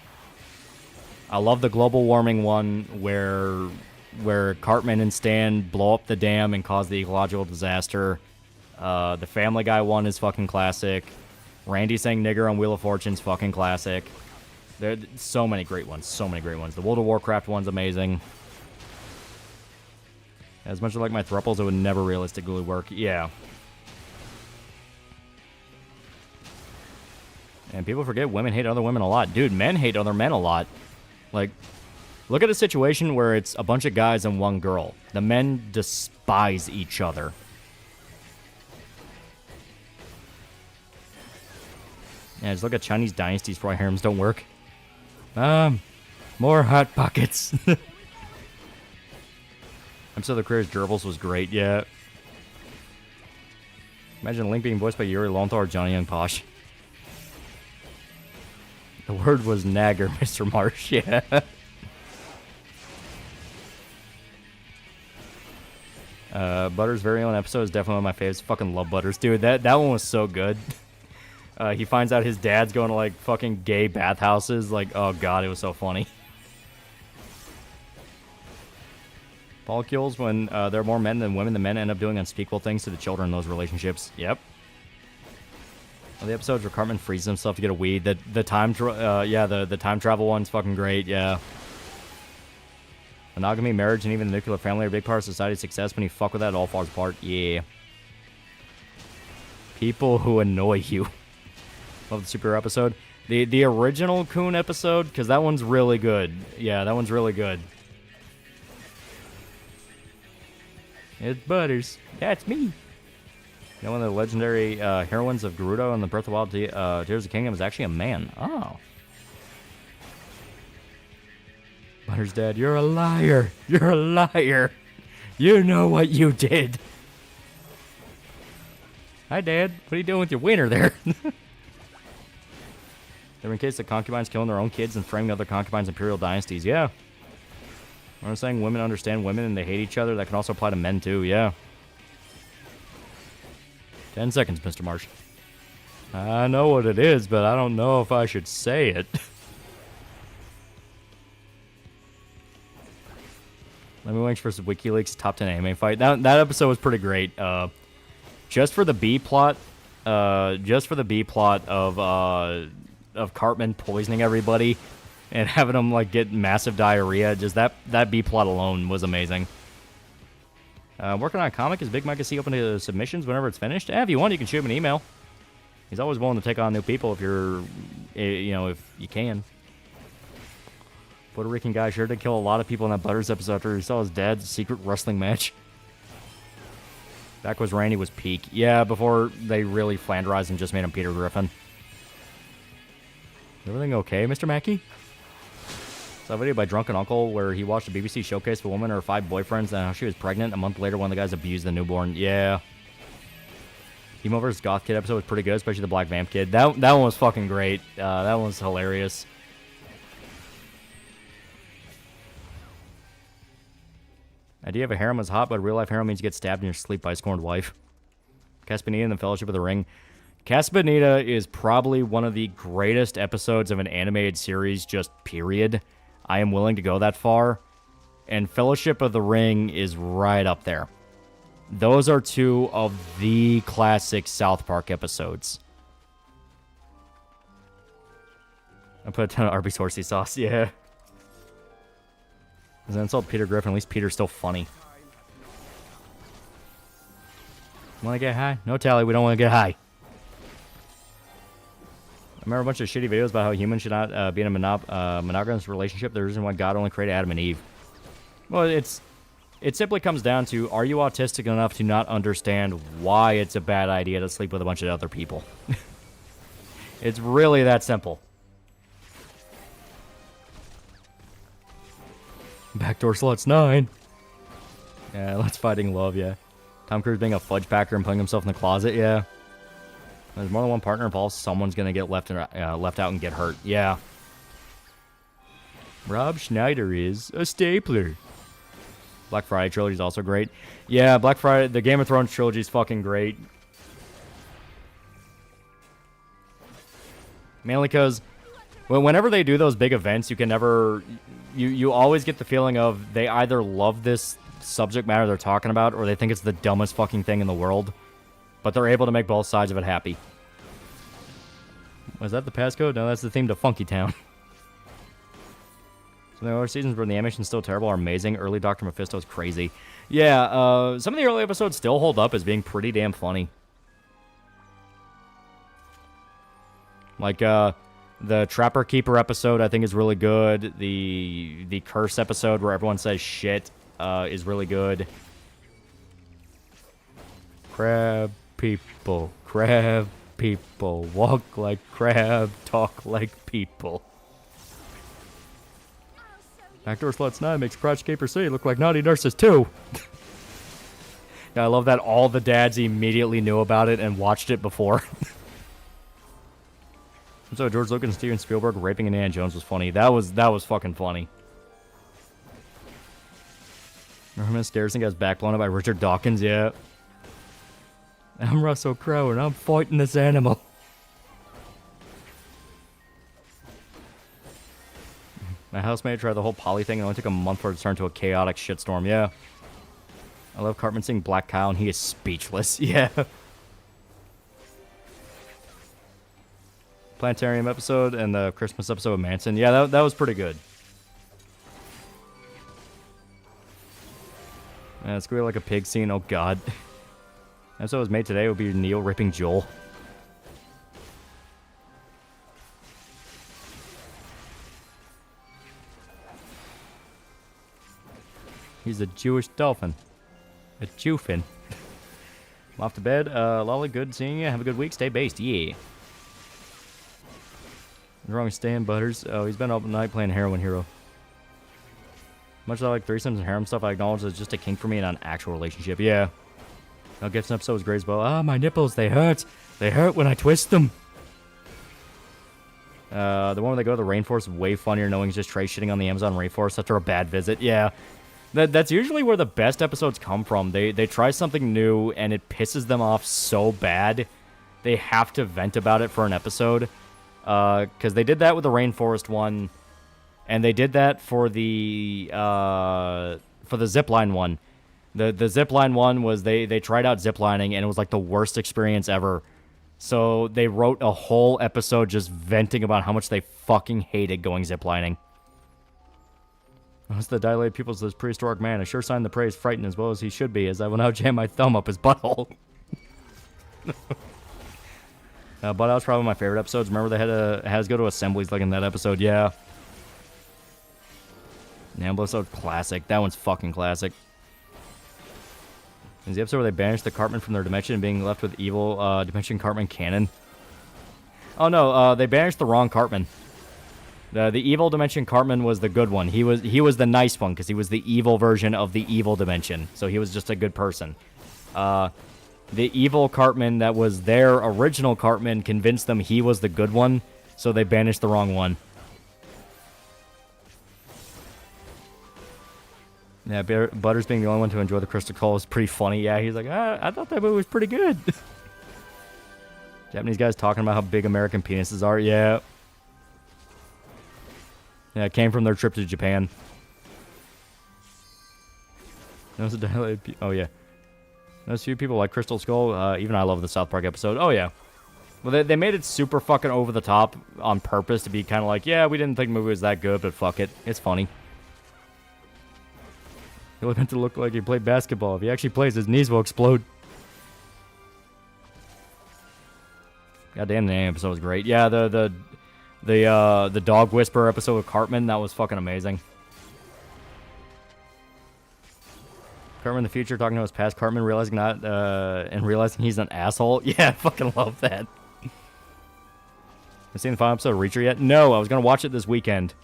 love the global warming one where Cartman and Stan blow up the dam and cause the ecological disaster. The Family Guy one is fucking classic. Randy saying nigger on Wheel of Fortune's fucking classic. There's so many great ones. So many great ones. The World of Warcraft one's amazing. As much as I like my thruples, it would never realistically work. Yeah. And people forget women hate other women a lot. Dude, men hate other men a lot. Like, look at a situation where it's a bunch of guys and one girl. The men despise each other. Yeah, just look at Chinese dynasties for why harems don't work. More Hot Pockets. I'm so the Careers Gerbils was great, yeah. Imagine Link being voiced by Yuri Lowenthal or Johnny Young Posh. The word was nagger, Mr. Marsh, yeah. Butters' very own episode is definitely one of my favorites. Fucking love Butters, dude. That one was so good. He finds out his dad's going to, like, fucking gay bathhouses. Like, oh, God, it was so funny. Paul kills when there are more men than women. The men end up doing unspeakable things to the children in those relationships. Yep. Well, the episodes where Cartman frees himself to get a weed. The time travel one's fucking great, yeah. Monogamy, marriage, and even the nuclear family are a big part of society's success. When you fuck with that, it all falls apart. Yeah. People who annoy you. Love the superhero episode. The original Coon episode, because that one's really good. Yeah, that one's really good. It's Butters. That's me. You know, one of the legendary heroines of Gerudo and the Breath of the Wild Tears of the Kingdom is actually a man. Oh. Butters' dad, you're a liar. You're a liar. You know what you did. Hi, Dad. What are you doing with your wiener there? There were cases of concubines killing their own kids and framing other concubines' imperial dynasties. Yeah. When I'm saying women understand women and they hate each other, that can also apply to men too. Yeah. 10 seconds, Mr. Marsh. I know what it is, but I don't know if I should say it. Lemmy Winks versus WikiLeaks top 10 anime fight. That episode was pretty great. Just for the B plot of Cartman poisoning everybody and having them like get massive diarrhea. Just that B plot alone was amazing. Working on a comic. Is Big Mike C open to submissions whenever it's finished? If you want, you can shoot him an email. He's always willing to take on new people if you're, if you can. Puerto Rican guy sure did kill a lot of people in that Butters episode after he saw his dad's secret wrestling match. Back was Randy was peak. Yeah, before they really flanderized and just made him Peter Griffin. Everything okay, Mr. Mackey? Saw a video by Drunken Uncle where he watched a BBC showcase of a woman and her 5 boyfriends and how she was pregnant. A month later, one of the guys abused the newborn. Yeah. Emo vs. Goth Kid episode was pretty good, especially the Black Vamp Kid. That one was fucking great. That one was hilarious. Idea of a harem is hot, but real life harem means you get stabbed in your sleep by a scorned wife. Caspianita and the Fellowship of the Ring. Caspianita is probably one of the greatest episodes of an animated series, just period. I am willing to go that far. and Fellowship of the Ring is right up there. Those are two of the classic South Park episodes. I put a ton of Arby's horsey sauce, yeah. Does that insult Peter Griffin? At least Peter's still funny. Want to get high? No, Tally, we don't want to get high. I remember a bunch of shitty videos about how humans should not be in a monogamous relationship. The reason why God only created Adam and Eve. Well, it simply comes down to, are you autistic enough to not understand why it's a bad idea to sleep with a bunch of other people? It's really that simple. Backdoor sluts 9. Yeah, let's fighting love, yeah. Tom Cruise being a fudge packer and putting himself in the closet, yeah. There's more than one partner involved, someone's gonna get left out and get hurt, yeah. Rob Schneider is a stapler. Black Friday trilogy is also great. Yeah, Black Friday, the Game of Thrones trilogy is fucking great. Mainly because whenever they do those big events, you can never... You always get the feeling of they either love this subject matter they're talking about or they think it's the dumbest fucking thing in the world. But they're able to make both sides of it happy. Was that the passcode? No, that's the theme to Funky Town. Some of the other seasons where the animation's still terrible are amazing. Early Dr. Mephisto is crazy. Yeah, some of the early episodes still hold up as being pretty damn funny. Like, the Trapper Keeper episode, I think, is really good. The Curse episode, where everyone says shit, is really good. Crab people, walk like crab, talk like people. Backdoor Sluts 9 makes Project Caper City look like naughty nurses too. Yeah, I love that all the dads immediately knew about it and watched it before. So George Lucas and Steven Spielberg raping Indiana Jones was funny. That was fucking funny. Remember Miss Garrison got his back blown up by Richard Dawkins? Yeah. I'm Russell Crowe and I'm fighting this animal. My housemate tried the whole poly thing and it only took a month for it to turn into a chaotic shitstorm. Yeah. I love Cartman singing Black Cow and he is speechless. Yeah. Planetarium episode and the Christmas episode of Manson. Yeah, that was pretty good. It's gonna be like a pig scene. Oh god. Episode was made today. It would be Neil ripping Joel. He's a Jewish dolphin. A Jewfin. I'm off to bed. Lolly, good seeing you. Have a good week. Stay based. Yeah. What's wrong with Stan Butters? Oh, he's been up all night playing Heroin Hero. Much as I like threesomes and harem stuff, I acknowledge it's just a kink for me in an actual relationship. Yeah. Mel Gibson episode was great as well. Ah, my nipples, they hurt. They hurt when I twist them. The one where they go to the rainforest is way funnier knowing he's just Trey shitting on the Amazon rainforest after a bad visit. Yeah. That's usually where the best episodes come from. They try something new and it pisses them off so bad they have to vent about it for an episode. Because they did that with the rainforest one, and they did that for the zipline one. The zipline one was they tried out ziplining, and it was like the worst experience ever. So they wrote a whole episode just venting about how much they fucking hated going ziplining. That's the dilated pupils of this prehistoric man. A sure sign the prey is frightened as well as he should be, as I will now jam my thumb up his butthole. But that was probably my favorite episodes. Remember they had us go to assemblies like in that episode? Yeah. Nambo episode, classic. That one's fucking classic. Is the episode where they banished the Cartman from their dimension and being left with evil Dimension Cartman canon? Oh no, they banished the wrong Cartman. The evil Dimension Cartman was the good one. He was the nice one because he was the evil version of the evil dimension. So he was just a good person. The evil Cartman that was their original Cartman convinced them he was the good one, so they banished the wrong one. Yeah, Butters being the only one to enjoy the Crystal Call is pretty funny. Yeah, he's like, I thought that movie was pretty good. Japanese guys talking about how big American penises are. Yeah. Yeah, it came from their trip to Japan. Those oh yeah. Those few people like Crystal Skull. Even I love the South Park episode. Oh yeah. Well, they made it super fucking over the top on purpose to be kind of like, yeah, we didn't think the movie was that good, but fuck it, it's funny. He was meant to look like he played basketball. If he actually plays, his knees will explode. Goddamn, the episode was great. Yeah, the dog whisperer episode with Cartman, that was fucking amazing. Cartman in the future talking to his past Cartman, realizing he's an asshole. Yeah, I fucking love that. Have you seen the final episode of Reacher yet? No, I was gonna watch it this weekend.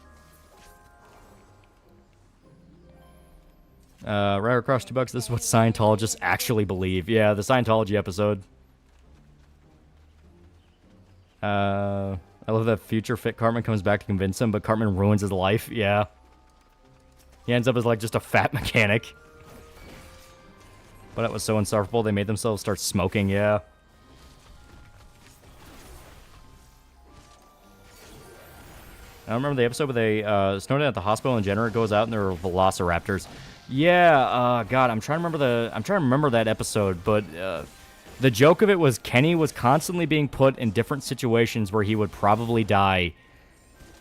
Right across $2. This is what Scientologists actually believe. Yeah, the Scientology episode. I love that future fit Cartman comes back to convince him, but Cartman ruins his life. Yeah. He ends up as like just a fat mechanic. But it was so insufferable they made themselves start smoking. Yeah. I remember the episode where they snowed in at the hospital and Jenner goes out and there are velociraptors. Yeah, God, I'm trying to remember that episode, but the joke of it was Kenny was constantly being put in different situations where he would probably die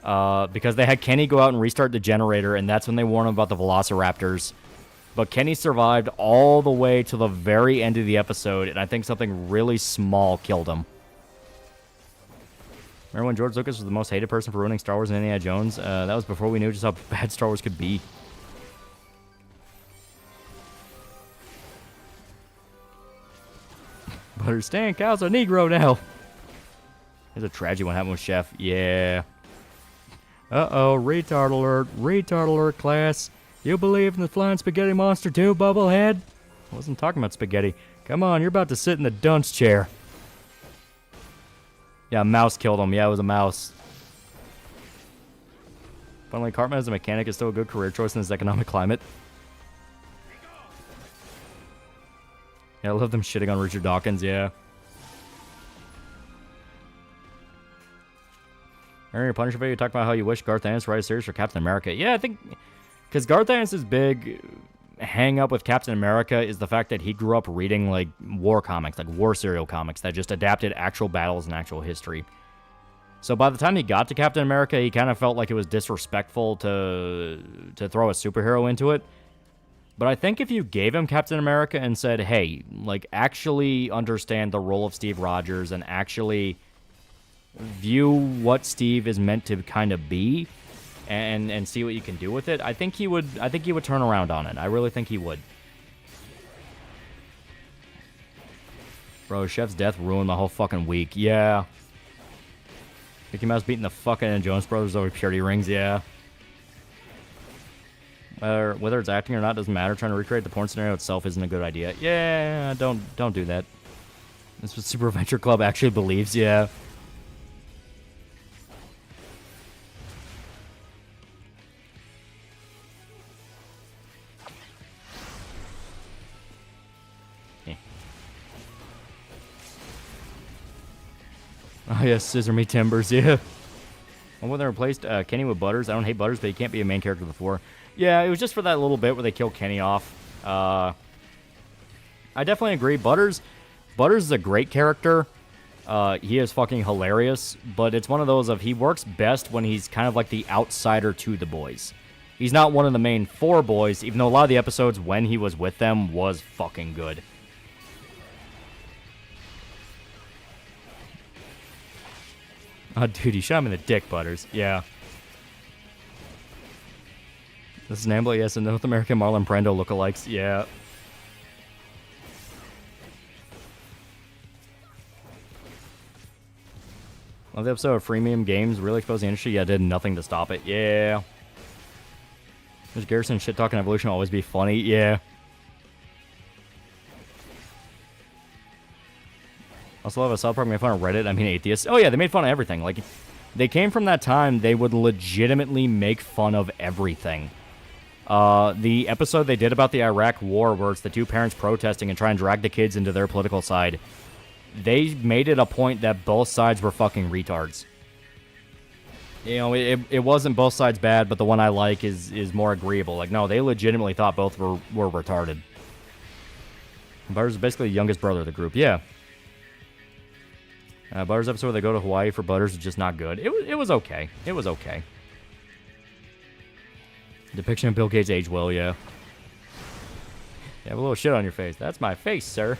because they had Kenny go out and restart the generator, and that's when they warned him about the velociraptors. But Kenny survived all the way to the very end of the episode, and I think something really small killed him. Remember when George Lucas was the most hated person for ruining Star Wars and Indiana Jones? That was before we knew just how bad Star Wars could be. Butter Stan cows are Negro now. There's a tragedy what happened with Chef. Yeah. Uh-oh, retard alert, class. You believe in the flying spaghetti monster too, Bubblehead? I wasn't talking about spaghetti. Come on, you're about to sit in the dunce chair. Yeah, a mouse killed him. Yeah, it was a mouse. Funnily, Cartman as a mechanic is still a good career choice in this economic climate. Yeah, I love them shitting on Richard Dawkins, yeah. Earlier in your Punisher video, you talked about how you wish Garth Ennis write a series for Captain America. Yeah, I think... Because Garth Ennis' big hang-up with Captain America is the fact that he grew up reading, like, war comics, like war serial comics that just adapted actual battles and actual history. So by the time he got to Captain America, he kind of felt like it was disrespectful to throw a superhero into it. But I think if you gave him Captain America and said, hey, like, actually understand the role of Steve Rogers and actually view what Steve is meant to kind of be and see what you can do with it, I think he would turn around on it. I really think he would. Bro, Chef's death ruined my whole fucking week. Yeah. Mickey Mouse beating the fuck out of Jonas Brothers over purity rings, yeah. Whether it's acting or not doesn't matter. Trying to recreate the porn scenario itself isn't a good idea. Yeah, don't do that. That's what Super Adventure Club actually believes, yeah. Oh, yes, Scissor Me Timbers, yeah. And when they replaced Kenny with Butters, I don't hate Butters, but he can't be a main character before. Yeah, it was just for that little bit where they killed Kenny off. I definitely agree. Butters is a great character. He is fucking hilarious, but it's one of those of he works best when he's kind of like the outsider to the boys. He's not one of the main four boys, even though a lot of the episodes when he was with them was fucking good. Oh, dude, he shot him in the dick, Butters. Yeah. This is Nambla, yes, and North American Marlon Brando lookalikes. Yeah. Love the episode of Freemium Games really exposed the industry. Yeah, did nothing to stop it. Yeah. There's Garrison shit talking evolution will always be funny. Yeah. Also love a South Park made fun of Reddit. I mean, atheists. Oh, yeah, they made fun of everything. Like, they came from that time, they would legitimately make fun of everything. The episode they did about the Iraq War, where it's the two parents protesting and trying to drag the kids into their political side, they made it a point that both sides were fucking retards. You know, it wasn't both sides bad, but the one I like is more agreeable. Like, no, they legitimately thought both were retarded. Butters is basically the youngest brother of the group. Yeah. Butters episode where they go to Hawaii for Butters is just not good. It was okay. It was okay. Depiction of Bill Gates aged well, yeah. You have a little shit on your face. That's my face, sir.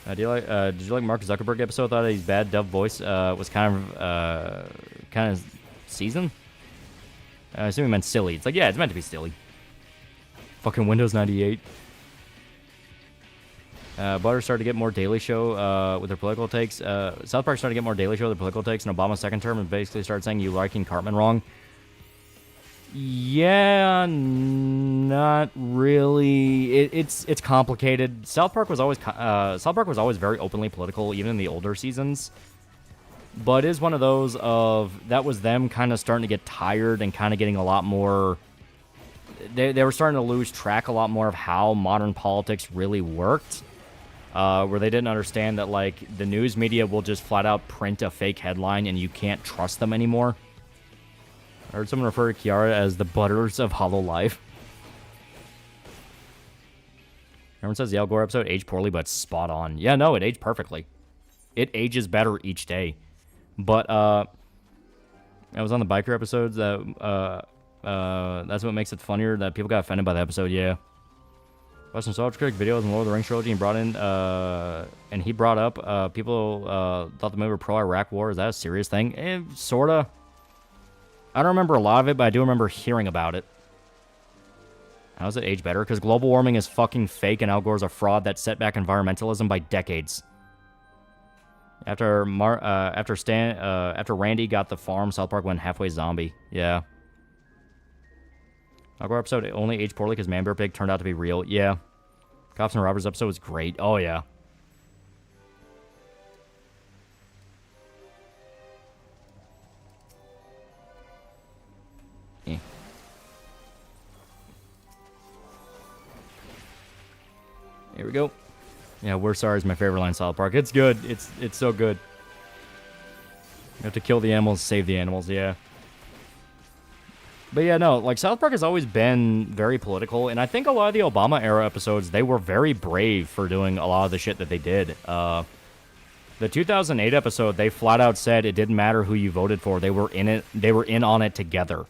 Did you like Mark Zuckerberg episode? Thought his bad dub voice was kind of seasoned. I assume he meant silly. It's like, yeah, it's meant to be silly. Fucking Windows 98. Butter started to get more Daily Show with their political takes. South Park started to get more Daily Show with their political takes in Obama's second term and basically started saying you liking Cartman wrong. Yeah, not really. It's complicated. South Park was always very openly political, even in the older seasons. But it is one of those of that was them kind of starting to get tired and kind of getting a lot more. They were starting to lose track a lot more of how modern politics really worked. Where they didn't understand that like the news media will just flat out print a fake headline and you can't trust them anymore. I heard someone refer to Kiara as the Butters of Hollow Life. Everyone says the Al Gore episode aged poorly, but spot on. Yeah, no, it aged perfectly. It ages better each day. But I was on the biker episodes. That's what makes it funnier. That people got offended by the episode. Yeah. Watched some Star Trek videos in Lord of the Rings trilogy and brought in and he brought up people thought the movie were pro-Iraq war. Is that a serious thing? Sorta. I don't remember a lot of it, but I do remember hearing about it. How does it age better? Because global warming is fucking fake and Al Gore's a fraud that set back environmentalism by decades. After Randy got the farm, South Park went halfway zombie. Yeah. Al Gore episode only aged poorly because Man Bear Pig turned out to be real. Yeah. Cops and Robbers episode was great. Oh, yeah. Here we go. Yeah, we're sorry is my favorite line in South Park. It's good. It's so good. You have to kill the animals, save the animals, yeah. But yeah, no, like South Park has always been very political, and I think a lot of the Obama era episodes, they were very brave for doing a lot of the shit that they did. The 2008 episode, they flat out said it didn't matter who you voted for. They were in it. They were in on it together.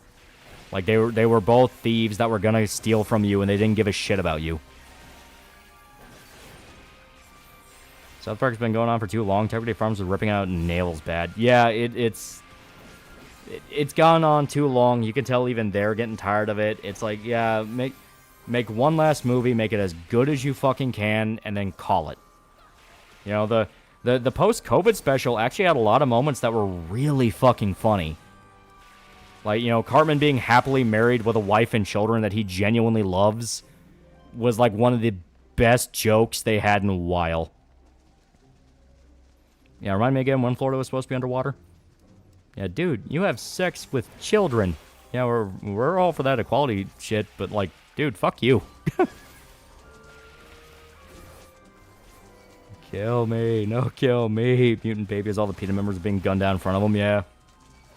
Like they were both thieves that were gonna steal from you, and they didn't give a shit about you. South Park's been going on for too long. Integrity Farms is ripping out nails bad. Yeah, it's gone on too long. You can tell even they're getting tired of it. It's like, yeah, make one last movie, make it as good as you fucking can, and then call it. You know, the post-COVID special actually had a lot of moments that were really fucking funny. Like, you know, Cartman being happily married with a wife and children that he genuinely loves was like one of the best jokes they had in a while. Yeah, remind me again when Florida was supposed to be underwater? Yeah, dude, you have sex with children. Yeah, we're all for that equality shit, but like, dude, fuck you. Kill me, no kill me. Mutant baby as all the PETA members are being gunned down in front of them, yeah.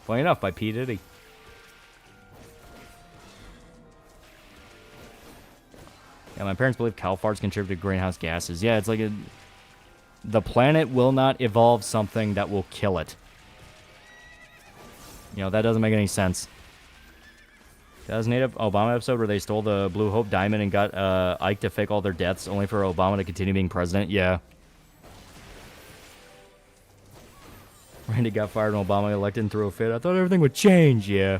Funny enough, by P. Diddy. Yeah, my parents believe cow farts contribute to greenhouse gases. Yeah, it's like the planet will not evolve something that will kill it. You know, that doesn't make any sense. 2008 Obama episode where they stole the Blue Hope diamond and got Ike to fake all their deaths only for Obama to continue being president. Yeah. Randy got fired and Obama elected and threw a fit. I thought everything would change. Yeah.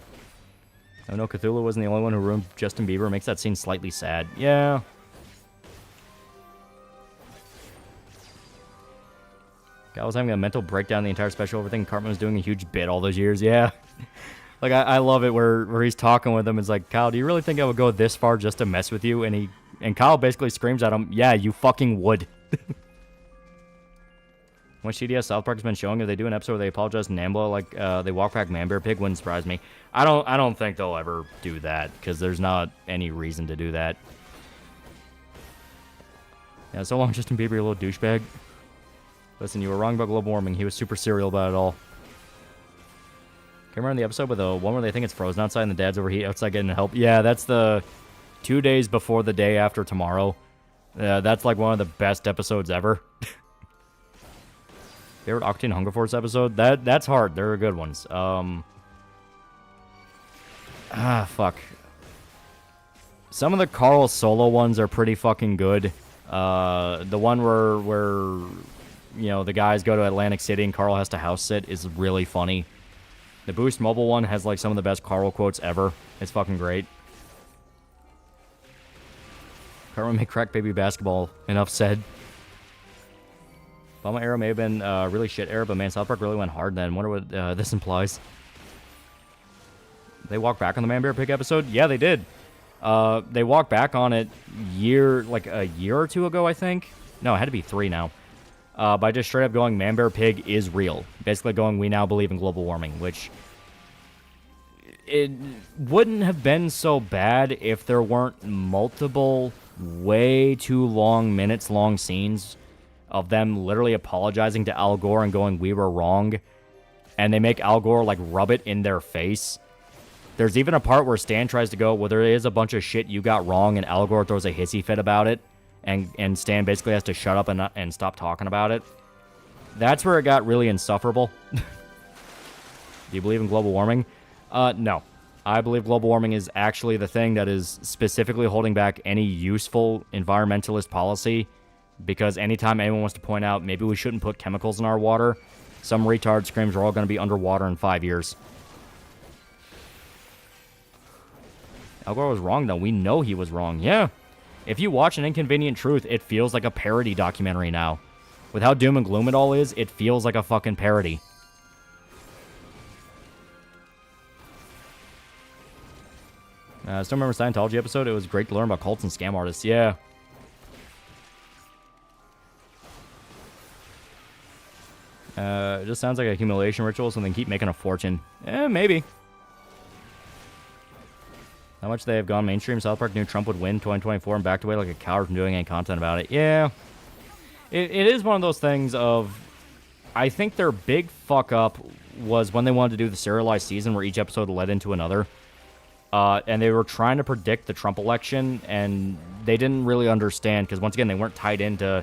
I know Cthulhu wasn't the only one who ruined Justin Bieber. Makes that scene slightly sad. Yeah. I was having a mental breakdown the entire special. Everything Cartman was doing a huge bit all those years. Yeah. Like, I love it where he's talking with him. It's like, Kyle, do you really think I would go this far just to mess with you? And Kyle basically screams at him, yeah, you fucking would. What CDS South Park has been showing, if they do an episode where they apologize to Nambla like they walk back Man Bear Pig, wouldn't surprise me. I don't think they'll ever do that, because there's not any reason to do that. Yeah, so long, Justin Bieber, you little douchebag. Listen, you were wrong about global warming. He was super serial about it all. you remember the episode with the one where they think it's frozen outside and the dad's outside getting help? Yeah, that's the 2 days before the day after tomorrow. That's like one of the best episodes ever. Favorite Octane Hunger Force episode? That's hard. There are good ones. Fuck. Some of the Carl solo ones are pretty fucking good. The one where you know the guys go to Atlantic City and Carl has to house sit is really funny. The Boost Mobile one has like some of the best Carl quotes ever. It's fucking great. Carl make crack baby basketball. Enough said. Obama era may have been really shit era, but man, South Park really went hard then. Wonder what this implies. They walked back on the Man Bear Pig episode? Yeah, they did. They walked back on it a year or two ago, I think. No, it had to be 3 now. By just straight up going, Man Bear Pig is real. Basically going, we now believe in global warming, which it wouldn't have been so bad if there weren't multiple, way too long, minutes-long scenes of them literally apologizing to Al Gore and going, we were wrong. And they make Al Gore, like, rub it in their face. There's even a part where Stan tries to go, well, there is a bunch of shit you got wrong, and Al Gore throws a hissy fit about it. And Stan basically has to shut up and stop talking about it. That's where it got really insufferable. Do you believe in global warming? No. I believe global warming is actually the thing that is specifically holding back any useful environmentalist policy. Because anytime anyone wants to point out, maybe we shouldn't put chemicals in our water, some retard screams we're all going to be underwater in 5 years. Al Gore was wrong, though. We know he was wrong. Yeah. If you watch An Inconvenient Truth, it feels like a parody documentary now. With how doom and gloom it all is, it feels like a fucking parody. Still remember Scientology episode? It was great to learn about cults and scam artists. Yeah. It just sounds like a accumulation ritual, so they can keep making a fortune. Maybe. How much they have gone mainstream. South Park knew Trump would win 2024 and backed away like a coward from doing any content about it. Yeah. It is one of those things of... I think their big fuck up was when they wanted to do the serialized season where each episode led into another. And they were trying to predict the Trump election, and they didn't really understand, because once again, they weren't tied into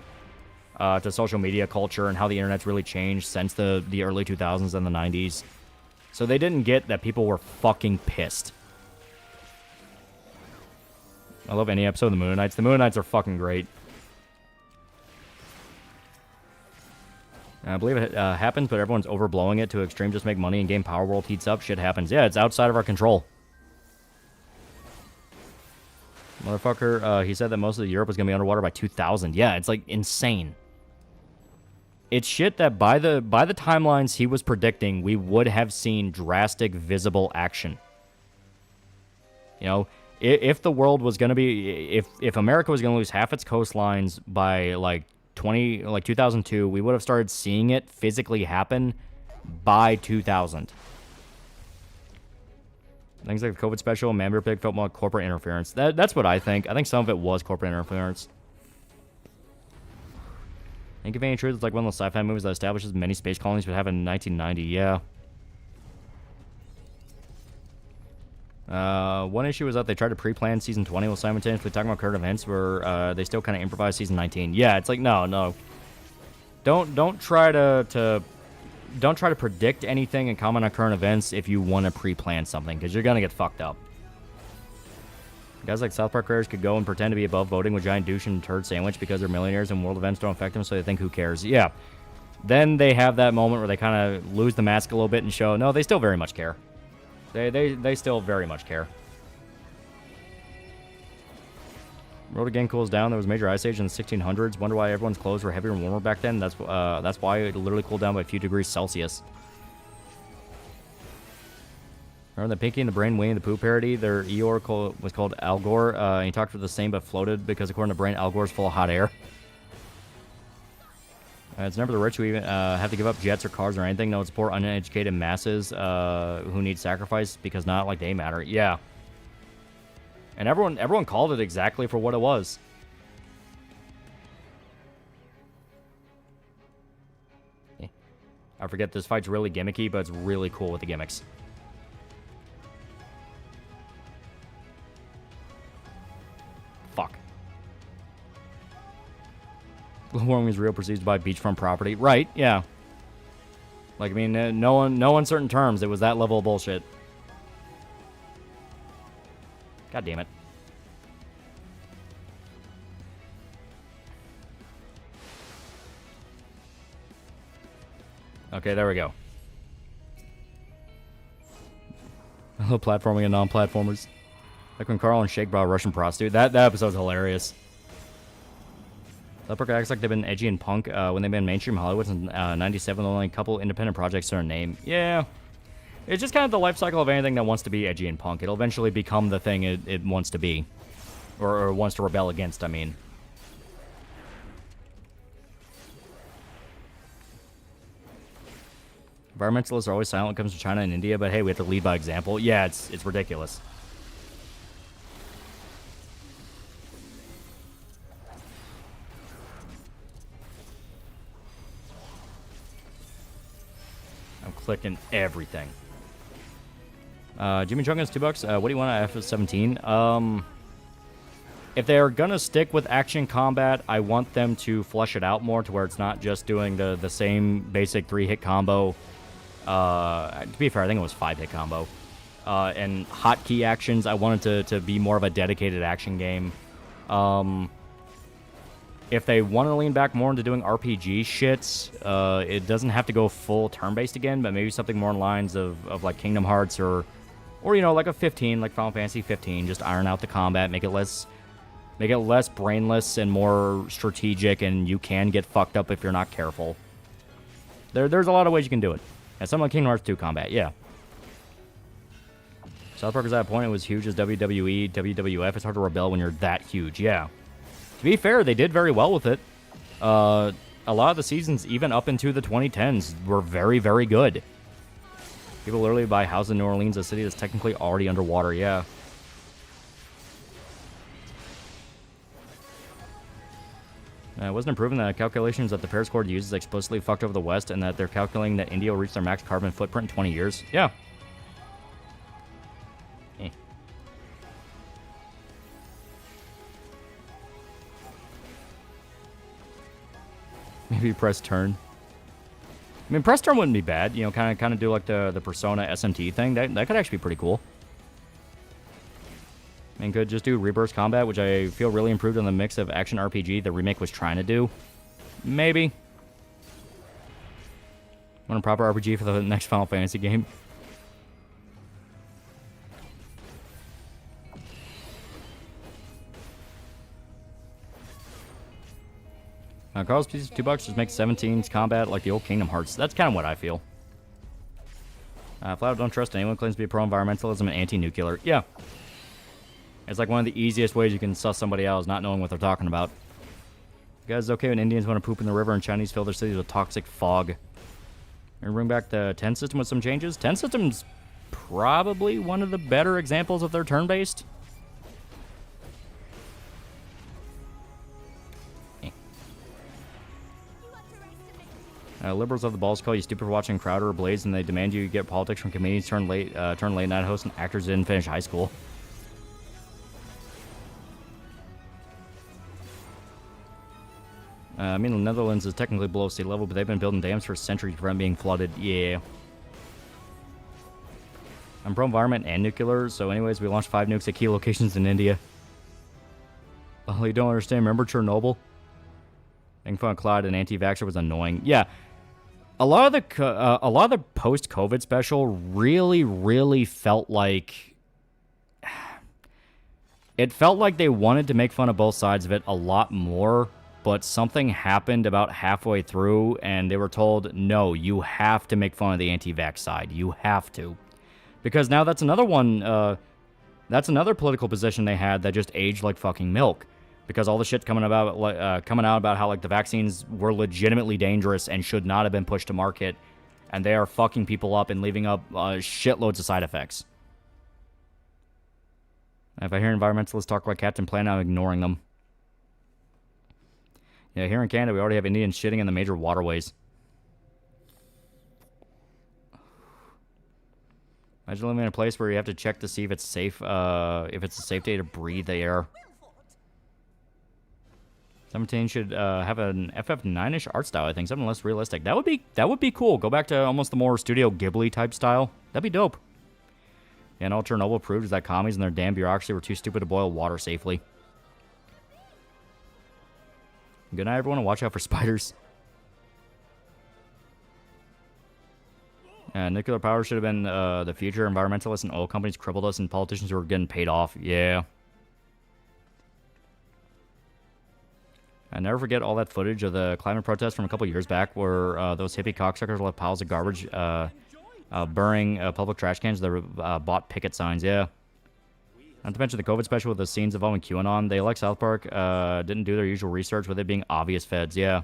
to social media culture and how the internet's really changed since the early 2000s and the 90s. So they didn't get that people were fucking pissed. I love any episode of the Moonanites. The Moonanites are fucking great. I believe it happens, but everyone's overblowing it to extreme. Just make money and game Power World heats up. Shit happens. Yeah, it's outside of our control. Motherfucker, he said that most of Europe was going to be underwater by 2000. Yeah, it's like insane. It's shit that by the timelines he was predicting, we would have seen drastic, visible action. You know, if the world was going to be... If America was going to lose half its coastlines by, like, 2002, we would have started seeing it physically happen by 2000. Things like the COVID special, Man Bear Pig felt more like corporate interference. That's what I think. I think some of it was corporate interference. Inconvenient Truth is like one of those sci-fi movies that establishes many space colonies would have in 1990. Yeah. One issue was that they tried to pre-plan season 20 while simultaneously talking about current events, where they still kind of improvised season 19. Yeah, it's like no. Don't try to predict anything and comment on current events if you want to pre-plan something, because you're gonna get fucked up. Guys like South Park creators could go and pretend to be above voting with giant douche and turd sandwich because they're millionaires and world events don't affect them, so they think who cares. Yeah. Then they have that moment where they kind of lose the mask a little bit and show, no, they still very much care. They still very much care. World again cools down. There was a major ice age in the 1600s. Wonder why everyone's clothes were heavier and warmer back then. That's why it literally cooled down by a few degrees Celsius. Remember the Pinky and the Brain Winnie the Pooh parody? Their Eeyore was called Al Gore. And he talked for the same but floated because according to Brain, Al Gore's full of hot air. It's never the rich who even have to give up jets or cars or anything. No, it's poor, uneducated masses who need sacrifice because not like they matter. Yeah. And everyone called it exactly for what it was. I forget this fight's really gimmicky, but it's really cool with the gimmicks. Fuck. Global warming is real, perceived by beachfront property. Right, yeah. Like, I mean, no uncertain terms. It was that level of bullshit. God damn it. Okay, there we go. I love platforming and non-platformers. Like when Carl and Shake brought a Russian prostitute. That episode's hilarious. Leopard acts like they've been edgy and punk when they've been mainstream Hollywood since 97. Only a couple independent projects to their name. Yeah. It's just kind of the life cycle of anything that wants to be edgy and punk. It'll eventually become the thing it wants to be. Or wants to rebel against, I mean. Environmentalists are always silent when it comes to China and India, but hey, we have to lead by example. Yeah, it's ridiculous. I'm clicking everything. Jimmy Chungus, $2. What do you want at F-17? If they're gonna stick with action combat, I want them to flesh it out more to where it's not just doing the same basic 3-hit combo. To be fair, I think it was 5-hit combo. And hotkey actions, I wanted to be more of a dedicated action game. If they want to lean back more into doing RPG shits, it doesn't have to go full turn-based again, but maybe something more in lines of like Kingdom Hearts or you know, like a 15, like Final Fantasy 15. Just iron out the combat, make it less brainless and more strategic, and you can get fucked up if you're not careful. There's a lot of ways you can do it. And some like Kingdom Hearts 2 combat, yeah. South Park was at a point it was huge as WWE, WWF. It's hard to rebel when you're that huge, yeah. To be fair, they did very well with it. A lot of the seasons, even up into the 2010s, were very, very good. People literally buy houses in New Orleans, a city that's technically already underwater, yeah. It wasn't proven that calculations that the Paris Accord uses explicitly fucked over the West and that they're calculating that India will reach their max carbon footprint in 20 years. Yeah. Eh. Maybe press turn. I mean, press turn wouldn't be bad. You know, kind of do like the Persona SMT thing. That could actually be pretty cool. And could just do reverse combat, which I feel really improved on the mix of action RPG the remake was trying to do. Maybe. Want a proper RPG for the next Final Fantasy game? Carl's piece of $2 just makes 17's combat like the old Kingdom Hearts. That's kind of what I feel. Flat out don't trust anyone who claims to be pro-environmentalism and anti-nuclear. Yeah. It's like one of the easiest ways you can suss somebody out is not knowing what they're talking about. You guys okay when Indians want to poop in the river and Chinese fill their cities with toxic fog? And bring back the 10 system with some changes? 10 system's probably one of the better examples of their turn-based. Liberals of the balls call you stupid for watching Crowder or Blaze, and they demand you get politics from comedians turn late night hosts and actors didn't finish high school. I mean, the Netherlands is technically below sea level, but they've been building dams for centuries to prevent being flooded. Yeah. I'm pro-environment and nuclear, so anyways, we launched 5 nukes at key locations in India. Oh, you don't understand. Remember Chernobyl? Making fun of Cloud and anti-vaxxer was annoying. Yeah. A lot of the post-COVID special really felt like... It felt like they wanted to make fun of both sides of it a lot more, but something happened about halfway through, and they were told, no, you have to make fun of the anti-vax side. You have to. Because now that's another one, that's another political position they had that just aged like fucking milk. Because all the shit's coming out about how like the vaccines were legitimately dangerous and should not have been pushed to market, and they are fucking people up and leaving up shitloads of side effects. If I hear environmentalists talk like Captain Planet, I'm ignoring them. Yeah, here in Canada, we already have Indians shitting in the major waterways. Imagine living in a place where you have to check to see if it's safe, if it's a safe day to breathe the air. 17 should have an FF9-ish art style, I think. Something less realistic. That would be cool. Go back to almost the more Studio Ghibli type style. That'd be dope. Yeah, and all Chernobyl proved is that commies and their damn bureaucracy were too stupid to boil water safely. Good night, everyone, and watch out for spiders. Nuclear power should have been the future. Environmentalists and oil companies crippled us, and politicians who were getting paid off. Yeah. I never forget all that footage of the climate protests from a couple years back where those hippie cocksuckers left piles of garbage burning public trash cans that bought picket signs. Yeah. Not to mention the COVID special with the scenes involving QAnon. They, like South Park, didn't do their usual research with it being obvious feds. Yeah.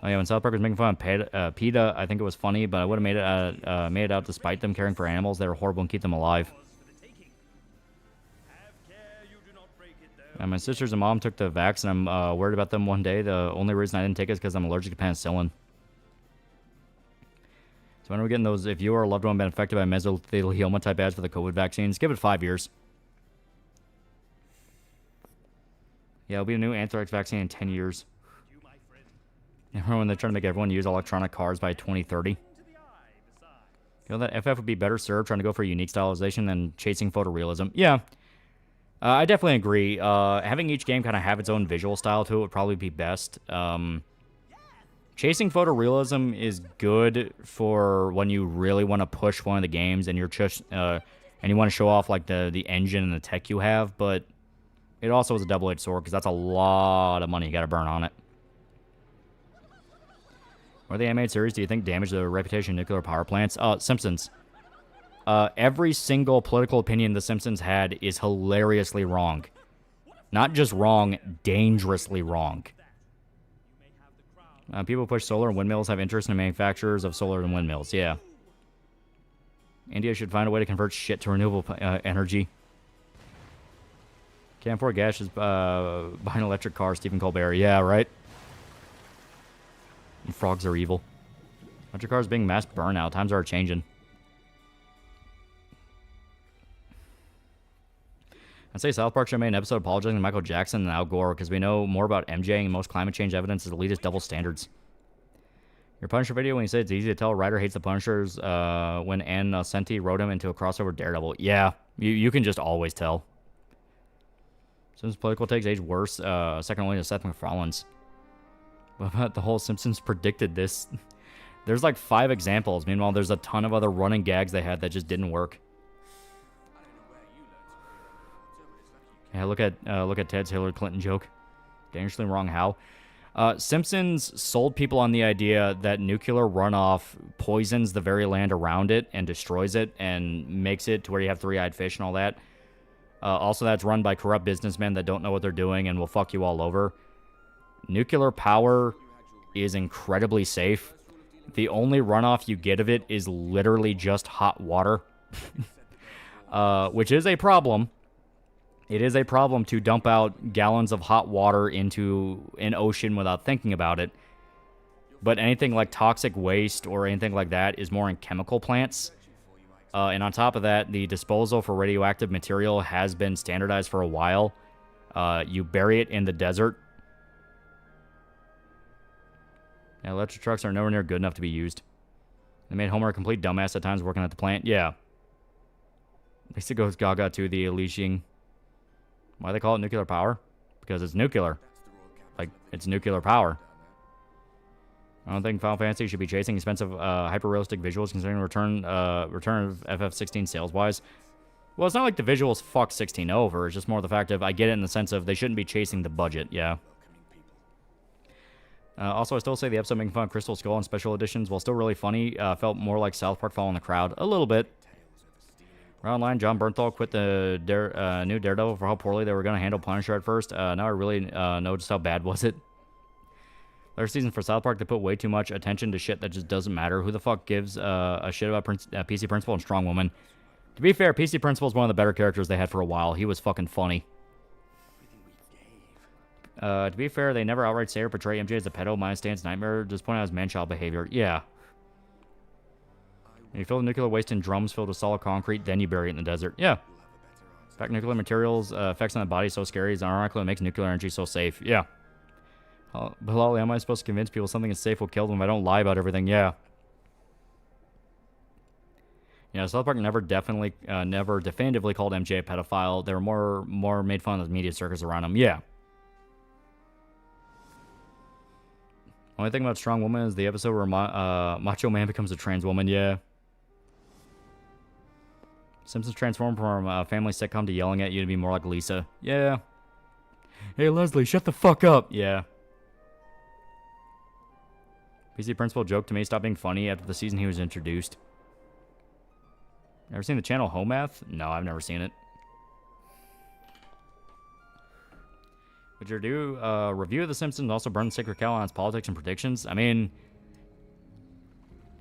Oh, yeah, when South Park was making fun of PETA, I think it was funny, but I would have made it out despite them caring for animals. They were horrible and keep them alive. My sisters and mom took the vax, and I'm worried about them one day. The only reason I didn't take it is because I'm allergic to penicillin. So when are we getting those? If you or a loved one been affected by mesothelioma type ads for the COVID vaccines, give it 5 years. Yeah, it'll be a new anthrax vaccine in 10 years. Remember when they're trying to make everyone use electronic cars by 2030? You know, that FF would be better served trying to go for a unique stylization than chasing photorealism. Yeah. I definitely agree. Having each game kind of have its own visual style to it would probably be best. Chasing photorealism is good for when you really want to push one of the games and you're just and you want to show off like the engine and the tech you have, but it also is a double-edged sword because that's a lot of money you got to burn on it. Or the animated series, do you think damaged the reputation of nuclear power plants? Simpsons. Every single political opinion The Simpsons had is hilariously wrong. Not just wrong, dangerously wrong. People push solar and windmills have interest in manufacturers of solar and windmills. Yeah. India should find a way to convert shit to renewable energy. Can't afford gas, just buy an electric car, Stephen Colbert. Yeah, right? And frogs are evil. Electric cars being mass burnout. Times are changing. I'd say South Park should have made an episode apologizing to Michael Jackson and Al Gore because we know more about MJ and most climate change evidence is elitist double standards. Your Punisher video when you say it's easy to tell a writer hates the Punishers when Ann Nocenti wrote him into a crossover Daredevil. Yeah, you can just always tell. Simpsons political takes age worse, second only to Seth MacFarlane's. What about the whole Simpsons predicted this? There's like 5 examples. Meanwhile, there's a ton of other running gags they had that just didn't work. Yeah, look at Ted's Hillary Clinton joke. Dangerously wrong how. Simpsons sold people on the idea that nuclear runoff poisons the very land around it and destroys it and makes it to where you have three-eyed fish and all that. Also, that's run by corrupt businessmen that don't know what they're doing and will fuck you all over. Nuclear power is incredibly safe. The only runoff you get of it is literally just hot water, which is a problem. It is a problem to dump out gallons of hot water into an ocean without thinking about it. But anything like toxic waste or anything like that is more in chemical plants. And on top of that, the disposal for radioactive material has been standardized for a while. You bury it in the desert. Yeah, electric trucks are nowhere near good enough to be used. They made Homer a complete dumbass at times working at the plant. Yeah. At least it goes gaga to the Elysian. Why do they call it nuclear power? Because it's nuclear. Like, it's nuclear power. I don't think Final Fantasy should be chasing expensive, hyper-realistic visuals considering return of FF16 sales-wise. Well, it's not like the visuals fuck 16 over. It's just more the fact of, I get it in the sense of they shouldn't be chasing the budget, yeah. Also, I still say the episode making fun of Crystal Skull and special editions, while still really funny, felt more like South Park following the crowd. A little bit. Right online, John Bernthal quit the new Daredevil for how poorly they were going to handle Punisher at first. Now I really know just how bad was it. Last season for South Park, they put way too much attention to shit that just doesn't matter. Who the fuck gives a shit about PC Principal and Strong Woman? To be fair, PC Principal is one of the better characters they had for a while. He was fucking funny. To be fair, they never outright say or portray MJ as a pedo, minus Stan's nightmare, just point out his man-child behavior. Yeah. And you fill the nuclear waste in drums filled with solid concrete, then you bury it in the desert. Yeah. In fact, nuclear materials effects on the body so scary. It's ironically what makes nuclear energy so safe. Yeah. But Loli, how am I supposed to convince people something is safe will kill them if I don't lie about everything? Yeah. Yeah, South Park never definitively called MJ a pedophile. They were more made fun of the media circus around him. Yeah. Only thing about Strong Woman is the episode where Macho Man becomes a trans woman. Yeah. Simpsons transformed from a family sitcom to yelling at you to be more like Lisa. Yeah. Hey, Leslie, shut the fuck up. Yeah. PC Principal joked to me, stop being funny after the season he was introduced. Ever seen the channel Home Math? No, I've never seen it. Would you do a review of The Simpsons and also burn the sacred cow on its politics and predictions? I mean,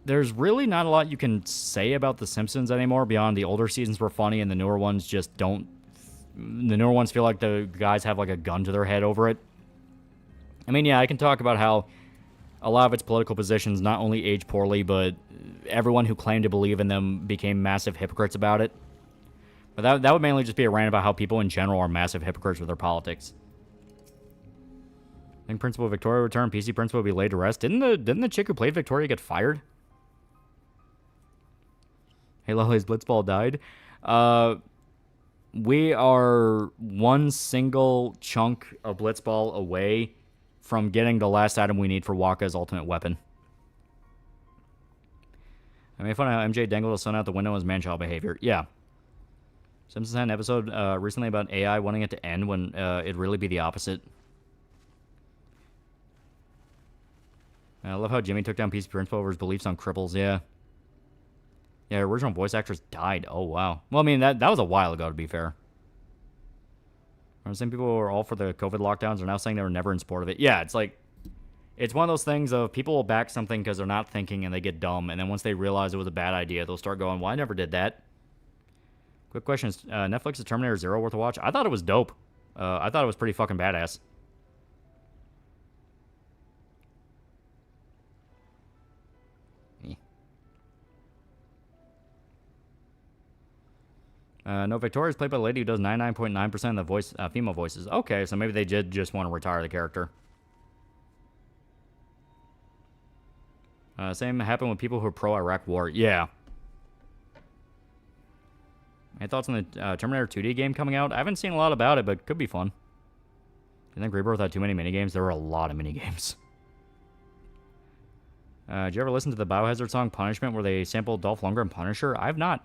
there's really not a lot you can say about The Simpsons anymore beyond the older seasons were funny and the newer ones just don't. The newer ones feel like the guys have like a gun to their head over it. I mean, yeah, I can talk about how a lot of its political positions not only age poorly, but everyone who claimed to believe in them became massive hypocrites about it. But that would mainly just be a rant about how people in general are massive hypocrites with their politics. I think Principal Victoria returned. PC Principal would be laid to rest. Didn't the chick who played Victoria get fired? Hey, Loli's Blitzball died. We are one single chunk of Blitzball away from getting the last item we need for Waka's ultimate weapon. I made fun of how MJ dangled his son out the window as man-child behavior. Yeah. Simpsons had an episode recently about AI wanting it to end when it'd really be the opposite. I love how Jimmy took down PC Principal over his beliefs on cripples. Yeah. Yeah, original voice actress died. Oh, wow. Well, I mean, that was a while ago, to be fair. Some people who were all for the COVID lockdowns are now saying they were never in support of it. Yeah, it's like, it's one of those things of people will back something because they're not thinking and they get dumb. And then once they realize it was a bad idea, they'll start going, well, I never did that. Quick question. Is Netflix's Terminator Zero worth a watch? I thought it was dope. I thought it was pretty fucking badass. No, Victoria's played by a lady who does 99.9% of the voice, female voices. Okay, so maybe they did just want to retire the character. Same happened with people who are pro-Iraq war. Yeah. Any thoughts on the Terminator 2D game coming out? I haven't seen a lot about it, but could be fun. Do you think Rebirth had too many minigames? There were a lot of minigames. Did you ever listen to the Biohazard song Punishment where they sampled Dolph Lundgren and Punisher? I have not.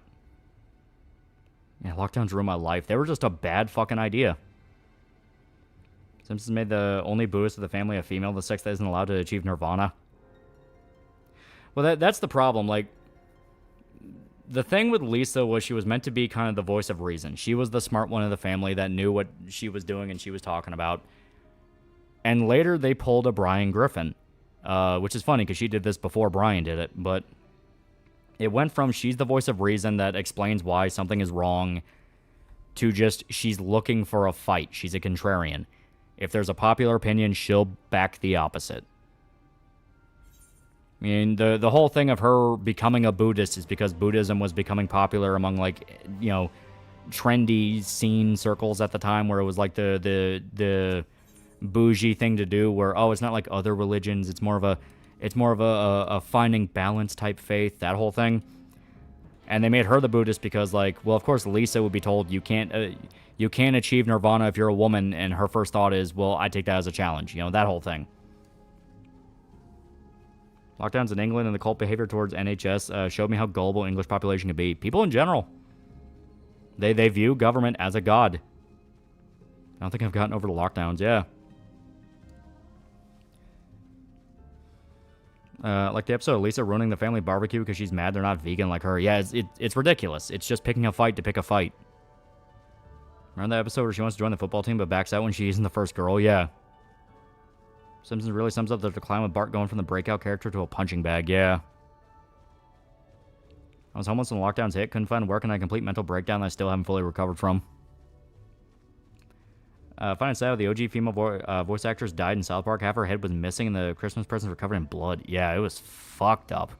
Yeah, lockdowns ruined my life. They were just a bad fucking idea. Simpsons made the only Buddhist of the family a female, the sex that isn't allowed to achieve nirvana. Well, that's the problem. Like, the thing with Lisa was she was meant to be kind of the voice of reason. She was the smart one of the family that knew what she was doing and she was talking about. And later they pulled a Brian Griffin, which is funny because she did this before Brian did it, but it went from she's the voice of reason that explains why something is wrong to just she's looking for a fight. She's a contrarian. If there's a popular opinion, she'll back the opposite. I mean, the whole thing of her becoming a Buddhist is because Buddhism was becoming popular among, like, you know, trendy scene circles at the time where it was like the bougie thing to do where, oh, it's not like other religions. It's more of a finding balance type faith, that whole thing. And they made her the Buddhist because, like, well, of course, Lisa would be told you can't achieve nirvana if you're a woman, and her first thought is, well, I take that as a challenge, you know, that whole thing. Lockdowns in England and the cult behavior towards NHS showed me how gullible English population can be. People in general, they view government as a god. I don't think I've gotten over the lockdowns. Yeah. Like the episode of Lisa ruining the family barbecue because she's mad they're not vegan like her. Yeah, it's ridiculous. It's just picking a fight to pick a fight. Remember that episode where she wants to join the football team but backs out when she isn't the first girl? Yeah. Simpsons really sums up the decline with Bart going from the breakout character to a punching bag. Yeah. I was homeless when the lockdowns hit, couldn't find work, and had a complete mental breakdown that I still haven't fully recovered from. Finding sad, the OG female voice actress died in South Park. Half her head was missing, and the Christmas presents were covered in blood. Yeah, it was fucked up.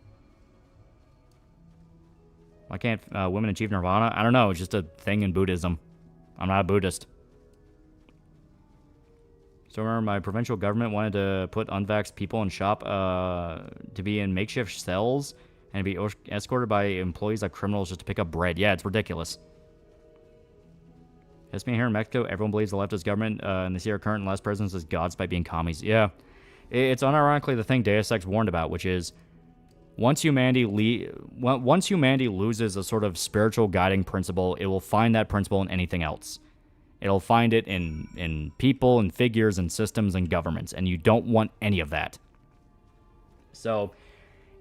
Why can't women achieve nirvana? I don't know. It's just a thing in Buddhism. I'm not a Buddhist. So remember, my provincial government wanted to put unvaxxed people in shop to be in makeshift cells and be escorted by employees like criminals just to pick up bread. Yeah, it's ridiculous. It's me here in Mexico. Everyone believes the leftist government and they see our current and last presidents as gods by being commies. Yeah. It's unironically the thing Deus Ex warned about, which is once humanity loses a sort of spiritual guiding principle, it will find that principle in anything else. It'll find it in people and figures and systems and governments, and you don't want any of that. So,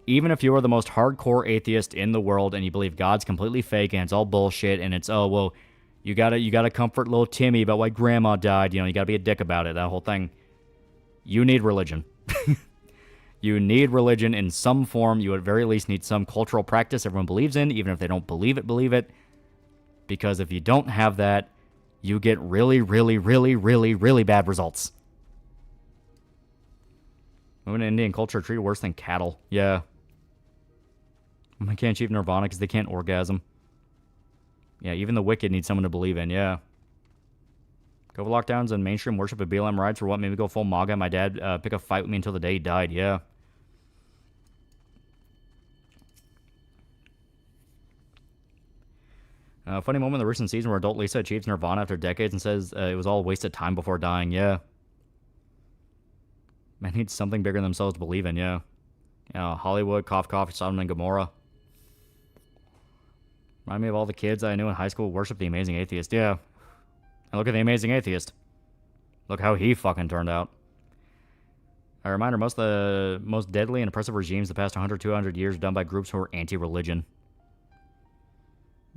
even if you are the most hardcore atheist in the world and you believe God's completely fake and it's all bullshit and it's, oh, well, you gotta comfort little Timmy about why grandma died, you gotta be a dick about it, that whole thing. You need religion. You need religion in some form. You at very least need some cultural practice everyone believes in, even if they don't believe it. Because if you don't have that, you get really, really, really, really, really bad results. Women in Indian culture are treated worse than cattle. Yeah. Women can't achieve nirvana because they can't orgasm. Yeah, even the wicked need someone to believe in. Yeah. COVID lockdowns and mainstream worship of BLM rides for what made me go full MAGA. My dad pick a fight with me until the day he died. Yeah. Funny moment in the recent season where adult Lisa achieves nirvana after decades and says it was all wasted time before dying. Yeah. Man needs something bigger than themselves to believe in. Yeah. Hollywood, cough, cough, Sodom and Gomorrah. Remind me of all the kids I knew in high school worship the Amazing Atheist. Yeah. And look at the Amazing Atheist. Look how he fucking turned out. A reminder, most of the most deadly and oppressive regimes the past 100, 200 years are done by groups who are anti-religion.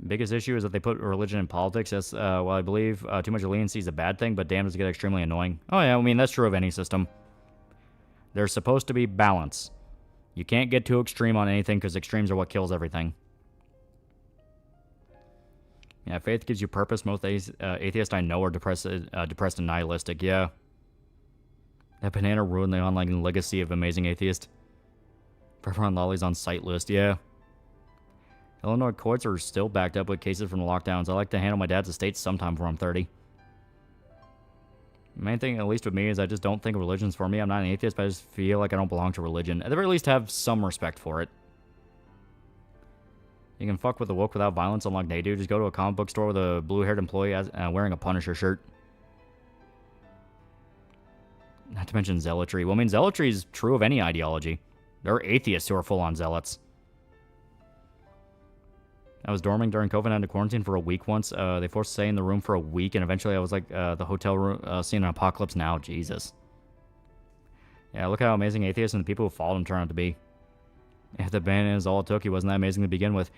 Biggest issue is that they put religion in politics. That's, while I believe too much leniency is a bad thing, but damn, does it get extremely annoying. Oh yeah, I mean, that's true of any system. There's supposed to be balance. You can't get too extreme on anything because extremes are what kills everything. Yeah, faith gives you purpose. Most atheists I know are depressed and nihilistic. Yeah. That banana ruined the online legacy of Amazing Atheist. Forever on Lolly's on site list. Yeah. Illinois courts are still backed up with cases from the lockdowns. I like to handle my dad's estate sometime before I'm 30. The main thing, at least with me, is I just don't think religion's for me. I'm not an atheist, but I just feel like I don't belong to religion. At the very least, have some respect for it. You can fuck with the woke without violence, unlike they do. Just go to a comic book store with a blue-haired employee wearing a Punisher shirt. Not to mention zealotry. Well, I mean, zealotry is true of any ideology. There are atheists who are full-on zealots. I was dorming during COVID and had to quarantine for a week once. They forced to stay in the room for a week, and eventually I was like the hotel room, seeing an apocalypse now. Jesus. Yeah, look how amazing atheists and the people who followed him turned out to be. If the band is all it took, he wasn't that amazing to begin with.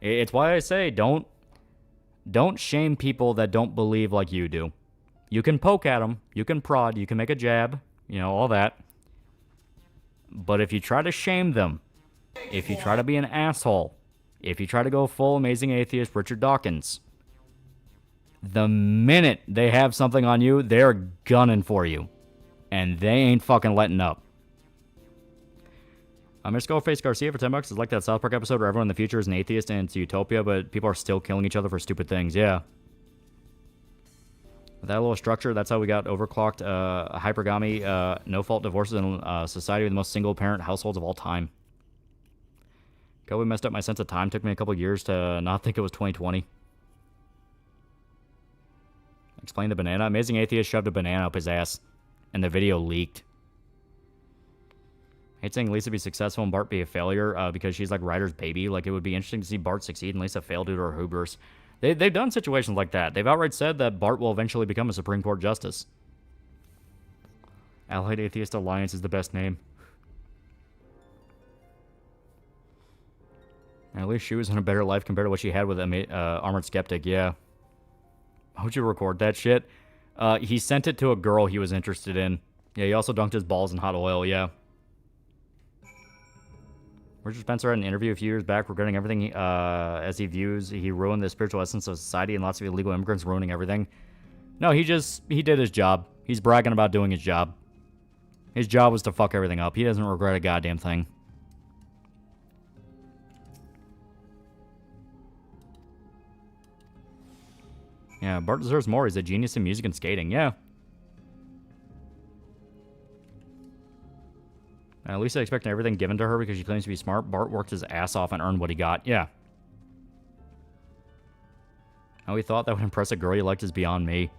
It's why I say don't shame people that don't believe like you do. You can poke at them, you can prod, you can make a jab, all that. But if you try to shame them, if you try to be an asshole, if you try to go full Amazing Atheist Richard Dawkins, the minute they have something on you, they're gunning for you. And they ain't fucking letting up. I'm Skullface Garcia for $10. It's like that South Park episode where everyone in the future is an atheist and it's utopia, but people are still killing each other for stupid things. Yeah. With that little structure, that's how we got overclocked hypergamy, no-fault divorces in society with the most single-parent households of all time. COVID messed up my sense of time. Took me a couple years to not think it was 2020. Explain the banana. Amazing Atheist shoved a banana up his ass, and the video leaked. I hate seeing Lisa be successful and Bart be a failure because she's like Ryder's baby. Like, it would be interesting to see Bart succeed and Lisa fail due to her hubris. They've done situations like that. They've outright said that Bart will eventually become a Supreme Court justice. Allied Atheist Alliance is the best name. At least she was in a better life compared to what she had with Armored Skeptic, yeah. How would you record that shit? He sent it to a girl he was interested in. Yeah, he also dunked his balls in hot oil, yeah. Richard Spencer had an interview a few years back regarding everything as he views he ruined the spiritual essence of society and lots of illegal immigrants ruining everything. No, he did his job. He's bragging about doing his job. His job was to fuck everything up. He doesn't regret a goddamn thing. Yeah, Bart deserves more. He's a genius in music and skating. Yeah. At least I expect everything given to her because she claims to be smart. Bart worked his ass off and earned what he got. Yeah. How he thought that would impress a girl he liked is beyond me.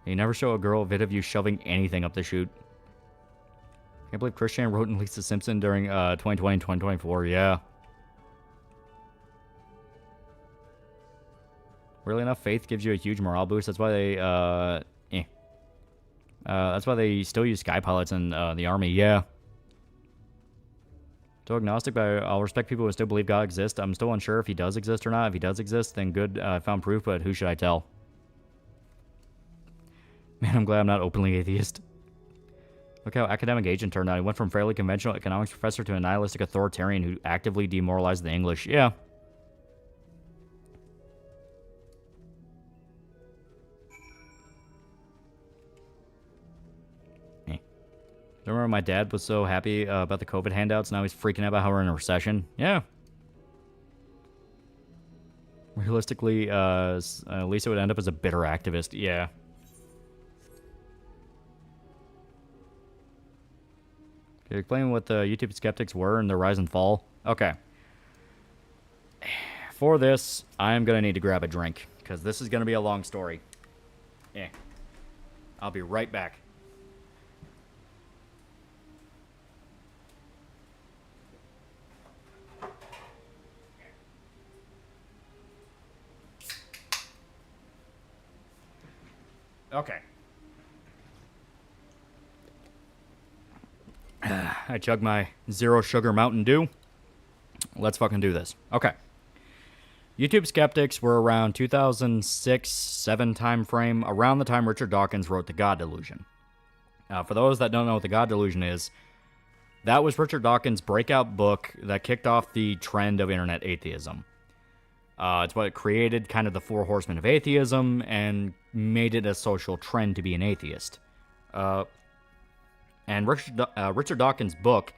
You never show a girl a vid of you shoving anything up the chute. Can't believe Christian wrote in Lisa Simpson during 2020 and 2024. Yeah. Really enough, faith gives you a huge morale boost. That's why they, that's why they still use sky pilots in the army. Yeah. Still agnostic, but I'll respect people who still believe God exists. I'm still unsure if he does exist or not. If he does exist, then good, I found proof, but who should I tell? Man, I'm glad I'm not openly atheist. Look how academic agent turned out. He went from fairly conventional economics professor to a nihilistic authoritarian who actively demoralized the English. Yeah. Remember my dad was so happy about the COVID handouts. Now he's freaking out about how we're in a recession. Yeah. Realistically, Lisa would end up as a bitter activist. Yeah. Okay, explain what the YouTube skeptics were and their rise and fall. Okay. For this, I'm going to need to grab a drink because this is going to be a long story. Yeah. I'll be right back. Okay. I chugged my zero sugar Mountain Dew. Let's fucking do this. Okay. YouTube skeptics were around 2006-7 time frame, around the time Richard Dawkins wrote The God Delusion. For those that don't know what The God Delusion is, that was Richard Dawkins' breakout book that kicked off the trend of internet atheism. It's what created kind of the four horsemen of atheism and made it a social trend to be an atheist. And Richard Dawkins' book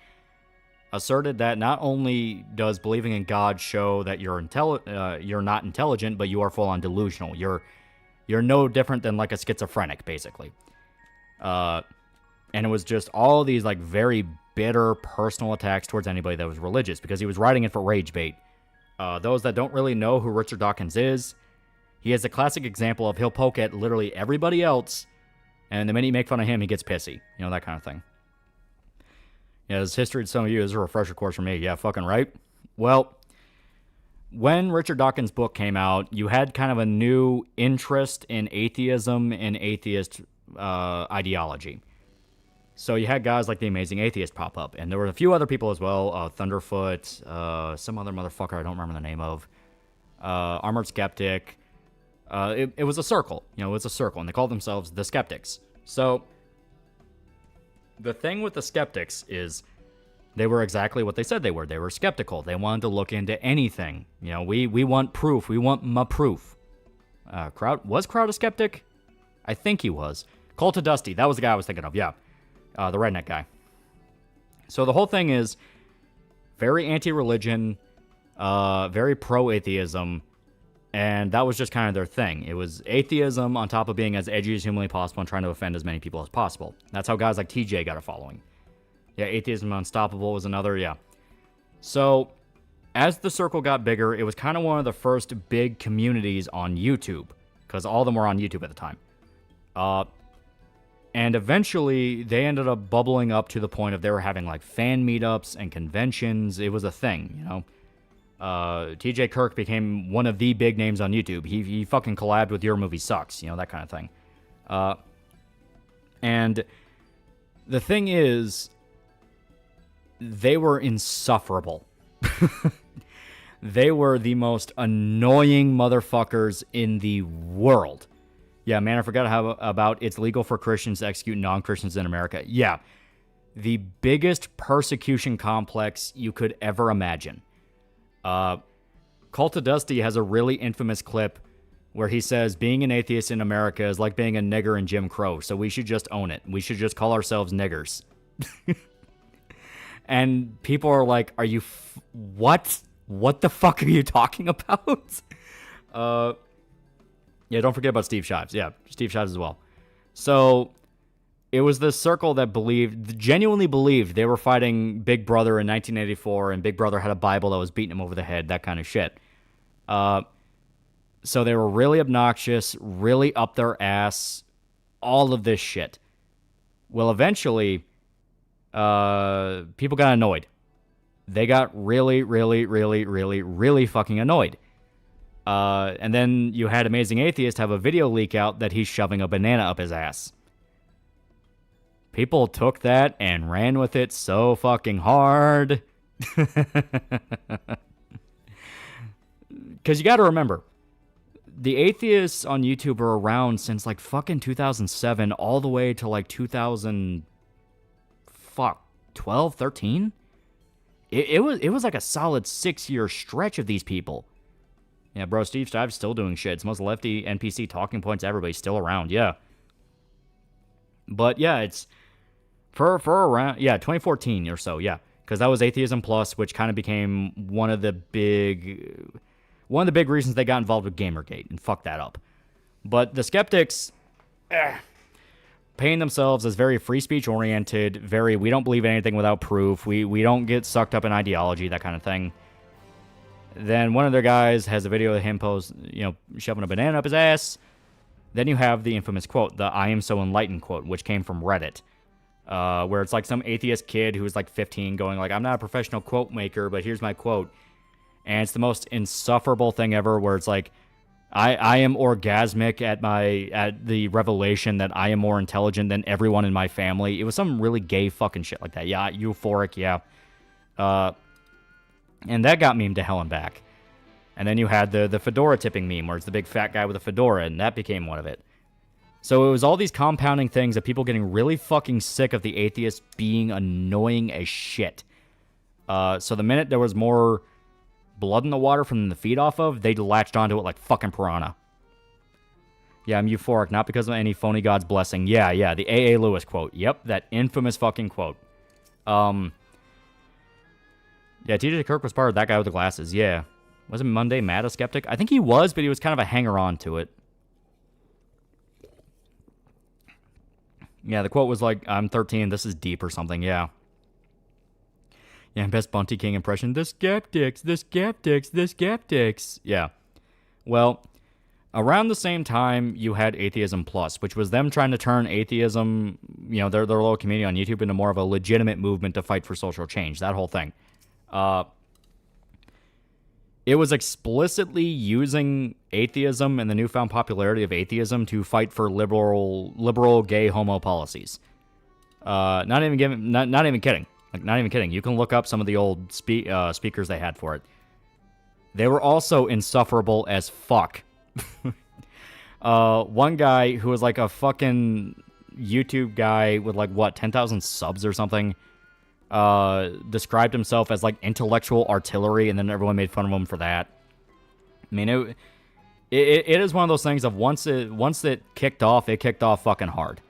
asserted that not only does believing in God show that you're not intelligent, but you are full-on delusional. You're no different than like a schizophrenic, basically. And it was just all these like very bitter personal attacks towards anybody that was religious because he was writing it for rage bait. Those that don't really know who Richard Dawkins is, he is a classic example of he'll poke at literally everybody else, and the minute you make fun of him, he gets pissy. You know, that kind of thing. Yeah, his history to some of you is a refresher course for me. Yeah, fucking right. Well, when Richard Dawkins' book came out, you had kind of a new interest in atheism and atheist ideology. So you had guys like The Amazing Atheist pop up, and there were a few other people as well, Thunderfoot, some other motherfucker I don't remember the name of, Armored Skeptic. It was a circle, you know, it was a circle, and they called themselves the Skeptics. So the thing with the Skeptics is they were exactly what they said they were. They were skeptical. They wanted to look into anything. You know, we want proof. We want my proof. Was Crowd a skeptic? I think he was. Cult of Dusty, that was the guy I was thinking of, yeah. The redneck guy. So the whole thing is very anti-religion, very pro-atheism, and that was just kind of their thing. It was atheism on top of being as edgy as humanly possible and trying to offend as many people as possible. That's how guys like TJ got a following. Yeah, Atheism Unstoppable was another, yeah. So as the circle got bigger, it was kind of one of the first big communities on YouTube, because all of them were on YouTube at the time. And eventually, they ended up bubbling up to the point of they were having, like, fan meetups and conventions. It was a thing, you know? TJ Kirk became one of the big names on YouTube. He fucking collabed with Your Movie Sucks, you know, that kind of thing. And the thing is, they were insufferable. They were the most annoying motherfuckers in the world. Yeah, man, I forgot about it's legal for Christians to execute non-Christians in America. Yeah, the biggest persecution complex you could ever imagine. Cult of Dusty has a really infamous clip where he says being an atheist in America is like being a nigger in Jim Crow, so we should just own it. We should just call ourselves niggers. And people are like, are you... what? What the fuck are you talking about? Yeah, don't forget about Steve Shives. Yeah, Steve Shives as well. So it was this circle that genuinely believed they were fighting Big Brother in 1984, and Big Brother had a Bible that was beating him over the head, that kind of shit. So they were really obnoxious, really up their ass, all of this shit. Well, eventually, people got annoyed. They got really, really, really, really, really fucking annoyed. And then you had Amazing Atheist have a video leak out that he's shoving a banana up his ass. People took that and ran with it so fucking hard. Because you got to remember, the atheists on YouTube are around since like fucking 2007 all the way to like 2012, 13? It was like a solid 6-year stretch of these people. Yeah, bro, Steve Stive's still doing shit. It's most lefty NPC talking points. Everybody's still around, yeah. But yeah, it's for around 2014 or so, yeah, because that was Atheism Plus, which kind of became one of the big reasons they got involved with Gamergate and fucked that up. But the skeptics, paying themselves as very free speech oriented, very we don't believe anything without proof. We don't get sucked up in ideology, that kind of thing. Then one of their guys has a video of him shoving a banana up his ass. Then you have the infamous quote, the "I am so enlightened" quote, which came from Reddit, where it's like some atheist kid who was like 15 going like, "I'm not a professional quote maker, but here's my quote." And it's the most insufferable thing ever, where it's like, I am orgasmic at the revelation that I am more intelligent than everyone in my family. It was some really gay fucking shit like that. Yeah, euphoric, yeah. And that got memed to hell and back. And then you had the fedora tipping meme, where it's the big fat guy with a fedora, and that became one of it. So it was all these compounding things of people getting really fucking sick of the atheists being annoying as shit. So the minute there was more blood in the water from them to feed off of, they latched onto it like fucking piranha. Yeah, I'm euphoric, not because of any phony god's blessing. Yeah, the A.A. Lewis quote. Yep, that infamous fucking quote. Yeah, T.J. Kirk was part of that guy with the glasses, yeah. Wasn't Monday Matt a skeptic? I think he was, but he was kind of a hanger-on to it. Yeah, the quote was like, "I'm 13, this is deep," or something, yeah. Yeah, best Bunty King impression, the skeptics. Yeah. Well, around the same time, you had Atheism Plus, which was them trying to turn atheism, their little community on YouTube, into more of a legitimate movement to fight for social change, that whole thing. It was explicitly using atheism and the newfound popularity of atheism to fight for liberal gay homo policies. Not even kidding. Like, not even kidding. You can look up some of the old speakers they had for it. They were also insufferable as fuck. One guy who was like a fucking YouTube guy with 10,000 subs or something, described himself as like intellectual artillery, and then everyone made fun of him for that. I mean, it is one of those things of once it kicked off, it kicked off fucking hard.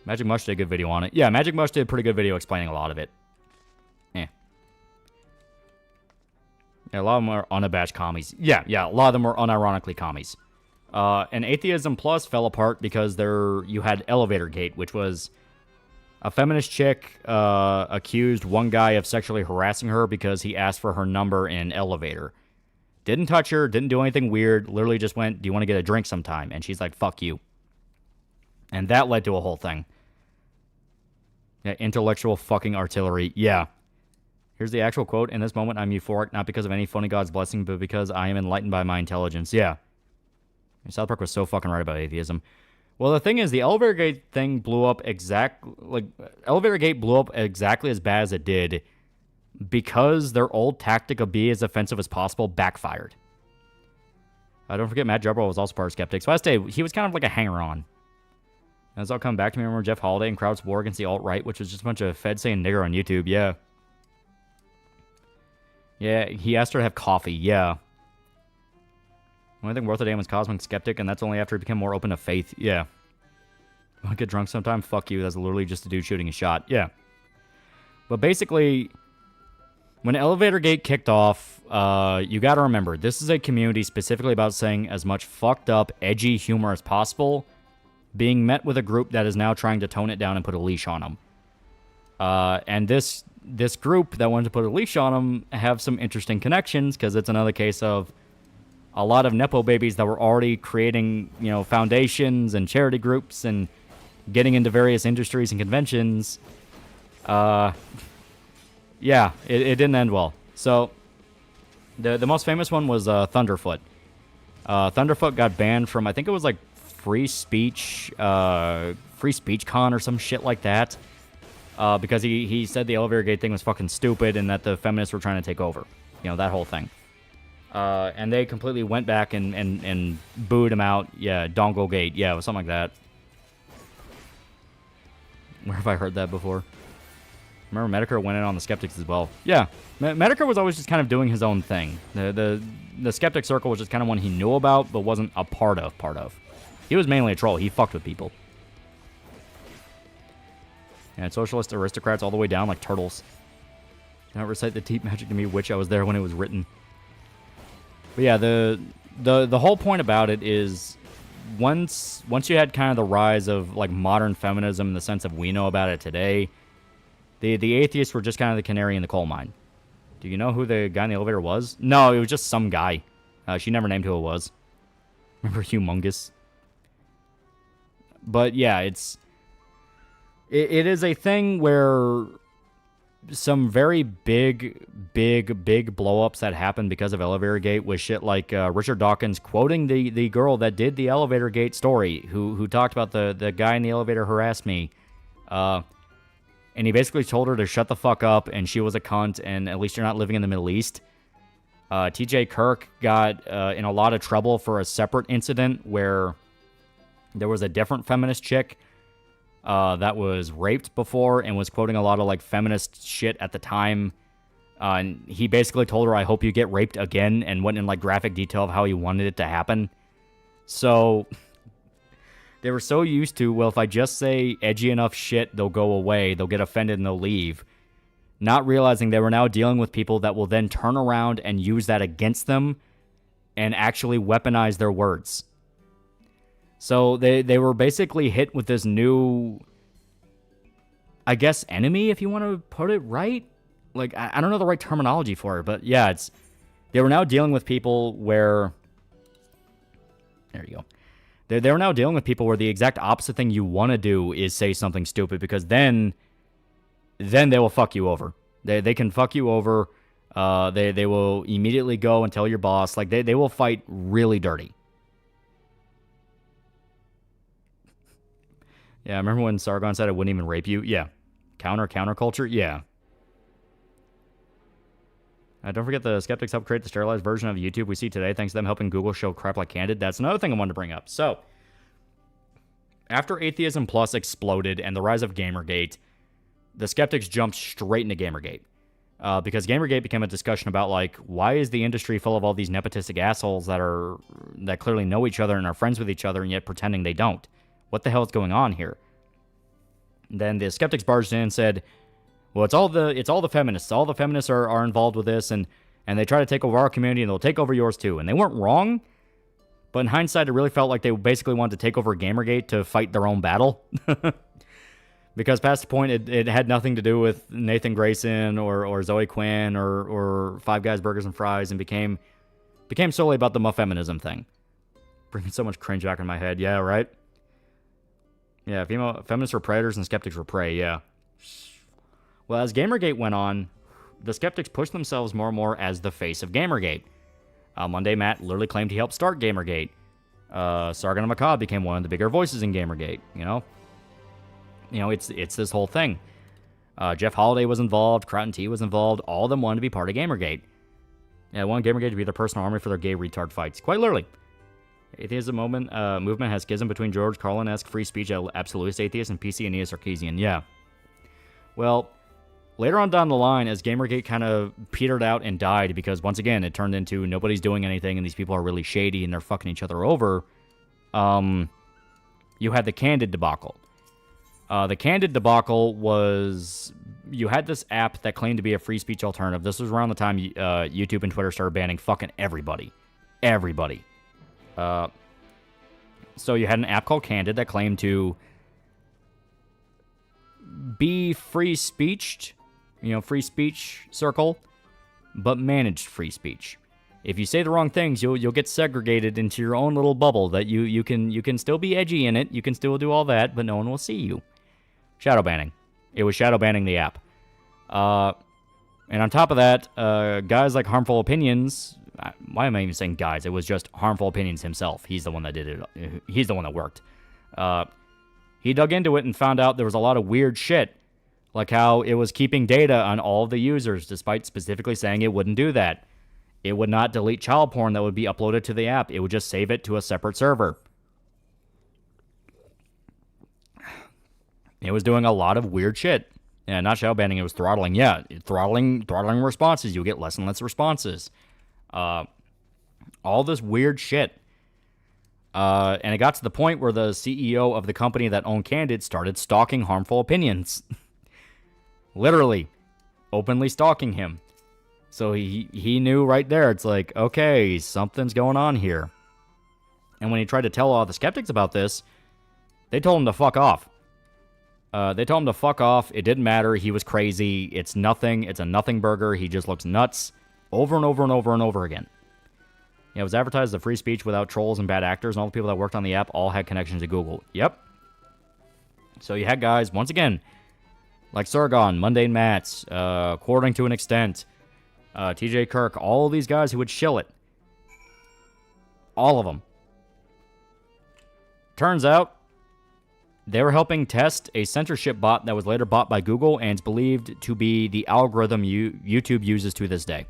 Magic Mush did a good video on it. Yeah, Magic Mush did a pretty good video explaining a lot of it. Yeah, a lot of them are unabashed commies. Yeah, a lot of them were unironically commies. And Atheism Plus fell apart because you had Elevator Gate, which was a feminist chick accused one guy of sexually harassing her because he asked for her number in elevator. Didn't touch her, didn't do anything weird, literally just went, "Do you want to get a drink sometime?" And she's like, "Fuck you." And that led to a whole thing. Yeah, intellectual fucking artillery. Yeah. Here's the actual quote. "In this moment, I'm euphoric, not because of any phony god's blessing, but because I am enlightened by my intelligence." Yeah. South Park was so fucking right about atheism. Well, the thing is, the Elevator Gate thing blew up Elevator Gate blew up exactly as bad as it did because their old tactic of being as offensive as possible backfired. Don't forget, Matt Jubber was also part of Skeptics. So I say he was kind of like a hanger-on. And it's all coming back to me. Remember Jeff Holiday and Crowd's war against the alt-right, which was just a bunch of feds saying nigger on YouTube. Yeah. Yeah, he asked her to have coffee. Yeah. The only thing worth a damn was Cosmic Skeptic, and that's only after he became more open to faith. Yeah. Want to get drunk sometime? Fuck you. That's literally just a dude shooting a shot. Yeah. But basically, When Elevator Gate kicked off, you got to remember, this is a community specifically about saying as much fucked up, edgy humor as possible, being met with a group that is now trying to tone it down and put a leash on them. And this group that wanted to put a leash on them have some interesting connections, because it's another case of a lot of Nepo babies that were already creating, foundations and charity groups and getting into various industries and conventions. Yeah, it didn't end well. So, the most famous one was Thunderfoot. Thunderfoot got banned from, I think it was like Free Speech Con or some shit like that. Because he said the elevator gate thing was fucking stupid and that the feminists were trying to take over. That whole thing. And they completely went back and booed him out. Yeah, Dongle Gate. Yeah, it was something like that. Where have I heard that before? Remember, Medicare went in on the skeptics as well. Yeah, Medicare was always just kind of doing his own thing. The skeptic circle was just kind of one he knew about, but wasn't a part of. He was mainly a troll. He fucked with people. And socialist aristocrats all the way down like turtles. Don't recite the deep magic to me, which I was there when it was written. But yeah, the whole point about it is once you had kind of the rise of like modern feminism in the sense of we know about it today, the atheists were just kind of the canary in the coal mine. Do you know who the guy in the elevator was? No, it was just some guy. She never named who it was. Remember Humongous? But yeah, it is a thing where some very big blow-ups that happened because of Elevator Gate was shit like Richard Dawkins quoting the girl that did the Elevator Gate story, who talked about the guy in the elevator harassed me. And he basically told her to shut the fuck up, and she was a cunt, and at least you're not living in the Middle East. TJ Kirk got in a lot of trouble for a separate incident where there was a different feminist chick that was raped before and was quoting a lot of like feminist shit at the time. And he basically told her, I hope you get raped again, and went in like graphic detail of how he wanted it to happen. So they were so used to, well, if I just say edgy enough shit, they'll go away, they'll get offended and they'll leave. Not realizing they were now dealing with people that will then turn around and use that against them and actually weaponize their words. So they were basically hit with this new, I guess, enemy, if you want to put it right. Like, I don't know the right terminology for it, but yeah, they were now dealing with people where, there you go. They were now dealing with people where the exact opposite thing you want to do is say something stupid, because then they will fuck you over. They can fuck you over. They will immediately go and tell your boss. Like, they will fight really dirty. Yeah, remember when Sargon said I wouldn't even rape you? Yeah. Counterculture? Yeah. Don't forget the skeptics helped create the sterilized version of YouTube we see today, thanks to them helping Google show crap like Candid. That's another thing I wanted to bring up. So, after Atheism Plus exploded and the rise of Gamergate, the skeptics jumped straight into Gamergate. Because Gamergate became a discussion about, like, why is the industry full of all these nepotistic assholes that clearly know each other and are friends with each other and yet pretending they don't? What the hell is going on here? Then the skeptics barged in and said, well, it's all the feminists. All the feminists are involved with this, and they try to take over our community, and they'll take over yours too. And they weren't wrong, but in hindsight, it really felt like they basically wanted to take over Gamergate to fight their own battle. Because past the point, it had nothing to do with Nathan Grayson or Zoe Quinn or Five Guys Burgers and Fries, and became solely about the muffeminism thing. Bringing so much cringe back in my head. Yeah, right? Yeah, female feminists were predators and skeptics were prey, yeah. Well, as Gamergate went on, the skeptics pushed themselves more and more as the face of Gamergate. Monday Matt literally claimed he helped start Gamergate. Sargon and Macabre became one of the bigger voices in Gamergate, you know? It's this whole thing. Jeff Holiday was involved, Crown T was involved, all of them wanted to be part of Gamergate. Yeah, they wanted Gamergate to be their personal army for their gay retard fights. Quite literally. Atheism movement has schism between George Carlin-esque free speech absolutist atheists and PC and neo-Sarkeesian, yeah. Well, later on down the line, as Gamergate kind of petered out and died, because once again, it turned into nobody's doing anything and these people are really shady and they're fucking each other over, you had the Candid debacle. The Candid debacle was, you had this app that claimed to be a free speech alternative. This was around the time YouTube and Twitter started banning fucking everybody. Everybody. So you had an app called Candid that claimed to be free speech, free speech circle, but managed free speech. If you say the wrong things, you'll get segregated into your own little bubble that you can still be edgy in it, you can still do all that, but no one will see you. Shadow banning. It was shadow banning the app. And on top of that, guys like Harmful Opinions, why am I even saying guys? It was just Harmful Opinions himself. He's the one that did it. He's the one that worked. He dug into it and found out there was a lot of weird shit, like how it was keeping data on all of the users, despite specifically saying it wouldn't do that. It would not delete child porn that would be uploaded to the app. It would just save it to a separate server. It was doing a lot of weird shit. Yeah, not shadow banning, it was throttling. Yeah, throttling responses. You'll get less and less responses. All this weird shit. And it got to the point where the CEO of the company that owned Candid started stalking Harmful Opinions. Literally. Openly stalking him. So he knew right there. It's like, okay, something's going on here. And when he tried to tell all the skeptics about this, they told him to fuck off. They told him to fuck off. It didn't matter. He was crazy. It's nothing. It's a nothing burger. He just looks nuts over and over and over and over again. It was advertised as free speech without trolls and bad actors, and all the people that worked on the app all had connections to Google. Yep. So you had guys, once again, like Sargon, Mundane Mats, Quartering to an Extent, TJ Kirk, all of these guys who would shill it. All of them. Turns out, they were helping test a censorship bot that was later bought by Google and is believed to be the algorithm YouTube uses to this day.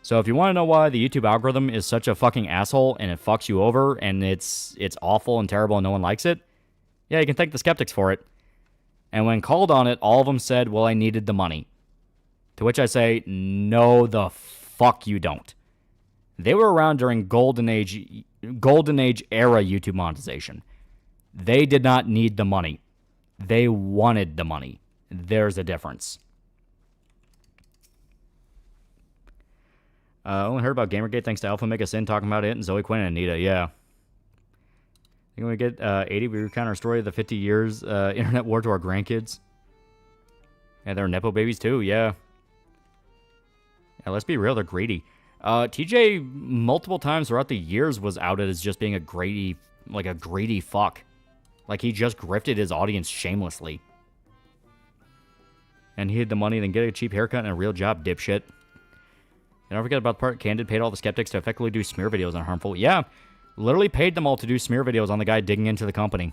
So if you want to know why the YouTube algorithm is such a fucking asshole and it fucks you over and it's awful and terrible and no one likes it, yeah, you can thank the skeptics for it. And when called on it, all of them said, well, I needed the money. To which I say, no, the fuck you don't. They were around during Golden Age era YouTube monetization. They did not need the money. They wanted the money. There's a difference. Only heard about Gamergate thanks to Alpha Mega Sin talking about it and Zoe Quinn and Anita. Yeah. I think when we get 80, we recount our story of the 50 years internet war to our grandkids. Yeah, they're Nepo babies too. Yeah. Yeah, let's be real. They're greedy. TJ multiple times throughout the years was outed as just being a greedy fuck. Like he just grifted his audience shamelessly. And he had the money, then get a cheap haircut and a real job, dipshit. And don't forget about the part Candid paid all the skeptics to effectively do smear videos on Harmful. Yeah, literally paid them all to do smear videos on the guy digging into the company.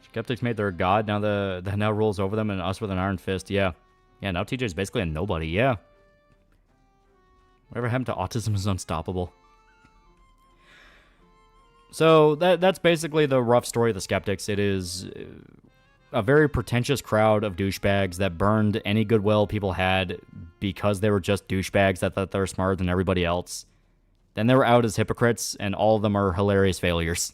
Skeptics made their god, now the now rules over them and us with an iron fist. Yeah. Yeah, now TJ's basically a nobody. Yeah. Whatever happened to autism is unstoppable. So that's basically the rough story of the skeptics. It is a very pretentious crowd of douchebags that burned any goodwill people had because they were just douchebags that thought they were smarter than everybody else. Then they were out as hypocrites, and all of them are hilarious failures.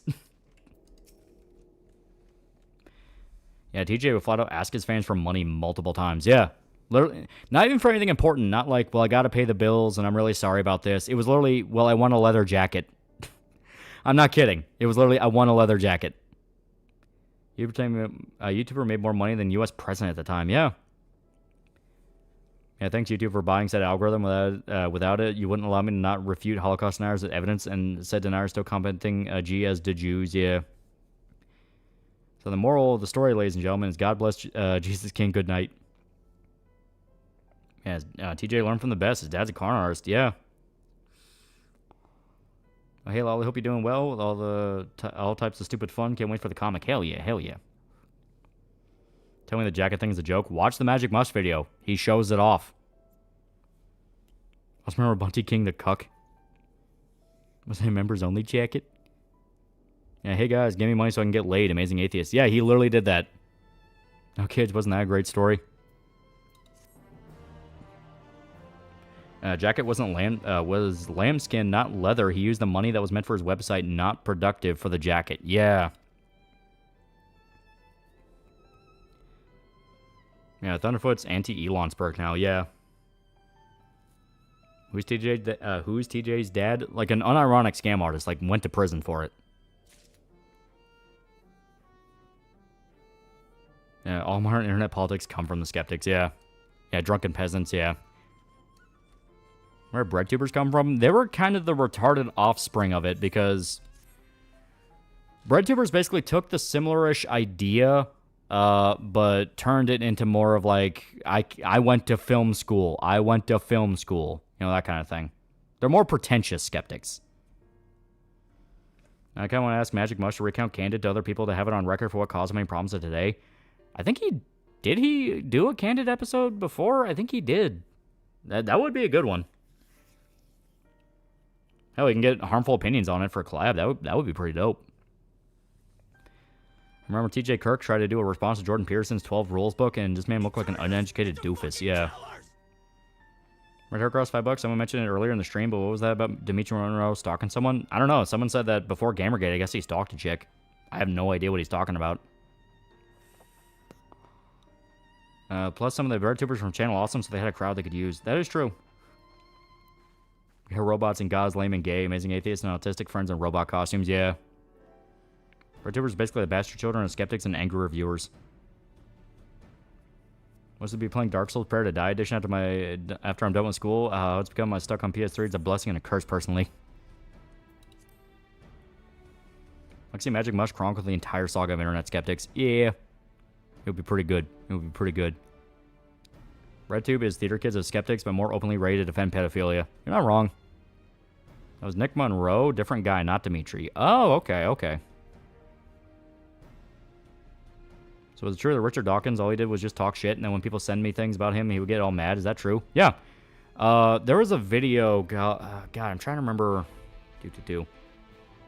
Yeah, TJ would flat out ask his fans for money multiple times. Yeah. Literally, not even for anything important. Not like, well, I got to pay the bills, and I'm really sorry about this. It was literally, well, I want a leather jacket. I'm not kidding. It was literally, I want a leather jacket. YouTuber made more money than U.S. president at the time. Yeah. Yeah, thanks, YouTube, for buying said algorithm. Without it, you wouldn't allow me to not refute Holocaust deniers with evidence and said deniers still commenting G as the Jews. Yeah. So the moral of the story, ladies and gentlemen, is God bless Jesus King. Good night. Yeah, TJ learned from the best. His dad's a con artist. Yeah. Oh, hey, Lolly, hope you're doing well with all types of stupid fun. Can't wait for the comic. Hell yeah, hell yeah. Tell me the jacket thing is a joke. Watch the Magic Mush video. He shows it off. I also remember Bunty King the cuck. Was it a members only jacket? Yeah, hey guys, give me money so I can get laid. Amazing Atheist. Yeah, he literally did that. No kids, wasn't that a great story? Jacket was lambskin, not leather. He used the money that was meant for his website, not productive for the jacket. Yeah. Yeah, Thunderfoot's anti-Elon's perk now, yeah. Who's TJ's dad? Like an unironic scam artist, like went to prison for it. Yeah, all modern internet politics come from the skeptics, yeah. Yeah, drunken peasants, yeah. Where bread tubers come from? They were kind of the retarded offspring of it because bread tubers basically took the similar-ish idea, but turned it into more of like, I went to film school. I went to film school. You know, that kind of thing. They're more pretentious skeptics. I kind of want to ask Magic Mush to recount Candid to other people to have it on record for what caused so many problems of today. I think did he do a Candid episode before? I think he did. That would be a good one. Hell, we can get harmful opinions on it for a collab. That would be pretty dope. Remember TJ Kirk tried to do a response to Jordan Peterson's 12 Rules book and just made him look like an uneducated doofus. Yeah. Red Hair Cross $5. Someone mentioned it earlier in the stream, but what was that about Dimitri Monroe stalking someone? I don't know. Someone said that before Gamergate. I guess he stalked a chick. I have no idea what he's talking about. Plus, some of the bird tubers from Channel Awesome, so they had a crowd they could use. That is true. We have robots and gods, lame and gay, amazing atheists and autistic friends in robot costumes. Yeah. Bird tubers basically the bastard children of skeptics and angry reviewers. What's it be playing Dark Souls Prepare to Die edition after I'm done with school? It's become my stuck on PS3. It's a blessing and a curse personally. Like see Magic Mush chronicle the entire saga of internet skeptics. Yeah. It would be pretty good. It would be pretty good. RedTube is theater kids of skeptics, but more openly ready to defend pedophilia. You're not wrong. That was Nick Monroe, different guy, not Dimitri. Oh, okay, okay. So is it true that Richard Dawkins, all he did was just talk shit, and then when people send me things about him, he would get all mad? Is that true? Yeah. There was a video, God, I'm trying to remember.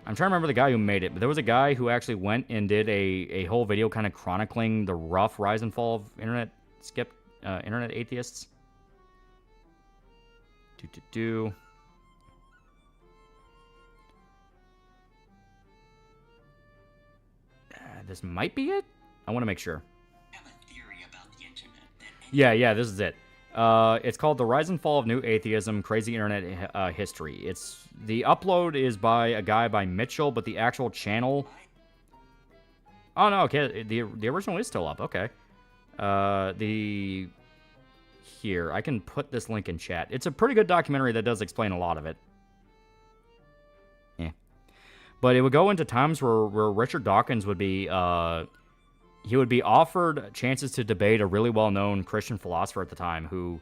I'm trying to remember the guy who made it, but there was a guy who actually went and did a whole video kind of chronicling the rough rise and fall of internet atheists. This might be it? I want to make sure. I have a theory about the internet. Yeah, this is it. It's called The Rise and Fall of New Atheism, Crazy Internet History. The upload is by a guy by Mitchell, but the actual channel... Oh, no, okay. The original is still up. Okay. Here, I can put this link in chat. It's a pretty good documentary that does explain a lot of it. Yeah. But it would go into times where Richard Dawkins would be... he would be offered chances to debate a really well-known Christian philosopher at the time who,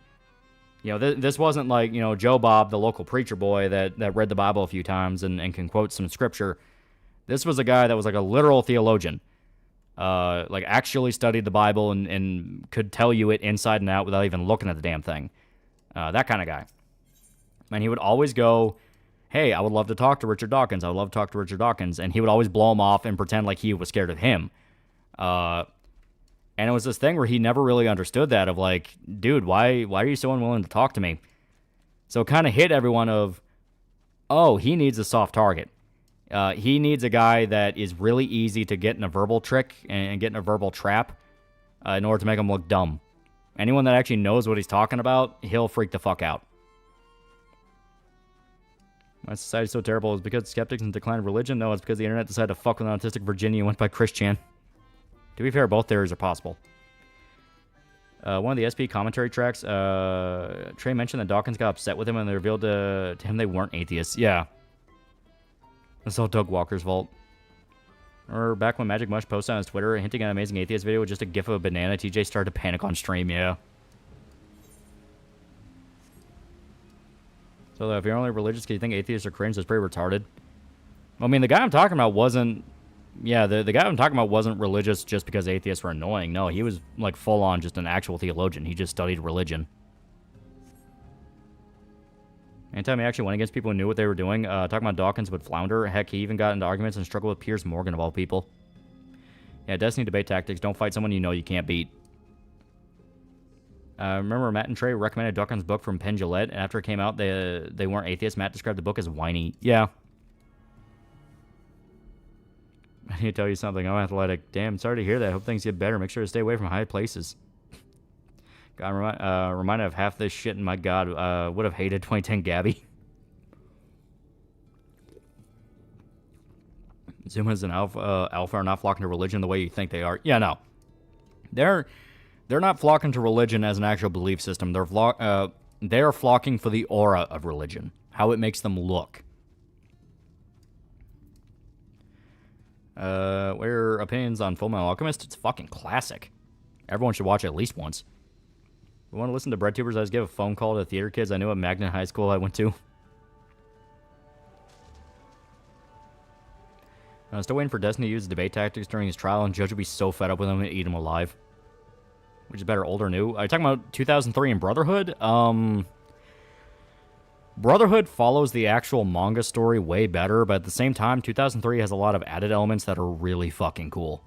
you know, this wasn't like, you know, Joe Bob, the local preacher boy that read the Bible a few times and can quote some scripture. This was a guy that was like a literal theologian, like actually studied the Bible and could tell you it inside and out without even looking at the damn thing. That kind of guy. And he would always go, hey, I would love to talk to Richard Dawkins. I would love to talk to Richard Dawkins. And he would always blow him off and pretend like he was scared of him. And it was this thing where he never really understood that of like, dude, why are you so unwilling to talk to me? So it kind of hit everyone of, oh, he needs a soft target. He needs a guy that is really easy to get in a verbal trick and get in a verbal trap in order to make him look dumb. Anyone that actually knows what he's talking about, he'll freak the fuck out. My society's so terrible. Is because skeptics and decline of religion? No, it's because the internet decided to fuck with an autistic Virginia and went by Christian. To be fair, both theories are possible. One of the SP commentary tracks, Trey mentioned that Dawkins got upset with him and they revealed to him they weren't atheists. Yeah. That's all Doug Walker's fault. Or back when Magic Mush posted on his Twitter hinting at an Amazing Atheist video with just a gif of a banana, TJ started to panic on stream, yeah. So if you're only religious because you think atheists are cringe, that's pretty retarded. I mean, the guy I'm talking about wasn't... Yeah, the guy I'm talking about wasn't religious just because atheists were annoying. No, he was like full-on just an actual theologian. He just studied religion. Anytime he actually went against people who knew what they were doing, talking about Dawkins would flounder. Heck, he even got into arguments and struggled with Piers Morgan of all people. Yeah, Destiny debate tactics. Don't fight someone you know you can't beat. Remember Matt and Trey recommended Dawkins' book from Penn Jillette, and after it came out, they weren't atheists. Matt described the book as whiny. Yeah. I need to tell you something. I'm athletic. Damn, sorry to hear that. I hope things get better. Make sure to stay away from high places. Reminded of half this shit, and my God, would have hated 2010 Gabby. Zumas and Alpha are not flocking to religion the way you think they are. Yeah, no. They're not flocking to religion as an actual belief system. They're flocking for the aura of religion, how it makes them look. What are your opinions on Fullmetal Alchemist? It's fucking classic. Everyone should watch it at least once. You want to listen to BreadTubers? I just give a phone call to theater kids I knew at Magnet High School I went to. I'm still waiting for Destiny to use debate tactics during his trial, and Judge would be so fed up with him and eat him alive. Which is better, old or new? Are you talking about 2003 and Brotherhood? Brotherhood follows the actual manga story way better, but at the same time, 2003 has a lot of added elements that are really fucking cool.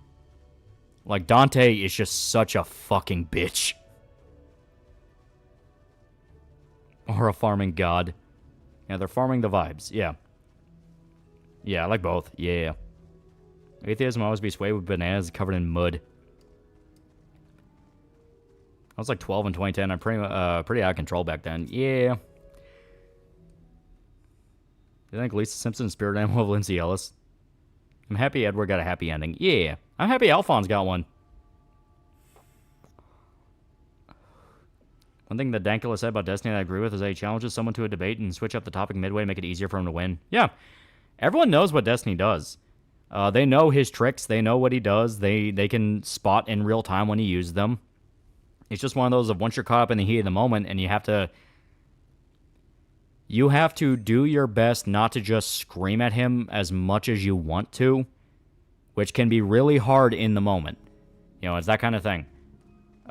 Like, Dante is just such a fucking bitch. Or a farming god. Yeah, they're farming the vibes. Yeah. Yeah, I like both. Yeah. Atheism always be swayed with bananas covered in mud. I was like 12 in 2010. I'm pretty out of control back then. Yeah. Do you think Lisa Simpson's spirit animal of Lindsay Ellis? I'm happy Edward got a happy ending. Yeah. I'm happy Alphonse got one. One thing that Dankula said about Destiny that I agree with is that he challenges someone to a debate and switch up the topic midway to make it easier for him to win. Yeah. Everyone knows what Destiny does. They know his tricks. They know what he does. They can spot in real time when he uses them. It's just one of those of once you're caught up in the heat of the moment and you have to do your best not to just scream at him as much as you want to, which can be really hard in the moment. You know, it's that kind of thing.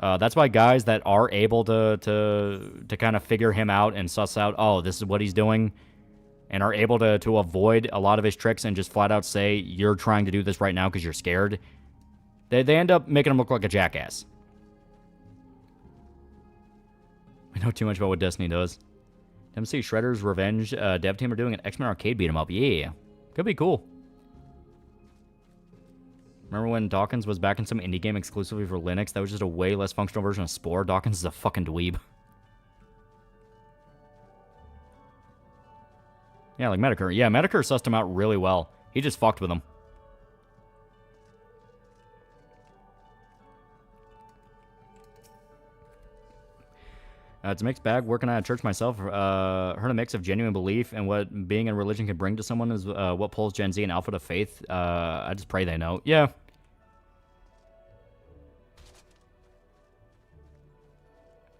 That's why guys that are able to kind of figure him out and suss out, oh, this is what he's doing, and are able to avoid a lot of his tricks and just flat out say, you're trying to do this right now because you're scared, they end up making him look like a jackass. I know too much about what Destiny does. MC Shredder's Revenge dev team are doing an X-Men arcade beat 'em up. Yeah. Could be cool. Remember when Dawkins was back in some indie game exclusively for Linux? That was just a way less functional version of Spore. Dawkins is a fucking dweeb. Yeah, like Medicare. Yeah, Medicare sussed him out really well. He just fucked with him. It's a mixed bag. Working at a church myself, heard a mix of genuine belief and what being in religion can bring to someone is what pulls Gen Z and Alpha to faith. I just pray they know. Yeah.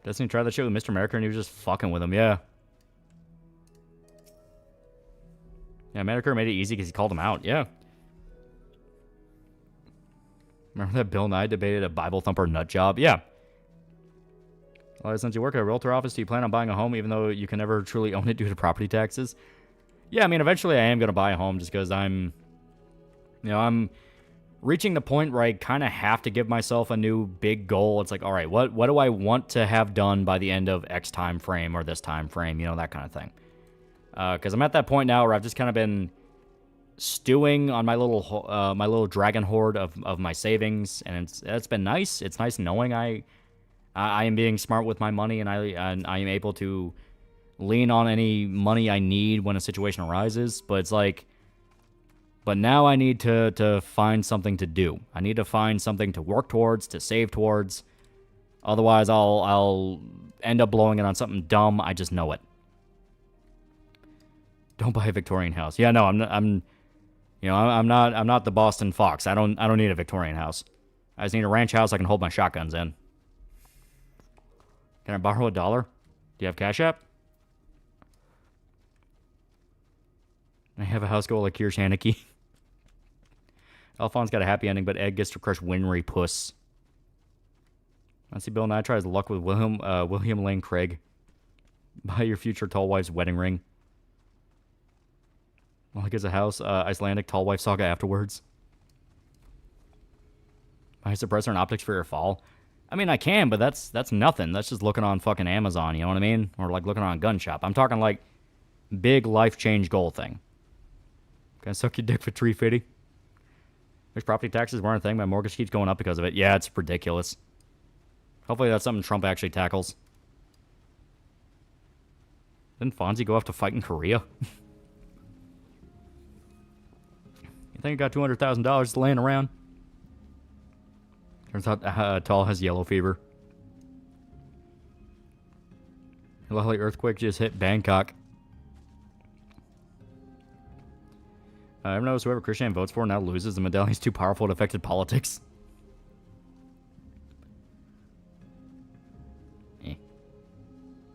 Destiny tried that shit with Mr. America and he was just fucking with him. Yeah. Yeah, Medicare made it easy because he called him out. Yeah. Remember that Bill Nye debated a Bible thumper nut job? Yeah. Well, since you work at a realtor office, do you plan on buying a home even though you can never truly own it due to property taxes? Yeah, I mean, eventually I am going to buy a home just because I'm reaching the point where I kind of have to give myself a new big goal. It's like, all right, what do I want to have done by the end of X time frame or this time frame, you know, that kind of thing. Because I'm at that point now where I've just kind of been stewing on my little dragon hoard of my savings, and it's been nice. It's nice knowing I am being smart with my money, and I am able to lean on any money I need when a situation arises. But it's like, but now I need to find something to do. I need to find something to work towards, to save towards. Otherwise, I'll end up blowing it on something dumb. I just know it. Don't buy a Victorian house. Yeah, no, I'm not the Boston Fox. I don't need a Victorian house. I just need a ranch house I can hold my shotguns in. Can I borrow $1? Do you have Cash App? I have a house goal like Kirsch Haneke. Alphonse got a happy ending, but Ed gets to crush Winry Puss. I see Bill Nye tries luck with William Lane Craig. Buy your future tall wife's wedding ring. Well, he gets a house, Icelandic tall wife saga afterwards. Buy a suppressor and optics for your fall. I mean, I can, but that's nothing. That's just looking on fucking Amazon, you know what I mean? Or like looking on a gun shop. I'm talking like big life change goal thing. Can I suck your dick for $350? There's property taxes weren't a thing. My mortgage keeps going up because of it. Yeah, it's ridiculous. Hopefully that's something Trump actually tackles. Didn't Fonzie go off to fight in Korea? You think I got $200,000 laying around? Turns out Tall has yellow fever. A lovely earthquake just hit Bangkok. I've noticed whoever Christian votes for now loses. The medallion's too powerful. It affected politics.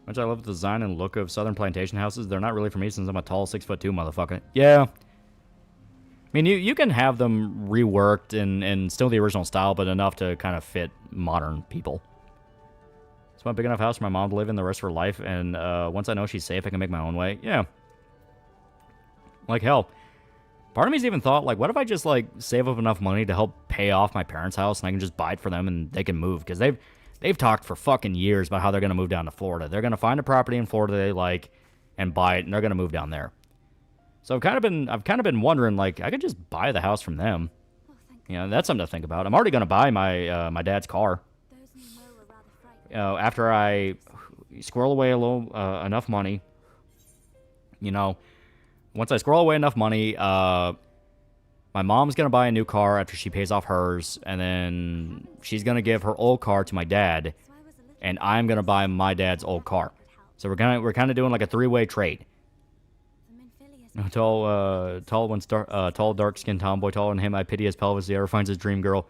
Much I love the design and look of southern plantation houses. They're not really for me since I'm a tall 6'2" motherfucker. Yeah. I mean, you can have them reworked and still the original style, but enough to kind of fit modern people. It's my big enough house for my mom to live in the rest of her life, and once I know she's safe, I can make my own way. Yeah. Like, hell. Part of me's even thought, like, what if I just, like, save up enough money to help pay off my parents' house, and I can just buy it for them, and they can move? Because they've talked for fucking years about how they're going to move down to Florida. They're going to find a property in Florida they like and buy it, and they're going to move down there. So I've kind of been wondering, like, I could just buy the house from them. You know, that's something to think about. I'm already going to buy my my dad's car. After I squirrel away a little enough money, you know, once I squirrel away enough money, my mom's going to buy a new car after she pays off hers, and then she's going to give her old car to my dad, and I'm going to buy my dad's old car. So we're kind of doing like a three-way trade. Tall, dark-skinned tomboy, taller than him. I pity his pelvis. He ever finds his dream girl.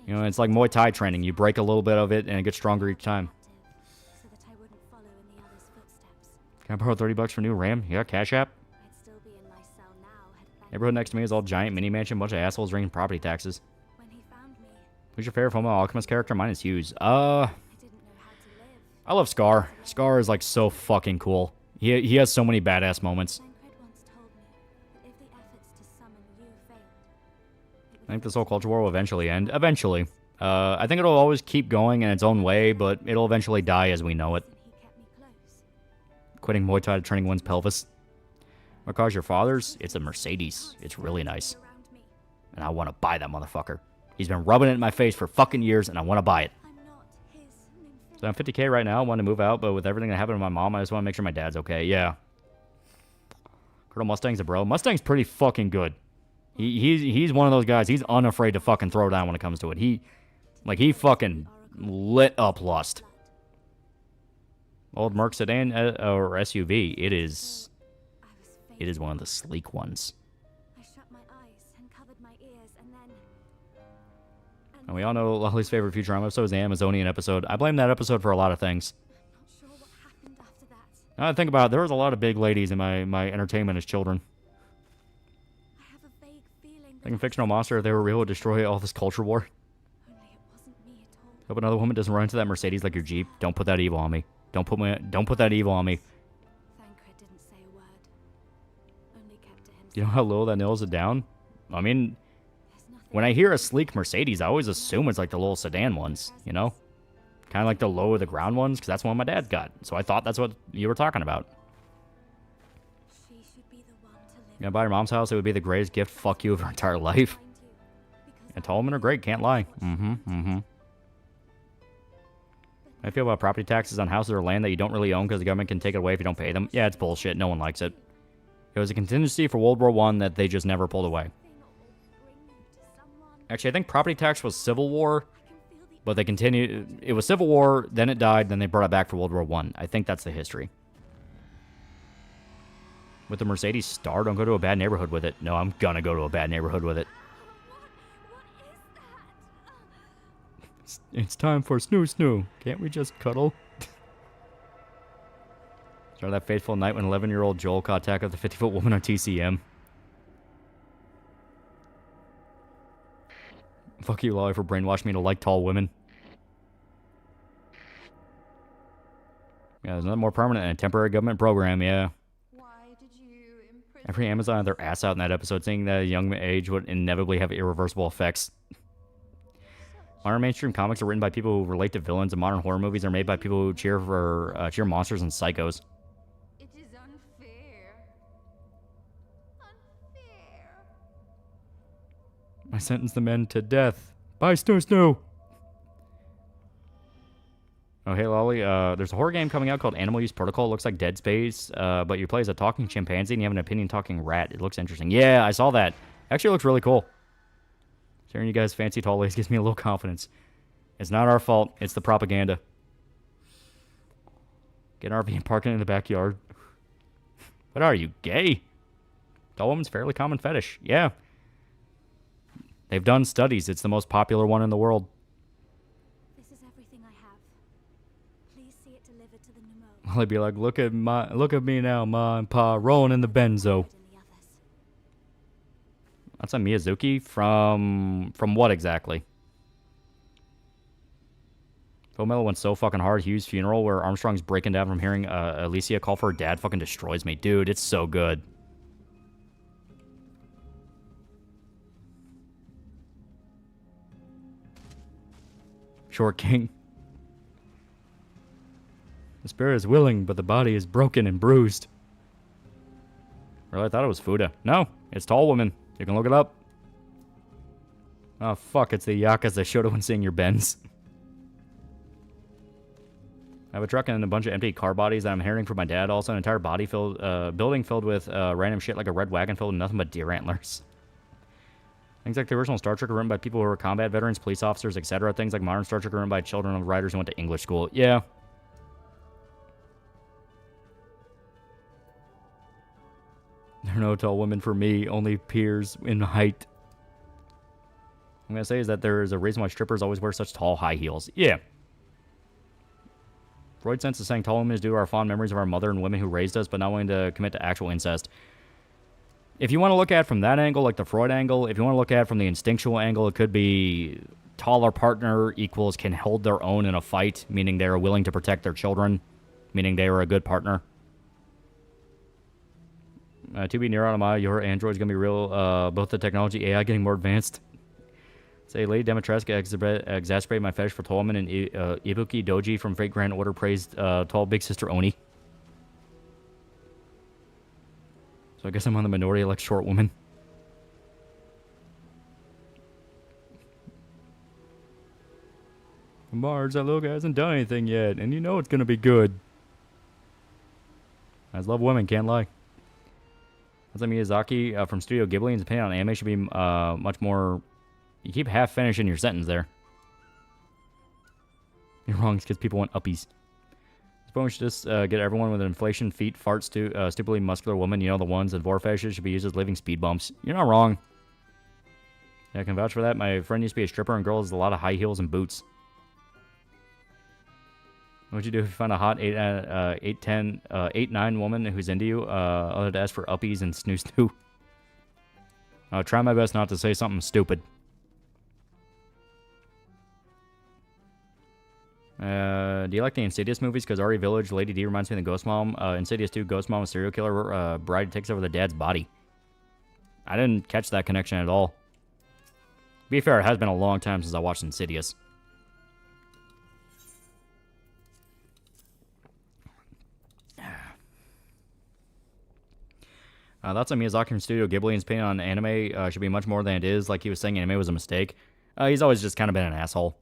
You know, it's like Muay Thai training. You break a little bit of it, and it gets stronger each time. Can I borrow $30 for a new RAM? You got Cash App? Neighborhood next to me is all giant mini mansion, bunch of assholes ringing property taxes. Who's your favorite Fullmetal Alchemist character? Mine is Hughes. I love Scar. Scar is like so fucking cool. He has so many badass moments. I think this whole culture war will eventually end. Eventually. I think it'll always keep going in its own way, but it'll eventually die as we know it. Quitting Muay Thai to training one's pelvis. What car's your father's? It's a Mercedes. It's really nice. And I want to buy that motherfucker. He's been rubbing it in my face for fucking years, and I want to buy it. So I'm 50K right now. I want to move out, but with everything that happened to my mom, I just want to make sure my dad's okay. Yeah. Colonel Mustang's a bro. Mustang's pretty fucking good. He's one of those guys. He's unafraid to fucking throw down when it comes to it. He fucking lit up Lust. Old Merc sedan or SUV. It is one of the sleek ones. And we all know Lolly's favorite Futurama episode is the Amazonian episode. I blame that episode for a lot of things. Now I think about it, there was a lot of big ladies in my entertainment as children. Like a fictional monster, if they were real, would destroy all this culture war. Hope another woman doesn't run into that Mercedes like your Jeep. Don't put that evil on me. Don't put that evil on me. You know how low that nails it down? I mean, when I hear a sleek Mercedes, I always assume it's like the little sedan ones, you know? Kind of like the low of the ground ones, because that's one my dad's got. So I thought that's what you were talking about. You know, buy your mom's house, it would be the greatest gift, fuck you, of her entire life. And tall women are great, can't lie. I feel about property taxes on houses or land that you don't really own because the government can take it away if you don't pay them. Yeah, it's bullshit. No one likes it. It was a contingency for World War I that they just never pulled away. Actually, I think property tax was Civil War, but they continued. It was Civil War, then it died, then they brought it back for World War I. I think that's the history. With the Mercedes Star, don't go to a bad neighborhood with it. No, I'm gonna go to a bad neighborhood with it. It's time for snoo. Can't we just cuddle? Start that fateful night when 11-year-old Joel caught attack of the 50-foot woman on TCM. Fuck you, Lolly, for brainwashing me to like tall women. Yeah, there's nothing more permanent than a temporary government program, yeah. Every Amazon had their ass out in that episode, saying that a young age would inevitably have irreversible effects. Modern mainstream comics are written by people who relate to villains, and modern horror movies are made by people who cheer monsters and psychos. It is unfair. I sentence the men to death. Bye, Snoo. Oh, hey, Lolly. There's a horror game coming out called Animal Use Protocol. It looks like Dead Space, but you play as a talking chimpanzee and you have an opinion-talking rat. It looks interesting. Yeah, I saw that. Actually, it looks really cool. Sharing you guys fancy tall ladies gives me a little confidence. It's not our fault. It's the propaganda. Get an RV and park it in the backyard. What are you, gay? Tall woman's fairly common fetish. Yeah. They've done studies. It's the most popular one in the world. This is everything I have. Please see it delivered to the pneumo. Well, they'd be like, look at me now, Ma and Pa, rolling in the benzo. That's a Miyazuki from what exactly? Full Metal went so fucking hard. Hugh's funeral, where Armstrong's breaking down from hearing Alicia call for her dad, fucking destroys me. Dude, it's so good. Short King. The spirit is willing, but the body is broken and bruised. Really, I thought it was Fuda. No, it's Tall Woman. You can look it up. Oh, fuck, it's the Yakuza Shoto when seeing your Benz. I have a truck and a bunch of empty car bodies that I'm hearing from my dad. Also, an entire building filled with random shit like a red wagon filled with nothing but deer antlers. Things like the original Star Trek are written by people who are combat veterans, police officers, etc. Things like modern Star Trek are written by children of writers who went to English school. Yeah. There are no tall women for me, only peers in height. I'm going to say is that there is a reason why strippers always wear such tall high heels. Yeah. Freud's sense of saying tall women is due to our fond memories of our mother and women who raised us, but not willing to commit to actual incest. If you want to look at it from that angle, like the Freud angle, if you want to look at it from the instinctual angle, it could be taller partner equals can hold their own in a fight, meaning they are willing to protect their children, meaning they are a good partner. To be near Automata, your android's going to be real, both the technology AI getting more advanced. Say, Lady Demetreska exacerbate my fetish for tall women, and Ibuki Doji from Fate Grand Order praised tall big sister Oni. So I guess I'm on the minority like short women. Mars, that little guy hasn't done anything yet, and you know it's going to be good. I just love women, can't lie. That's like Miyazaki from Studio Ghibli, and his opinion on anime should be much more... You keep half finishing your sentence there. You're wrong, it's because people want uppies. This point we should just get everyone with an inflation, feet, fart, stupidly muscular woman. You know, the ones that vor fetishes should be used as living speed bumps. You're not wrong. Yeah, I can vouch for that. My friend used to be a stripper, and girl has a lot of high heels and boots. What'd you do if you find a hot 8'9" woman who's into you? Other to ask for uppies and snoo snoo. I'll try my best not to say something stupid. Do you like the Insidious movies? Because RE Village, Lady D reminds me of the Ghost Mom. Insidious 2, Ghost Mom, a serial killer. Bride takes over the dad's body. I didn't catch that connection at all. To be fair, it has been a long time since I watched Insidious. That's a Miyazaki from Studio Ghibli, and his opinion on anime should be much more than it is. Like he was saying, anime was a mistake. He's always just kind of been an asshole.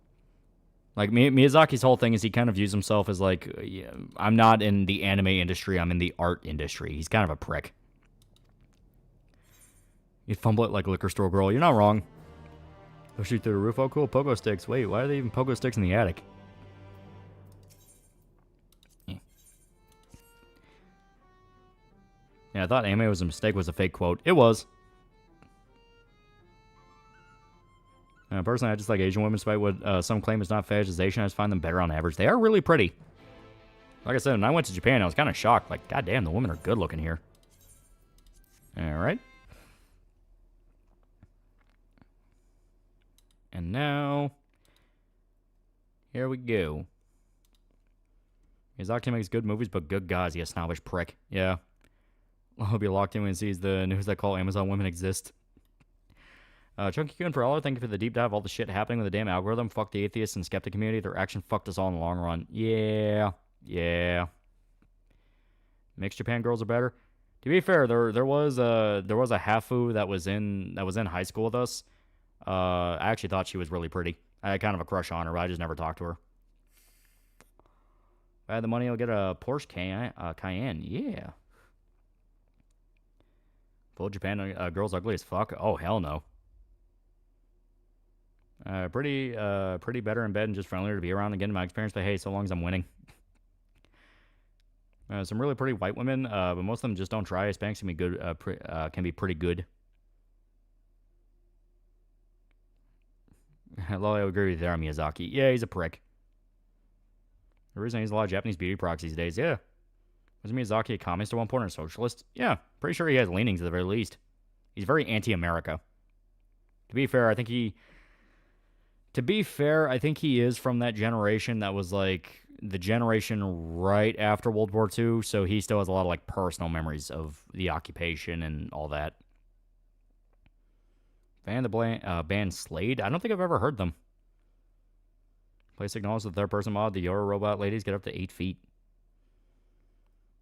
Like, Miyazaki's whole thing is he kind of views himself as like, yeah, I'm not in the anime industry, I'm in the art industry. He's kind of a prick. You fumble it like liquor store girl. You're not wrong. Go shoot through the roof. Oh, cool. Pogo sticks. Wait, why are they even pogo sticks in the attic? Yeah, I thought anime was a mistake was a fake quote. It was. Personally, I just like Asian women, despite what some claim is not fetishization. I just find them better on average. They are really pretty. Like I said, when I went to Japan, I was kind of shocked. Like, goddamn, the women are good looking here. Alright. And now, here we go. Miyazaki makes good movies, but good guys, he a snobbish prick. Yeah. I'll be locked in when he sees the news that call Amazon women exist. Chunky Kun for all, thank you for the deep dive. All the shit happening with the damn algorithm. Fuck the atheists and skeptic community. Their action fucked us all in the long run. Yeah. Yeah. Mixed Japan girls are better. To be fair, there was a haifu that was in high school with us. I actually thought she was really pretty. I had kind of a crush on her, but I just never talked to her. If I had the money, I'll get a Porsche Cayenne. Yeah. Full Japan girls ugly as fuck. Oh, hell no. Pretty better in bed and just friendlier to be around again in my experience. But hey, so long as I'm winning. Some really pretty white women, but most of them just don't try. Hispanics can be good. Can be pretty good. Loli, I would agree with you there, Miyazaki. Yeah, he's a prick. The reason he's a lot of Japanese beauty products these days. Yeah. Was Miyazaki a communist at one point or a socialist? Yeah, pretty sure he has leanings at the very least. He's very anti-America. To be fair, I think he is from that generation that was like the generation right after World War II, so he still has a lot of like personal memories of the occupation and all that. Band Slade? I don't think I've ever heard them. Place acknowledges the third person mod. The Yoro robot ladies get up to 8 feet.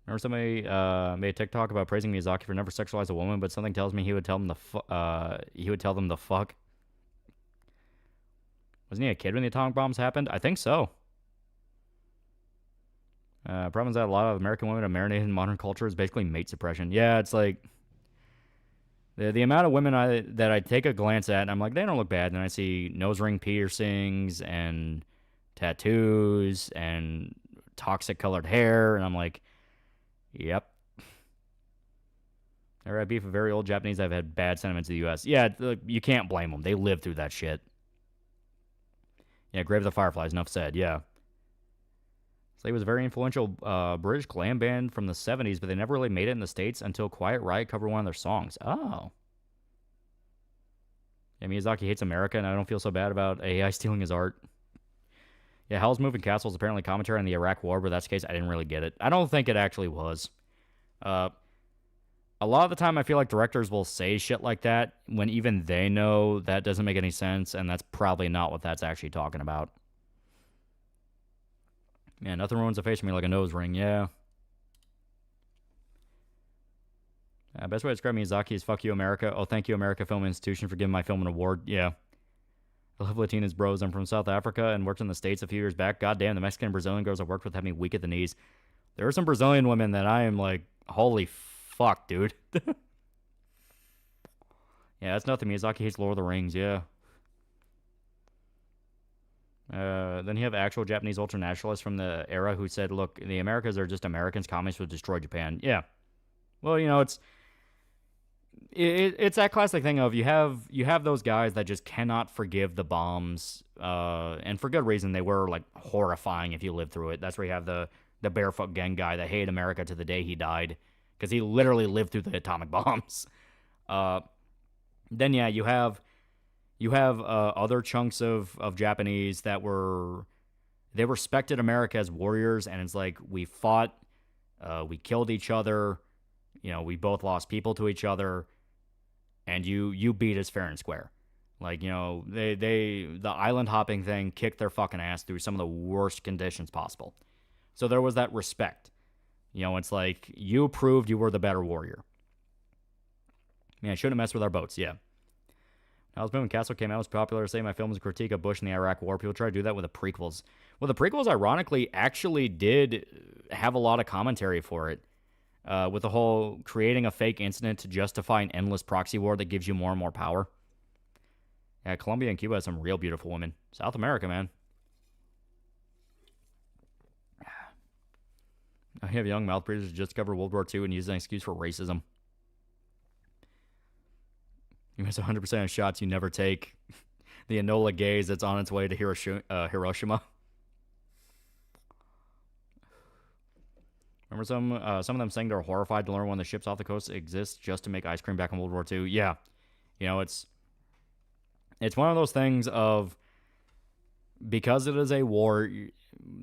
Remember somebody made a TikTok about praising Miyazaki for never sexualizing a woman, but something tells me he would tell them the fuck. Wasn't he a kid when the atomic bombs happened? I think so. Problem is that a lot of American women are marinated in modern culture is basically mate suppression. Yeah, it's like the amount of women that I take a glance at, and I'm like, they don't look bad. And then I see nose ring piercings and tattoos and toxic colored hair, and I'm like, yep. I had beef with very old Japanese that have had bad sentiments of the U.S. Yeah, you can't blame them. They lived through that shit. Yeah, Grave of the Fireflies, enough said, yeah. So he was a very influential British glam band from the 70s, but they never really made it in the States until Quiet Riot covered one of their songs. Oh. Yeah, Miyazaki hates America, and I don't feel so bad about AI stealing his art. Yeah, Hell's Moving Castle is apparently commentary on the Iraq War, but that's the case. I didn't really get it. I don't think it actually was. A lot of the time, I feel like directors will say shit like that when even they know that doesn't make any sense, and that's probably not what that's actually talking about. Yeah, nothing ruins a face for me like a nose ring, yeah. Best way to describe Miyazaki is fuck you, America. Oh, thank you, America Film Institution, for giving my film an award. Yeah. I love Latinas bros. I'm from South Africa and worked in the States a few years back. God damn, the Mexican and Brazilian girls I worked with have me weak at the knees. There are some Brazilian women that I am like, holy fuck, dude. Yeah, that's nothing. Miyazaki hates Lord of the Rings, yeah. Then you have actual Japanese ultranationalists from the era who said, look, the Americas are just Americans. Communists would destroy Japan. Yeah. Well, you know, it's that classic thing of you have those guys that just cannot forgive the bombs, and for good reason. They were like horrifying if you lived through it. That's where you have the barefoot gang guy that hated America to the day he died because he literally lived through the atomic bombs. Then yeah, you have other chunks of Japanese that they respected America as warriors, and it's like we fought, we killed each other, you know, we both lost people to each other, and you beat us fair and square. Like, you know, the island hopping thing kicked their fucking ass through some of the worst conditions possible. So there was that respect. You know, it's like you proved you were the better warrior. Man, shouldn't mess with our boats, yeah. Hell's Moving Castle came out, was popular to say my film is a critique of Bush and the Iraq War. People try to do that with the prequels. Well, the prequels, ironically, actually did have a lot of commentary for it. With the whole creating a fake incident to justify an endless proxy war that gives you more and more power. Yeah, Colombia and Cuba have some real beautiful women. South America, man. I have young mouth breathers who just covered World War II and use an excuse for racism. You miss 100% of shots you never take. The Enola gaze that's on its way to Hiroshima. Remember some of them saying they're horrified to learn one of the ships off the coast exists just to make ice cream back in World War II. Yeah. You know, it's one of those things of, because it is a war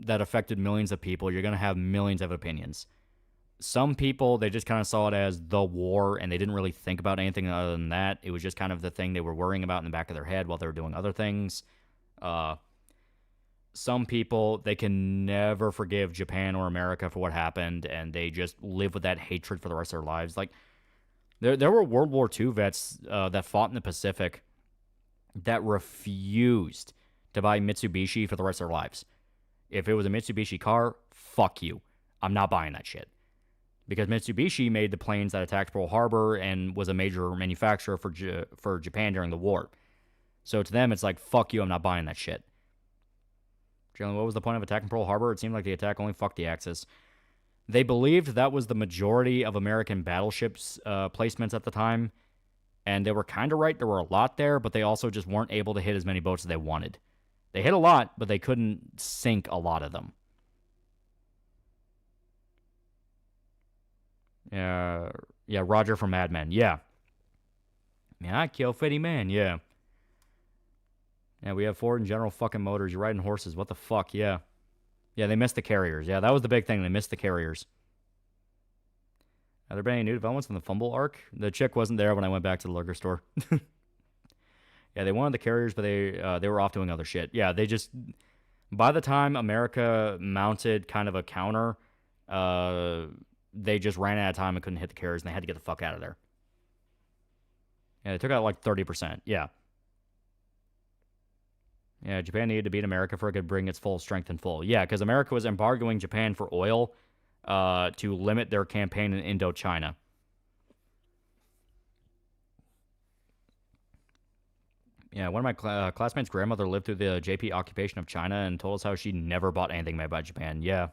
that affected millions of people, you're going to have millions of opinions. Some people, they just kind of saw it as the war, and they didn't really think about anything other than that. It was just kind of the thing they were worrying about in the back of their head while they were doing other things. Some people, they can never forgive Japan or America for what happened, and they just live with that hatred for the rest of their lives. Like, there were World War II vets that fought in the Pacific that refused to buy Mitsubishi for the rest of their lives. If it was a Mitsubishi car, fuck you. I'm not buying that shit. Because Mitsubishi made the planes that attacked Pearl Harbor and was a major manufacturer for Japan during the war. So to them, it's like, fuck you, I'm not buying that shit. Jalen, what was the point of attacking Pearl Harbor? It seemed like the attack only fucked the Axis. They believed that was the majority of American battleships placements at the time. And they were kind of right. There were a lot there, but they also just weren't able to hit as many boats as they wanted. They hit a lot, but they couldn't sink a lot of them. Yeah, Roger from Mad Men. Yeah. Man, I kill 50 man. Yeah. Yeah, we have Ford and General fucking Motors. You're riding horses. What the fuck? Yeah. Yeah, they missed the carriers. Yeah, that was the big thing. They missed the carriers. Have there been any new developments in the Fumble arc? The chick wasn't there when I went back to the liquor store. Yeah, they wanted the carriers, but they were off doing other shit. Yeah, they just... By the time America mounted kind of a counter, they just ran out of time and couldn't hit the carriers, and they had to get the fuck out of there. Yeah, they took out like 30%. Yeah. Yeah, Japan needed to beat America for it could bring its full strength in full. Yeah, because America was embargoing Japan for oil to limit their campaign in Indochina. Yeah, one of my classmates' grandmother lived through the JP occupation of China and told us how she never bought anything made by Japan. Yeah.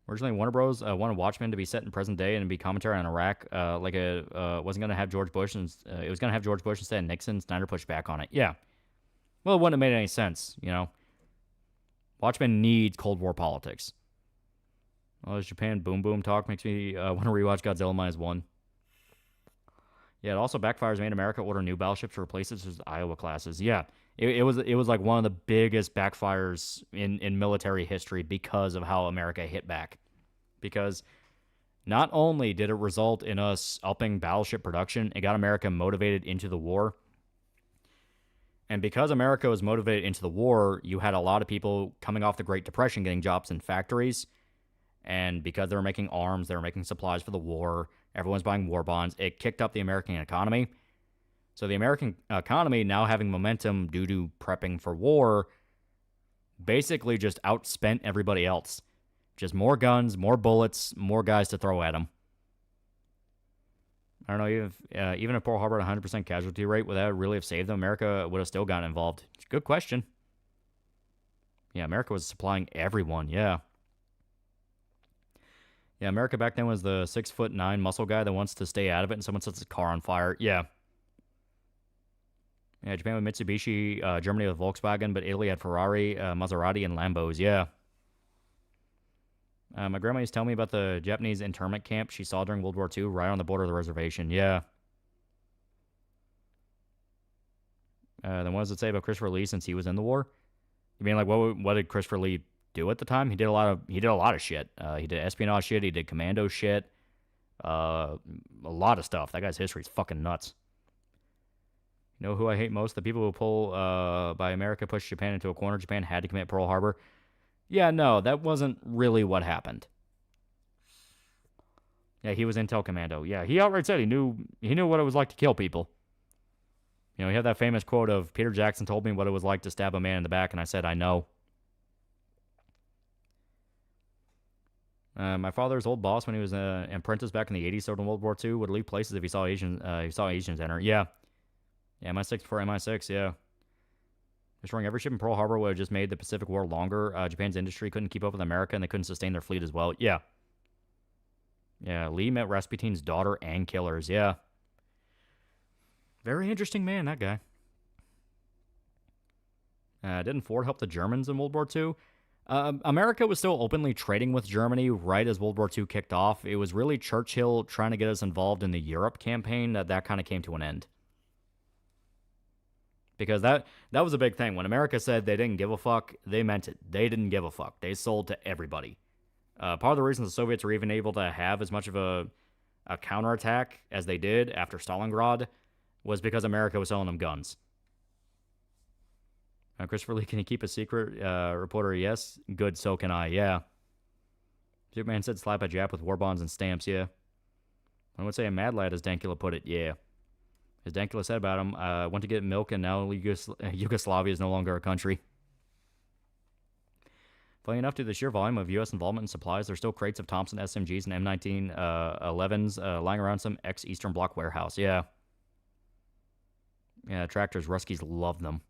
Originally, Warner Bros. Wanted Watchmen to be set in present day and be commentary on Iraq. Wasn't going to have George Bush, and it was going to have George Bush instead of Nixon. Snyder pushed back on it. Yeah. Well, it wouldn't have made any sense, you know. Watchmen needs Cold War politics. Well, this Japan boom boom talk makes me want to rewatch Godzilla -1. Yeah, it also backfires made America order new battleships to replace it with Iowa classes. Yeah, it was like one of the biggest backfires in military history because of how America hit back. Because not only did it result in us upping battleship production, it got America motivated into the war. And because America was motivated into the war, you had a lot of people coming off the Great Depression getting jobs in factories. And because they were making arms, they were making supplies for the war, everyone's buying war bonds, it kicked up the American economy. So the American economy, now having momentum due to prepping for war, basically just outspent everybody else. Just more guns, more bullets, more guys to throw at them. I don't know, even if Pearl Harbor had a 100% casualty rate, would that really have saved them? America would have still gotten involved. It's a good question. Yeah, America was supplying everyone, yeah. Yeah, America back then was the 6'9" muscle guy that wants to stay out of it and someone sets his car on fire. Yeah. Yeah, Japan with Mitsubishi, Germany with Volkswagen, but Italy had Ferrari, Maserati, and Lambos. Yeah. My grandma used to tell me about the Japanese internment camp she saw during World War II right on the border of the reservation. Yeah. Then what does it say about Christopher Lee since he was in the war? You mean like what did Christopher Lee do at the time? He did a lot of shit. He did espionage shit. He did commando shit. A lot of stuff. That guy's history is fucking nuts. You know who I hate most? The people who pull by America push Japan into a corner. Japan had to commit Pearl Harbor. Yeah, no, that wasn't really what happened. Yeah, he was intel commando. Yeah, he outright said he knew what it was like to kill people. You know, he had that famous quote of Peter Jackson told me what it was like to stab a man in the back, and I said, I know. My father's old boss, when he was an apprentice back in the 80s, served in World War II, would leave places if he saw Asians enter. Yeah. Yeah, MI6 before MI6, yeah. Destroying every ship in Pearl Harbor would have just made the Pacific War longer. Japan's industry couldn't keep up with America, and they couldn't sustain their fleet as well. Yeah. Yeah, Lee met Rasputin's daughter and killers, yeah. Very interesting man, that guy. Didn't Ford help the Germans in World War II? America was still openly trading with Germany right as World War II kicked off. It was really Churchill trying to get us involved in the Europe campaign that kind of came to an end. Because that was a big thing. When America said they didn't give a fuck, they meant it. They didn't give a fuck. They sold to everybody. Part of the reason the Soviets were even able to have as much of a counterattack as they did after Stalingrad was because America was selling them guns. Christopher Lee, can you keep a secret? Reporter, yes. Good, so can I, yeah. Superman said slap a Jap with war bonds and stamps, yeah. I would say a mad lad, as Dankula put it, yeah. As Dankula said about him, went to get milk and now Yugoslavia is no longer a country. Funny enough, to the sheer volume of U.S. involvement in supplies, there's still crates of Thompson SMGs and M19 11s lying around some ex-Eastern Bloc warehouse. Yeah. Yeah, tractors, Ruskies love them.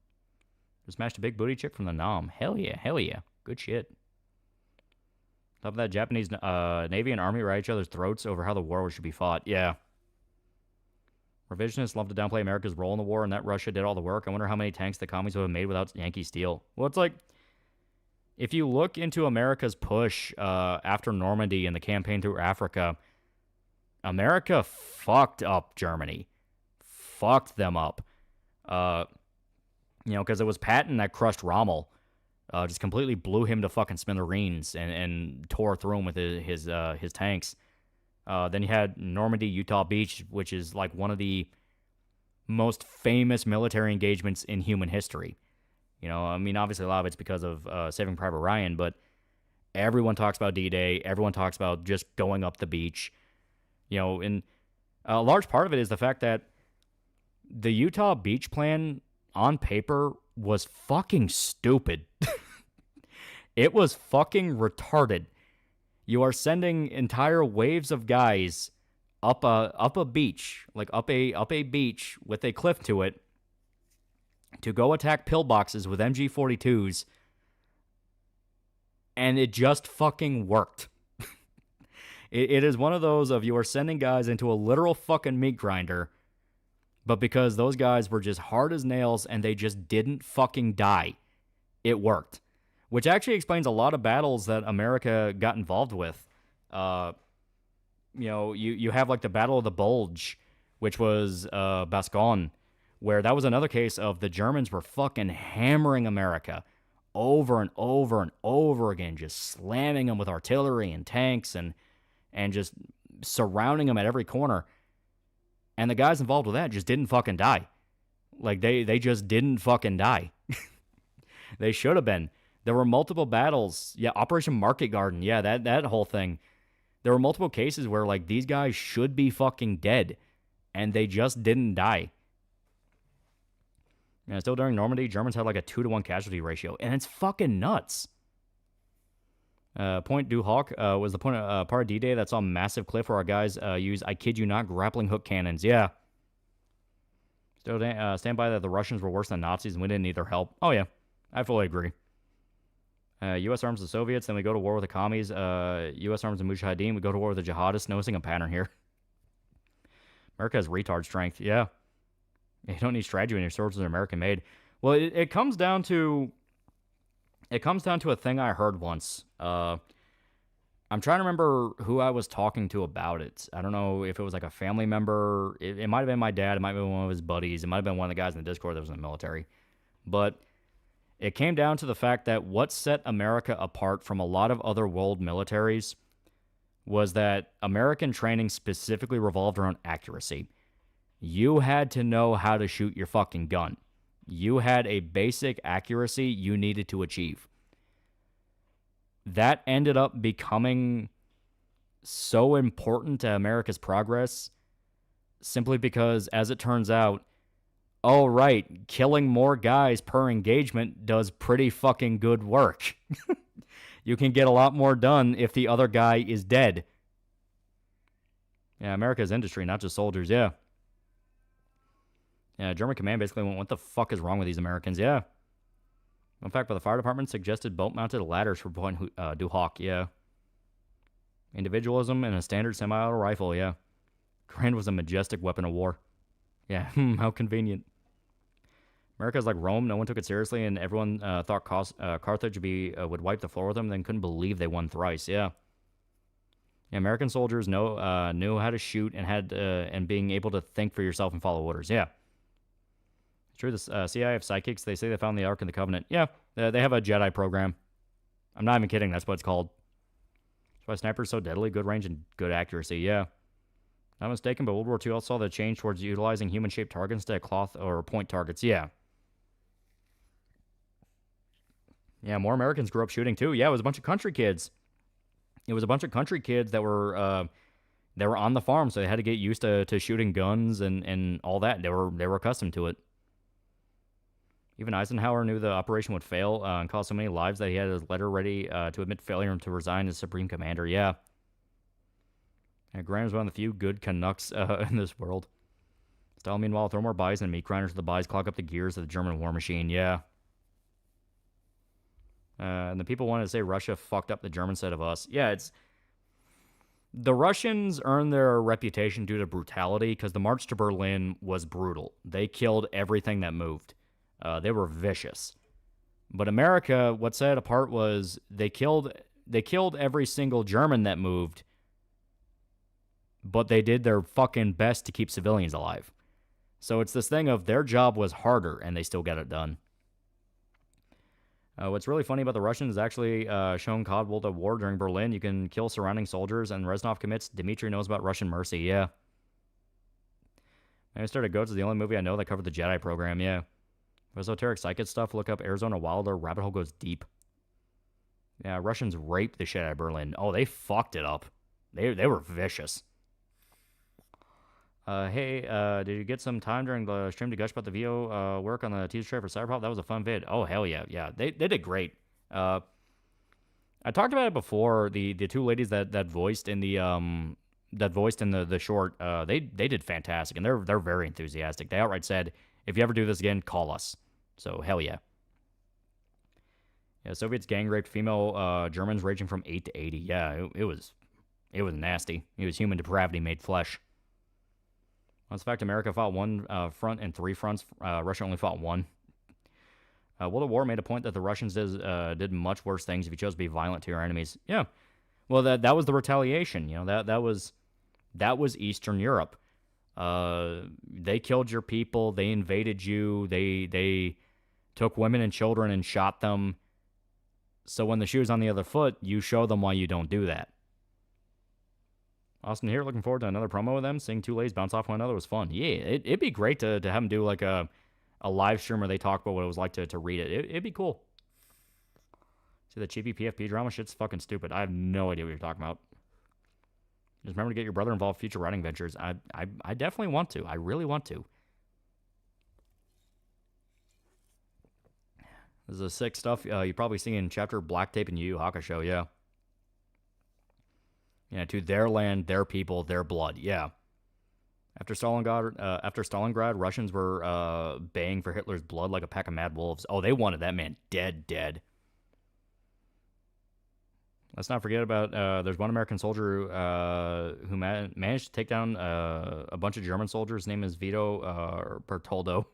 Just smashed a big booty chick from the Nam. Hell yeah, hell yeah. Good shit. Top of that, Japanese Navy and Army were at each other's throats over how the war should be fought. Yeah. Revisionists love to downplay America's role in the war and that Russia did all the work. I wonder how many tanks the commies would have made without Yankee steel. Well, it's like, if you look into America's push after Normandy and the campaign through Africa, America fucked up Germany. Fucked them up. Because it was Patton that crushed Rommel. Just completely blew him to fucking smithereens and tore through him with his tanks. Then you had Normandy, Utah Beach, which is like one of the most famous military engagements in human history. Obviously a lot of it's because of Saving Private Ryan, but everyone talks about D-Day. Everyone talks about just going up the beach. And a large part of it is the fact that the Utah Beach plan on paper was fucking stupid. It was fucking retarded. You are sending entire waves of guys up a beach, like up a beach with a cliff to it, to go attack pillboxes with MG42s, and it just fucking worked. It is one of those of you are sending guys into a literal fucking meat grinder, but because those guys were just hard as nails and they just didn't fucking die, it worked. Which actually explains a lot of battles that America got involved with. You have like the Battle of the Bulge, which was Bastogne, where that was another case of the Germans were fucking hammering America over and over and over again, just slamming them with artillery and tanks and just surrounding them at every corner. And the guys involved with that just didn't fucking die. Like, they just didn't fucking die. They should have been. There were multiple battles. Yeah, Operation Market Garden. Yeah, that whole thing. There were multiple cases where, like, these guys should be fucking dead, and they just didn't die. And still during Normandy, Germans had like a 2-to-1 casualty ratio, and it's fucking nuts. Point du Hoc was the point part of D-Day that saw a massive cliff where our guys use, I kid you not, grappling hook cannons. Yeah. Still stand by that the Russians were worse than Nazis and we didn't need their help. Oh, yeah. I fully agree. U.S. arms the Soviets, then we go to war with the commies. U.S. arms the Mujahideen, we go to war with the jihadists. Noticing a pattern here. America has retard strength. Yeah. You don't need strategy when your swords are American made. Well, it comes down to a thing I heard once. I'm trying to remember who I was talking to about it. I don't know if it was like a family member. It might have been my dad. It might have been one of his buddies. It might have been one of the guys in the Discord that was in the military. But it came down to the fact that what set America apart from a lot of other world militaries was that American training specifically revolved around accuracy. You had to know how to shoot your fucking gun. You had a basic accuracy you needed to achieve. That ended up becoming so important to America's progress simply because, as it turns out, oh, right, killing more guys per engagement does pretty fucking good work. You can get a lot more done if the other guy is dead. Yeah, America's industry, not just soldiers, yeah. Yeah, German command basically went, what the fuck is wrong with these Americans? Yeah. In fact, but the fire department suggested boat-mounted ladders for Point du Hoc, yeah. Individualism and a standard semi-auto rifle, yeah. Grand was a majestic weapon of war. Yeah, how convenient. America's like Rome, no one took it seriously, and everyone thought Carthage would wipe the floor with them, then couldn't believe they won thrice, yeah. Yeah, American soldiers knew how to shoot and being able to think for yourself and follow orders, yeah. True, the CIA have psychics. They say they found the Ark of the Covenant. Yeah, they have a Jedi program. I'm not even kidding. That's what it's called. That's why snipers so deadly. Good range and good accuracy. Yeah. Not mistaken, but World War II also saw the change towards utilizing human-shaped targets instead of cloth or point targets. Yeah. Yeah, more Americans grew up shooting too. Yeah, it was a bunch of country kids. It was a bunch of country kids that were on the farm, so they had to get used to shooting guns and all that. They were accustomed to it. Even Eisenhower knew the operation would fail and cause so many lives that he had his letter ready to admit failure and to resign as supreme commander. Yeah. And Grant is one of the few good Canucks in this world. Stalin, meanwhile, throw more buys and meat grinders to the buys, clog up the gears of the German war machine. Yeah. And the people wanted to say Russia fucked up the German side of us. Yeah, it's... The Russians earned their reputation due to brutality because the march to Berlin was brutal. They killed everything that moved. They were vicious. But America, what set it apart was they killed every single German that moved, but they did their fucking best to keep civilians alive. So it's this thing of their job was harder, and they still got it done. What's really funny about the Russians is actually shown Codwell at war during Berlin. You can kill surrounding soldiers, and Reznov commits. Dmitri knows about Russian mercy, yeah. I started Goats is the only movie I know that covered the Jedi program, yeah. For esoteric psychic stuff, look up Arizona Wilder. Rabbit hole goes deep. Yeah, Russians raped the shit out of Berlin. Oh, they fucked it up. They were vicious. Hey, did you get some time during the stream to gush about the VO work on the teaser trailer for Cyberpunk? That was a fun vid. Oh, hell yeah. Yeah, they did great. I talked about it before. The two ladies that voiced in the short, they did fantastic, and they're very enthusiastic. They outright said, if you ever do this again, call us. So, hell yeah. Yeah, Soviets gang raped female Germans ranging from 8 to 80. Yeah, it was nasty. It was human depravity made flesh. Well, in fact, America fought one front and 3 fronts. Russia only fought one. World at War made a point that the Russians did much worse things if you chose to be violent to your enemies. Yeah. Well, that was the retaliation. You know, that was Eastern Europe. They killed your people. They invaded you. They took women and children and shot them. So when the shoe's on the other foot, you show them why you don't do that. Austin here, looking forward to another promo with them. Seeing two ladies bounce off one another was fun. Yeah, it'd be great to have them do like a live stream where they talk about what it was like to read it. It'd be cool. See, the cheapy PFP drama shit's fucking stupid. I have no idea what you're talking about. Just remember to get your brother involved in future writing ventures. I definitely want to. I really want to. This is the sick stuff you probably see in chapter Black Tape and Yu Yu Hakusho, yeah. Yeah, to their land, their people, their blood, yeah. After Stalingrad, Russians were baying for Hitler's blood like a pack of mad wolves. Oh, they wanted that man dead. Let's not forget about, there's one American soldier who managed to take down a bunch of German soldiers. His name is Vito Bertoldo.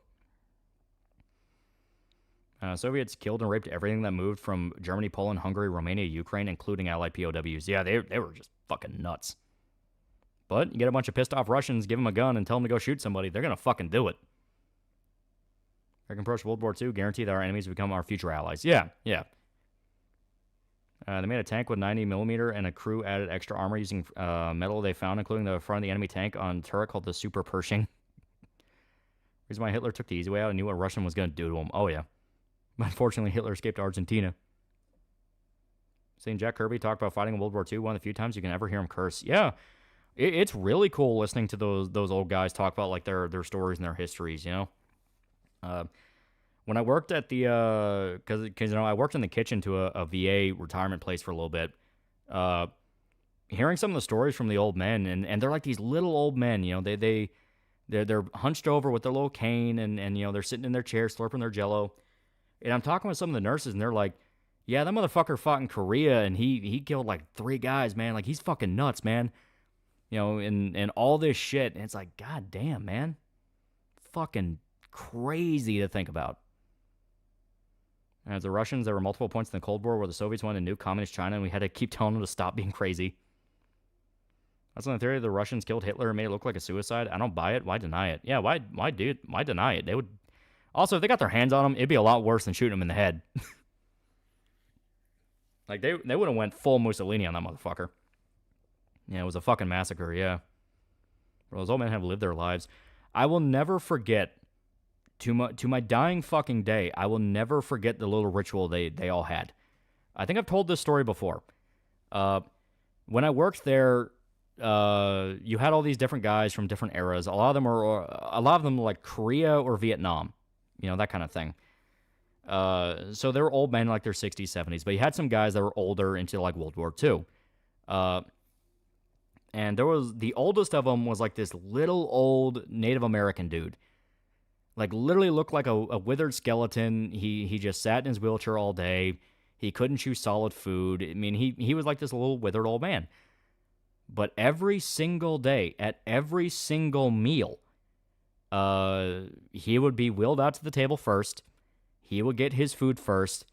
Soviets killed and raped everything that moved from Germany, Poland, Hungary, Romania, Ukraine, including Allied POWs. Yeah, they were just fucking nuts. But you get a bunch of pissed off Russians, give them a gun, and tell them to go shoot somebody. They're going to fucking do it. American approach World War II, guarantee that our enemies become our future allies. Yeah. They made a tank with 90mm, and a crew added extra armor using metal they found, including the front of the enemy tank on turret called the Super Pershing. Reason why Hitler took the easy way out and knew what Russian was going to do to him. Oh, yeah. But unfortunately, Hitler escaped to Argentina. Seeing Jack Kirby talk about fighting in World War II one of the few times you can ever hear him curse. Yeah, it's really cool listening to those old guys talk about like their stories and their histories, you know? When I worked at the, because I worked in the kitchen to a VA retirement place for a little bit, hearing some of the stories from the old men, and they're like these little old men, you know, they're hunched over with their little cane, and you know, they're sitting in their chairs slurping their Jello. And I'm talking with some of the nurses, and they're like, yeah, that motherfucker fought in Korea, and he killed like 3 guys, man. Like, he's fucking nuts, man. You know, and all this shit. And it's like, god damn, man. Fucking crazy to think about. And as the Russians, there were multiple points in the Cold War where the Soviets wanted to nuke communist China, and we had to keep telling them to stop being crazy. That's on the theory the Russians killed Hitler and made it look like a suicide. I don't buy it. Why deny it? Yeah, why deny it? They would... Also, if they got their hands on him, it'd be a lot worse than shooting him in the head. Like, they would have went full Mussolini on that motherfucker. Yeah, it was a fucking massacre, yeah. Well, those old men have lived their lives. I will never forget, to my dying fucking day, I will never forget the little ritual they all had. I think I've told this story before. When I worked there, you had all these different guys from different eras. A lot of them like Korea or Vietnam. You know, that kind of thing. So they were old men, like their 60s, 70s. But he had some guys that were older into like World War II. And there was the oldest of them was like this little old Native American dude. Like literally looked like a withered skeleton. He just sat in his wheelchair all day. He couldn't chew solid food. I mean, he was like this little withered old man. But every single day, at every single meal, he would be wheeled out to the table first. He would get his food first.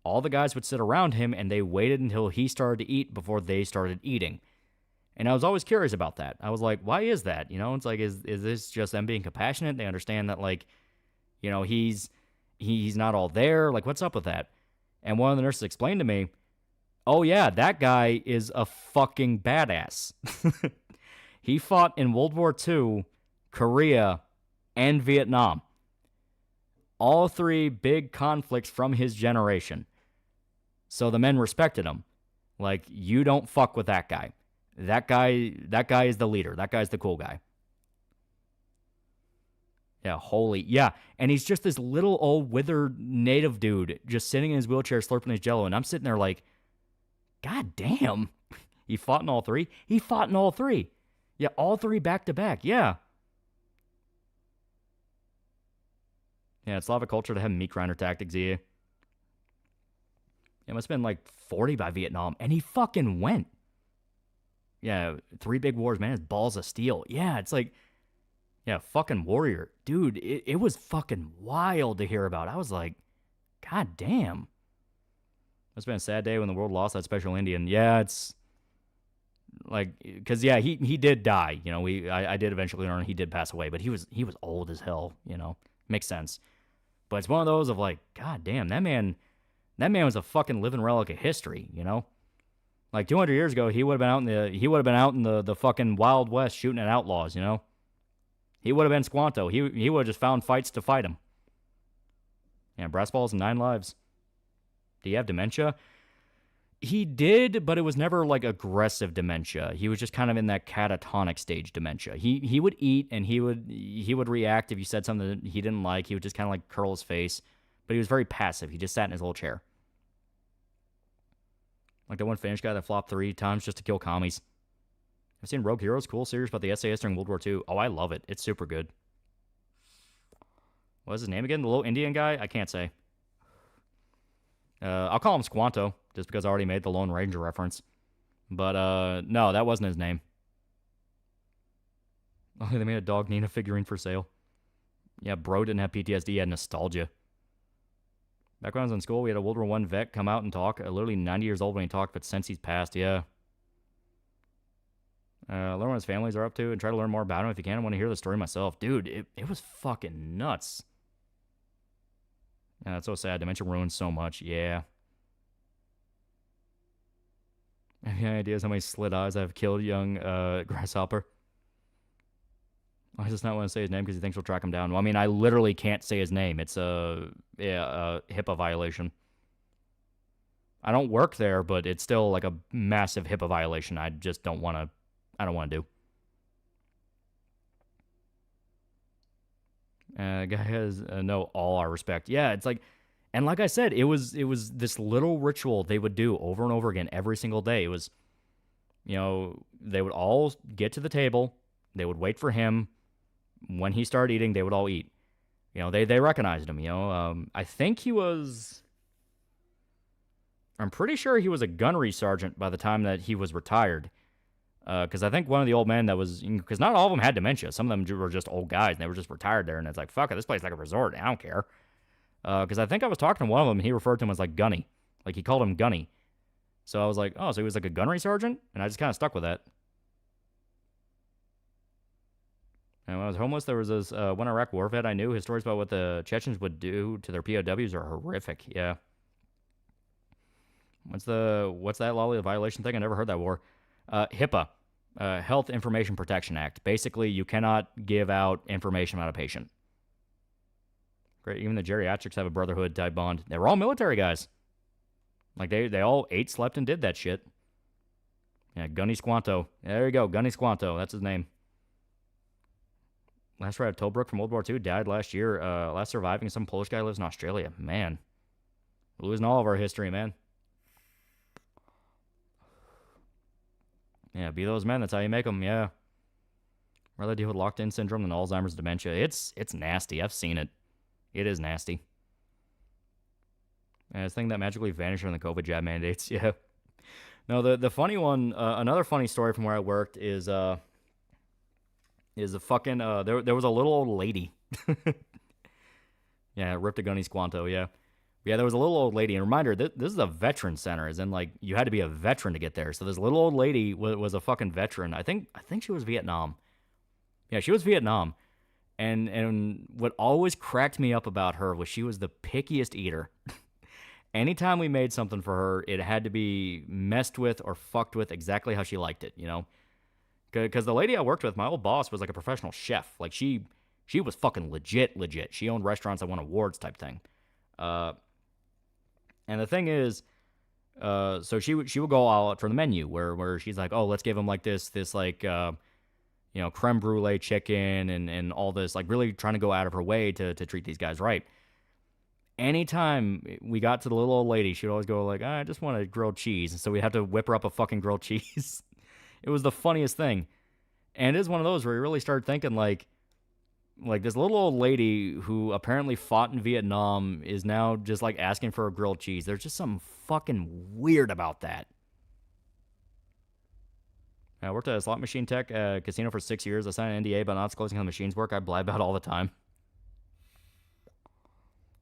All the guys would sit around him, and they waited until he started to eat before they started eating. And I was always curious about that. I was like, why is that? You know, it's like, is this just them being compassionate? They understand that, like, you know, he's not all there. Like, what's up with that? And one of the nurses explained to me, oh, yeah, that guy is a fucking badass. He fought in World War II, Korea, and Vietnam. All three big conflicts from his generation. So the men respected him. Like, you don't fuck with that guy. That guy is the leader. That guy's the cool guy. Yeah, and he's just this little old withered native dude just sitting in his wheelchair slurping his jello, and I'm sitting there like, God damn. He fought in all three? He fought in all three. Yeah, all three back to back. Yeah. Yeah, it's Slavic culture to have meat grinder tactics here. It must have been like 40 by Vietnam, and he fucking went. Yeah, 3 big wars, man. His balls of steel. Yeah, it's like, yeah, fucking warrior. Dude, it was fucking wild to hear about. I was like, God damn. Must have been a sad day when the world lost that special Indian. Yeah, it's like, because, yeah, he did die. You know, I did eventually learn he did pass away, but he was old as hell, you know. Makes sense. But it's one of those of like, God damn, that man was a fucking living relic of history, you know? Like 200 years ago, he would have been out in the fucking Wild West shooting at outlaws, you know? He would have been Squanto. He would have just found fights to fight him. Yeah, brass balls and 9 lives. Do you have dementia? He did, but it was never like aggressive dementia. He was just kind of in that catatonic stage dementia. He would eat and he would react if you said something that he didn't like. He would just kind of like curl his face, but he was very passive. He just sat in his little chair. Like that one Finnish guy that flopped 3 times just to kill commies. I've seen Rogue Heroes, cool series about the SAS during World War II. Oh, I love it. It's super good. What was his name again? The little Indian guy? I can't say. I'll call him Squanto, just because I already made the Lone Ranger reference. But, no, that wasn't his name. Oh, they made a Dog Nina figurine for sale. Yeah, bro didn't have PTSD, he had nostalgia. Back when I was in school, we had a World War I vet come out and talk. Literally 90 years old when he talked, but since he's passed, yeah. Learn what his families are up to and try to learn more about him if you can. I want to hear the story myself. Dude, it was fucking nuts. Yeah, that's so sad. Dementia ruins so much. Yeah. Any ideas how many slit eyes I've killed young Grasshopper? I just not want to say his name because he thinks we'll track him down. Well, I mean, I literally can't say his name. It's a HIPAA violation. I don't work there, but it's still like a massive HIPAA violation. I just don't want to. I don't want to do. Guy has all our respect. Yeah, it's like, and like I said, it was this little ritual they would do over and over again every single day. It was, you know, they would all get to the table. They would wait for him. When he started eating, they would all eat. You know, they recognized him. You know, I think he was. I'm pretty sure he was a gunnery sergeant by the time that he was retired. Because I think one of the old men that was, because not all of them had dementia. Some of them were just old guys, and they were just retired there. And it's like, fuck it, this place is like a resort. I don't care. Because I think I was talking to one of them, and he referred to him as like Gunny. Like he called him Gunny. So I was like, oh, so he was like a gunnery sergeant? And I just kind of stuck with that. And when I was homeless, there was this one Iraq war vet I knew. His stories about what the Chechens would do to their POWs are horrific. Yeah. What's that Lolly, the violation thing? I never heard that war. HIPAA, Health Information Protection Act. Basically, you cannot give out information about a patient. Great. Even the geriatrics have a brotherhood type bond. They were all military guys. Like they all ate, slept, and did that shit. Yeah, Gunny Squanto. There you go, Gunny Squanto. That's his name. Last ride of Tobruk from World War II died last year. Last surviving, some Polish guy lives in Australia. Man, We're losing all of our history, man. Yeah, be those men. That's how you make them. Yeah. Rather deal with locked-in syndrome than Alzheimer's dementia. It's nasty. I've seen it. It is nasty. And this thing that magically vanished from the COVID jab mandates. Yeah. No, the funny one, another funny story from where I worked is a fucking, there was a little old lady. Yeah, ripped a gunny squanto, yeah. Yeah, there was a little old lady. And reminder, this is a veteran center, as in, like, you had to be a veteran to get there. So this little old lady was a fucking veteran. I think she was Vietnam. Yeah, she was Vietnam. And what always cracked me up about her was she was the pickiest eater. Anytime we made something for her, it had to be messed with or fucked with exactly how she liked it, you know? Because the lady I worked with, my old boss, was like a professional chef. Like, she was fucking legit. She owned restaurants that won awards type thing. And the thing is, so she would go all out for the menu, where she's like, oh, let's give them like this like, creme brulee chicken and all this, like really trying to go out of her way to treat these guys right. Anytime we got to the little old lady, she'd always go like, I just want a grilled cheese. And so we'd have to whip her up a fucking grilled cheese. It was the funniest thing. And it is one of those where you really start thinking like this little old lady who apparently fought in Vietnam is now just like asking for a grilled cheese. There's just something fucking weird about that. I worked at a slot machine tech casino for 6 years. I signed an NDA about not disclosing how the machines work. I blab about all the time.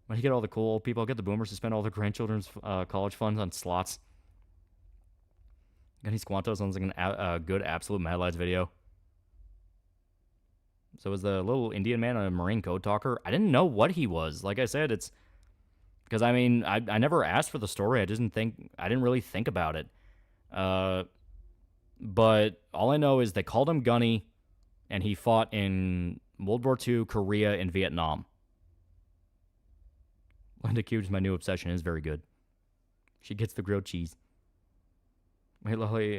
When you get all the cool old people, get the boomers to spend all their grandchildren's college funds on slots. Gunny Squanto sounds like a good absolute Mad Lads video. So was the little Indian man a Marine code talker? I didn't know what he was. Like I said, it's because I mean I never asked for the story. I didn't really think about it. But all I know is they called him Gunny, and he fought in World War II, Korea, and Vietnam. Linda Cubes, my new obsession, is very good. She gets the grilled cheese. Wait, Loli,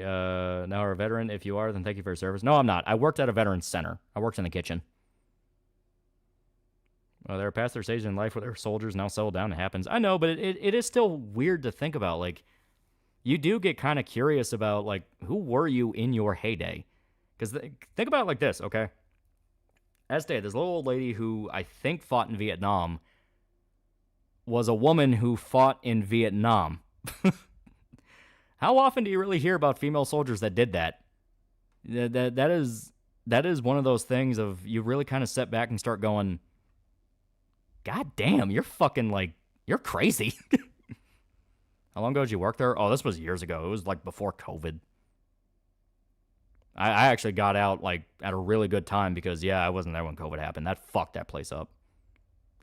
now are a veteran? If you are, then thank you for your service. No, I'm not. I worked at a veterans center. I worked in the kitchen. They're past their stage in life where they're soldiers, now settled down. It happens. I know, but it is still weird to think about. Like, you do get kind of curious about, like, who were you in your heyday? Because think about it like this, okay? Estee, this little old lady who I think fought in Vietnam, was a woman who fought in Vietnam. How often do you really hear about female soldiers that did that? That is one of those things of you really kind of step back and start going, God damn, you're fucking like, you're crazy. How long ago did you work there? Oh, this was years ago. It was like before COVID. I actually got out like at a really good time because, yeah, I wasn't there when COVID happened. That fucked that place up.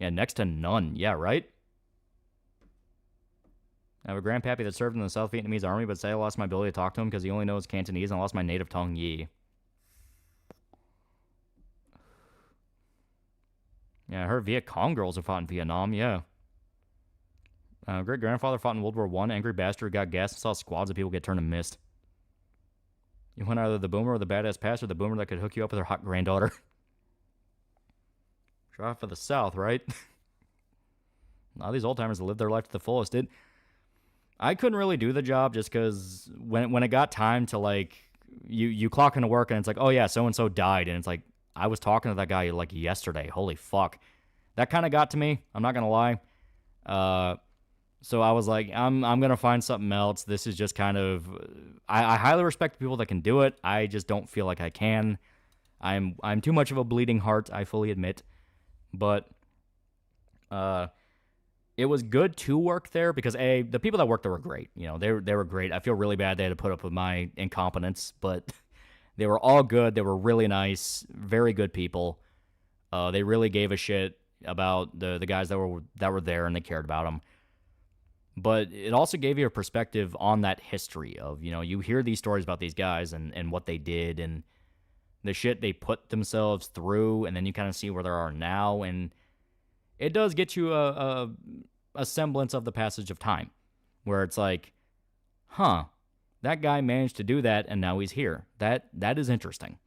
Yeah, next to none. Yeah, right? I have a grandpappy that served in the South Vietnamese army, but say I lost my ability to talk to him because he only knows Cantonese and I lost my native tongue, Yi. Yeah, I heard Viet Cong girls who fought in Vietnam, yeah. Great-grandfather fought in World War I, angry bastard, got gas and saw squads of people get turned to mist. You want either the boomer or the badass pastor, or the boomer that could hook you up with her hot granddaughter. Try for the South, right? Now these old-timers live their life to the fullest. I couldn't really do the job just because when it got time to, like, you clock into work and it's like, oh, yeah, so-and-so died. And it's like, I was talking to that guy, like, yesterday. Holy fuck. That kind of got to me. I'm not going to lie. So I was like, I'm going to find something else. This is just kind of... I highly respect the people that can do it. I just don't feel like I can. I'm too much of a bleeding heart, I fully admit. But... it was good to work there because the people that worked there were great. You know, they were great. I feel really bad they had to put up with my incompetence, but they were all good. They were really nice, very good people. They really gave a shit about the guys that were there and they cared about them. But it also gave you a perspective on that history of, you know, you hear these stories about these guys and what they did and the shit they put themselves through, and then you kind of see where they are now, and it does get you a semblance of the passage of time, where it's like, huh, that guy managed to do that, and now he's here. That is interesting.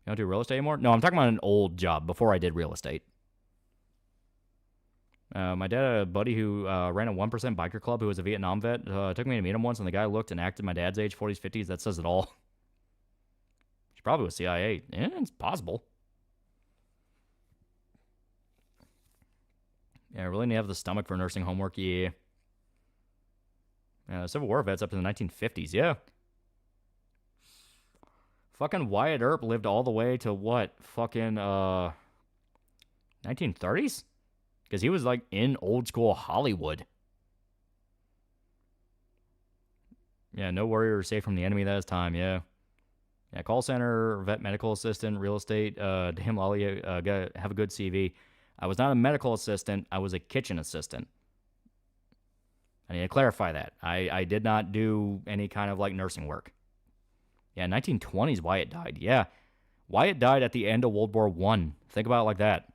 You don't do real estate anymore? No, I'm talking about an old job before I did real estate. My dad had a buddy who ran a 1% biker club who was a Vietnam vet. Took me to meet him once, and the guy looked and acted my dad's age, 40s, 50s. That says it all. She probably was CIA. Yeah, it's possible. Yeah, I really need to have the stomach for nursing homework. Yeah. Civil War vets up to the 1950s. Yeah. Fucking Wyatt Earp lived all the way to what? Fucking 1930s? Because he was like in old school Hollywood. Yeah, no warrior safe from the enemy that is time. Yeah. Yeah, call center, vet medical assistant, real estate. Damn, Lolly, have a good CV. I was not a medical assistant. I was a kitchen assistant. I need to clarify that. I did not do any kind of like nursing work. Yeah, 1920s Wyatt died. Yeah. Wyatt died at the end of World War I. Think about it like that.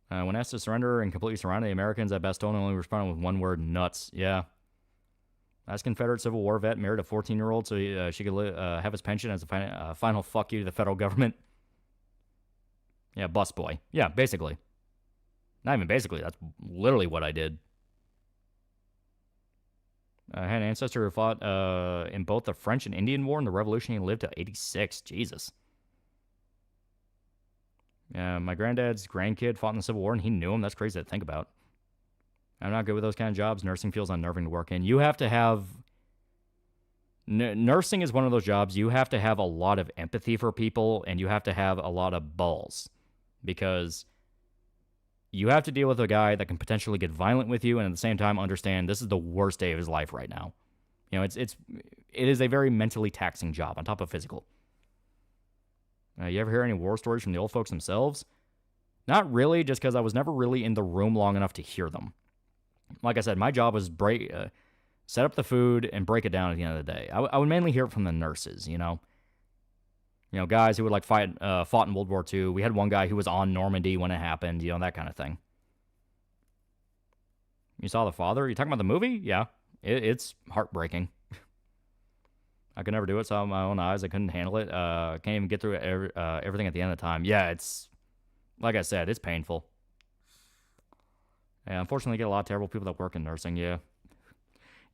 When asked to surrender and completely surrounded, the Americans at Bastogne only responded with one word, nuts. Yeah. Last Confederate Civil War vet married a 14-year-old so she could have his pension as a final fuck you to the federal government. Yeah, busboy. Yeah, basically. Not even basically. That's literally what I did. I had an ancestor who fought in both the French and Indian War and the Revolution. He lived to 86. Jesus. Yeah, my granddad's grandkid fought in the Civil War, and he knew him. That's crazy to think about. I'm not good with those kind of jobs. Nursing feels unnerving to work in. You have to have... nursing is one of those jobs. You have to have a lot of empathy for people, and you have to have a lot of balls. Because you have to deal with a guy that can potentially get violent with you, and at the same time understand this is the worst day of his life right now. You know, it is a very mentally taxing job on top of physical. You ever hear any war stories from the old folks themselves? Not really, just because I was never really in the room long enough to hear them. Like I said, my job was set up the food and break it down at the end of the day. I would mainly hear it from the nurses, you know. You know, guys who would like fought in World War II. We had one guy who was on Normandy when it happened, you know, that kind of thing. You saw The Father? You talking about the movie? Yeah. It's heartbreaking. I could never do it. Saw it with my own eyes. I couldn't handle it. Can't even get through everything at the end of the time. Yeah, it's, like I said, it's painful. Yeah, unfortunately, you get a lot of terrible people that work in nursing, yeah.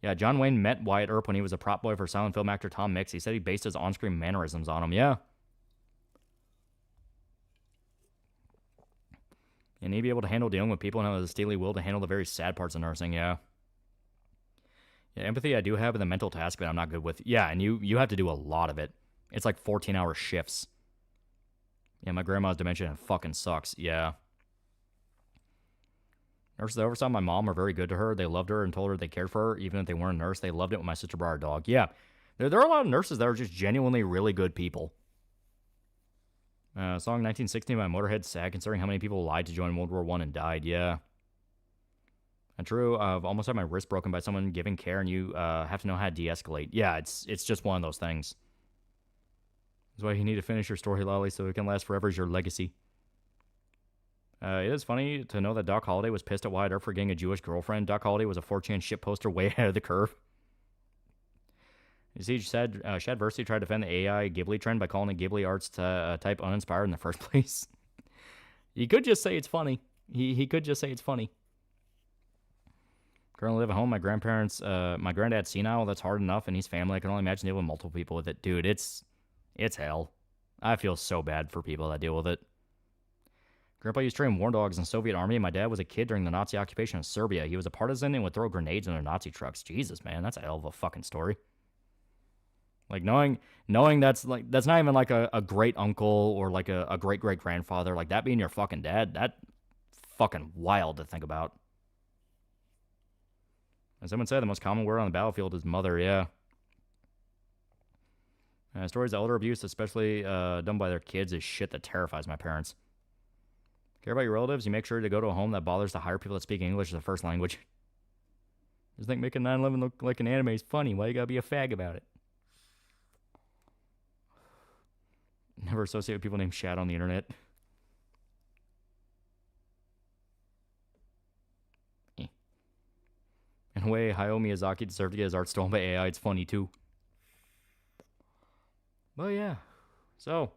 Yeah, John Wayne met Wyatt Earp when he was a prop boy for silent film actor Tom Mix. He said he based his on-screen mannerisms on him, yeah. And he'd be able to handle dealing with people and have a steely will to handle the very sad parts of nursing, yeah. Yeah, empathy I do have, and the mental task that I'm not good with. Yeah, and you have to do a lot of it. It's like 14-hour shifts. Yeah, my grandma's dementia fucking sucks, yeah. Nurses that oversaw my mom are very good to her. They loved her and told her they cared for her, even if they weren't a nurse. They loved it when my sister brought her dog. Yeah, there are a lot of nurses that are just genuinely really good people. Song 1960 by Motorhead, sad considering how many people lied to join World War I and died, yeah. And true, I've almost had my wrist broken by someone giving care, and you have to know how to de-escalate. Yeah, it's just one of those things. That's why you need to finish your story, Lolly, so it can last forever as your legacy. It is funny to know that Doc Holliday was pissed at Wyatt Earp for getting a Jewish girlfriend. Doc Holliday was a 4chan shit poster way ahead of the curve. You see, Shad Versity tried to defend the AI Ghibli trend by calling it Ghibli arts type uninspired in the first place. He could just say it's funny. He could just say it's funny. Currently live at home. My granddad's senile. That's hard enough, and he's family. I can only imagine dealing with multiple people with it. Dude, it's hell. I feel so bad for people that deal with it. Grandpa used to train war dogs in the Soviet army, and my dad was a kid during the Nazi occupation of Serbia. He was a partisan and would throw grenades in their Nazi trucks. Jesus, man, that's a hell of a fucking story. Like, knowing that's not even like a great uncle or like a great-great-grandfather. Like, that being your fucking dad, that's fucking wild to think about. As someone said, the most common word on the battlefield is mother, yeah. Stories of elder abuse, especially done by their kids, is shit that terrifies my parents. Care about your relatives? You make sure to go to a home that bothers to hire people that speak English as a first language. Just think making 9/11 look like an anime is funny. Why you gotta be a fag about it? Never associate with people named Shad on the internet. In a way, Hayao Miyazaki deserved to get his art stolen by AI. It's funny, too. But yeah. So,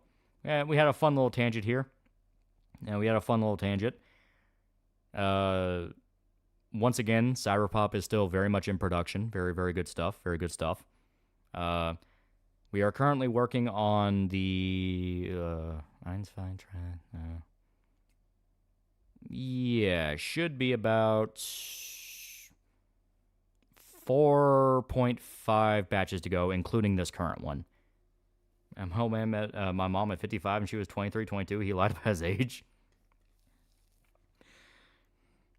yeah, we had a fun little tangent here. And we had a fun little tangent. Once again, Cyberpop is still very much in production. Very, very good stuff. Very good stuff. We are currently working on the should be about 4.5 batches to go, including this current one. My homie met my mom at 55 and she was 23, 22. He lied about his age.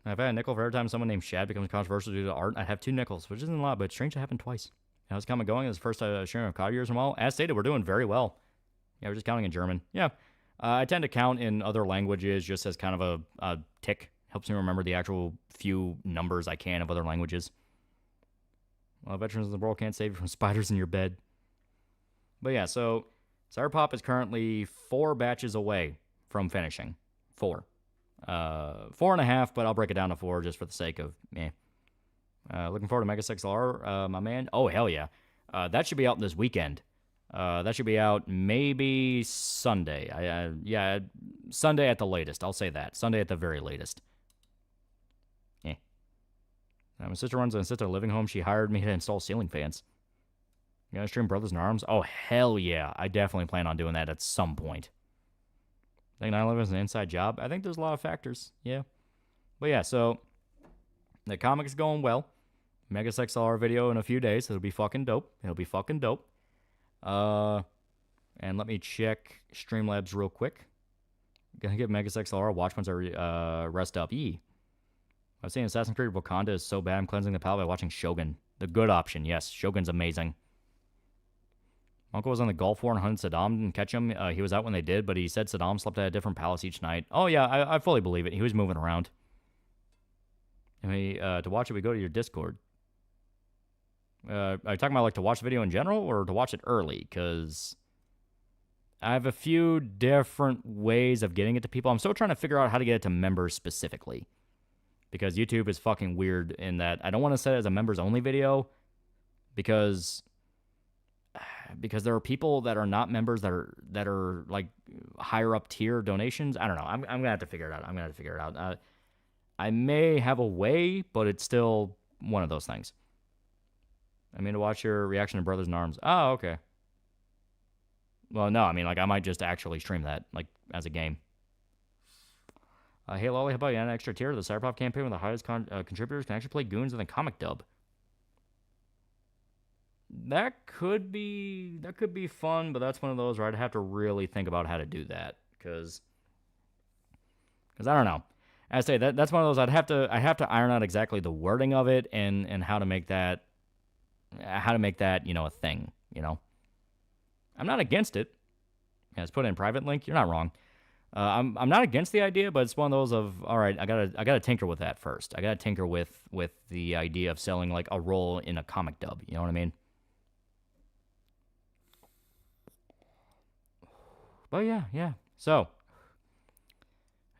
If I had a nickel for every time someone named Shad becomes controversial due to art, I'd have 2 nickels, which isn't a lot, but it's strange to happen twice. I was coming going. It's the first sharing of COD years in a while. As stated, we're doing very well. Yeah, we're just counting in German. Yeah. I tend to count in other languages just as kind of a tick. Helps me remember the actual few numbers I can of other languages. Well, veterans of the world can't save you from spiders in your bed. But yeah, so Cyberpop is currently 4 batches away from finishing. 4. 4.5, but I'll break it down to 4 just for the sake of meh. Looking forward to Mega 6LR, my man. Oh, hell yeah. That should be out this weekend. That should be out maybe Sunday. Yeah, Sunday at the latest. I'll say that. Sunday at the very latest. Yeah. My sister runs an assisted living home. She hired me to install ceiling fans. You gonna stream Brothers in Arms? Oh, hell yeah. I definitely plan on doing that at some point. I think 9/11 is an inside job. I think there's a lot of factors. Yeah. But yeah, so the comic is going well. Mega 6LR video in a few days. It'll be fucking dope. It'll be fucking dope. And let me check Streamlabs real quick. Gonna give Mega 6LR a watch once I rest up. I've seen Assassin's Creed Wakanda is so bad I'm cleansing the palate by watching Shogun. The good option, yes. Shogun's amazing. Uncle was on the Gulf War and hunted Saddam. Didn't catch him. He was out when they did, but he said Saddam slept at a different palace each night. Oh, yeah, I fully believe it. He was moving around. I mean, to watch it, we go to your Discord. Are you talking about, like, to watch the video in general or to watch it early? Because I have a few different ways of getting it to people. I'm still trying to figure out how to get it to members specifically. Because YouTube is fucking weird in that I don't want to set it as a members-only video because there are people that are not members that are like higher up tier donations. I don't know. I'm gonna have to figure it out. I may have a way, but it's still one of those things. I mean, to watch your reaction to Brothers in Arms. Oh, okay. Well, no, I mean, like, I might just actually stream that, like, as a game. Hey, Loli, how about you add an extra tier to the Cyberpop campaign with the highest contributors can actually play goons in the comic dub? That could be fun, but that's one of those where I'd have to really think about how to do that, because I don't know. As I say, that's one of those I'd have to iron out exactly the wording of it and how to make that a thing. I'm not against it. Yeah, it's put in private link. You're not wrong. I'm not against the idea, but it's one of those of, all right, I gotta tinker with that first. I gotta tinker with the idea of selling like a role in a comic dub. You know what I mean? But yeah. So,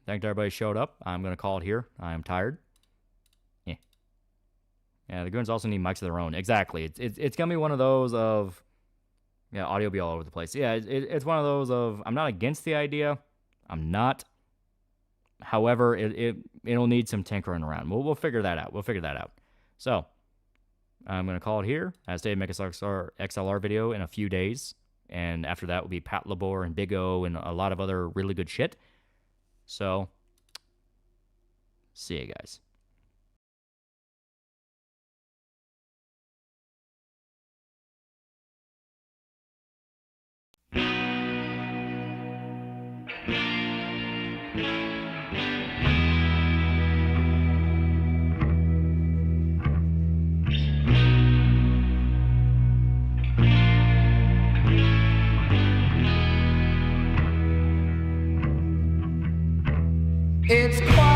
thanked everybody showed up. I'm gonna call it here. I am tired. Yeah, the goons also need mics of their own. Exactly. It's gonna be one of those of, yeah, audio be all over the place. Yeah, it's one of those of, I'm not against the idea. I'm not. However, it'll need some tinkering around. We'll figure that out. So, I'm gonna call it here. As stated, make a XLR video in a few days, and after that will be Pat Labor and Big O and a lot of other really good shit. So, see you guys. It's quiet.